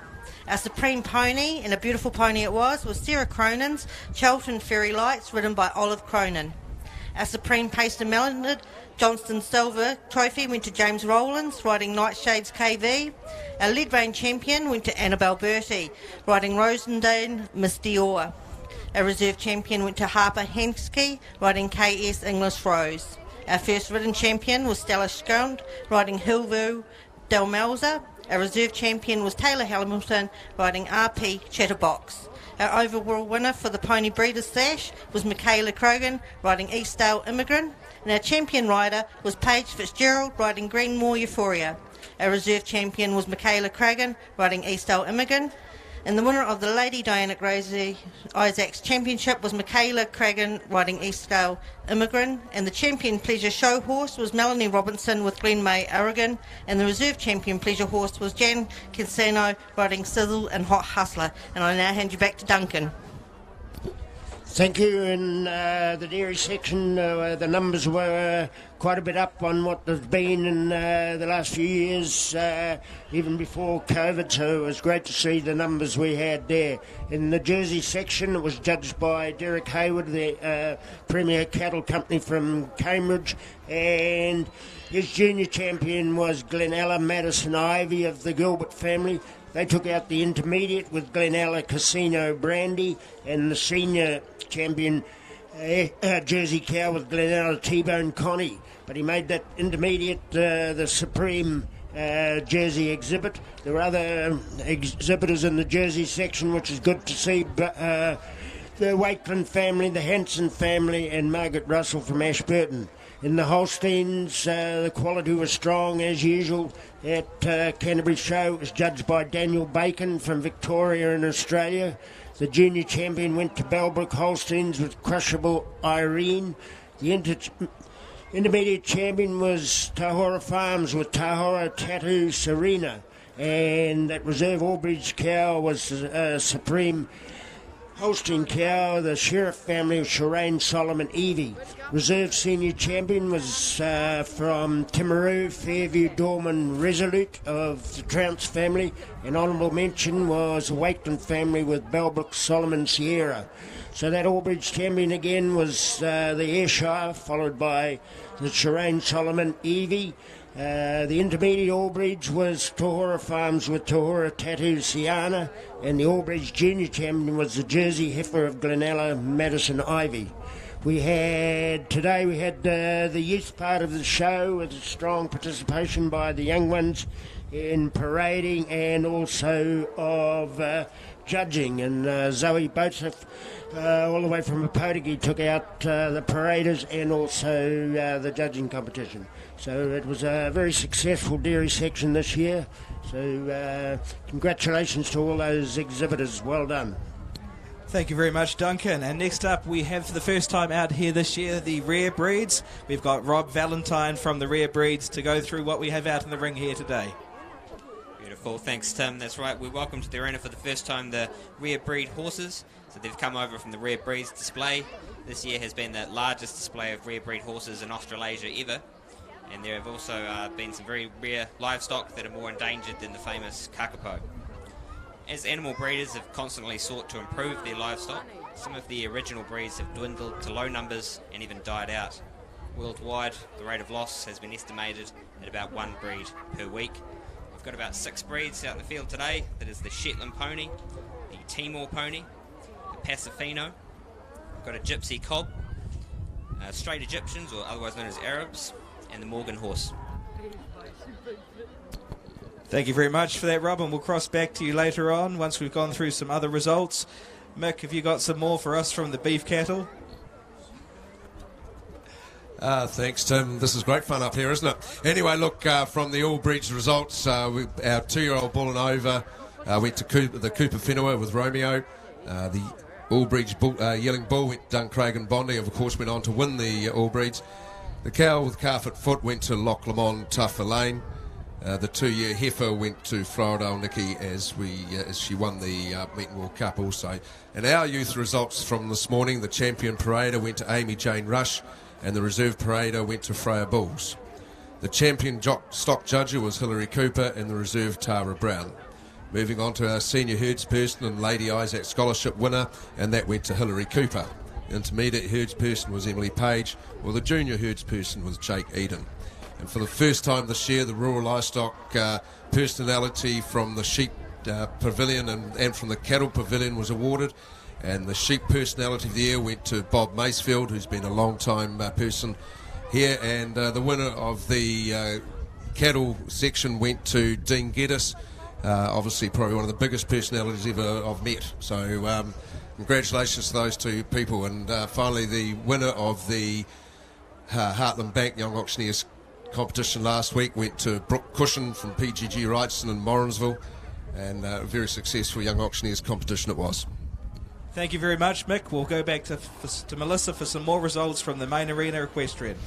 Speaker 20: Our supreme pony, and a beautiful pony it was Sarah Cronin's Charlton Fairy Lights, ridden by Olive Cronin. Our supreme Pastor Melended Johnston Silver Trophy went to James Rowlands, riding Nightshades KV. Our lead rein champion went to Annabelle Bertie, riding Rosendane Miss Dior. Our reserve champion went to Harper Hensky, riding KS English Rose. Our first ridden champion was Stella Scount, riding Hillview Del Melza. Our reserve champion was Taylor Hamilton, riding RP Chatterbox. Our overall winner for the Pony Breeders' Sash was Michaela Krogan, riding Eastdale Immigrant. And our champion rider was Paige Fitzgerald, riding Greenmore Euphoria. Our reserve champion was Michaela Cragen, riding Eastdale Immigrant. And the winner of the Lady Diana Gracie Isaacs Championship was Michaela Cragen, riding Eastdale Immigrant. And the champion pleasure show horse was Melanie Robinson with Glen May Aragon. And the reserve champion pleasure horse was Jan Cansano, riding Sizzle and Hot Hustler. And I now hand you back to Duncan.
Speaker 18: Thank you. In the dairy section, the numbers were quite a bit up on what they've been in the last few years, even before COVID, so it was great to see the numbers we had there. In the Jersey section, it was judged by Derek Hayward, the Premier Cattle Company from Cambridge, and his junior champion was Glenella Madison Ivy of the Gilbert family. They took out the intermediate with Glenella Casino Brandy, and the senior champion Jersey cow with Glenella T-Bone Connie. But he made that intermediate the supreme Jersey exhibit. There were other exhibitors in the Jersey section, which is good to see. But, the Wakeland family, the Hanson family, and Margaret Russell from Ashburton. In the Holsteins, the quality was strong as usual. At Canterbury Show, it was judged by Daniel Bacon from Victoria in Australia. The junior champion went to Bellbrook Holsteins with Crushable Irene. The intermediate champion was Tahora Farms with Tahora Tattoo Serena. And that reserve Albridge cow was Supreme Holstein cow, the Sheriff family of Shireen Solomon Evie. Reserve senior champion was from Timaru, Fairview Dorman Resolute of the Trounce family. And honourable mention was the Wakeland family with Bellbrook Solomon Sierra. So that Albridge champion again was the Ayrshire, followed by the Shireen Solomon Evie. The intermediate Albridge was Tahora Farms with Tahora Tattoo Siana, and the Albridge junior champion was the Jersey heifer of Glenella Madison Ivy. Today we had the youth part of the show with strong participation by the young ones in parading and also of judging, and Zoe Boatsif all the way from Apotigi took out the paraders and also the judging competition. So it was a very successful dairy section this year. So congratulations to all those exhibitors. Well done.
Speaker 17: Thank you very much, Duncan. And next up, we have for the first time out here this year the Rare Breeds. We've got Rob Valentine from the Rare Breeds to go through what we have out in the ring here today.
Speaker 21: Beautiful, thanks Tim. That's right, we welcome to the arena for the first time the Rare Breed horses. So they've come over from the Rare Breeds display. This year has been the largest display of Rare Breed horses in Australasia ever. And there have also been some very rare livestock that are more endangered than the famous kakapo. As animal breeders have constantly sought to improve their livestock, some of the original breeds have dwindled to low numbers and even died out. Worldwide, the rate of loss has been estimated at about one breed per week. We've got about 6 breeds out in the field today. That is the Shetland pony, the Timor pony, the Pasifino, we've got a Gypsy cob, Straight Egyptians, or otherwise known as Arabs, and the Morgan horse.
Speaker 17: Thank you very much for that, Rob, and we'll cross back to you later on once we've gone through some other results. Mick, have you got some more for us from the beef cattle?
Speaker 6: Thanks, Tim. This is great fun up here, isn't it? Anyway, look, from the All Breeds results, our 2-year-old Bull and Over went to the Cooper Whenua with Romeo. The All Breeds Yelling Bull went to Duncraig and Bondi, of course, went on to win the All Breeds. The cow with Calf Foot went to Loch Lomond Tough Lane. The 2-year heifer went to Floridale Nikki as she won the Meetenwell Cup also. And our youth results from this morning, the champion parader went to Amy Jane Rush, and the reserve parader went to Freya Bulls. The champion stock judger was Hilary Cooper, and the reserve Tara Brown. Moving on to our senior herdsperson and Lady Isaac Scholarship winner, and that went to Hilary Cooper. The intermediate herdsperson was Emily Page, while the junior herdsperson was Jake Eden. And for the first time this year, the rural livestock personality from the sheep pavilion and from the cattle pavilion was awarded. And the sheep personality of the year went to Bob Macefield, who's been a long time person here. And the winner of the cattle section went to Dean Geddes, obviously probably one of the biggest personalities ever I've met. So congratulations to those two people. And finally, the winner of the Heartland Bank Young Auctioneers competition last week went to Brooke Cushion from PGG Wrightson in Morrinsville, and a very successful Young Auctioneers competition it was.
Speaker 17: Thank you very much, Mick. We'll go back to Melissa for some more results from the main arena equestrian.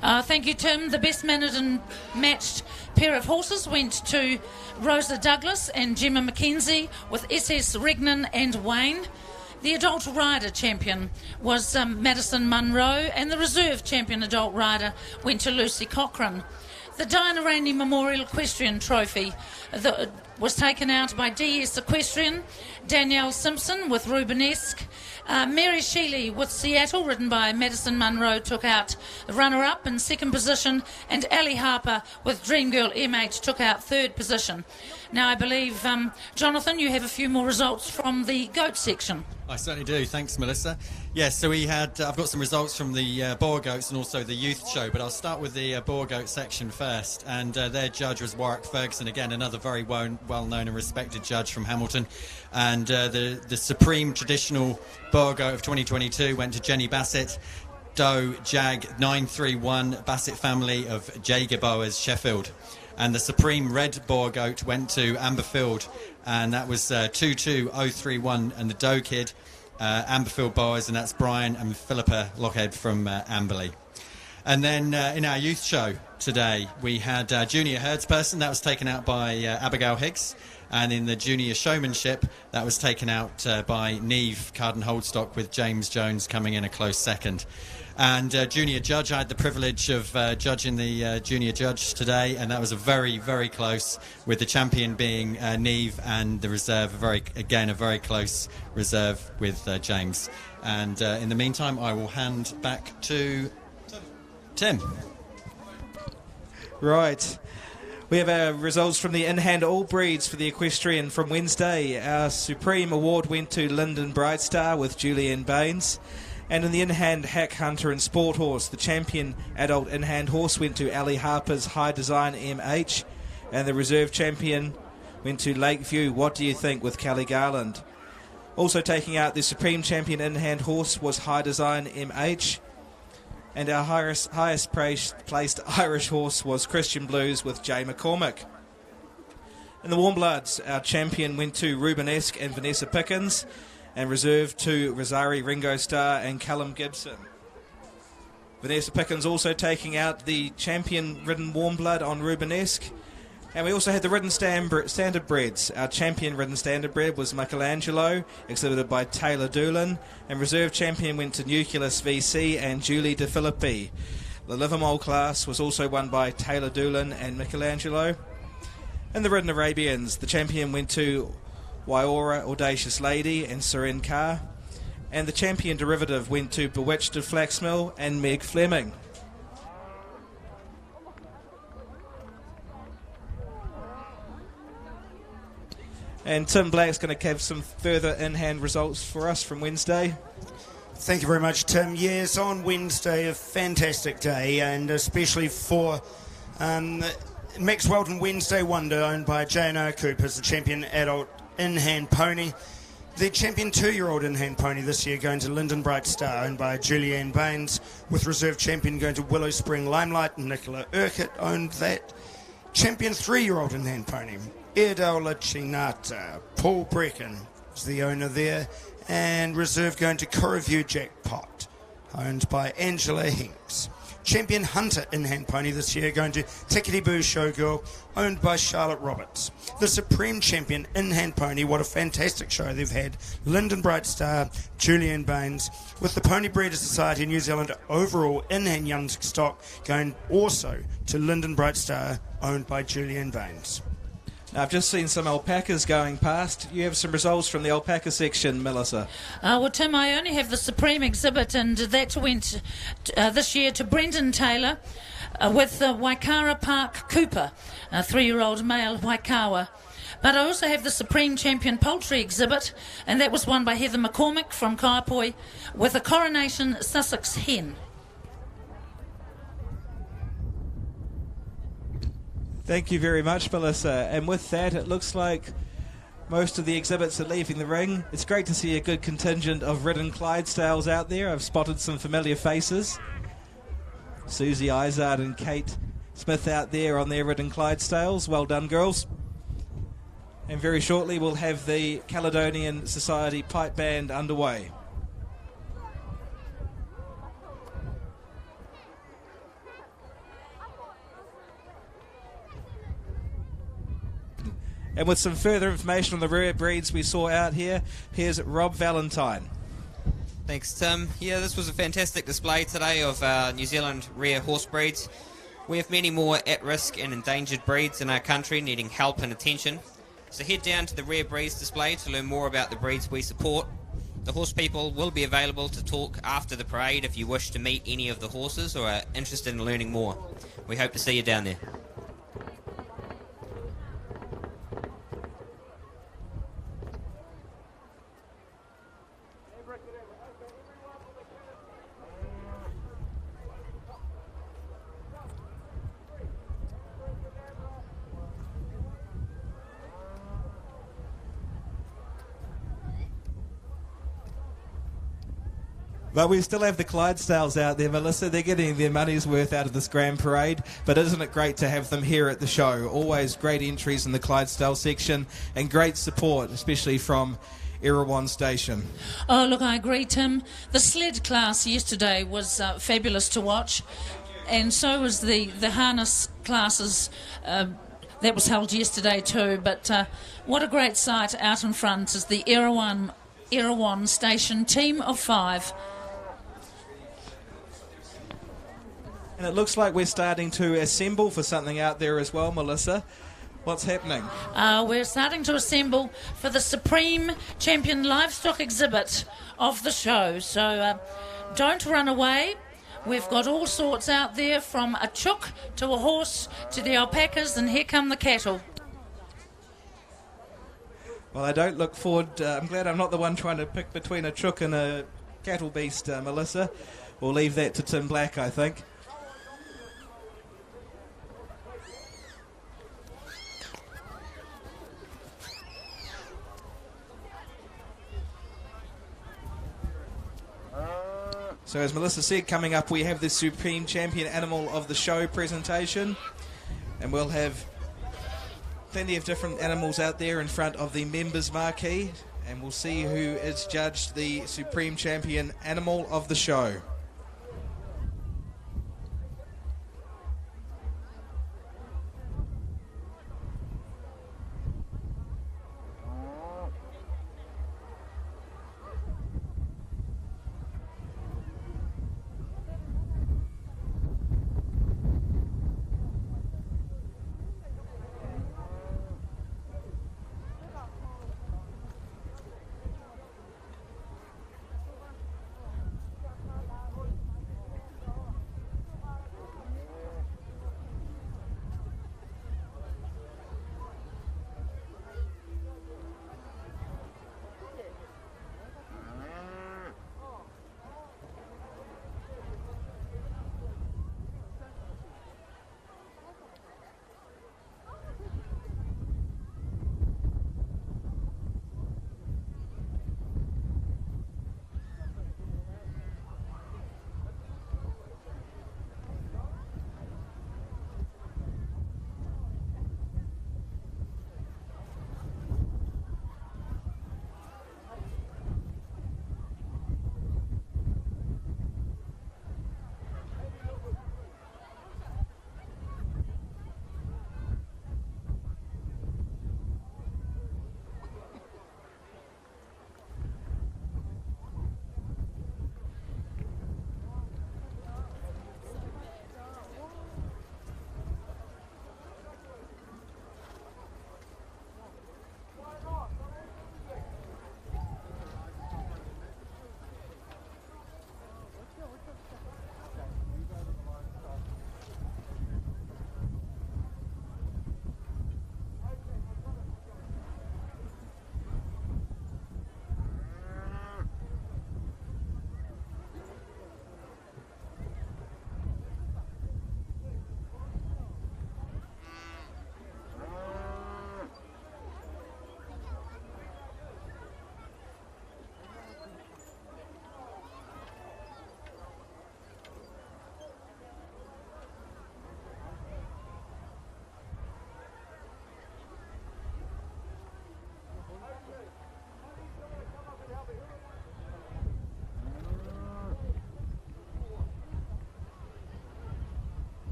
Speaker 4: Thank you, Tim. The best mannered and matched pair of horses went to Rosa Douglas and Gemma McKenzie with SS Regnan and Wayne. The adult rider champion was Madison Munro, and the reserve champion adult rider went to Lucy Cochrane. The Diana Rainey Memorial Equestrian Trophy was taken out by DS Equestrian, Danielle Simpson with Rubenesque, Mary Sheely with Seattle, ridden by Madison Munro, took out the runner-up in second position, and Ali Harper with Dreamgirl MH took out third position. Now I believe, Jonathan, you have a few more results from the goat section.
Speaker 19: I certainly do. Thanks, Melissa. Yes, so we had, I've got some results from the Boer Goats and also the youth show, but I'll start with the Boer Goat section first. And their judge was Warwick Ferguson, again, another very well-known and respected judge from Hamilton. And the Supreme Traditional Boer Goat of 2022 went to Jenny Bassett, Doe Jag 931 Bassett family of Jager Boers, Sheffield. And the Supreme Red Boer Goat went to Amberfield, and that was 22031, and the Doe Kid, Amberfield Boers, and that's Brian and Philippa Lockhead from Amberley. And then in our youth show today, we had Junior Herdsperson, that was taken out by Abigail Higgs, and in the Junior Showmanship, that was taken out by Neve Carden-Holdstock, with James Jones coming in a close second. And Junior Judge, I had the privilege of judging the Junior Judge today, and that was a very, very close, with the champion being Neve, and the reserve, a very close reserve with James. And in the meantime, I will hand back to Tim.
Speaker 17: Right. We have our results from the in-hand all breeds for the equestrian from Wednesday. Our Supreme Award went to Lyndon Brightstar with Julianne Baines. And in the in-hand hack hunter and sport horse, the champion adult in-hand horse went to Ali Harper's High Design MH. And the reserve champion went to Lakeview What Do You Think with Kelly Garland. Also taking out the supreme champion in-hand horse was High Design MH. And our highest placed Irish horse was Christian Blues with Jay McCormick. In the Warmbloods, our champion went to Rubenesque and Vanessa Pickens, and reserved to Rosari Ringo Starr and Callum Gibson. Vanessa Pickens also taking out the champion-ridden Warmblood on Rubenesque. And we also had the ridden standard breds. Our champion ridden standard bred was Michelangelo, exhibited by Taylor Doolan, and reserve champion went to Nucleus VC and Julie De Filippi. The Livermore class was also won by Taylor Doolan and Michelangelo. And the ridden Arabians, the champion went to Waiora Audacious Lady and Seren Carr, and the champion derivative went to Bewitched of Flaxmill and Meg Fleming. And Tim Black's going to have some further in-hand results for us from Wednesday.
Speaker 16: Thank you very much, Tim. Yes, on Wednesday, a fantastic day, and especially for Max Welton Wednesday Wonder, owned by J&R Coopers, the champion adult in-hand pony. The champion 2-year-old in-hand pony this year going to Linden Bright Star, owned by Julianne Baines, with reserve champion going to Willow Spring Limelight, and Nicola Urquhart owned that. Champion 3-year-old in-hand pony, Airedale La Chinata, Paul Brecken is the owner there, and reserve going to Corriview Jackpot, owned by Angela Hinks. Champion Hunter in-hand pony this year going to Tickety Boo Showgirl, owned by Charlotte Roberts. The Supreme Champion in-hand pony, what a fantastic show they've had. Linden Bright Star, Julian Baines, with the Pony Breeders Society of New Zealand overall in-hand young stock going also to Linden Bright Star, owned by Julian Baines.
Speaker 17: Now, I've just seen some alpacas going past. You have some results from the alpaca section, Melissa.
Speaker 4: Well, Tim, I only have the Supreme exhibit, and that went this year to Brendan Taylor with Waikara Park Cooper, a 3-year-old male Waikawa. But I also have the Supreme Champion Poultry exhibit, and that was won by Heather McCormick from Kaipoi with a Coronation Sussex hen.
Speaker 17: Thank you very much, Melissa. And with that, it looks like most of the exhibits are leaving the ring. It's great to see a good contingent of ridden Clydesdales out there. I've spotted some familiar faces. Susie Izard and Kate Smith out there on their ridden Clydesdales. Well done, girls. And very shortly, we'll have the Caledonian Society Pipe Band underway. And with some further information on the rare breeds we saw out here, here's Rob Valentine.
Speaker 21: Thanks, Tim. Yeah, this was a fantastic display today of New Zealand rare horse breeds. We have many more at-risk and endangered breeds in our country needing help and attention. So head down to the rare breeds display to learn more about the breeds we support. The horse people will be available to talk after the parade if you wish to meet any of the horses or are interested in learning more. We hope to see you down there.
Speaker 17: But we still have the Clydesdales out there, Melissa. They're getting their money's worth out of this Grand Parade. But isn't it great to have them here at the show? Always great entries in the Clydesdale section and great support, especially from Erewhon Station.
Speaker 4: Oh, look, I agree, Tim. The sled class yesterday was fabulous to watch. And so was the harness classes that was held yesterday too. But what a great sight out in front is the Erewhon Station team of 5.
Speaker 17: And it looks like we're starting to assemble for something out there as well, Melissa. What's happening?
Speaker 4: We're starting to assemble for the Supreme Champion Livestock exhibit of the show. So don't run away. We've got all sorts out there, from a chook to a horse to the alpacas, and here come the cattle.
Speaker 17: Well, I don't look forward. I'm glad I'm not the one trying to pick between a chook and a cattle beast, Melissa. We'll leave that to Tim Black, I think. So as Melissa said, coming up we have the Supreme Champion Animal of the Show presentation, and we'll have plenty of different animals out there in front of the members marquee, and we'll see who is judged the Supreme Champion Animal of the Show.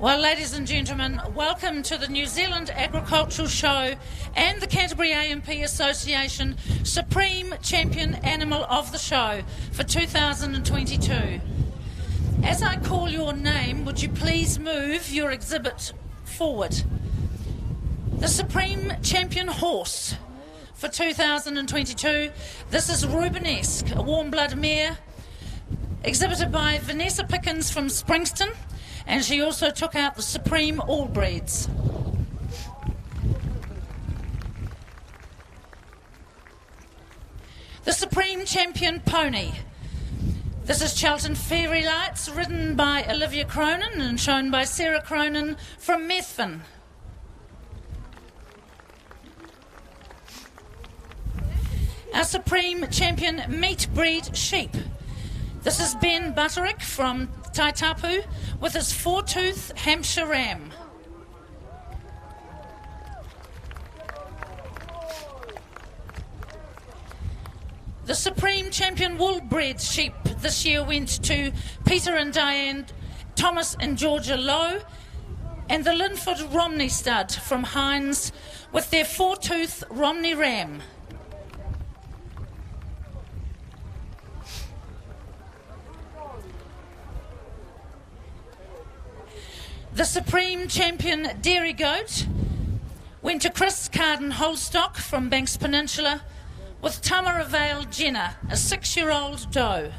Speaker 4: Well, ladies and gentlemen, welcome to the New Zealand Agricultural Show and the Canterbury AMP Association Supreme Champion Animal of the Show for 2022. As I call your name, would you please move your exhibit forward? The Supreme Champion Horse for 2022. This is Rubenesque, a warm blood mare, exhibited by Vanessa Pickens from Springston, and she also took out the Supreme All Breeds. The Supreme Champion Pony. This is Chelton Fairy Lights, ridden by Olivia Cronin and shown by Sarah Cronin from Methven. Our Supreme Champion Meat Breed Sheep. This is Ben Butterick from Taitapu with his 4-tooth Hampshire Ram. The Supreme Champion Wool Bred Sheep this year went to Peter and Diane Thomas and Georgia Lowe, and the Linford Romney Stud from Hines with their 4-tooth Romney Ram. The Supreme Champion Dairy Goat went to Chris Carden Holstock from Banks Peninsula with Tamara Vale Jenner, a 6-year-old doe.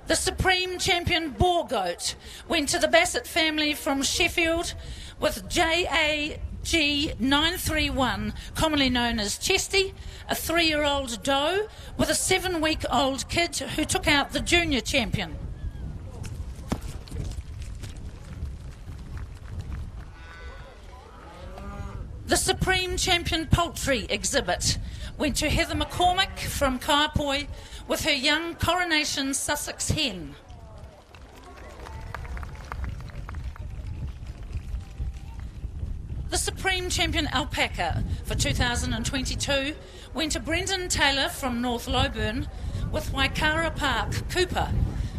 Speaker 4: The Supreme Champion Boar Goat went to the Bassett family from Sheffield with JAG931, commonly known as Chesty, a 3-year-old doe with a 7-week-old kid who took out the junior champion. The Supreme Champion Poultry exhibit went to Heather McCormick from Kaiapoi with her young Coronation Sussex hen. The Supreme Champion Alpaca for 2022 went to Brendan Taylor from North Loburn with Waikara Park Cooper,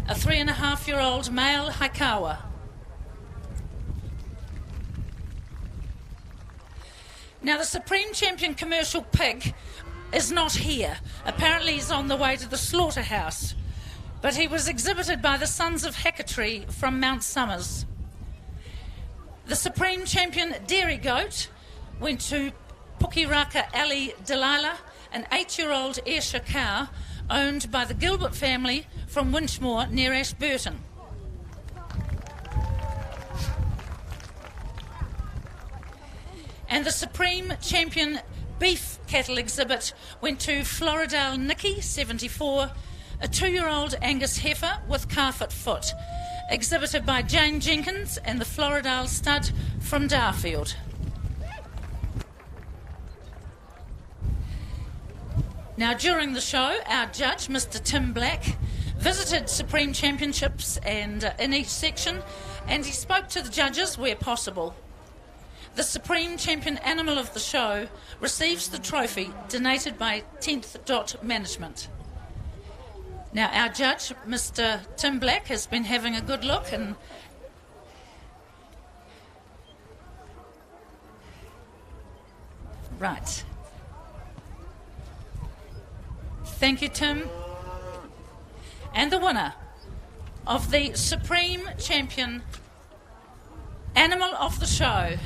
Speaker 4: a 3.5-year-old male Haikawa. Now, the Supreme Champion Commercial Pig is not here. Apparently he's on the way to the slaughterhouse, but he was exhibited by the Sons of Hecatory from Mount Somers. The Supreme Champion Dairy Goat went to Pukiraka Ali Delilah, an 8-year-old Ayrshire cow owned by the Gilbert family from Winchmore near Ashburton. And the Supreme Champion Beef Cattle exhibit went to Floridale Nicky, 74, a 2-year-old Angus heifer with calf at foot, exhibited by Jane Jenkins and the Floridale Stud from Darfield. Now, during the show, our judge, Mr. Tim Black, visited Supreme Championships and in each section, and he spoke to the judges where possible. The Supreme Champion Animal of the Show receives the trophy donated by 10th Dot Management. Now, our judge, Mr. Tim Black, has been having a good look and right. Thank you, Tim. And the winner of the Supreme Champion Animal of the Show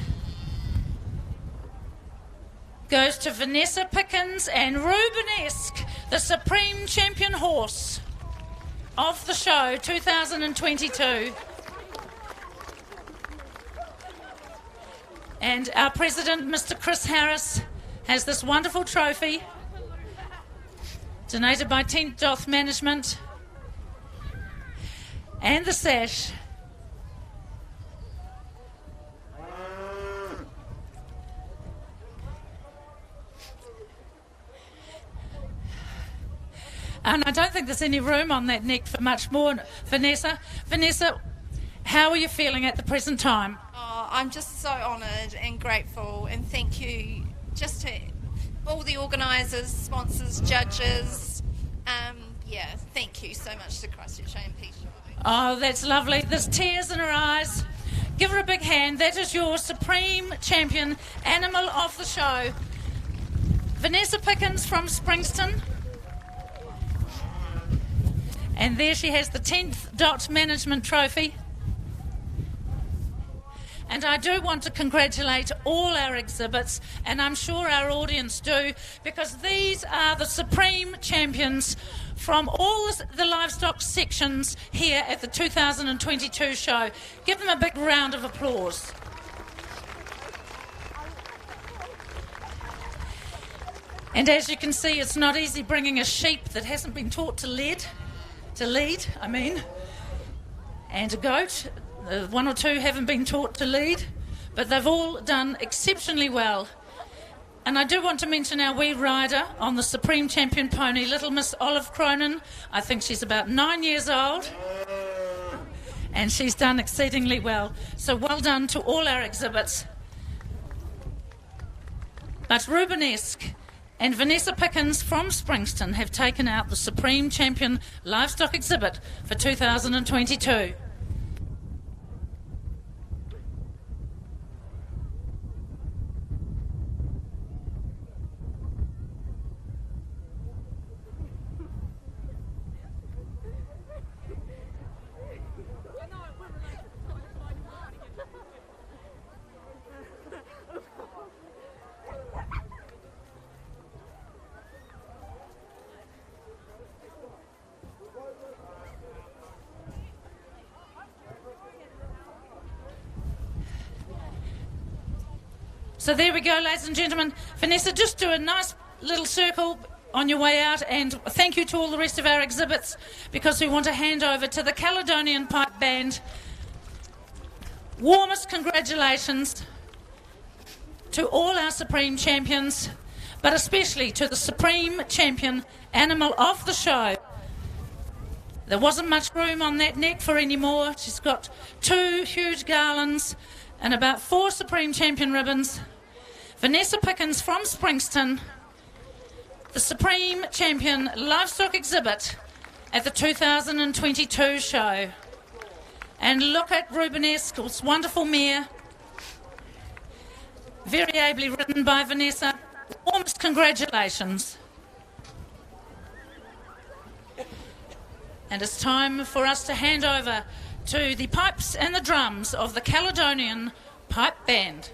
Speaker 4: goes to Vanessa Pickens and Rubenesque, the Supreme Champion Horse of the Show 2022. And our president, Mr. Chris Harris, has this wonderful trophy donated by 10th Dot Management and the sash. And I don't think there's any room on that neck for much more, Vanessa. Vanessa, how are you feeling at the present time?
Speaker 8: Oh, I'm just so honoured and grateful, and thank you just to all the organisers, sponsors, judges. Yeah, thank you so much to Christchurch A&P Show.
Speaker 4: Oh, that's lovely. There's tears in her eyes. Give her a big hand. That is your Supreme Champion Animal of the Show. Vanessa Pickens from Springston. And there she has the 10th Dot Management Trophy. And I do want to congratulate all our exhibits, and I'm sure our audience do, because these are the Supreme Champions from all the livestock sections here at the 2022 show. Give them a big round of applause. And as you can see, it's not easy bringing a sheep that hasn't been taught to lead, and a goat. One or two haven't been taught to lead, but they've all done exceptionally well. And I do want to mention our wee rider on the Supreme Champion pony, Little Miss Olive Cronin. I think she's about 9 years old, and she's done exceedingly well. So well done to all our exhibits. But Rubenesque and Vanessa Pickens from Springston have taken out the Supreme Champion Livestock exhibit for 2022. So there we go, ladies and gentlemen. Vanessa, just do a nice little circle on your way out, and thank you to all the rest of our exhibits, because we want to hand over to the Caledonian Pipe Band. Warmest congratulations to all our Supreme Champions, but especially to the Supreme Champion Animal of the Show. There wasn't much room on that neck for any more. She's got 2 huge garlands and about 4 Supreme Champion ribbons. Vanessa Pickens from Springston, the Supreme Champion Livestock exhibit at the 2022 show. And look at Rubenesque, it's wonderful mare, very ably ridden by Vanessa. Warmest congratulations. And it's time for us to hand over to the pipes and the drums of the Caledonian Pipe Band.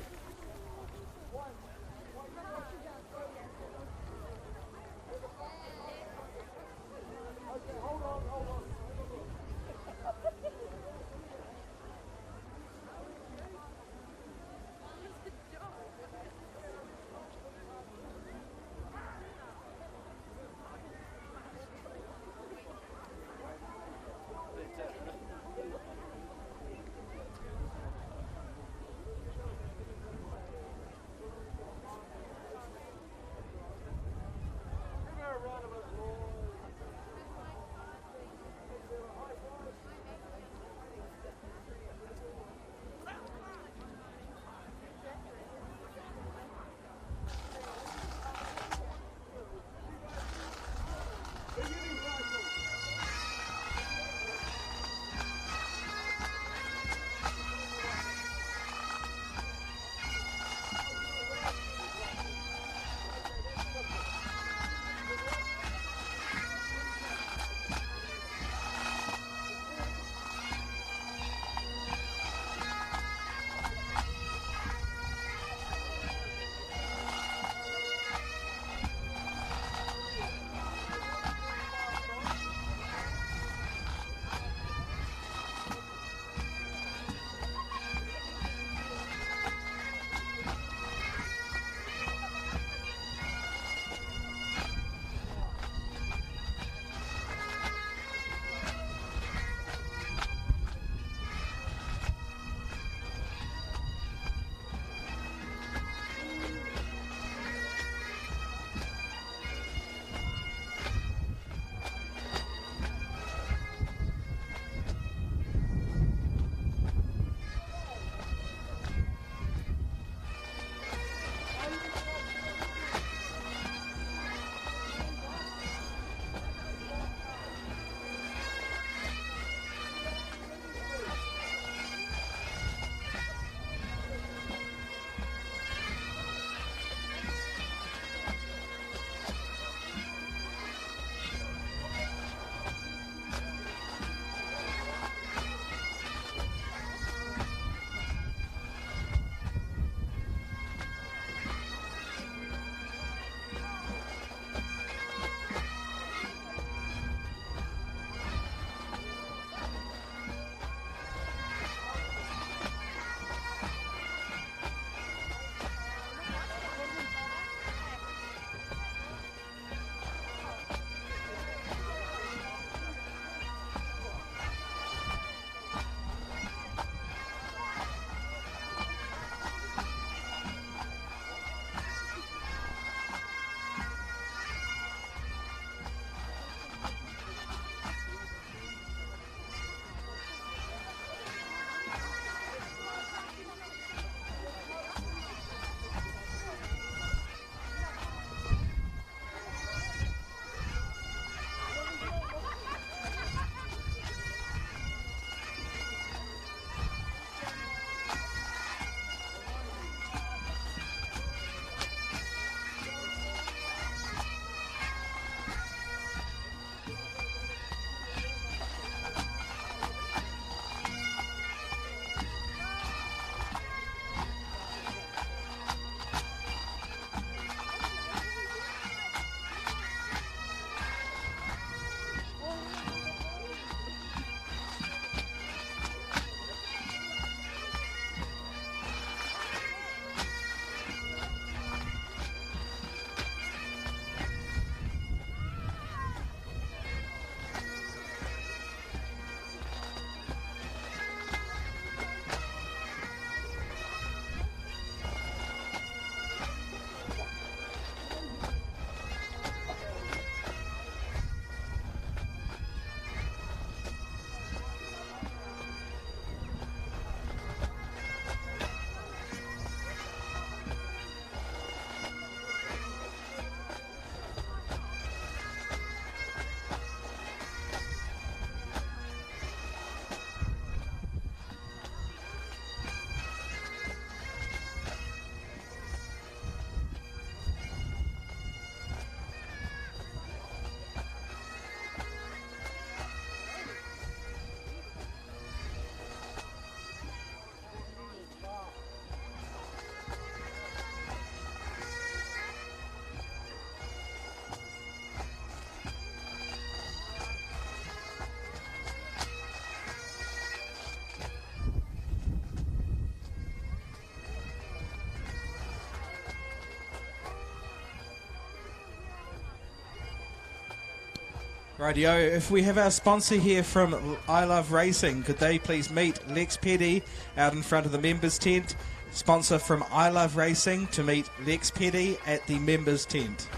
Speaker 17: Rightio, if we have our sponsor here from I Love Racing, could they please meet Lex Petty out in front of the members tent? Sponsor from I Love Racing to meet Lex Petty at the members tent.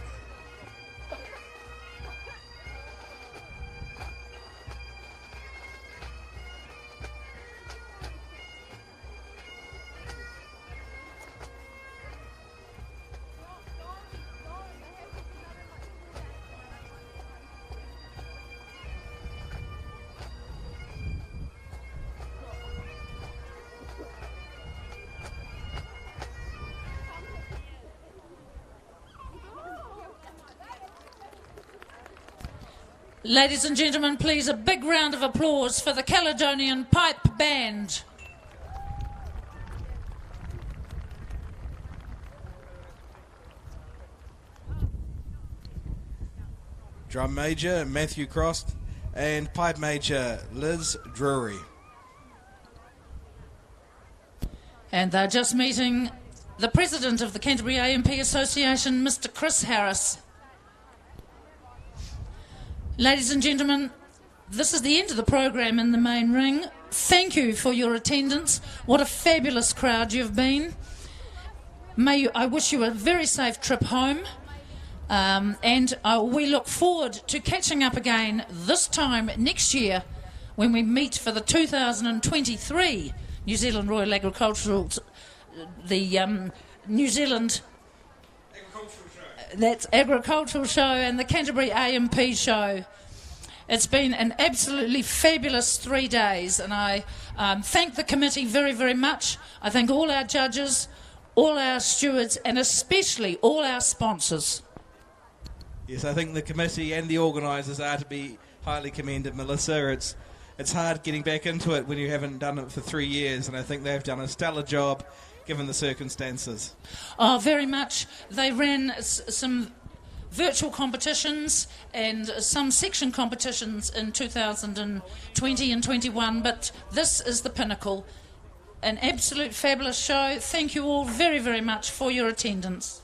Speaker 4: Ladies and gentlemen, please a big round of applause for the Caledonian Pipe Band.
Speaker 17: Drum Major Matthew Cross and Pipe Major Liz Drury.
Speaker 4: And they're just meeting the President of the Canterbury AMP Association, Mr. Chris Harris. Ladies and gentlemen, this is the end of the program in the main ring. Thank you for your attendance. What a fabulous crowd you've been. I wish you a very safe trip home. And we look forward to catching up again this time next year when we meet for the 2023 New Zealand Royal Agricultural, New Zealand that's Agricultural Show and the Canterbury AMP Show. It's been an absolutely fabulous 3 days, and I thank the committee very, very much. I thank all our judges, all our stewards, and especially all our sponsors.
Speaker 17: Yes, I think the committee and the organisers are to be highly commended, Melissa. It's hard getting back into it when you haven't done it for 3 years, and I think they've done a stellar job given the circumstances.
Speaker 4: Oh, very much. They ran some virtual competitions and some section competitions in 2020 and 21, but this is the pinnacle. An absolute fabulous show. Thank you all very, very much for your attendance.